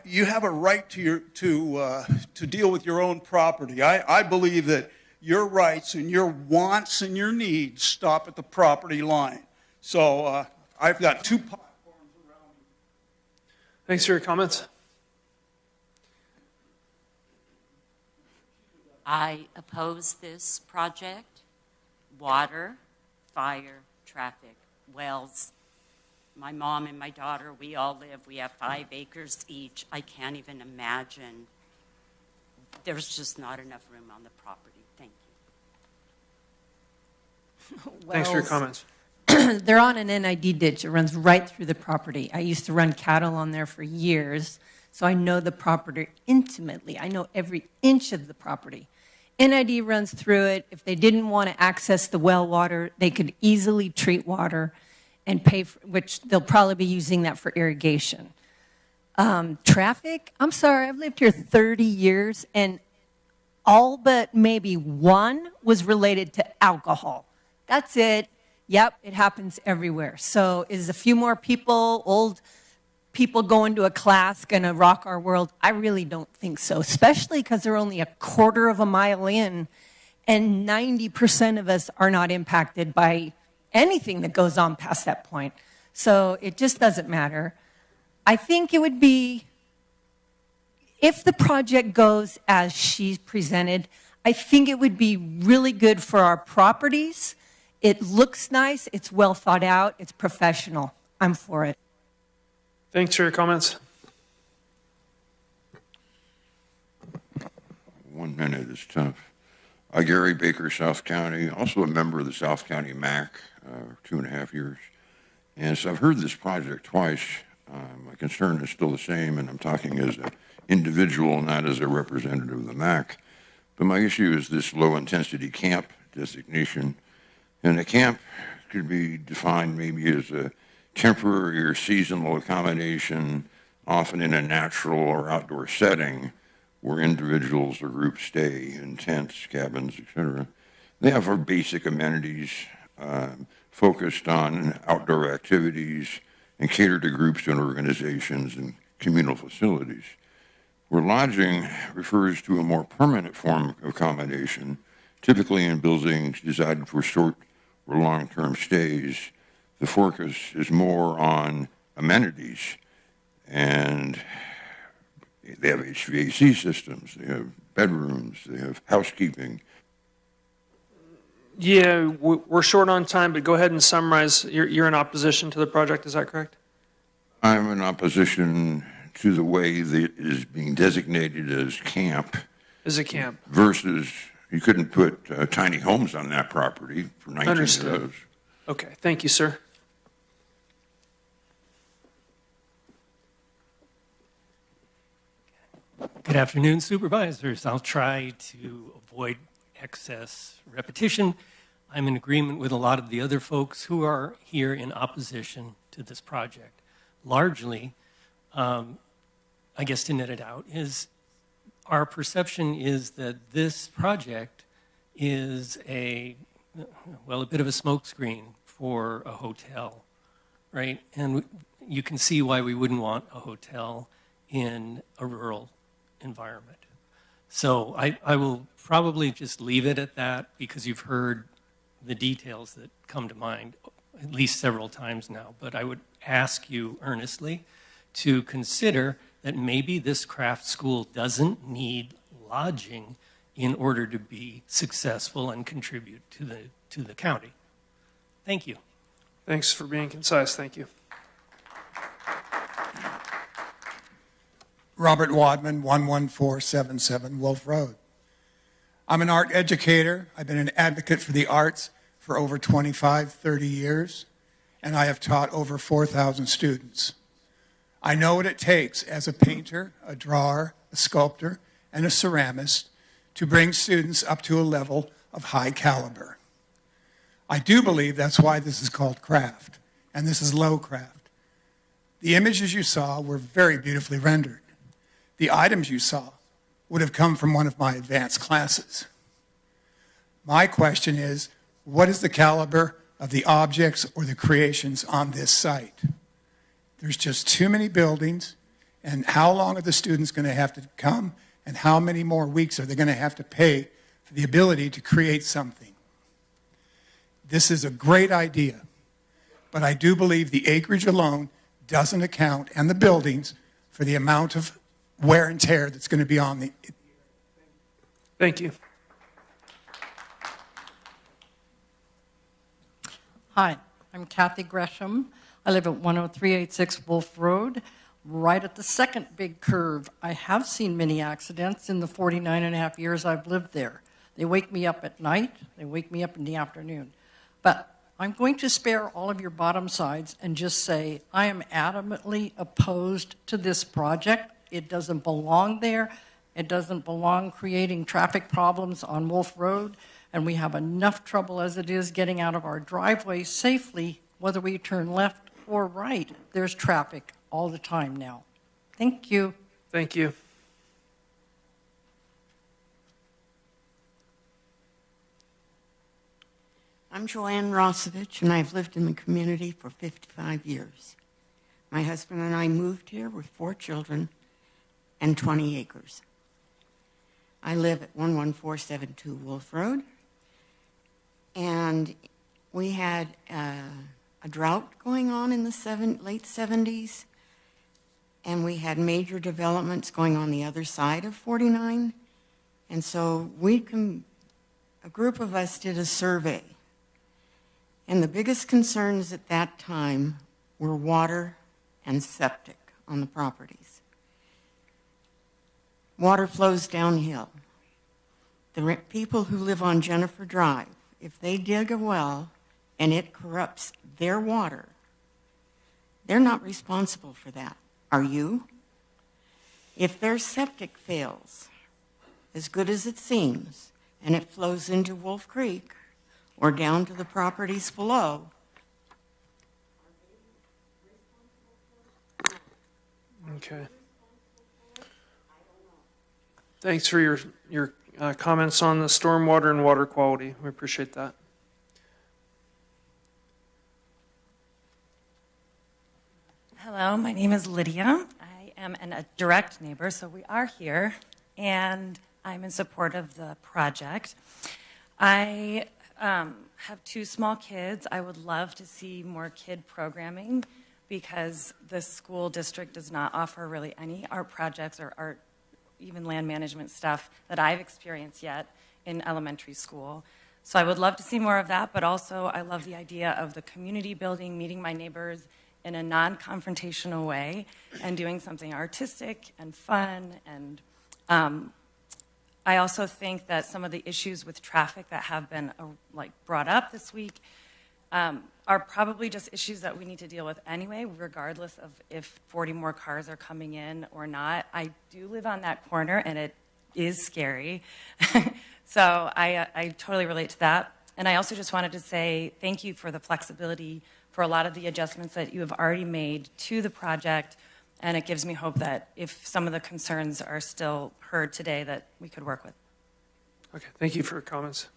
you have a right to deal with your own property. I believe that your rights and your wants and your needs stop at the property line. So I've got 2 platforms around me. Thanks for your comments. I oppose this project. Water, fire, traffic, wells. My mom and my daughter, we all live. We have 5 acres each. I can't even imagine. There's just not enough room on the property. Thank you. Thanks for your comments. They're on an NID ditch. It runs right through the property. I used to run cattle on there for years, so I know the property intimately. I know every inch of the property. NID runs through it. If they didn't want to access the well water, they could easily treat water and pay for, which they'll probably be using that for irrigation. Traffic, I'm sorry, I've lived here 30 years, and all but maybe 1 was related to alcohol. That's it. Yep, it happens everywhere. So is a few more people, old people going to a class going to rock our world? I really don't think so, especially because they're only a quarter of a mile in, and 90% of us are not impacted by anything that goes on past that point. So it just doesn't matter. I think it would be, if the project goes as she's presented, I think it would be really good for our properties. It looks nice, it's well thought out, it's professional. I'm for it. Thanks for your comments. 1 minute is tough. Gary Baker, South County, also a member of the South County MAC, 2.5 years. And so I've heard this project twice. My concern is still the same, and I'm talking as an individual, not as a representative of the MAC. But my issue is this low-intensity camp designation. And a camp could be defined maybe as a temporary or seasonal accommodation, often in a natural or outdoor setting, where individuals or groups stay in tents, cabins, etc. They have our basic amenities focused on outdoor activities and cater to groups and organizations and communal facilities. Where lodging refers to a more permanent form of accommodation, typically in buildings designed for short or long-term stays. The focus is more on amenities, and they have HVAC systems, they have bedrooms, they have housekeeping. Yeah, we're short on time, but go ahead and summarize. You're in opposition to the project, is that correct? I'm in opposition to the way that it is being designated as camp. As a camp. Versus, you couldn't put tiny homes on that property for 19 Understood. of those. Okay, thank you, sir. Good afternoon, Supervisors. I'll try to avoid excess repetition. I'm in agreement with a lot of the other folks who are here in opposition to this project. Largely, I guess to net it out, is our perception is that this project is a bit of a smokescreen for a hotel, right? And you can see why we wouldn't want a hotel in a rural environment. So I will probably just leave it at that because you've heard the details that come to mind at least several times now. But I would ask you earnestly to consider that maybe this craft school doesn't need lodging in order to be successful and contribute to the county. Thank you. Thanks for being concise. Thank you. Robert Wadman, 11477 Wolf Road. I'm an art educator. I've been an advocate for the arts for over 25, 30 years, and I have taught over 4,000 students. I know what it takes as a painter, a drawer, a sculptor, and a ceramist to bring students up to a level of high caliber. I do believe that's why this is called craft, and this is low craft. The images you saw were very beautifully rendered. The items you saw would have come from one of my advanced classes. My question is, what is the caliber of the objects or the creations on this site? There's just too many buildings, and how long are the students going to have to come, and how many more weeks are they going to have to pay for the ability to create something? This is a great idea, but I do believe the acreage alone doesn't account, and the buildings, for the amount of wear and tear that's going to be on the... Thank you. Hi, I'm Kathy Gresham. I live at 10386 Wolf Road, right at the second big curve. I have seen many accidents in the 49 and a half years I've lived there. They wake me up at night, they wake me up in the afternoon. But I'm going to spare all of your bottom sides and just say I am adamantly opposed to this project. It doesn't belong there. It doesn't belong creating traffic problems on Wolf Road. And we have enough trouble as it is getting out of our driveway safely, whether we turn left or right. There's traffic all the time now. Thank you. Thank you. I'm Joanne Rosovich, and I've lived in the community for 55 years. My husband and I moved here with 4 children and 20 acres. I live at 11472 Wolf Road, and we had a drought going on in the late 70s, and we had major developments going on the other side of 49, and so a group of us did a survey, and the biggest concerns at that time were water and septic on the properties. Water flows downhill. The people who live on Jennifer Drive, if they dig a well and it corrupts their water, they're not responsible for that. Are you? If their septic fails, as good as it seems, and it flows into Wolf Creek or down to the properties below, Okay. Thanks for your comments on the stormwater and water quality. We appreciate that. Hello, my name is Lydia. I am a direct neighbor, so we are here, and I'm in support of the project. I have 2 small kids. I would love to see more kid programming because the school district does not offer really any art projects or art, even land management stuff that I've experienced yet in elementary school. So I would love to see more of that, but also I love the idea of the community building, meeting my neighbors in a non-confrontational way and doing something artistic and fun. And I also think that some of the issues with traffic that have been brought up this week, are probably just issues that we need to deal with anyway, regardless of if 40 more cars are coming in or not. I do live on that corner, and it is scary. So I totally relate to that. And I also just wanted to say thank you for the flexibility for a lot of the adjustments that you have already made to the project. And it gives me hope that if some of the concerns are still heard today, that we could work with. Okay, thank you for your comments.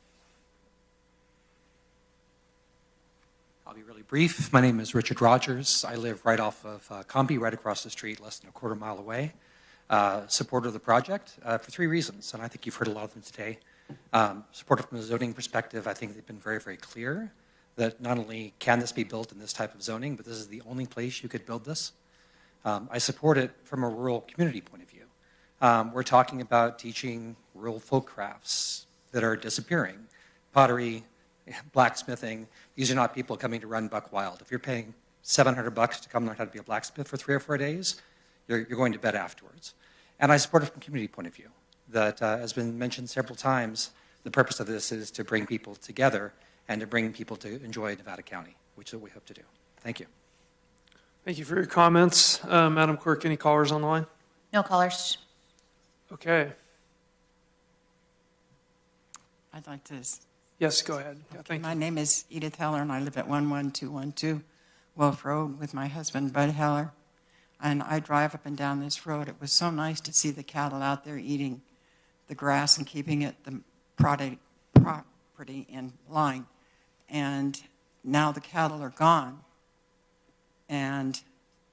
I'll be really brief. My name is Richard Rogers. I live right off of Combi, right across the street, less than a quarter mile away. Supporter of the project for 3 reasons, and I think you've heard a lot of them today. Supportive from a zoning perspective, I think they've been very, very clear that not only can this be built in this type of zoning, but this is the only place you could build this. I support it from a rural community point of view. We're talking about teaching rural folk crafts that are disappearing. Pottery, blacksmithing, these are not people coming to run buck wild. If you're paying $700 to come learn how to be a blacksmith for 3 or 4 days, you're going to bed afterwards. And I support it from a community point of view. That has been mentioned several times. The purpose of this is to bring people together and to bring people to enjoy Nevada County, which is what we hope to do. Thank you. Thank you for your comments. Madam Clerk, any callers on the line? No callers. Okay. I'd like to. Yes, go ahead. Yeah, thank you. My name is Edith Heller, and I live at 11212 Wolf Road with my husband, Bud Heller. And I drive up and down this road. It was so nice to see the cattle out there eating the grass and keeping it the property in line. And now the cattle are gone. And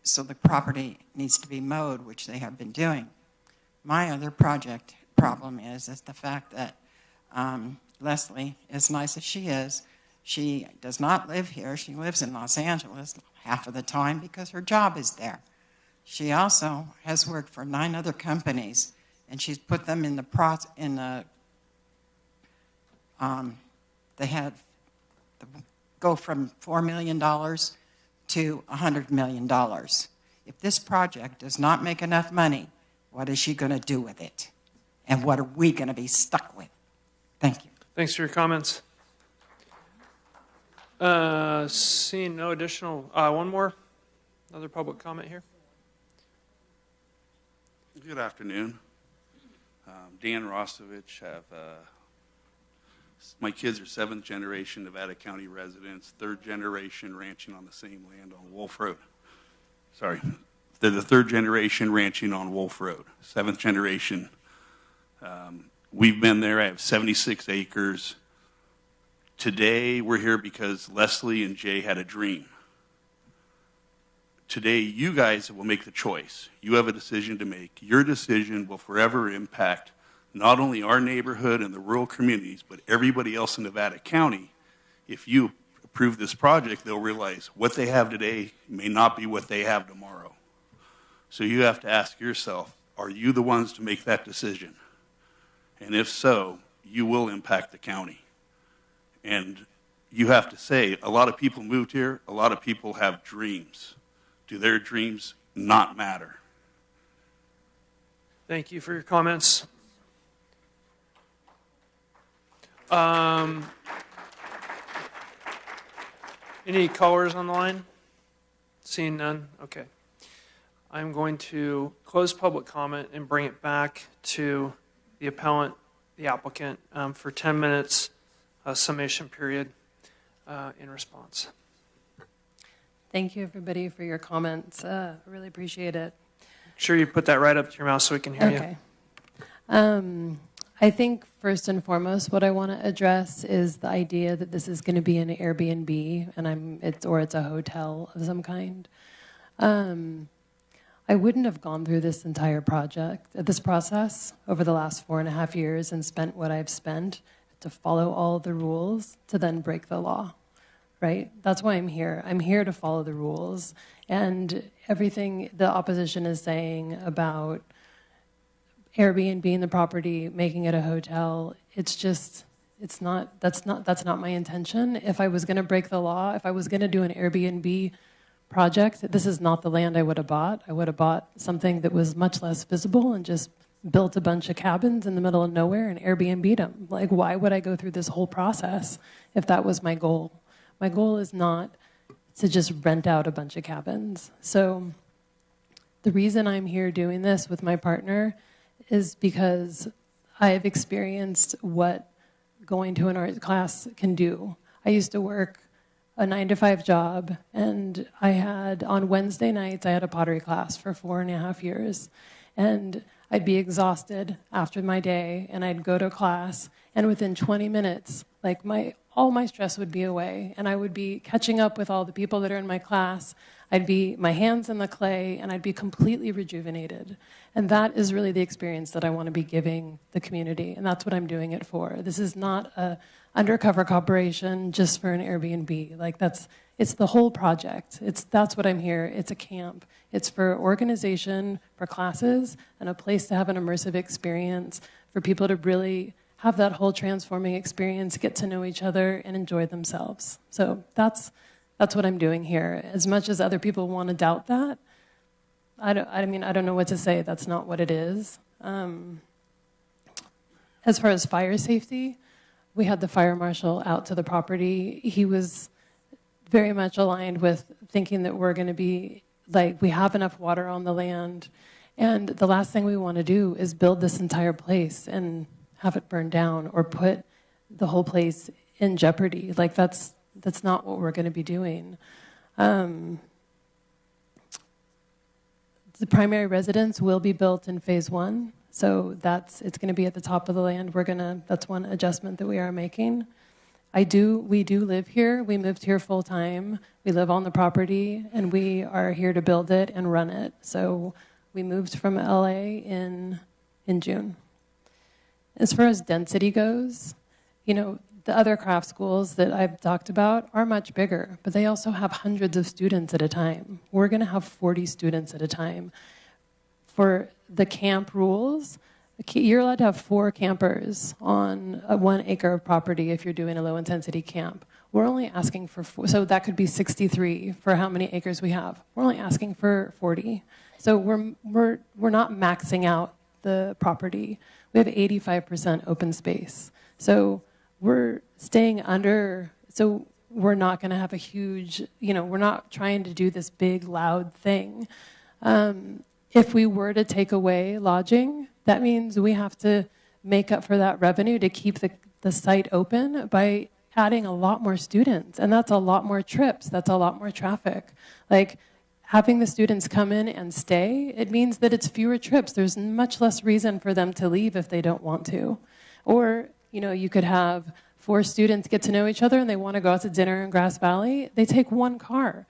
so the property needs to be mowed, which they have been doing. My other problem is the fact that Leslie, as nice as she does not live here. She lives in Los Angeles half of the time because her job is there. She also has worked for 9 other companies, and she's put them in the they had go from $4 million to $100 million. If this project does not make enough money, what is she going to do with it? And what are we going to be stuck with? Thank you. Thanks for your comments. Seeing no additional, one more, another public comment here. Good afternoon. Dan Rostovich. My kids are 7th generation Nevada County residents, 3rd generation ranching on the same land on Wolf Road. Sorry, they're the 3rd generation ranching on Wolf Road, 7th generation. We've been there. I have 76 acres. Today, we're here because Leslie and Jay had a dream. Today, you guys will make the choice. You have a decision to make. Your decision will forever impact not only our neighborhood and the rural communities, but everybody else in Nevada County. If you approve this project, they'll realize what they have today may not be what they have tomorrow. So you have to ask yourself, are you the ones to make that decision? And if so, you will impact the county. And you have to say, a lot of people moved here, a lot of people have dreams. Do their dreams not matter? Thank you for your comments. Any callers on the line? Seeing none? Okay. I'm going to close public comment and bring it back to the appellant, the applicant, for 10 minutes summation period in response. Thank you, everybody, for your comments. I really appreciate it. Make sure you put that right up to your mouth so we can hear you. I think first and foremost, what I want to address is the idea that this is going to be an Airbnb, and it's a hotel of some kind. I wouldn't have gone through this entire this process over the last 4.5 years and spent what I've spent to follow all the rules to then break the law, right? That's why I'm here. I'm here to follow the rules. And everything the opposition is saying about Airbnb in the property, making it a hotel, that's not my intention. If I was going to break the law, if I was going to do an Airbnb project, this is not the land I would have bought. I would have bought something that was much less visible and just built a bunch of cabins in the middle of nowhere and Airbnb'd them. Like, why would I go through this whole process if that was my goal? My goal is not to just rent out a bunch of cabins. So the reason I'm here doing this with my partner is because I have experienced what going to an art class can do. I used to work a 9-to-5 job, and on Wednesday nights, I had a pottery class for 4.5 years. And I'd be exhausted after my day, and I'd go to class, and within 20 minutes, like all my stress would be away, and I would be catching up with all the people that are in my class. I'd be my hands in the clay, and I'd be completely rejuvenated. And that is really the experience that I want to be giving the community, and that's what I'm doing it for. This is not a undercover corporation just for an Airbnb. It's the whole project. That's what I'm here. It's a camp. It's for organization, for classes, and a place to have an immersive experience for people to really have that whole transforming experience, get to know each other, and enjoy themselves. So that's what I'm doing here. As much as other people want to doubt that, I don't know what to say. That's not what it is. As far as fire safety, we had the fire marshal out to the property. He was very much aligned with thinking that we're going to be, we have enough water on the land, and the last thing we want to do is build this entire place and have it burned down or put the whole place in jeopardy. That's not what we're going to be doing. The primary residence will be built in phase 1, so it's going to be at the top of the land. That's one adjustment that we are making. We do live here. We moved here full time. We live on the property, and we are here to build it and run it. So we moved from LA in June. As far as density goes, the other craft schools that I've talked about are much bigger, but they also have hundreds of students at a time. We're going to have 40 students at a time. For the camp rules, you're allowed to have 4 campers on a 1 acre of property if you're doing a low-intensity camp. We're only asking for 4, so that could be 63 for how many acres we have. We're only asking for 40. So we're not maxing out the property. We have 85% open space. So we're staying under, so we're not going to have a huge, we're not trying to do this big, loud thing. If we were to take away lodging, that means we have to make up for that revenue to keep the site open by adding a lot more students. And that's a lot more trips. That's a lot more traffic. Having the students come in and stay, it means that it's fewer trips. There's much less reason for them to leave if they don't want to. Or, you could have 4 students get to know each other and they want to go out to dinner in Grass Valley. They take 1 car.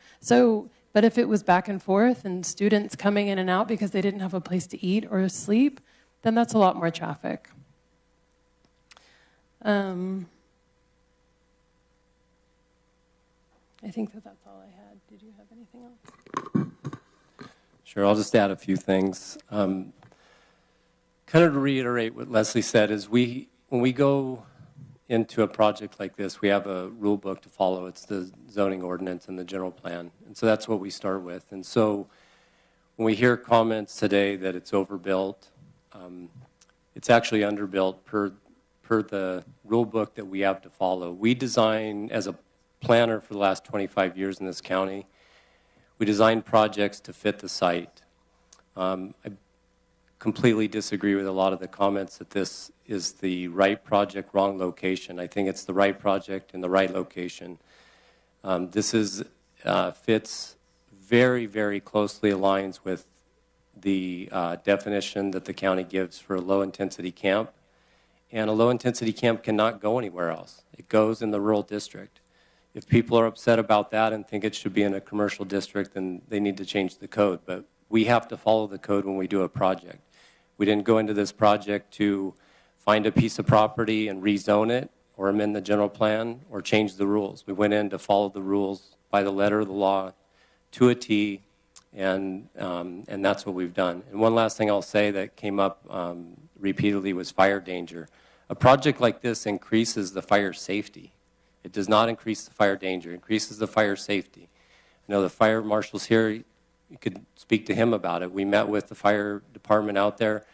But if it was back and forth and students coming in and out because they didn't have a place to eat or sleep, then that's a lot more traffic. I think that's all I had. Did you have anything else? Sure, I'll just add a few things. Kind of to reiterate what Leslie said is when we go into a project like this, we have a rule book to follow. It's the zoning ordinance and the general plan. And so that's what we start with. And so when we hear comments today that it's overbuilt, it's actually underbuilt per the rule book that we have to follow. We design, as a planner for the last 25 years in this county, we design projects to fit the site. I completely disagree with a lot of the comments that this is the right project, wrong location. I think it's the right project in the right location. This fits very, very closely aligns with the definition that the county gives for a low-intensity camp. And a low-intensity camp cannot go anywhere else. It goes in the rural district. If people are upset about that and think it should be in a commercial district, then they need to change the code. But we have to follow the code when we do a project. We didn't go into this project to find a piece of property and rezone it or amend the general plan or change the rules. We went in to follow the rules by the letter of the law to a T, and that's what we've done. And one last thing I'll say that came up repeatedly was fire danger. A project like this increases the fire safety. It does not increase the fire danger. It increases the fire safety. I know the fire marshal's here. You could speak to him about it. We met with the fire department out there.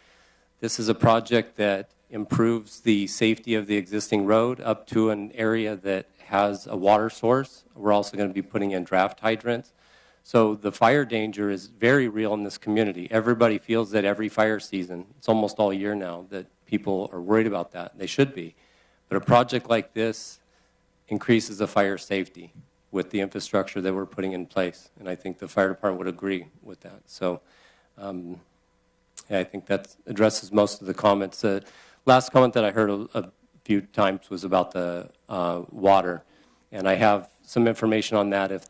This is a project that improves the safety of the existing road up to an area that has a water source. We're also going to be putting in draft hydrants. So the fire danger is very real in this community. Everybody feels that every fire season. It's almost all year now that people are worried about that. They should be. But a project like this increases the fire safety with the infrastructure that we're putting in place. And I think the fire department would agree with that. So yeah, I think that addresses most of the comments. The last comment that I heard a few times was about the water. And I have some information on that. If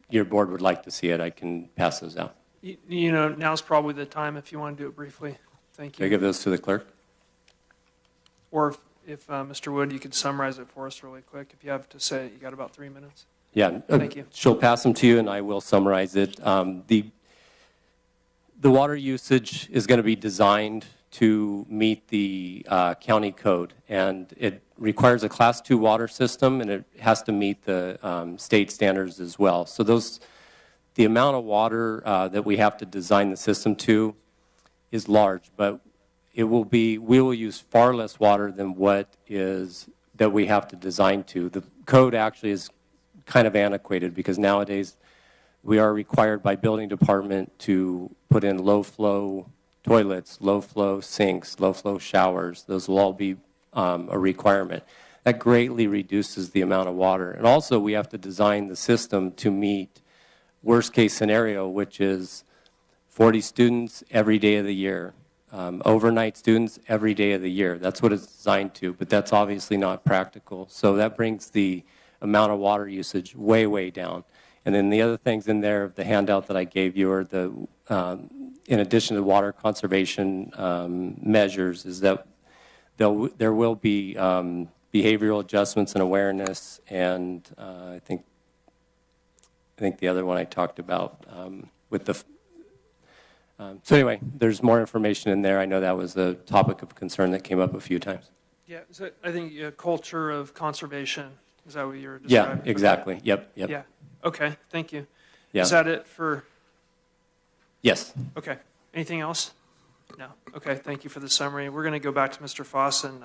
your board would like to see it, I can pass those out. You know, now's probably the time if you want to do it briefly. Thank Can I you. give those to the clerk? Or if Mr. Wood, you could summarize it for us really quick. If you have to say it, you got about 3 minutes. Yeah. Thank you. She'll pass them to you, and I will summarize it. The water usage is going to be designed to meet the county code, and it requires a Class 2 water system, and it has to meet the state standards as well. So the amount of water that we have to design the system to is large, but we will use far less water than that we have to design to. The code actually is kind of antiquated because nowadays we are required by building department to put in low flow toilets, low flow sinks, low flow showers. Those will all be a requirement. That greatly reduces the amount of water. And also we have to design the system to meet worst case scenario, which is 40 students every day of the year. Overnight students every day of the year. That's what it's designed to, but that's obviously not practical. So that brings the amount of water usage way, way down. And then the other things in there, the handout that I gave you, are in addition to water conservation measures, is that there will be behavioral adjustments and awareness, and I think the other one I talked about with the. So anyway, there's more information in there. I know that was a topic of concern that came up a few times. Yeah, so I think a culture of conservation, is that what you're describing? Yeah, exactly. Yep. Yeah. Okay, thank you. Yeah. Is that it for? Yes. Okay. Anything else? No. Okay, thank you for the summary. We're going to go back to Mr. Foss and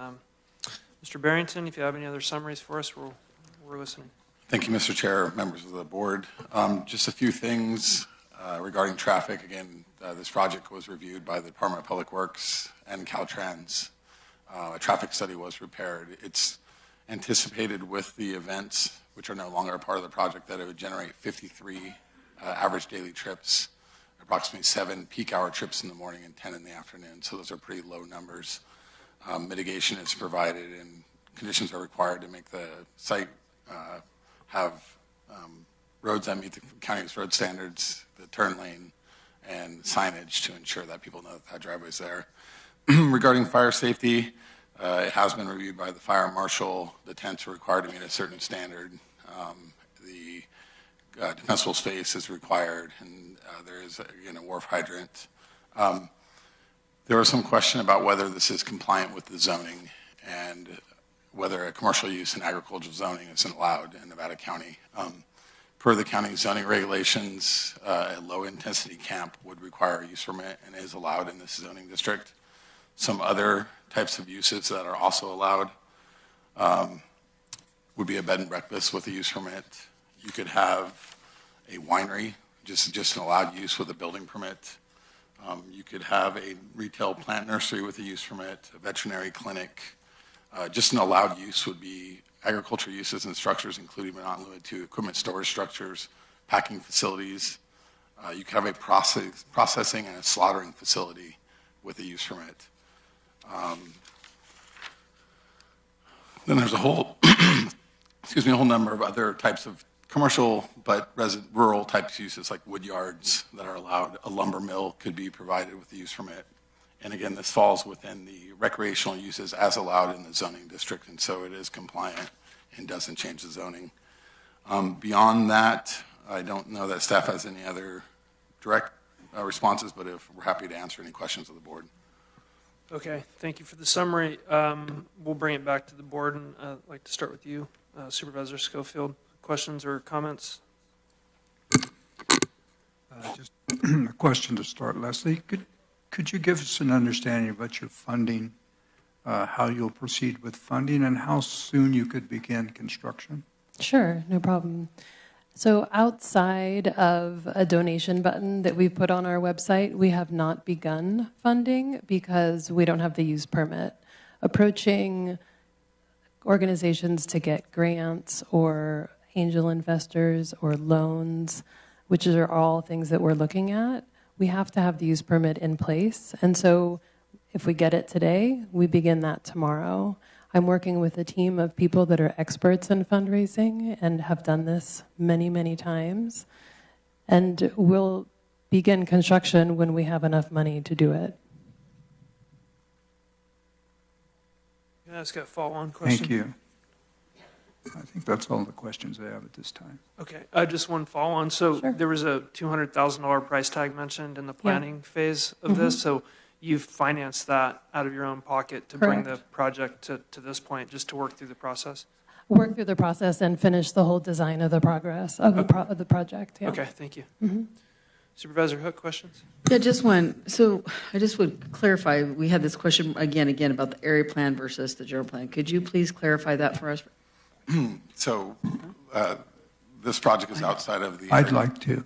Mr. Barrington. If you have any other summaries for us, we're listening. Thank you, Mr. Chair, members of the board. Just a few things regarding traffic. Again, this project was reviewed by the Department of Public Works and Caltrans. A traffic study was prepared. It's anticipated with the events, which are no longer a part of the project, that it would generate 53 average daily trips, approximately 7 peak hour trips in the morning and 10 in the afternoon. So those are pretty low numbers. Mitigation is provided and conditions are required to make the site have roads that meet the county's road standards, the turn lane, and signage to ensure that people know that driveway is there. Regarding fire safety, it has been reviewed by the fire marshal. The tents are required to meet a certain standard. The defensible space is required, and there is, again, a wharf hydrant. There was some question about whether this is compliant with the zoning and whether a commercial use in agricultural zoning isn't allowed in Nevada County. Per the county zoning regulations, a low-intensity camp would require a use permit and is allowed in this zoning district. Some other types of uses that are also allowed would be a bed and breakfast with a use permit. You could have a winery, just an allowed use with a building permit. You could have a retail plant nursery with a use permit, a veterinary clinic. Just an allowed use would be agriculture uses and structures, including but not limited to equipment storage structures, packing facilities. You could have a processing and a slaughtering facility with a use permit. Then there's a whole, a whole number of other types of commercial but rural types of uses, like wood yards that are allowed. A lumber mill could be provided with a use permit. And again, this falls within the recreational uses as allowed in the zoning district, and so it is compliant and doesn't change the zoning. Beyond that, I don't know that staff has any other direct responses, but if we're happy to answer any questions of the board. Okay, thank you for the summary. We'll bring it back to the board, and I'd like to start with you, Supervisor Schofield. Questions or comments? Just a question to start, Leslie. Could you give us an understanding of what your funding how you'll proceed with funding and how soon you could begin construction? Sure, no problem. So outside of a donation button that we've put on our website, we have not begun funding because we don't have the use permit. Approaching organizations to get grants or angel investors or loans, which are all things that we're looking at, we have to have the use permit in place. And so if we get it today, we begin that tomorrow. I'm working with a team of people that are experts in fundraising and have done this many, many times. And we'll begin construction when we have enough money to do it. Can I ask a follow-on question? Thank you. I think that's all the questions I have at this time. Okay, just one follow-on. So there was a $200,000 price tag mentioned in the planning phase of this. So you've financed that out of your own pocket to bring the project to this point, just to work through the process? Work through the process and finish the whole design of the progress of the project. Yeah. Okay, thank you. Supervisor Hook, questions? Yeah, just one. So I just would clarify, we had this question again about the area plan versus the general plan. Could you please clarify that for us? So this project is outside of the. I'd like to.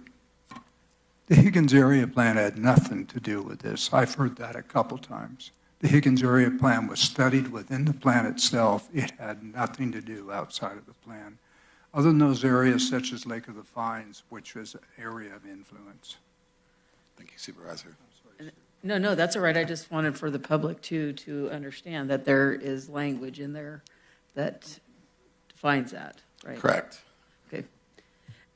The Higgins area plan had nothing to do with this. I've heard that a couple times. The Higgins area plan was studied within the plan itself. It had nothing to do outside of the plan, other than those areas such as Lake of the Pines, which was an area of influence. Thank you, Supervisor. No, that's all right. I just wanted for the public to understand that there is language in there that defines that, right? Correct. Okay.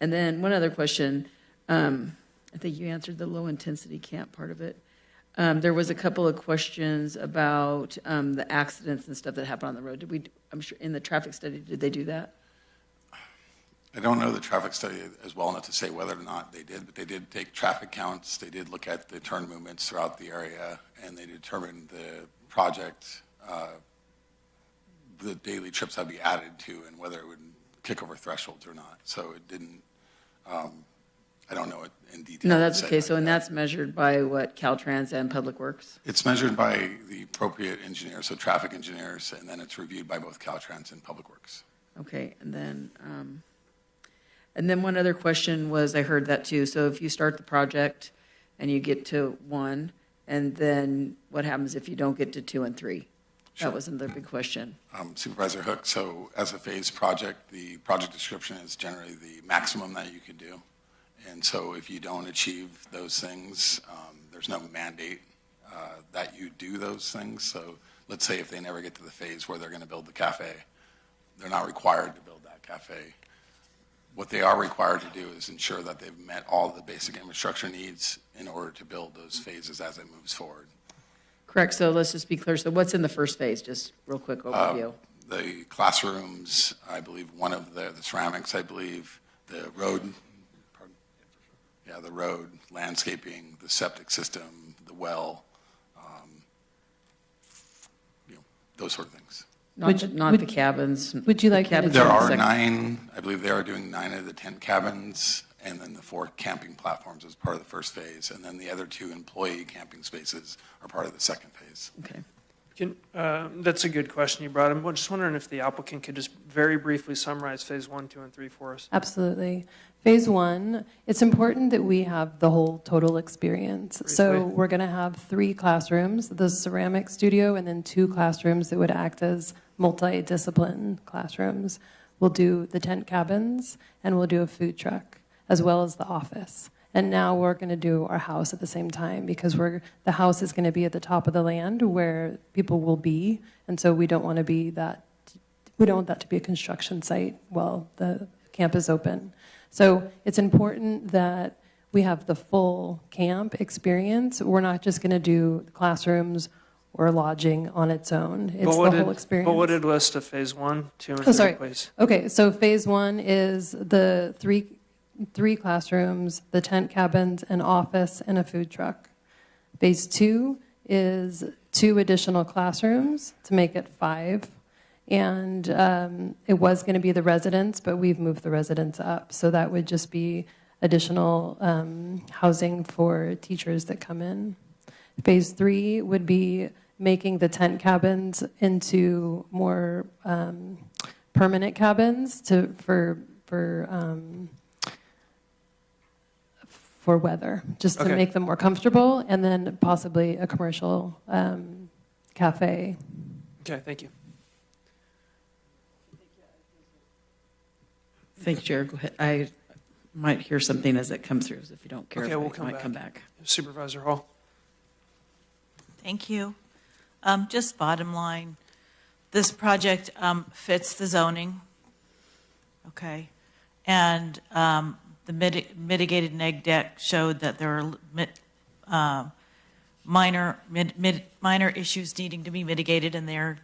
And then one other question. I think you answered the low-intensity camp part of it. There was a couple of questions about the accidents and stuff that happened on the road. I'm sure in the traffic study, did they do that? I don't know the traffic study as well enough to say whether or not they did, but they did take traffic counts. They did look at the turn movements throughout the area, and they determined the project, the daily trips that would be added to, and whether it would kick over thresholds or not. So it didn't. I don't know it in detail. No, that's okay. So, and that's measured by what, Caltrans and Public Works? It's measured by the appropriate engineers, so traffic engineers, and then it's reviewed by both Caltrans and Public Works. Okay, and then one other question was, I heard that too. So if you start the project and you get to 1, and then what happens if you don't get to 2 and 3? Sure. That wasn't the big question. Supervisor Hook, so as a phased project, the project description is generally the maximum that you could do. And so if you don't achieve those things, there's no mandate that you do those things. So let's say if they never get to the phase where they're going to build the cafe, they're not required to build that cafe. What they are required to do is ensure that they've met all the basic infrastructure needs in order to build those phases as it moves forward. Correct. So let's just be clear. So what's in the first phase? Just real quick overview. The classrooms, I believe one of the ceramics, I believe, the road, the road, landscaping, the septic system, the well, those sort of things. Not the cabins. Would you like cabins? There are 9, I believe they are doing 9 of the 10 cabins, and then the 4 camping platforms as part of the first phase, and then the other 2 employee camping spaces are part of the second phase. Okay. That's a good question you brought up. I'm just wondering if the applicant could just very briefly summarize phase 1, 2, and 3 for us. Absolutely. Phase 1, it's important that we have the whole total experience. So we're going to have 3 classrooms, the ceramic studio, and then 2 classrooms that would act as multi-discipline classrooms. We'll do the tent cabins, and we'll do a food truck, as well as the office. And now we're going to do our house at the same time because the house is going to be at the top of the land where people will be, and so we don't want that to be a construction site while the camp is open. So it's important that we have the full camp experience. We're not just going to do classrooms or lodging on its own. It's the whole experience. But what did list of phase 1, 2, and 3, please? Okay, so phase 1 is the three classrooms, the tent cabins, an office, and a food truck. Phase 2 is 2 additional classrooms to make it 5. And it was going to be the residents, but we've moved the residents up. So that would just be additional housing for teachers that come in. Phase 3 would be making the tent cabins into more permanent cabins for weather, just to Okay. make them more comfortable, and then possibly a commercial cafe. Okay, thank you. Thank you, Chair. Go ahead. I might hear something as it comes through. So if you don't care, Okay, if we'll I might come back. come back. Supervisor Hall. Thank you. Just bottom line, this project fits the zoning, okay? And the mitigated neg deck showed that there are minor issues needing to be mitigated, and they're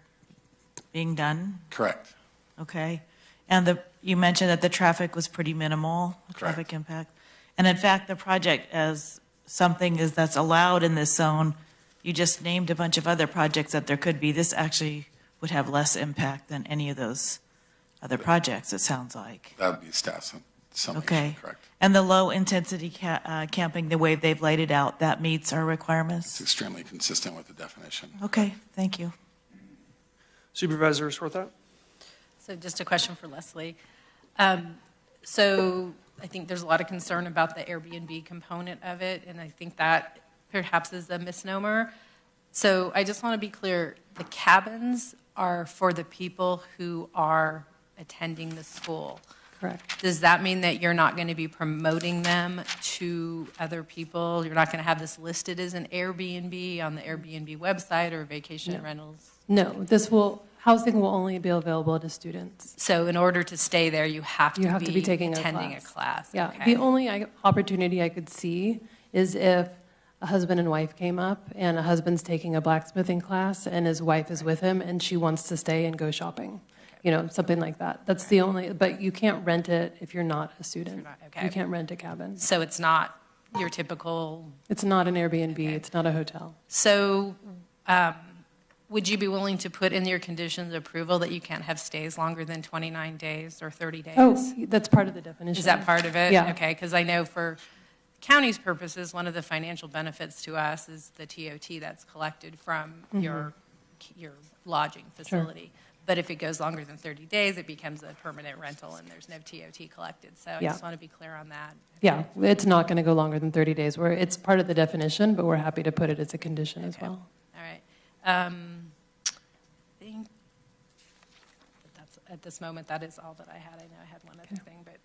being done, Correct. okay? And you mentioned that the traffic was pretty minimal, traffic impact. And in fact, the project as something that's allowed in this zone, you just named a bunch of other projects that there could be. This actually would have less impact than any of those other projects, it sounds like. That would be staff's summation, Okay. correct. And the low-intensity camping, the way they've laid it out, that meets our requirements? It's extremely consistent with the definition. Okay, thank you. Supervisor Swarthout. So just a question for Leslie. So I think there's a lot of concern about the Airbnb component of it, and I think that perhaps is a misnomer. So I just want to be clear, the cabins are for the people who are attending the school. Correct. Does that mean that you're not going to be promoting them to other people? You're not going to have this listed as an Airbnb on the Airbnb website or vacation rentals? No, housing will only be available to students. So in order to stay there, you have to be taking attending a class. Yeah, Okay. the only opportunity I could see is if a husband and wife came up and a husband's taking a blacksmithing class and his wife is with him and she wants to stay and go shopping. Something like that. That's the only, but you can't rent it if you're not a student. okay. You can't rent a cabin. So it's not your typical... It's not an Airbnb, it's not a hotel. So would you be willing to put in your conditions of approval that you can't have stays longer than 29 days or 30 days? Oh, that's part of the definition. Is that part of it? Yeah. Okay, because I know for county's purposes, one of the financial benefits to us is the TOT that's collected from your lodging facility. But if it goes longer than 30 days, it becomes a permanent rental and there's no TOT collected. So I Yeah. just want to be clear on that. Yeah, it's not going to go longer than 30 days. It's part of the definition, but we're happy to put it as a condition as well. All right. I think that's, at this moment, that is all that I had. I know I had one other thing, but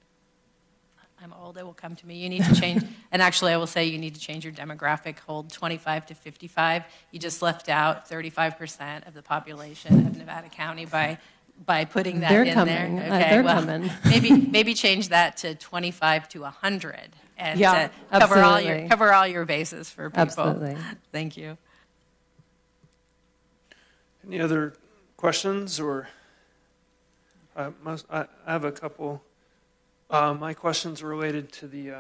I'm old. It will come to me. You need to change, and actually I will say you need to change your demographic, hold 25 to 55. You just left out 35% of the population of Nevada County by putting that They're in coming. there. They're coming. maybe change that to 25 to 100 and Yeah, cover all your bases for people. Absolutely. Thank you. Any other questions or? I have a couple. My questions are related to the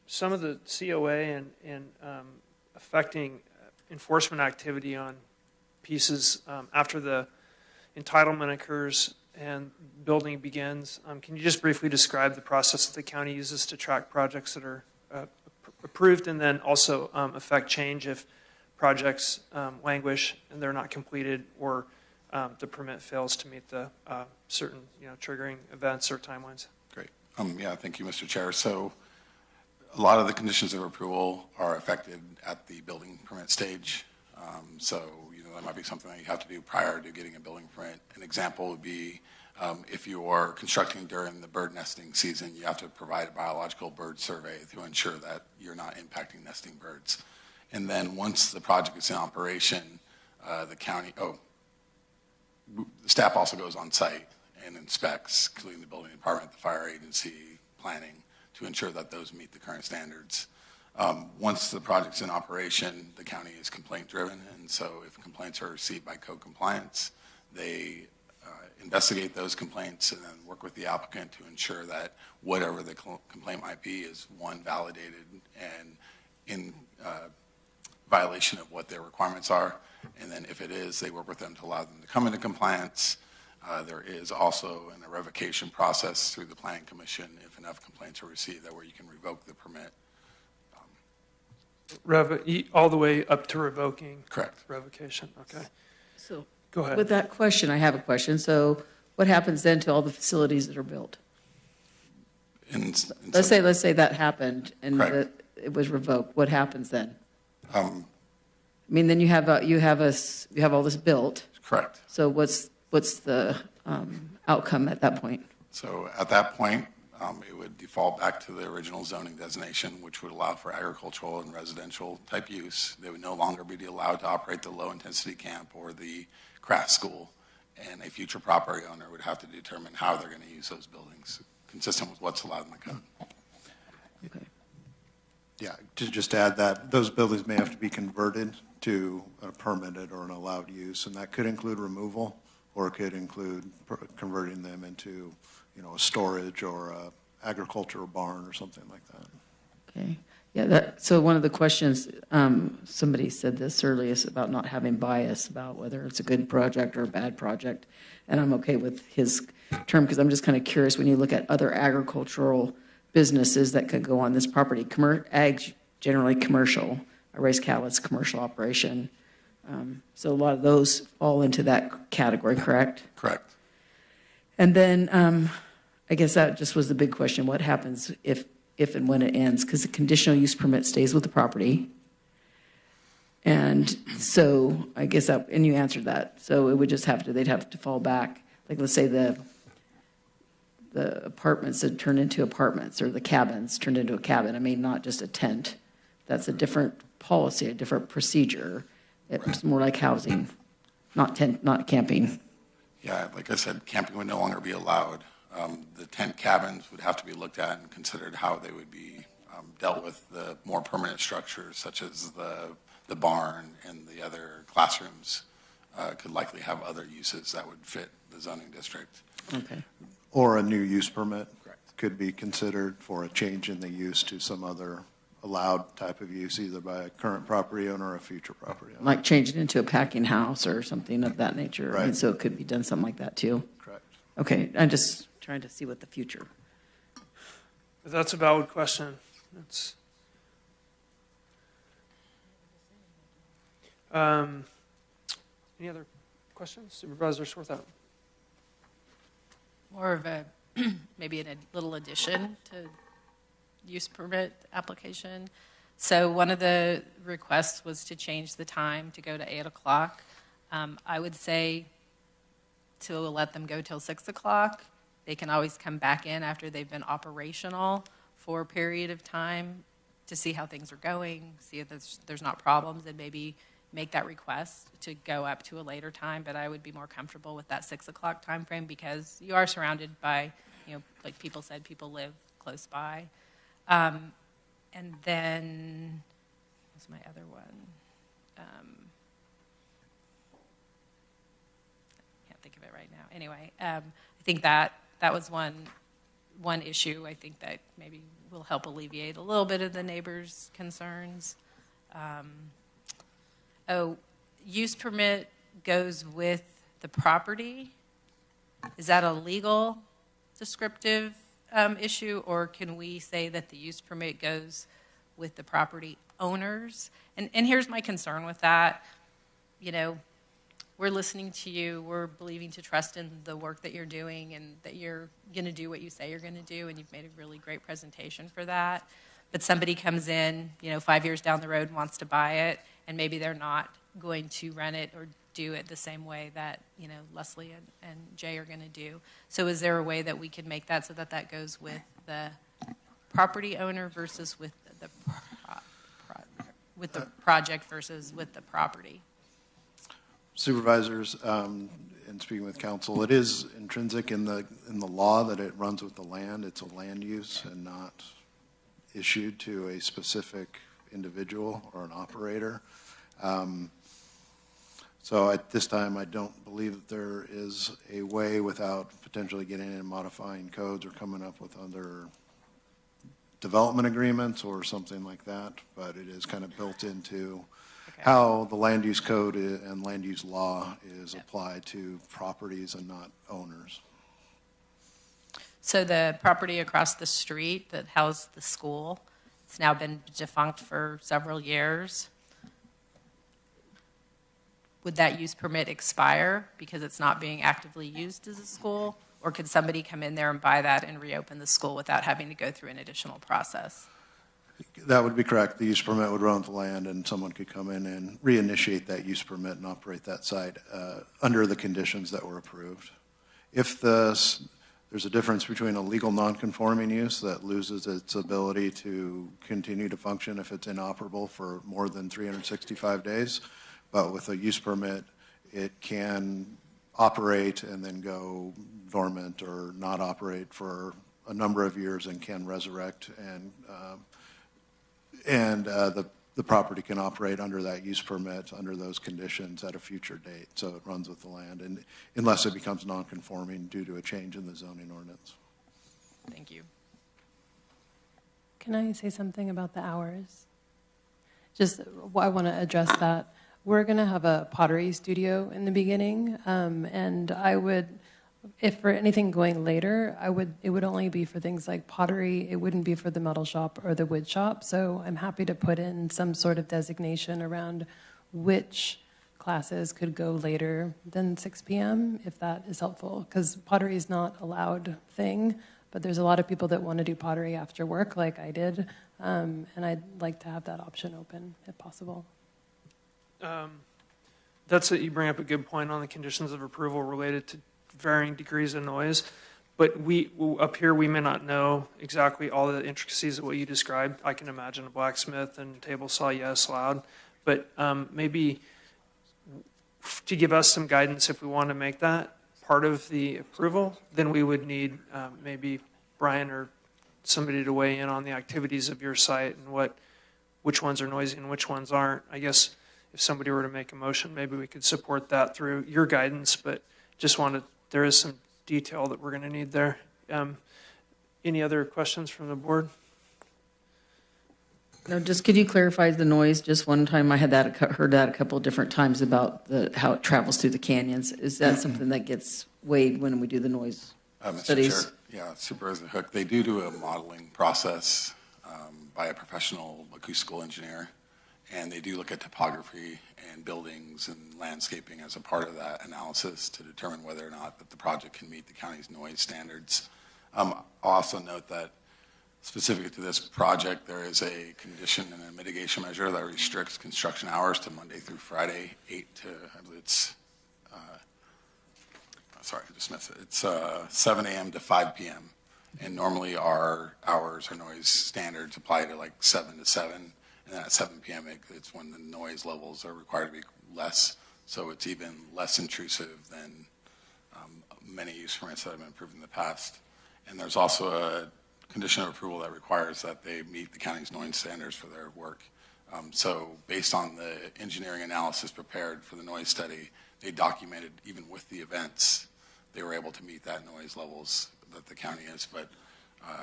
some of the COA and affecting enforcement activity on pieces after the entitlement occurs and building begins. Can you just briefly describe the process that the county uses to track projects that are approved and then also affect change if projects languish and they're not completed or the permit fails to meet the certain triggering events or timelines? Great. Yeah, thank you, Mr. Chair. So a lot of the conditions of approval are affected at the building permit stage. So that might be something that you have to do prior to getting a building permit. An example would be if you are constructing during the bird nesting season, you have to provide a biological bird survey to ensure that you're not impacting nesting birds. And then once the project is in operation, the county, the staff also goes on site and inspects, including the building department, the fire agency, planning, to ensure that those meet the current standards. Once the project's in operation, the county is complaint driven, and so if complaints are received by code compliance, they investigate those complaints and then work with the applicant to ensure that whatever the complaint might be is, one, validated and in violation of what their requirements are. And then if it is, they work with them to allow them to come into compliance. There is also a revocation process through the Planning Commission if enough complaints are received that where you can revoke the permit. All the way up to revoking? Correct. Revocation, okay. So, Go ahead. with that question, I have a question. So what happens then to all the facilities that are built? Let's say that happened and Correct. that it was revoked. What happens then? I Um, mean, then you have all this built. Correct. So what's the outcome at that point? So at that point, it would default back to the original zoning designation, which would allow for agricultural and residential type use. They would no longer be allowed to operate the low-intensity camp or the craft school, and a future property owner would have to determine how they're going to use those buildings, consistent with what's allowed in the code. Yeah, to just add that, those buildings may have to be converted to a permitted or an allowed use, and that could include removal, or it could include converting them into, a storage or a agricultural barn or something like that. Okay. Yeah, so one of the questions, somebody said this earlier, is about not having bias about whether it's a good project or a bad project. And I'm okay with his term because I'm just kind of curious when you look at other agricultural businesses that could go on this property. Ag's generally commercial. A race cattle, it's a commercial operation. So a lot of those fall into that category, correct? Correct. And then I guess that just was the big question. What happens if and when it ends? Because the conditional use permit stays with the property. And so I guess that, and you answered that. So it would just they'd have to fall back. Like let's say the apartments had turned into apartments or the cabins turned into a cabin. I mean, not just a tent. That's a different policy, a different procedure. It's more like housing, not camping. Yeah, like I said, camping would no longer be allowed. The tent cabins would have to be looked at and considered how they would be dealt with. The more permanent structures, such as the barn and the other classrooms, could likely have other uses that would fit the zoning district. Okay. Or a new use permit could be considered for a change in the use to some other allowed type of use, either by a current property owner or a future property owner. Like change it into a packing house or something of that nature. Right. And so it could be done something like that too. Correct. Okay, I'm just trying to see what the future. That's a valid question. It's, any other questions? Supervisor Swarthout. More of a, maybe a little addition to use permit application. So one of the requests was to change the time to go to 8 o'clock. I would say to let them go till 6 o'clock. They can always come back in after they've been operational for a period of time to see how things are going, see if there's not problems, and maybe make that request to go up to a later time. But I would be more comfortable with that 6 o'clock time frame because you are surrounded by, like people said, people live close by. And then, what's my other one? Can't think of it right now. Anyway, I think that was one issue I think that maybe will help alleviate a little bit of the neighbors' concerns. Use permit goes with the property. Is that a legal descriptive issue, or can we say that the use permit goes with the property owners? And here's my concern with that. We're listening to you. We're believing to trust in the work that you're doing and that you're going to do what you say you're going to do, and you've made a really great presentation for that. But somebody comes in, 5 years down the road and wants to buy it, and maybe they're not going to run it or do it the same way that, Leslie and Jay are going to do. So is there a way that we can make that so that goes with the property owner versus with the project versus with the property? Supervisors, and speaking with council, it is intrinsic in the law that it runs with the land. It's a land use and not issued to a specific individual or an operator. So at this time, I don't believe that there is a way without potentially getting in and modifying codes or coming up with other development agreements or something like that, but it is kind of built into how the land use code and land use law is applied to properties and not owners. So the property across the street that housed the school, It's now been defunct for several years. Would that use permit expire because it's not being actively used as a school? Or could somebody come in there and buy that and reopen the school without having to go through an additional process? That would be correct. The use permit would run with the land, and someone could come in and reinitiate that use permit and operate that site under the conditions that were approved. If there's a difference between a legal non-conforming use that loses its ability to continue to function if it's inoperable for more than 365 days, but with a use permit, it can operate and then go dormant or not operate for a number of years and can resurrect, and the property can operate under that use permit under those conditions at a future date. So it runs with the land, and unless it becomes non-conforming due to a change in the zoning ordinance. Thank you. Can I say something about the hours? Just, I want to address that. We're going to have a pottery studio in the beginning, and I would, if for anything going later, it would only be for things like pottery. It wouldn't be for the metal shop or the wood shop. So I'm happy to put in some sort of designation around which classes could go later than 6 p.m., if that is helpful, because pottery is not a loud thing, but there's a lot of people that want to do pottery after work, like I did, and I'd like to have that option open, if possible. You bring up a good point on the conditions of approval related to varying degrees of noise. But up here, we may not know exactly all the intricacies of what you described. I can imagine a blacksmith and table saw, yes, loud. But maybe to give us some guidance if we want to make that part of the approval, then we would need maybe Brian or somebody to weigh in on the activities of your site and which ones are noisy and which ones aren't. I guess if somebody were to make a motion, maybe we could support that through your guidance, but there is some detail that we're going to need there. Any other questions from the board? No, just could you clarify the noise? Just one time I had heard that a couple of different times about how it travels through the canyons. Is that something that gets weighed when we do the noise studies? Mr. Chair, yeah, Supervisor Hook, they do a modeling process by a professional acoustical engineer, and they do look at topography and buildings and landscaping as a part of that analysis to determine whether or not that the project can meet the county's noise standards. I'll also note that specific to this project, there is a condition and a mitigation measure that restricts construction hours to Monday through Friday, 8 to, I believe it's, sorry, I just missed it. It's 7 a.m. to 5 p.m. And normally our hours or noise standards apply to like 7 to 7. And then at 7 p.m., it's when the noise levels are required to be less. So it's even less intrusive than many use permits that have been approved in the past. And there's also a condition of approval that requires that they meet the county's noise standards for their work. So based on the engineering analysis prepared for the noise study, they documented even with the events, they were able to meet that noise levels that the county is, but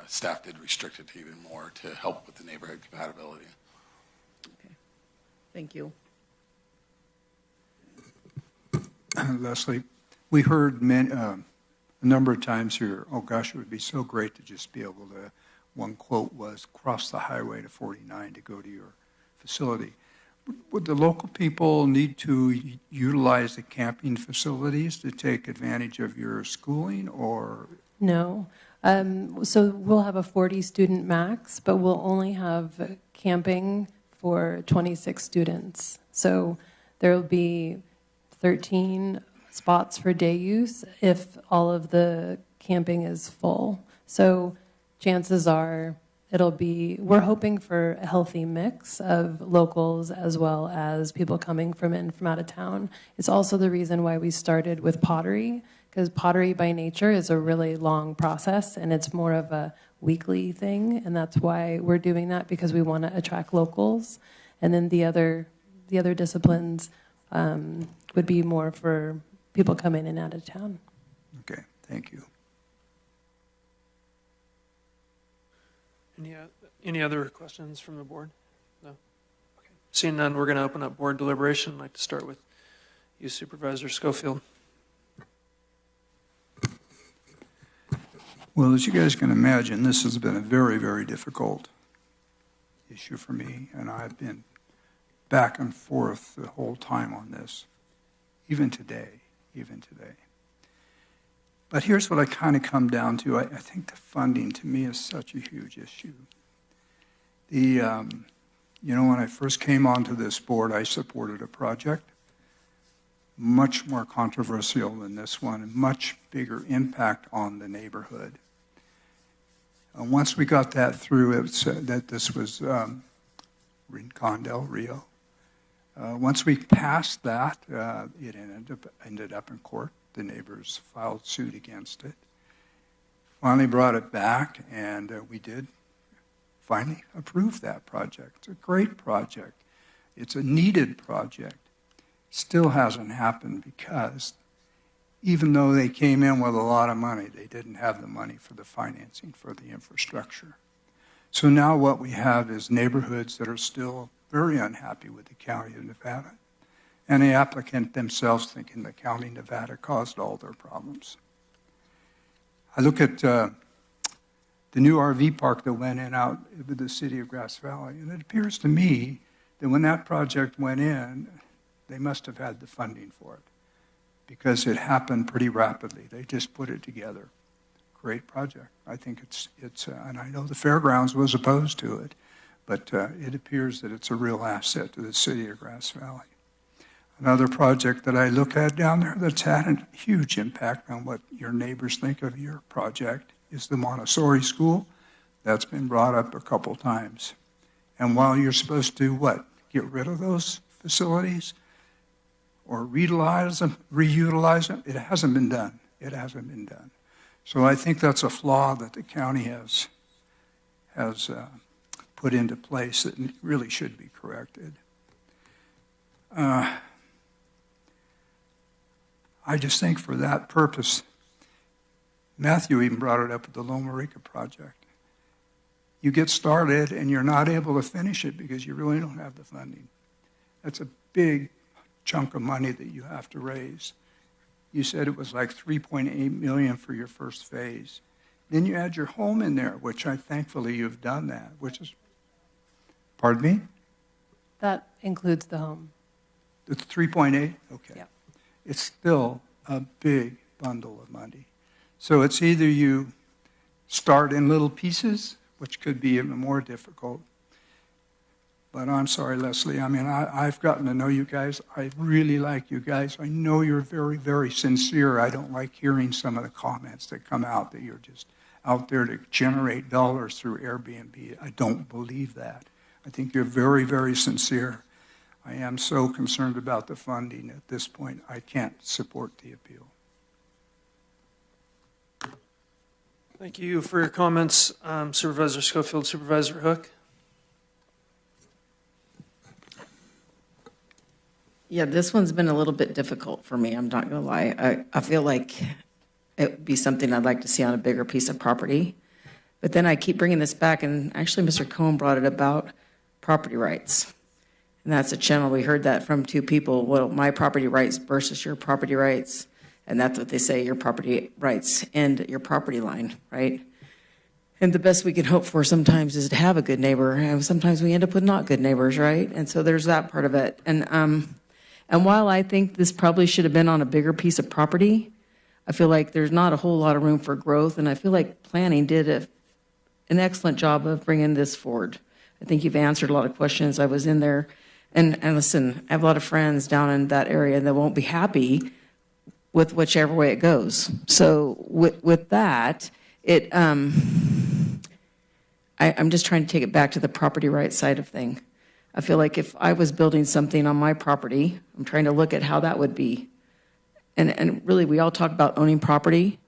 staff did restrict it to even more to help with the neighborhood compatibility. Okay. Thank you. Leslie, we heard a number of times here, oh gosh, it would be so great to just be able to, one quote was, cross the highway to 49 to go to your facility. Would the local people need to utilize the camping facilities to take advantage of your schooling, or? No. So we'll have a 40-student max, but we'll only have camping for 26 students. So there will be 13 spots for day use if all of the camping is full. So chances are we're hoping for a healthy mix of locals as well as people coming from out of town. It's also the reason why we started with pottery, because pottery by nature is a really long process and it's more of a weekly thing, and that's why we're doing that, because we want to attract locals. And then the other disciplines would be more for people coming in and out of town. Okay, thank you. Any other questions from the board? No? Okay. Seeing none, we're going to open up board deliberation. I'd like to start with you, Supervisor Schofield. Well, as you guys can imagine, this has been a very, very difficult issue for me, and I've been back and forth the whole time on this, even today. But here's what I kind of come down to. I think the funding to me is such a huge issue. When I first came onto this board, I supported a project much more controversial than this one, and much bigger impact on the neighborhood. Once we got that through, it said that this was Rincon del Rio. Once we passed that, it ended up in court. The neighbors filed suit against it. Finally brought it back, and we did finally approve that project. It's a great project. It's a needed project. Still hasn't happened because even though they came in with a lot of money, they didn't have the money for the financing for the infrastructure. So now what we have is neighborhoods that are still very unhappy with the county of Nevada, and the applicant themselves thinking the county of Nevada caused all their problems. I look at the new RV park that went in out with the city of Grass Valley, and it appears to me that when that project went in, they must have had the funding for it because it happened pretty rapidly. They just put it together. Great project. I think it's and I know the fairgrounds was opposed to it, but it appears that it's a real asset to the city of Grass Valley. Another project that I look at down there that's had a huge impact on what your neighbors think of your project is the Montessori school. That's been brought up a couple times. And while you're supposed to, get rid of those facilities or reutilize them, it hasn't been done. It hasn't been done. So I think that's a flaw that the county has put into place that really should be corrected. I just think for that purpose, Matthew even brought it up with the Loma Rica project. You get started and you're not able to finish it because you really don't have the funding. That's a big chunk of money that you have to raise. You said it was like $3.8 million for your first phase. Then you add your home in there, which thankfully you've done that, which is, pardon me? That includes the home. It's 3.8? Okay. Yeah. It's still a big bundle of money. So it's either you start in little pieces, which could be even more difficult. But I'm sorry, Leslie. I mean, I've gotten to know you guys. I really like you guys. I know you're very, very sincere. I don't like hearing some of the comments that come out that you're just out there to generate dollars through Airbnb. I don't believe that. I think you're very, very sincere. I am so concerned about the funding at this point, I can't support the appeal. Thank you for your comments, Supervisor Schofield. Supervisor Hook? Yeah, this one's been a little bit difficult for me, I'm not going to lie. I feel like it would be something I'd like to see on a bigger piece of property. But then I keep bringing this back, and actually Mr. Cohen brought it about property rights. And that's a channel, we heard that from two people. Well, my property rights versus your property rights. And that's what they say, your property rights end at your property line, right? And the best we can hope for sometimes is to have a good neighbor. And sometimes we end up with not good neighbors, right? And so there's that part of it. And while I think this probably should have been on a bigger piece of property, I feel like there's not a whole lot of room for growth. And I feel like planning did an excellent job of bringing this forward. I think you've answered a lot of questions. I was in there. And listen, I have a lot of friends down in that area that won't be happy with whichever way it goes. So with that, I'm just trying to take it back to the property rights side of thing. I feel like if I was building something on my property, I'm trying to look at how that would be. And really, we all talk about owning property.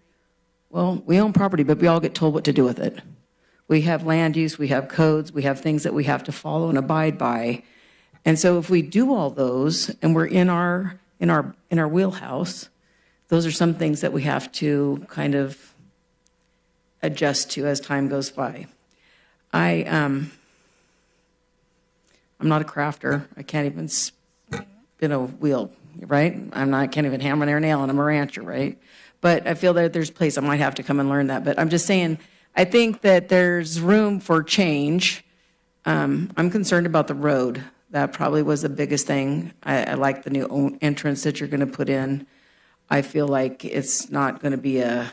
Well, we own property, but we all get told what to do with it. We have land use, we have codes, we have things that we have to follow and abide by. And so if we do all those and we're in our wheelhouse, those are some things that we have to kind of adjust to as time goes by. I'm not a crafter. I can't even spin a wheel, right? I can't even hammer an nail, and I'm a rancher, right? But I feel that there's a place I might have to come and learn that. But I'm just saying, I think that there's room for change. I'm concerned about the road. That probably was the biggest thing. I like the new entrance that you're going to put in. I feel like it's not going to be a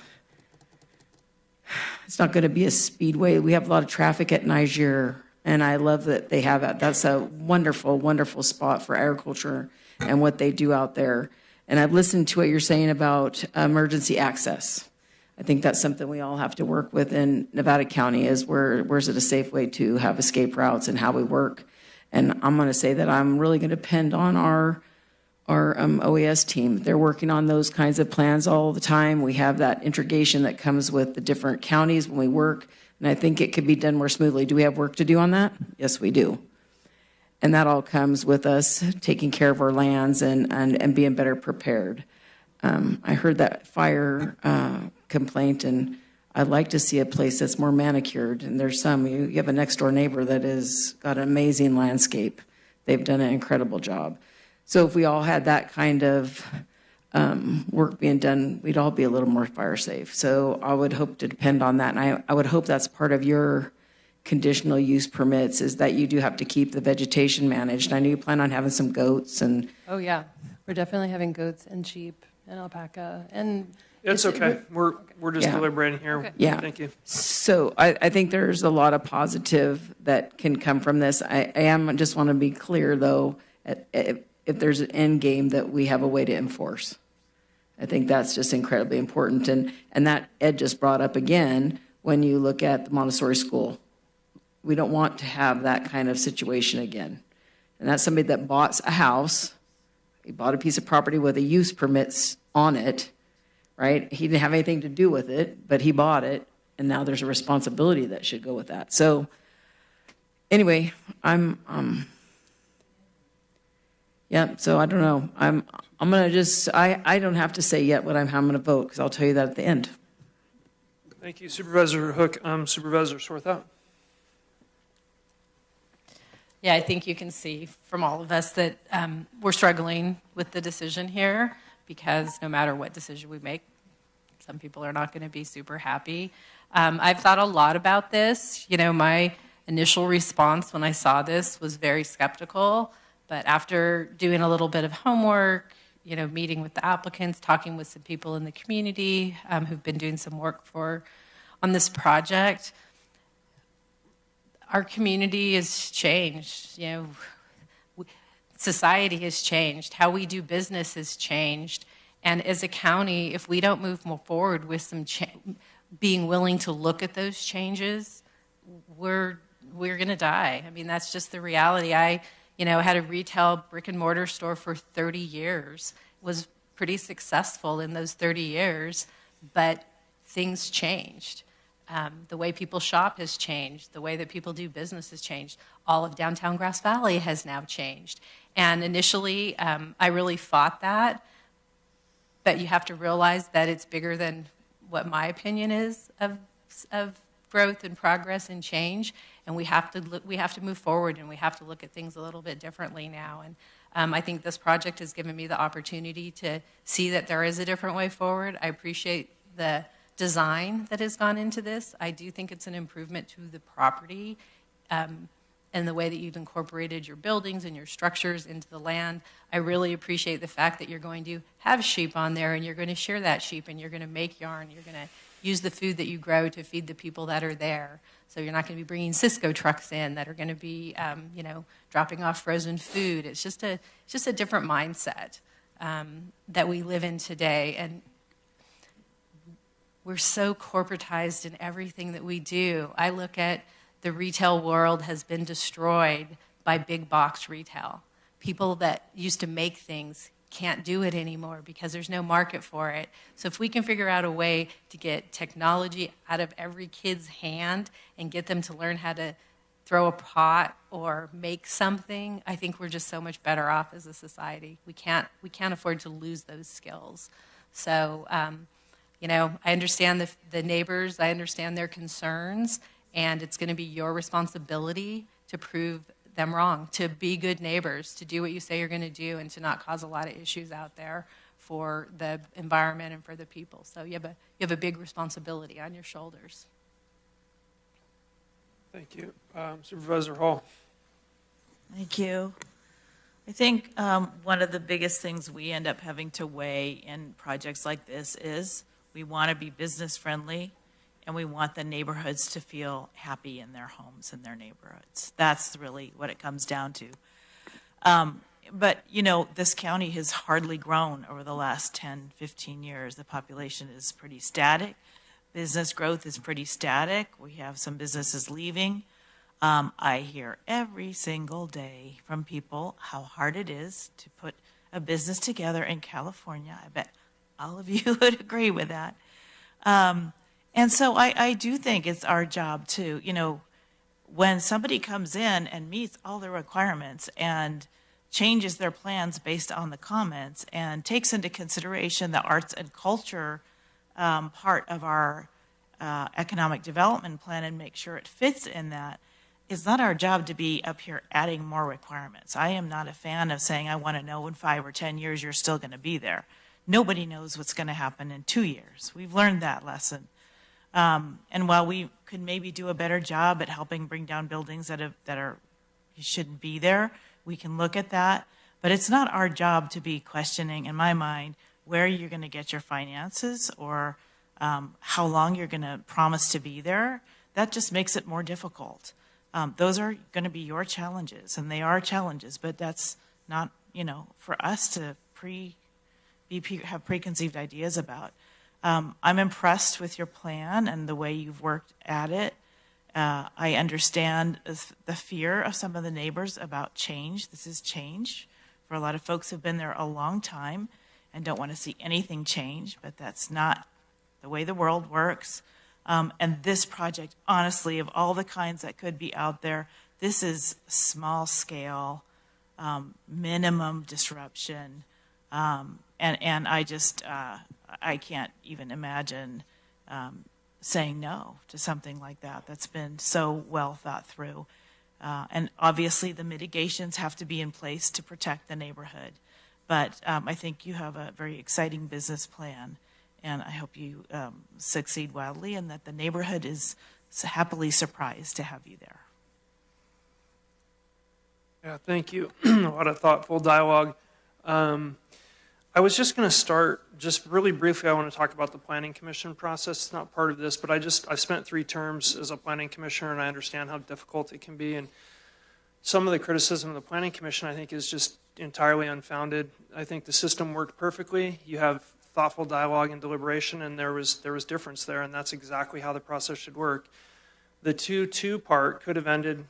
speedway. We have a lot of traffic at Niger, and I love that they have that. That's a wonderful, wonderful spot for agriculture and what they do out there. And I've listened to what you're saying about emergency access. I think that's something we all have to work with in Nevada County is where's it a safe way to have escape routes and how we work. And I'm going to say that I'm really going to depend on our OES team. They're working on those kinds of plans all the time. We have that integration that comes with the different counties when we work, and I think it could be done more smoothly. Do we have work to do on that? Yes, we do. And that all comes with us taking care of our lands and being better prepared. I heard that fire complaint, and I'd like to see a place that's more manicured. And there's some, you have a next door neighbor that has got an amazing landscape. They've done an incredible job. So if we all had that kind of work being done, we'd all be a little more fire safe. So I would hope to depend on that. And I would hope that's part of your conditional use permits is that you do have to keep the vegetation managed. I know you plan on having some goats and. Oh, yeah. We're definitely having goats and sheep and alpaca and. It's okay. We're just deliberating here. Okay. Yeah. Thank you. So I think there's a lot of positive that can come from this. I just want to be clear, though, if there's an end game that we have a way to enforce. I think that's just incredibly important. And that Ed just brought up again, when you look at the Montessori school, we don't want to have that kind of situation again. And that's somebody that bought a house, he bought a piece of property with a use permits on it, right? He didn't have anything to do with it, but he bought it, and now there's a responsibility that should go with that. So anyway, so I don't know. I'm going to just, I don't have to say yet what I'm going to vote, because I'll tell you that at the end. Thank you, Supervisor Hook. Supervisor Swarthout. Yeah, I think you can see from all of us that we're struggling with the decision here, because no matter what decision we make, some people are not going to be super happy. I've thought a lot about this. You know, my initial response when I saw this was very skeptical, but after doing a little bit of homework, you know, meeting with the applicants, talking with some people in the community who've been doing some work on this project, our community has changed. You know, society has changed. How we do business has changed. And as a county, if we don't move more forward with some being willing to look at those changes, we're going to die. I mean, that's just the reality. I had a retail brick and mortar store for 30 years, was pretty successful in those 30 years, but things changed. The way people shop has changed. The way that people do business has changed. All of downtown Grass Valley has now changed. And initially, I really fought that, but you have to realize that it's bigger than what my opinion is of growth and progress and change. And we have to move forward, and we have to look at things a little bit differently now. And I think this project has given me the opportunity to see that there is a different way forward. I appreciate the design that has gone into this. I do think it's an improvement to the property and the way that you've incorporated your buildings and your structures into the land. I really appreciate the fact that you're going to have sheep on there, and you're going to share that sheep, and you're going to make yarn. You're going to use the food that you grow to feed the people that are there. So you're not going to be bringing Cisco trucks in that are going to be, dropping off frozen food. It's just a different mindset that we live in today. And we're so corporatized in everything that we do. I look at the retail world has been destroyed by big box retail. People that used to make things can't do it anymore because there's no market for it. So if we can figure out a way to get technology out of every kid's hand and get them to learn how to throw a pot or make something, I think we're just so much better off as a society. We can't afford to lose those skills. So, I understand the neighbors, I understand their concerns, and it's going to be your responsibility to prove them wrong, to be good neighbors, to do what you say you're going to do, and to not cause a lot of issues out there for the environment and for the people. So you have a big responsibility on your shoulders. Thank you. Supervisor Hall. Thank you. I think one of the biggest things we end up having to weigh in projects like this is we want to be business friendly and we want the neighborhoods to feel happy in their homes and their neighborhoods. That's really what it comes down to. But, you know, this county has hardly grown over the last 10, 15 years. The population is pretty static. Business growth is pretty static. We have some businesses leaving. I hear every single day from people how hard it is to put a business together in California. I bet all of you would agree with that. And so I do think it's our job to, you know, when somebody comes in and meets all the requirements and changes their plans based on the comments and takes into consideration the arts and culture part of our economic development plan and make sure it fits in that, it's not our job to be up here adding more requirements. I am not a fan of saying I want to know in 5 or 10 years you're still going to be there. Nobody knows what's going to happen in 2 years. We've learned that lesson. And while we could maybe do a better job at helping bring down buildings that shouldn't be there, we can look at that. But it's not our job to be questioning, in my mind, where you're going to get your finances or how long you're going to promise to be there. That just makes it more difficult. Those are going to be your challenges, and they are challenges, but that's not, you know, for us to have preconceived ideas about. I'm impressed with your plan and the way you've worked at it. I understand the fear of some of the neighbors about change. This is change for a lot of folks who've been there a long time and don't want to see anything change, but that's not the way the world works. And this project, honestly, of all the kinds that could be out there, this is small scale, minimum disruption. And I just, I can't even imagine saying no to something like that. That's been so well thought through. And obviously the mitigations have to be in place to protect the neighborhood. But I think you have a very exciting business plan. And I hope you succeed wildly and that the neighborhood is happily surprised to have you there. Yeah, thank you. A lot of thoughtful dialogue. I was just going to start, just really briefly, I want to talk about the Planning Commission process. It's not part of this, but I've spent 3 terms as a Planning Commissioner, and I understand how difficult it can be. And some of the criticism of the Planning Commission, I think, is just entirely unfounded. I think the system worked perfectly. You have thoughtful dialogue and deliberation, and there was difference there, and that's exactly how the process should work. The 2-2 part could have ended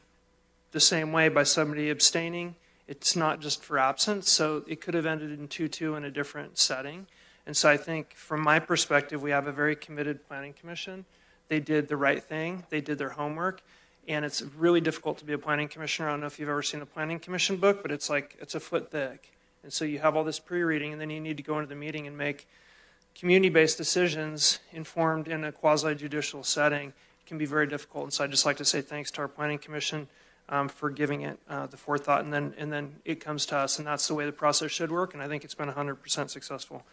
the same way by somebody abstaining. It's not just for absence, so it could have ended in 2-2 in a different setting. And so I think from my perspective, we have a very committed Planning Commission. They did the right thing. They did their homework. And it's really difficult to be a Planning Commissioner. I don't know if you've ever seen a Planning Commission book, but it's a foot thick. And so you have all this pre-reading, and then you need to go into the meeting and make community-based decisions informed in a quasi-judicial setting. It can be very difficult. And so I'd just like to say thanks to our Planning Commission for giving it the forethought, and then it comes to us, and that's the way the process should work, and I think it's been 100% successful.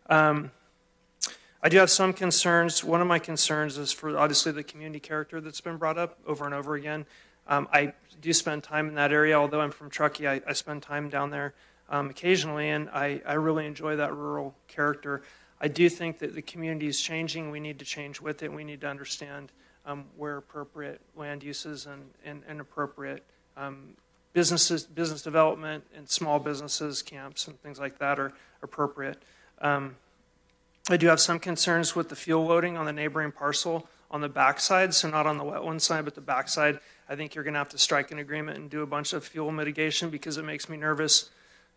I do have some concerns. One of my concerns is for obviously the community character that's been brought up over and over again. I do spend time in that area, although I'm from Truckee, I spend time down there occasionally, and I really enjoy that rural character. I do think that the community is changing. We need to change with it. We need to understand where appropriate land uses and appropriate business development and small businesses, camps, and things like that are appropriate. I do have some concerns with the fuel loading on the neighboring parcel on the backside, so not on the wetland side, but the backside. I think you're going to have to strike an agreement and do a bunch of fuel mitigation because it makes me nervous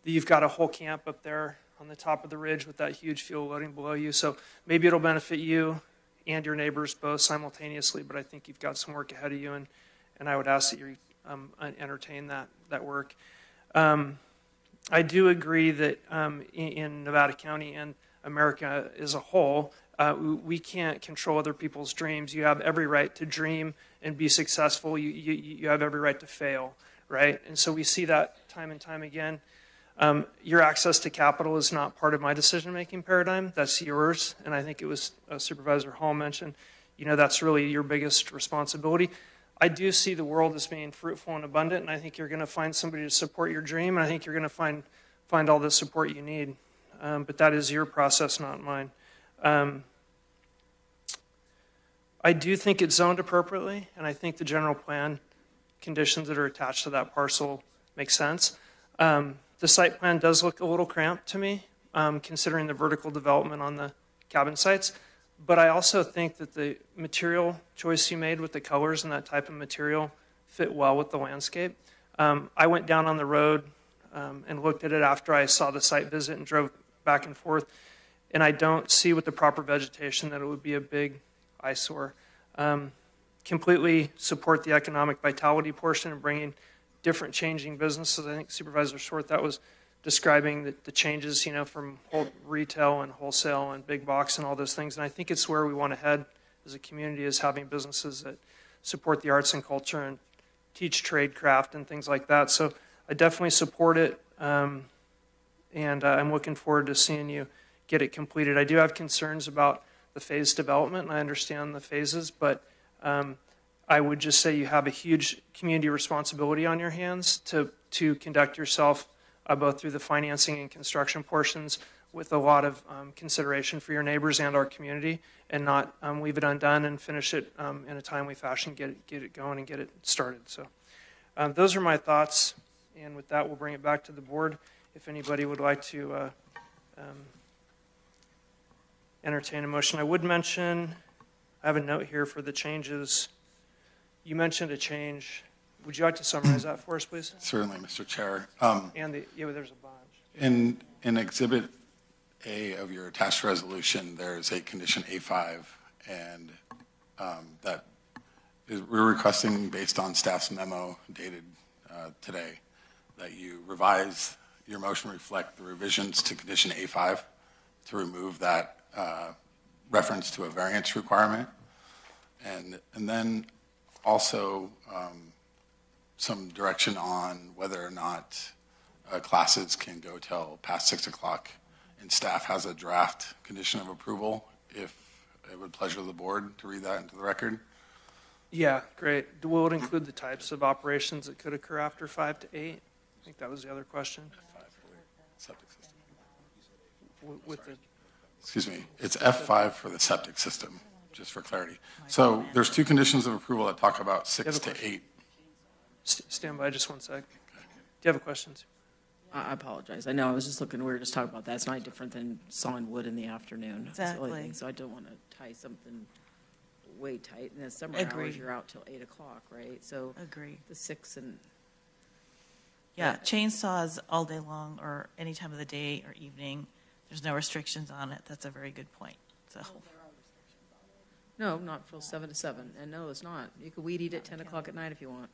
that you've got a whole camp up there on the top of the ridge with that huge fuel loading below you. So maybe it'll benefit you and your neighbors both simultaneously, but I think you've got some work ahead of you, and I would ask that you entertain that work. I do agree that in Nevada County and America as a whole, we can't control other people's dreams. You have every right to dream and be successful. You have every right to fail, right? And so we see that time and time again. Your access to capital is not part of my decision-making paradigm. That's yours. And I think it was Supervisor Hall mentioned, that's really your biggest responsibility. I do see the world as being fruitful and abundant, and I think you're going to find somebody to support your dream, and I think you're going to find all the support you need. But that is your process, not mine. I do think it's zoned appropriately, and I think the general plan conditions that are attached to that parcel make sense. The site plan does look a little cramped to me, considering the vertical development on the cabin sites. But I also think that the material choice you made with the colors and that type of material fit well with the landscape. I went down on the road and looked at it after I saw the site visit and drove back and forth, and I don't see with the proper vegetation that it would be a big eyesore. Completely support the economic vitality portion and bringing different changing businesses. I think Supervisor Short, that was describing the changes, from retail and wholesale and big box and all those things. And I think it's where we want to head as a community, is having businesses that support the arts and culture and teach trade craft and things like that. So I definitely support it, and I'm looking forward to seeing you get it completed. I do have concerns about the phase development, and I understand the phases, but I would just say you have a huge community responsibility on your hands to conduct yourself both through the financing and construction portions with a lot of consideration for your neighbors and our community, and not leave it undone and finish it in a timely fashion, get it going and get it started. So those are my thoughts, and with that, we'll bring it back to the board. If anybody would like to entertain a motion. I would mention, I have a note here for the changes. You mentioned a change. Would you like to summarize that for us, please? Certainly, Mr. Chair. There's a bunch. In Exhibit A of your attached resolution, there's a condition A5, and we're requesting, based on staff's memo dated today, that you revise your motion reflect the revisions to condition A5 to remove that reference to a variance requirement, and then also some direction on whether or not classes can go till past 6 o'clock, and staff has a draft condition of approval, if it would pleasure the board to read that into the record. Yeah, great. Will it include the types of operations that could occur after 5 to 8? I think that was the other question. Septic system. With Excuse me, it's F5 for the septic system, just for clarity. So there's two conditions of approval that talk about 6 to 8. Stand by just one sec. Do you have a question? I apologize. I know, I was just looking, we were just talking about that. It's not different than sawing wood in the afternoon. That's the only Exactly. thing. So I don't want to tie something way tight. And then summer Agree. hours, you're out till 8 o'clock, right? So Agree. the 6 and, Yeah, chainsaws all day long or any time of the day or evening. There's no restrictions on it. That's a very good point. So, no, not from 7 to 7. And no, it's not. You could weed eat at 10 o'clock at night if you want.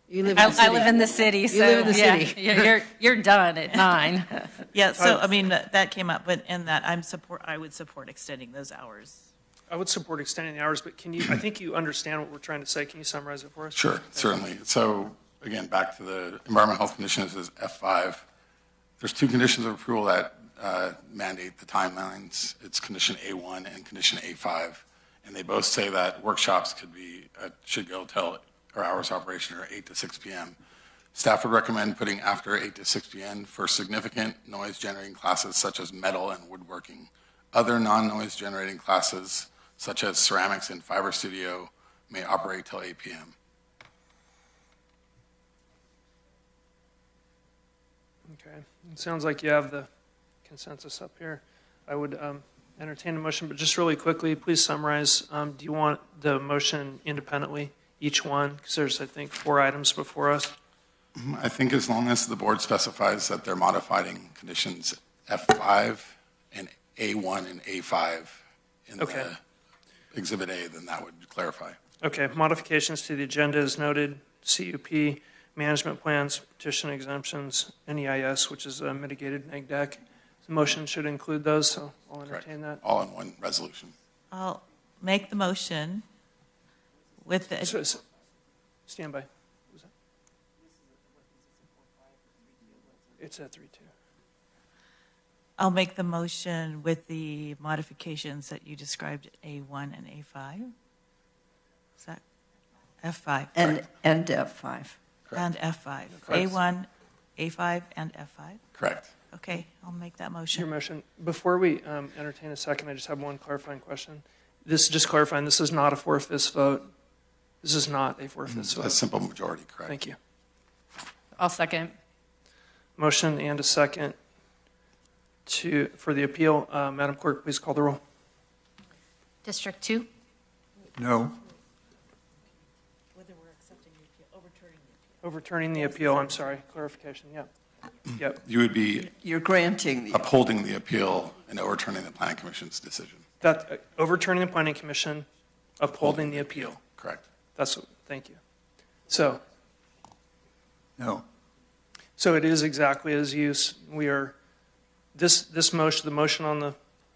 You live in the city. I live in the city, You so live in the yeah, city. you're done at 9. yeah, so I mean, that came up, but in that I would support extending those hours. I would support extending the hours, but I think you understand what we're trying to say. Can you summarize it for us? Sure, certainly. So again, back to the environmental health conditions is F5. There's two conditions of approval that mandate the timelines. It's condition A1 and condition A5. And they both say that workshops should go till, or hours of operation are 8 to 6 p.m. Staff would recommend putting after 8 to 6 p.m. for significant noise generating classes such as metal and woodworking. Other non-noise generating classes such as ceramics and fiber studio may operate till 8 p.m. Okay. It sounds like you have the consensus up here. I would entertain a motion, but just really quickly, please summarize. Do you want the motion independently, each one? Because there's, I think, 4 items before us. I think as long as the board specifies that they're modifying conditions F5 and A1 and A5 in the Exhibit A, then that would clarify. Okay. Modifications to the agenda is noted. CUP, management plans, petition exemptions, NEIS, which is a mitigated neg deck. The motion should include those, so I'll entertain that. All in one resolution. I'll make the motion with the. Stand by. It's at 3-2. I'll make the motion with the modifications that you described, A1 and A5. Is that F5. And F5. And F5. Correct. A1, A5, and F5. Correct. Okay, I'll make that Your motion. motion. Before we entertain a second, I just have one clarifying question. This, just clarifying, this is not a four-fifths vote. This is not a four-fifths vote. A simple majority, correct. Thank you. I'll second. Motion and a second for the appeal. Madam Clerk, please call the roll. District 2, No. Overturning the appeal, I'm sorry, clarification, yep. Yep, You would be You're granting the, upholding the appeal and overturning the planning commission's decision. that, overturning the planning commission, upholding the appeal. Correct. Thank you. So No. it is exactly as we are, this motion, the motion on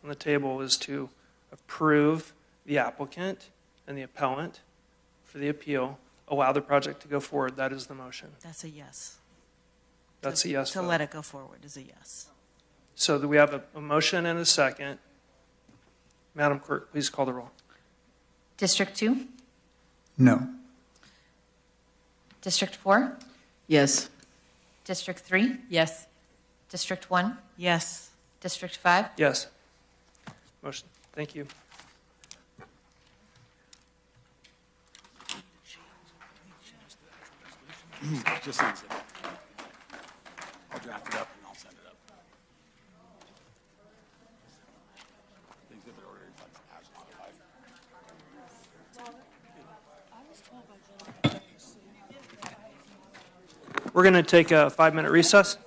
the table is to approve the applicant and the appellant for the appeal, allow the project to go forward. That is the motion. That's a yes. That's a yes To vote. let it go forward is a yes. So we have a motion and a second. Madam Clerk, please call the roll. District 2, No. District 4, Yes. District 3, Yes. District 1, Yes. District 5, Yes. Motion, thank you. Just sends it. I'll draft it up and I'll send it up. The exhibit order reflects as modified. We're going to take a 5-minute recess.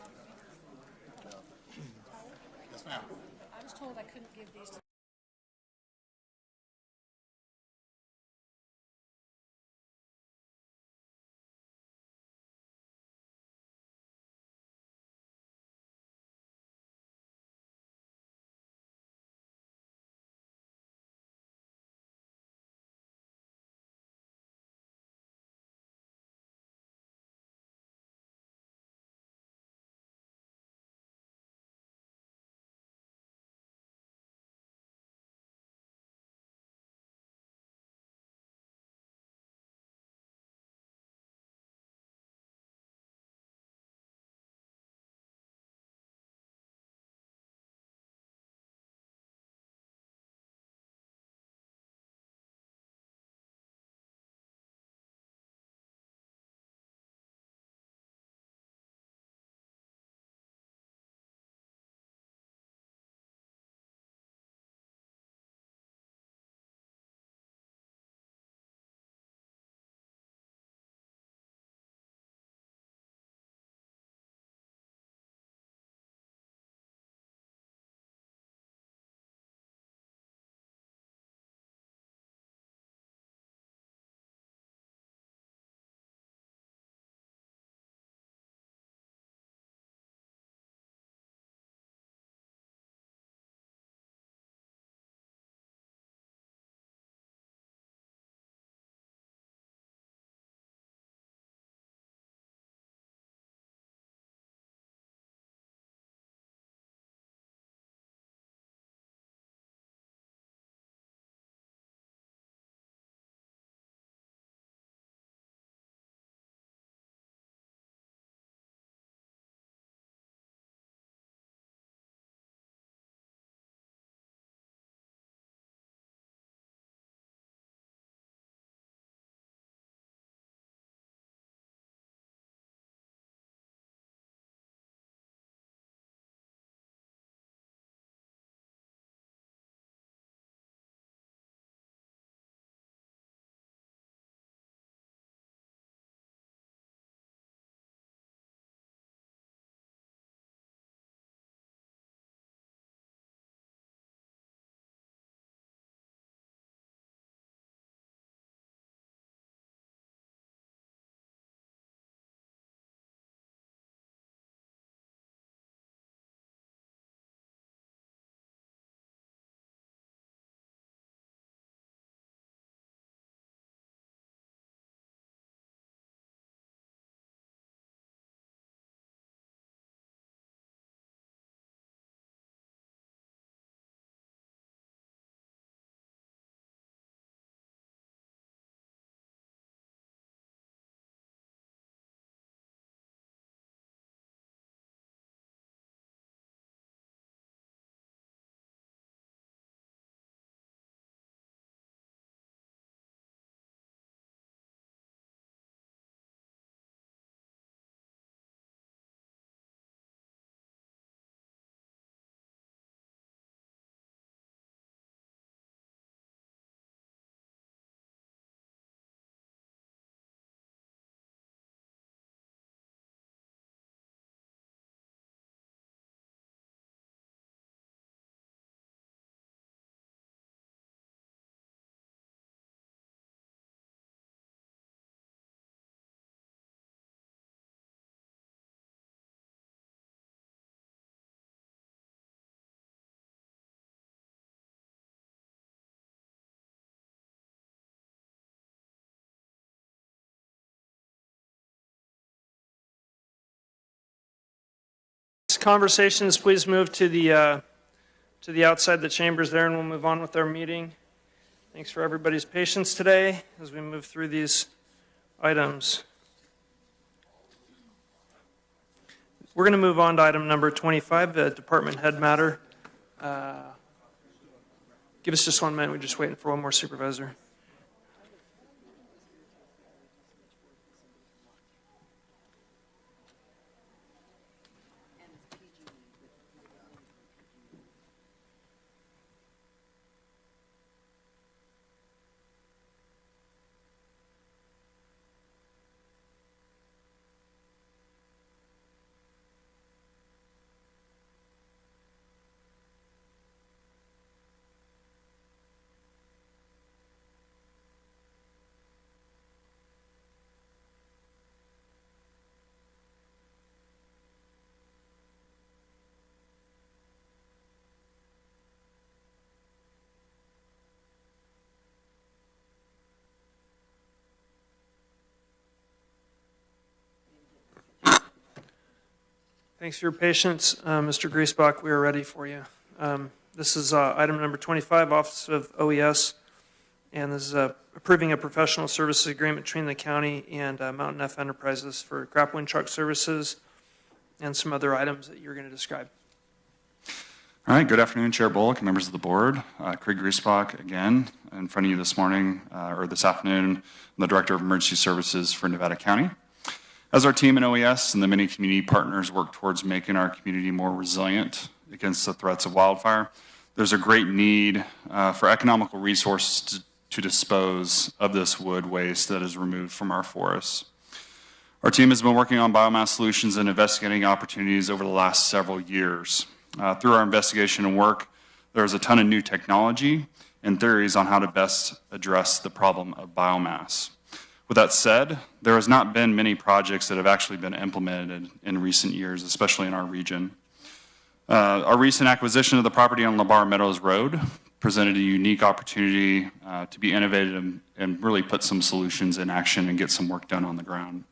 conversations, please move to the outside the chambers there, and we'll move on with our meeting. Thanks for everybody's patience today as we move through these items. We're going to move on to item number 25, the department head matter. Give us just 1 minute. We're just waiting for one more supervisor. Thanks for your patience, Mr. Griesbach. We are ready for you. This is item number 25, Office of OES, and this is approving a professional services agreement between the county and Mountain F Enterprises for grappling truck services and some other items that you're going to describe. All right, good afternoon, Chair Bullock and members of the board. Craig Griesbach again in front of you this morning, or this afternoon. I'm the Director of Emergency Services for Nevada County. As our team in OES and the many community partners work towards making our community more resilient against the threats of wildfire, there's a great need for economical resources to dispose of this wood waste that is removed from our forests. Our team has been working on biomass solutions and investigating opportunities over the last several years. Through our investigation and work, there's a ton of new technology and theories on how to best address the problem of biomass. With that said, there has not been many projects that have actually been implemented in recent years, especially in our region. Our recent acquisition of the property on LaBar Meadows Road presented a unique opportunity to be innovative and really put some solutions in action and get some work done on the ground.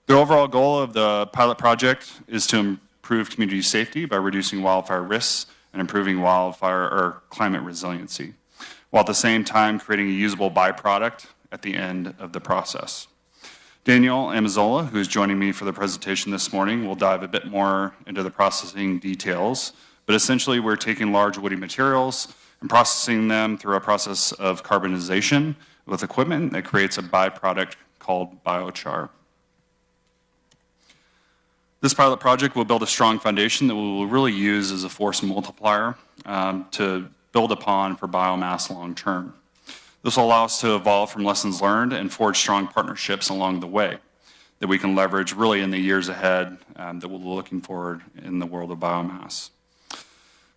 The overall goal of the pilot project is to improve community safety by reducing wildfire risks and improving wildfire or climate resiliency, while at the same time creating a usable byproduct at the end of the process. Daniel Amazola, who is joining me for the presentation this morning, will dive a bit more into the processing details, but essentially we're taking large woody materials and processing them through a process of carbonization with equipment that creates a byproduct called biochar. This pilot project will build a strong foundation that we will really use as a force multiplier to build upon for biomass long term. This will allow us to evolve from lessons learned and forge strong partnerships along the way that we can leverage really in the years ahead that we'll be looking forward in the world of biomass.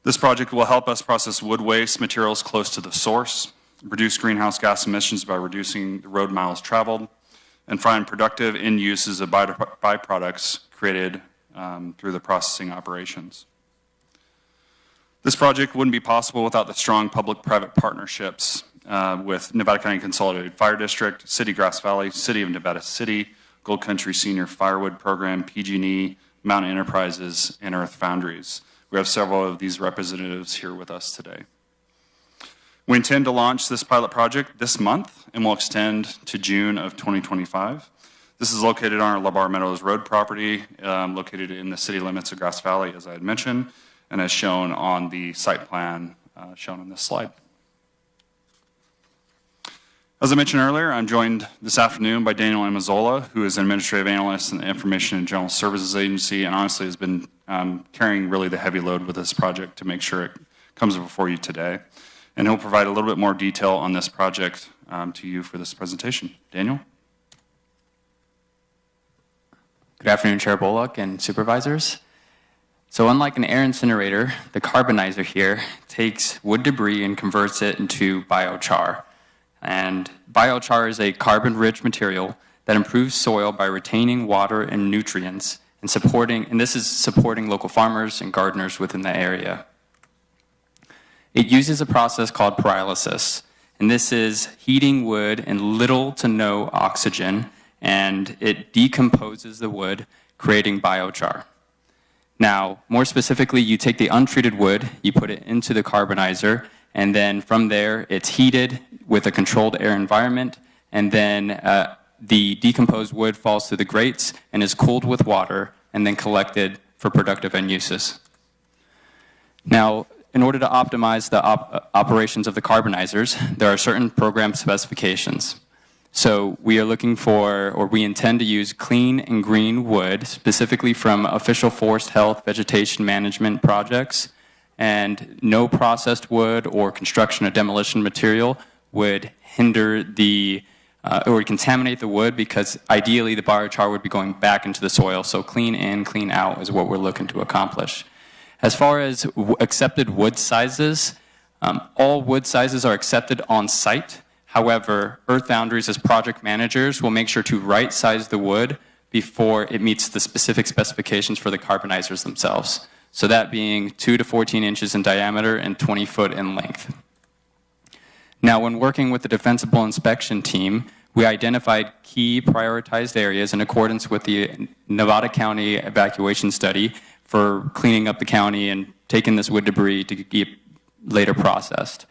This project will help us process wood waste materials close to the source, reduce greenhouse gas emissions by reducing the road miles traveled, and find productive end uses of byproducts created through the processing operations. This project wouldn't be possible without the strong public-private partnerships with Nevada County Consolidated Fire District, City Grass Valley, City of Nevada City, Gold Country Senior Firewood Program, PG&E, Mountain Enterprises, and Earth Foundries. We have several of these representatives here with us today. We intend to launch this pilot project this month and will extend to June of 2025. This is located on our LaBar Meadows Road property, located in the city limits of Grass Valley, as I had mentioned, and as shown on the site plan shown on this slide. As I mentioned earlier, I'm joined this afternoon by Daniel Amazola, who is an administrative analyst in the Information and General Services Agency, and honestly has been carrying really the heavy load with this project to make sure it comes before you today. And he'll provide a little bit more detail on this project to you for this presentation. Daniel? Good afternoon, Chair Bullock and supervisors. So unlike an air incinerator, the carbonizer here takes wood debris and converts it into biochar. And biochar is a carbon-rich material that improves soil by retaining water and nutrients and this is supporting local farmers and gardeners within the area. It uses a process called pyrolysis, and this is heating wood in little to no oxygen, and it decomposes the wood, creating biochar. Now, more specifically, you take the untreated wood, you put it into the carbonizer, and then from there, it's heated with a controlled air environment, and then the decomposed wood falls through the grates and is cooled with water and then collected for productive end uses. Now, in order to optimize the operations of the carbonizers, there are certain program specifications. So we are looking for, or we intend to use clean and green wood, specifically from official forest health vegetation management projects, and no processed wood or construction or demolition material would hinder the or would contaminate the wood, because ideally the biochar would be going back into the soil. So clean in, clean out is what we're looking to accomplish. As far as accepted wood sizes, all wood sizes are accepted on site. However, Earth Boundaries as project managers will make sure to right size the wood before it meets the specific specifications for the carbonizers themselves. So that being 2 to 14 inches in diameter and 20 foot in length. Now, when working with the defensible inspection team, we identified key prioritized areas in accordance with the Nevada County evacuation study for cleaning up the county and taking this wood debris to get later processed.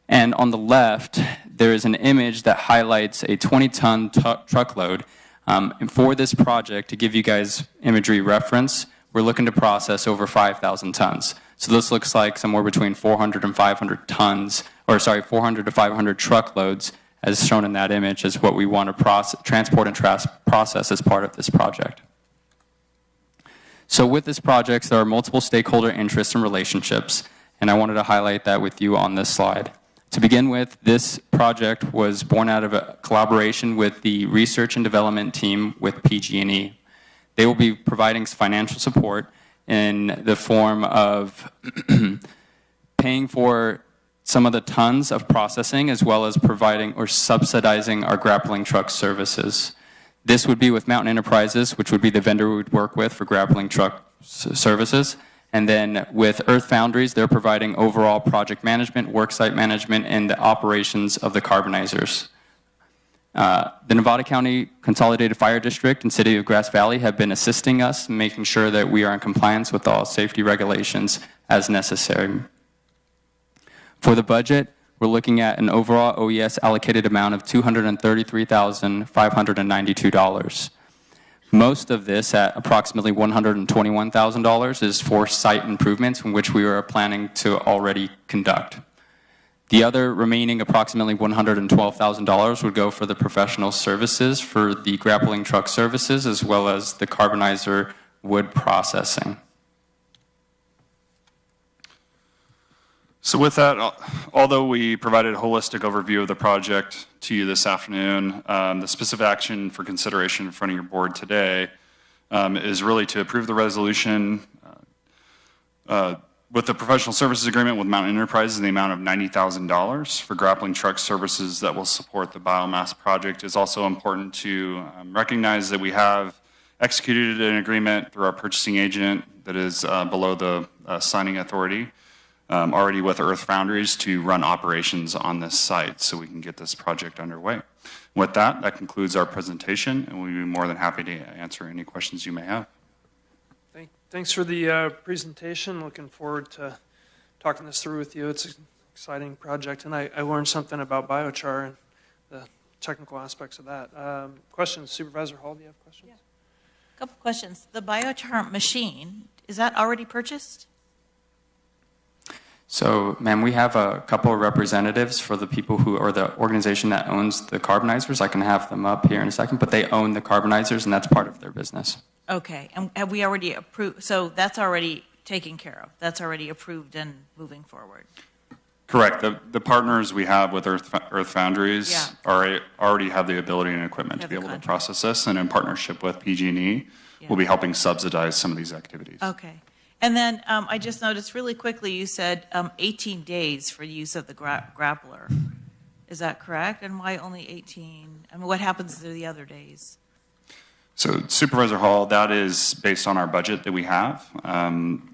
And on the left, there is an image that highlights a 20-ton truckload. And for this project, to give you guys imagery reference, we're looking to process over 5,000 tons. So this looks like somewhere between 400 and 500 tons, or sorry, 400 to 500 truckloads, as shown in that image, is what we want to transport and process as part of this project. So with this project, there are multiple stakeholder interests and relationships, and I wanted to highlight that with you on this slide. To begin with, this project was born out of a collaboration with the research and development team with PG&E. They will be providing financial support in the form of paying for some of the tons of processing, as well as providing or subsidizing our grappling truck services. This would be with Mountain Enterprises, which would be the vendor we would work with for grappling truck services. And then with Earth Boundaries, they're providing overall project management, worksite management, and the operations of the carbonizers. The Nevada County Consolidated Fire District and City of Grass Valley have been assisting us in making sure that we are in compliance with all safety regulations as necessary. For the budget, we're looking at an overall OES allocated amount of $233,592. Most of this, at approximately $121,000, is for site improvements in which we are planning to already conduct. The other remaining approximately $112,000 would go for the professional services for the grappling truck services, as well as the carbonizer wood processing. So with that, although we provided a holistic overview of the project to you this afternoon, the specific action for consideration in front of your board today is really to approve the resolution with the professional services agreement with Mountain Enterprises in the amount of $90,000 for grappling truck services that will support the biomass project. It's also important to recognize that we have executed an agreement through our purchasing agent that is below the signing authority already with Earth Boundaries to run operations on this site so we can get this project underway. With that, that concludes our presentation, and we'd be more than happy to answer any questions you may have. Thanks for the presentation. Looking forward to talking this through with you. It's an exciting project, and I learned something about biochar and the technical aspects of that. Questions? Supervisor Hall, do you have questions? Yeah. A couple questions. The biochar machine, is that already purchased? So, ma'am, we have a couple of representatives for the people who, or the organization that owns the carbonizers. I can have them up here in a second, but they own the carbonizers, and that's part of their business. Okay, and have we already approved, so that's already taken care of? That's already approved and moving forward? Correct. The partners we have with Earth Boundaries already have the ability and equipment to be able to process this, and in partnership with PG&E, we'll be helping subsidize some of these activities. Okay. And then I just noticed really quickly you said 18 days for use of the grappler. Is that correct? And why only 18? I mean, what happens to the other days? So Supervisor Hall, that is based on our budget that we have.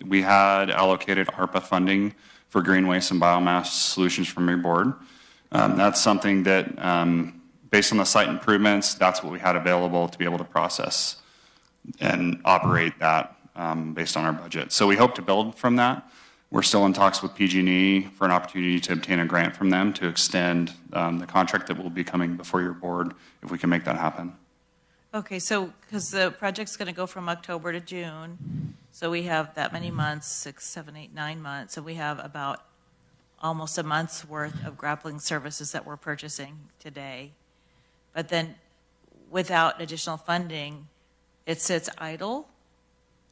We had allocated ARPA funding for green waste and biomass solutions from your board. That's something that, based on the site improvements, that's what we had available to be able to process and operate that based on our budget. So we hope to build from that. We're still in talks with PG&E for an opportunity to obtain a grant from them to extend the contract that will be coming before your board if we can make that happen. Okay, so, because the project's going to go from October to June, so we have that many months, 6, 7, 8, 9 months, so we have about almost a month's worth of grappling services that we're purchasing today. But then, without additional funding, it sits idle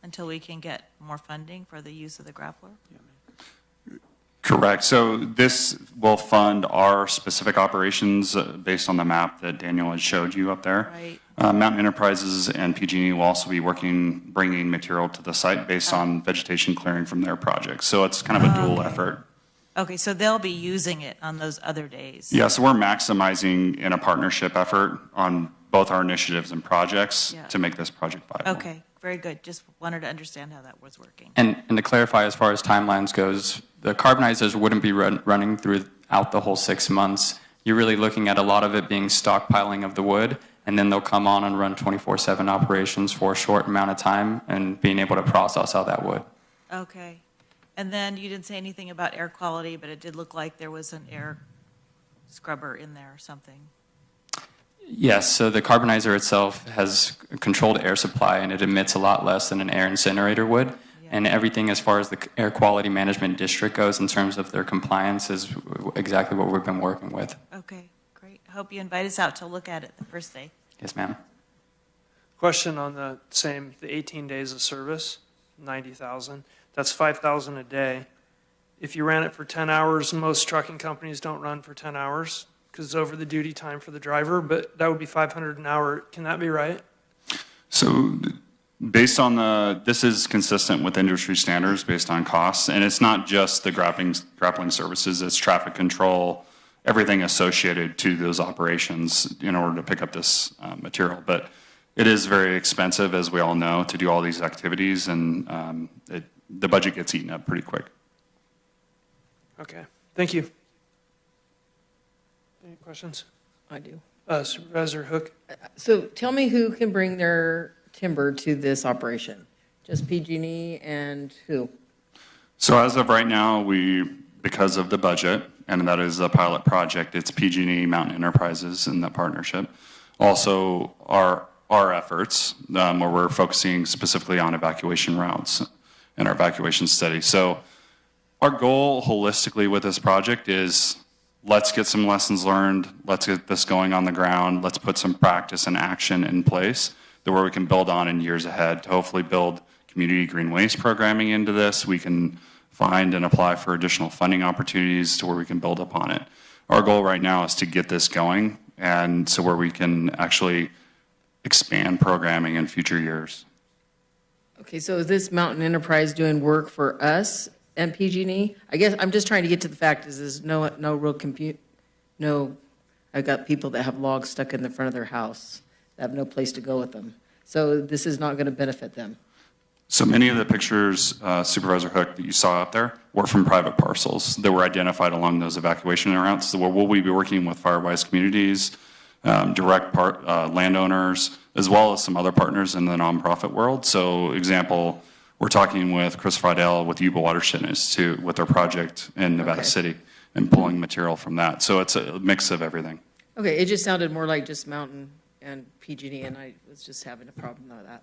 until we can get more funding for the use of the grappler? Correct. So this will fund our specific operations based on the map that Daniel had showed you up there. Right. Mountain Enterprises and PG&E will also be bringing material to the site based on vegetation clearing from their projects. So it's kind of a dual effort. Okay, so they'll be using it on those other days? Yeah, so we're maximizing in a partnership effort on both our initiatives and projects to make this project viable. Okay, very good. Just wanted to understand how that was working. And to clarify, as far as timelines goes, the carbonizers wouldn't be running throughout the whole 6 months. You're really looking at a lot of it being stockpiling of the wood, and then they'll come on and run 24/7 operations for a short amount of time and being able to process all that wood. Okay. And then you didn't say anything about air quality, but it did look like there was an air scrubber in there or something. Yes, so the carbonizer itself has a controlled air supply, and it emits a lot less than an air incinerator would. And everything as far as the air quality management district goes in terms of their compliance is exactly what we've been working with. Okay, great. I hope you invite us out to look at it the first day. Yes, ma'am. Question on the 18 days of service, 90,000. That's 5,000 a day. If you ran it for 10 hours, most trucking companies don't run for 10 hours because it's over the duty time for the driver, but that would be 500 an hour. Can that be right? So based on this is consistent with industry standards based on costs, and it's not just the grappling services, it's traffic control, everything associated to those operations in order to pick up this material. But it is very expensive, as we all know, to do all these activities, and the budget gets eaten up pretty quick. Okay, thank you. Any questions? I do. Supervisor Hook? So tell me who can bring their timber to this operation? Just PG&E and who? So as of right now, because of the budget, and that is a pilot project, it's PG&E, Mountain Enterprises in that partnership. Also, our efforts, where we're focusing specifically on evacuation routes and our evacuation study. So our goal holistically with this project is let's get some lessons learned, let's get this going on the ground, let's put some practice and action in place that where we can build on in years ahead to hopefully build community green waste programming into this. We can find and apply for additional funding opportunities to where we can build upon it. Our goal right now is to get this going, and so where we can actually expand programming in future years. Okay, so is this Mountain Enterprise doing work for us and PG&E? I guess I'm just trying to get to the fact is there's no real I've got people that have logs stuck in the front of their house that have no place to go with them. So this is not going to benefit them. So many of the pictures, Supervisor Hook, that you saw up there were from private parcels that were identified along those evacuation routes. So we'll be working with Firewise communities, direct landowners, as well as some other partners in the nonprofit world. So example, we're talking with Chris Friedel with Yuba Watershed Institute with their project in Nevada City and pulling material from that. So it's a mix of everything. Okay, it just sounded more like just Mountain and PG&E, and I was just having a problem with that.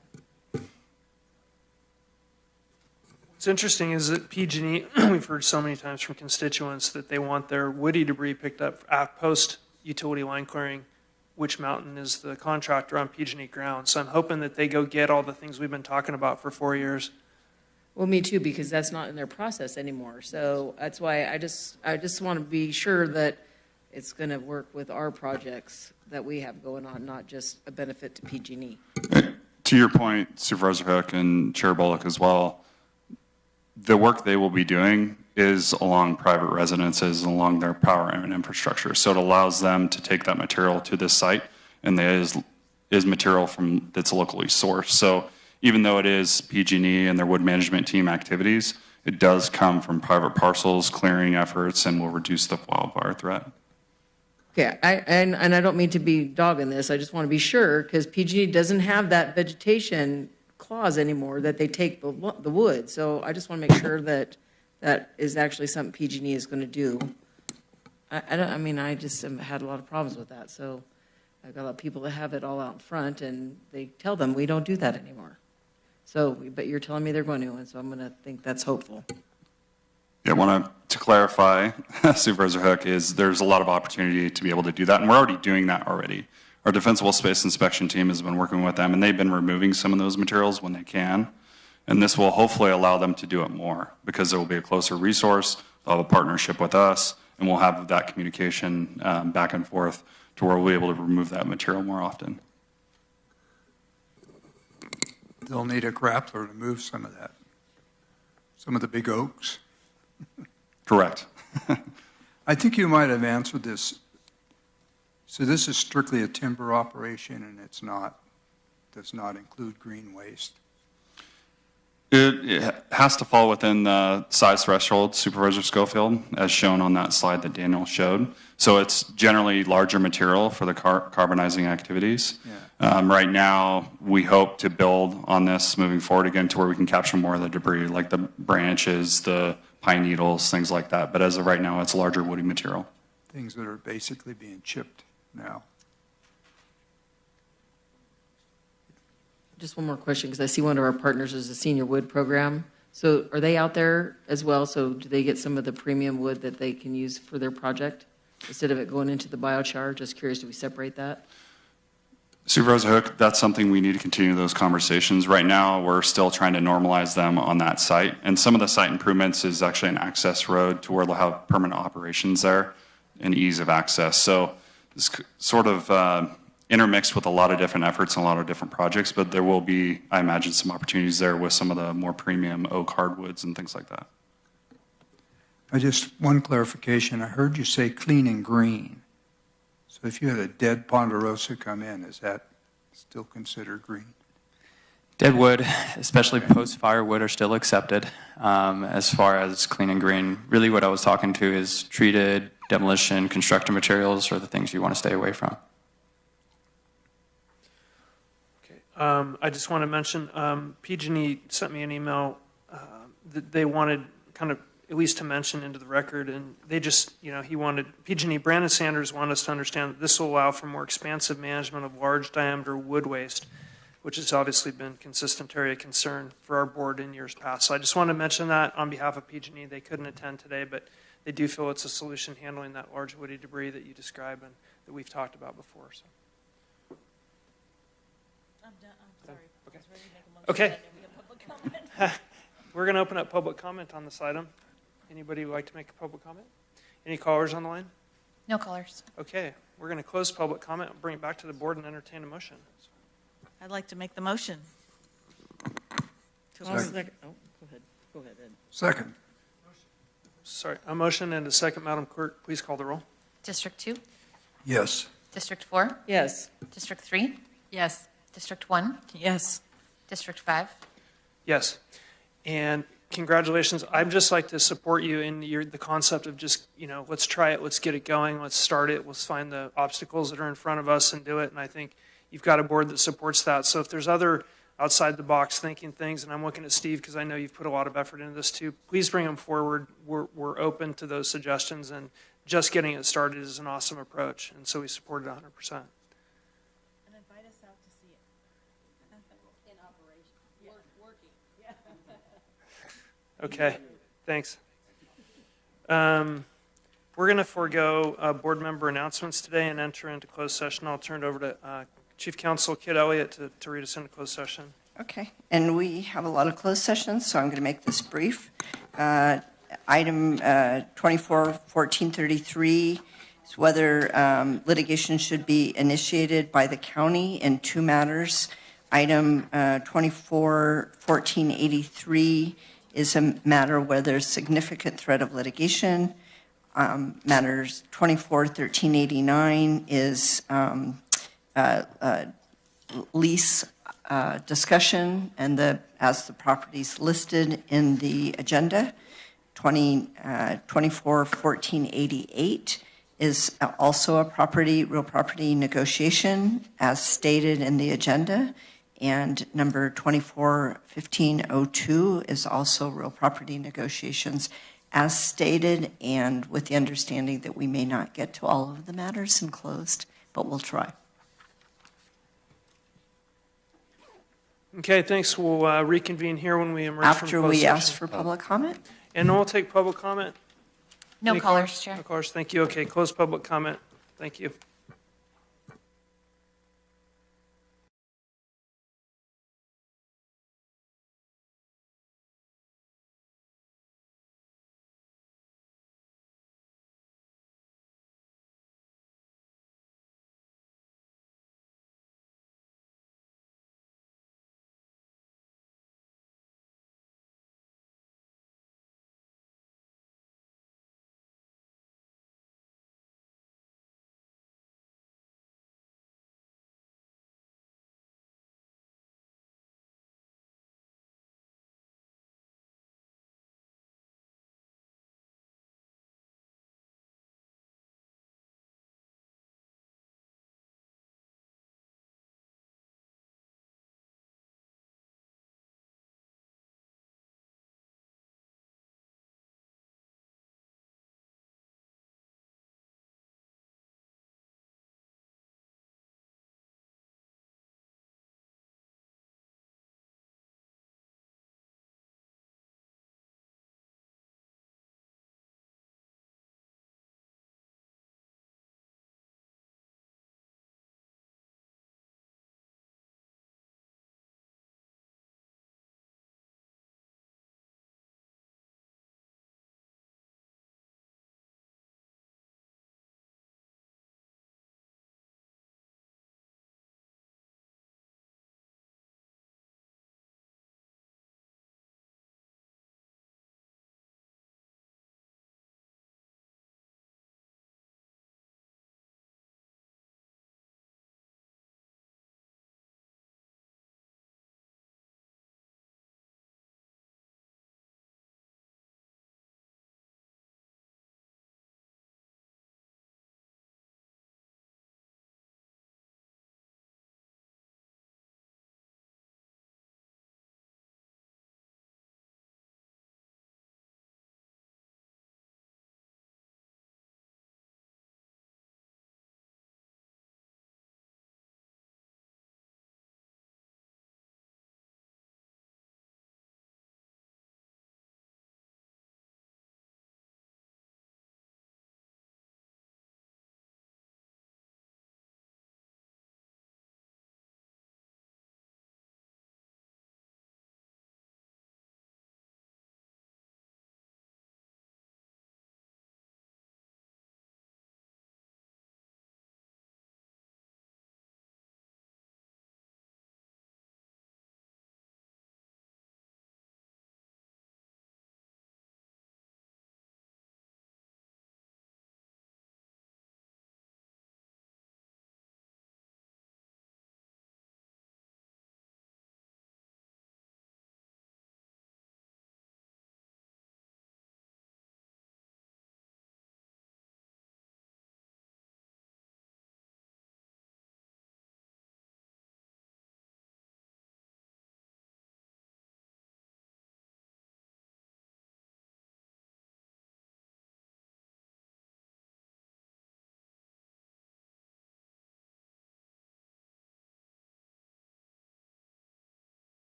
What's interesting is that PG&E, we've heard so many times from constituents that they want their woody debris picked up post utility line clearing. Witch Mountain is the contractor on PG&E ground. So I'm hoping that they go get all the things we've been talking about for 4 years. Well, me too, because that's not in their process anymore. So that's why I just want to be sure that it's going to work with our projects that we have going on, not just a benefit to PG&E. To your point, Supervisor Hook and Chair Bullock as well, the work they will be doing is along private residences, along their power and infrastructure. So it allows them to take that material to this site, and there is material that's locally sourced. So even though it is PG&E and their wood management team activities, it does come from private parcels, clearing efforts, and will reduce the wildfire threat. Okay, and I don't mean to be dogging this. I just want to be sure because PG&E doesn't have that vegetation clause anymore that they take the wood. So I just want to make sure that that is actually something PG&E is going to do. I just have had a lot of problems with that. So I've got a lot of people that have it all out in front, and they tell them we don't do that anymore. So, but you're telling me they're going to, and so I'm going to think that's hopeful. Yeah, I want to clarify, Supervisor Hook, is there's a lot of opportunity to be able to do that, and we're already doing that already. Our Defensible Space Inspection team has been working with them, and they've been removing some of those materials when they can. And this will hopefully allow them to do it more because there will be a closer resource, they'll have a partnership with us, and we'll have that communication back and forth to where we'll be able to remove that material more often. They'll need a grappler to move some of that, some of the big oaks. Correct. I think you might have answered this. So this is strictly a timber operation, and it's not, does not include green waste. It has to fall within the size threshold, Supervisor Schofield, as shown on that slide that Daniel showed. So it's generally larger material for the carbonizing activities. Yeah. Right now, we hope to build on this moving forward again to where we can capture more of the debris, like the branches, the pine needles, things like that. But as of right now, it's larger woody material. Things that are basically being chipped now. Just one more question, because I see one of our partners is the Senior Wood Program. So are they out there as well? So do they get some of the premium wood that they can use for their project instead of it going into the biochar? Just curious, do we separate that? Supervisor Hook, that's something we need to continue those conversations. Right now, we're still trying to normalize them on that site. And some of the site improvements is actually an access road to where they'll have permanent operations there and ease of access. So it's sort of intermixed with a lot of different efforts and a lot of different projects, but there will be, I imagine, some opportunities there with some of the more premium oak hardwoods and things like that. One clarification. I heard you say clean and green. So if you had a dead ponderosa come in, is that still considered green? Dead wood, especially post-fire wood, are still accepted as far as clean and green. Really what I was talking to is treated, demolition, construction materials are the things you want to stay away from. I just want to mention, PG&E sent me an email that they wanted kind of at least to mention into the record, and they just, PG&E, Brandon Sanders wanted us to understand that this will allow for more expansive management of large diameter wood waste, which has obviously been consistent area of concern for our board in years past. So I just want to mention that on behalf of PG&E. They couldn't attend today, but they do feel it's a solution handling that large woody debris that you describe and that we've talked about before. So. I'm sorry. Okay. I was ready to make a motion. Okay. Public comment. We're going to open up public comment on this item. Anybody would like to make a public comment? Any callers on the line? No callers. Okay. We're going to close public comment, bring it back to the board, and entertain a motion. I'd like to make the motion. Second. Oh, go ahead, Ed. Second. Sorry, a motion and a second. Madam Clerk, please call the roll. District 2? Yes. District 4? Yes. District 3? Yes. District 1? Yes. District 5? Yes. And congratulations. I'd just like to support you in the concept of just, let's try it, let's get it going, let's start it, let's find the obstacles that are in front of us and do it. And I think you've got a board that supports that. So if there's other outside the box thinking things, and I'm looking at Steve because I know you've put a lot of effort into this too, please bring them forward. We're open to those suggestions, and just getting it started is an awesome approach. And so we support it 100%. And invite us out to see it. In operation. Working. Yeah. Okay, thanks. We're going to forego board member announcements today and enter into closed session. I'll turn it over to Chief Counsel Kit Elliott to read us into closed session. Okay, and we have a lot of closed sessions, so I'm going to make this brief. Item 24-1433 is whether litigation should be initiated by the county in two matters. Item 24-1483 is a matter where there's significant threat of litigation. Matters 24-1389 is lease discussion and as the properties listed in the agenda. 24-1488 is also a real property negotiation as stated in the agenda. And number 241502 is also real property negotiations as stated, and with the understanding that we may not get to all of the matters in closed, but we'll try. Okay, thanks. We'll reconvene here when we emerge from After closed we session. ask for public comment? And we'll take public comment. No Any callers, Chair. No callers, thank you. Okay, close public comment. Thank you.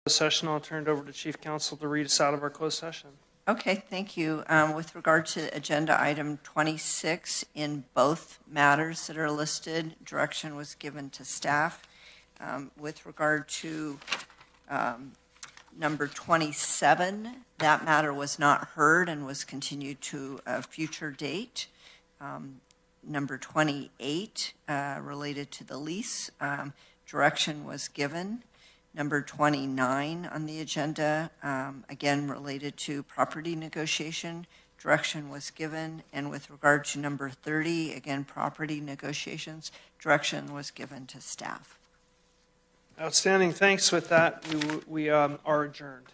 Session, I'll turn it over to Chief Counsel to read us out of our closed session. Okay, thank you. With regard to agenda item 26, in both matters that are listed, direction was given to staff. With regard to number 27, that matter was not heard and was continued to a future date. Number 28, related to the lease, direction was given. Number 29 on the agenda, again, related to property negotiation, direction was given. And with regard to number 30, again, property negotiations, direction was given to staff. Outstanding. Thanks. With that, we are adjourned.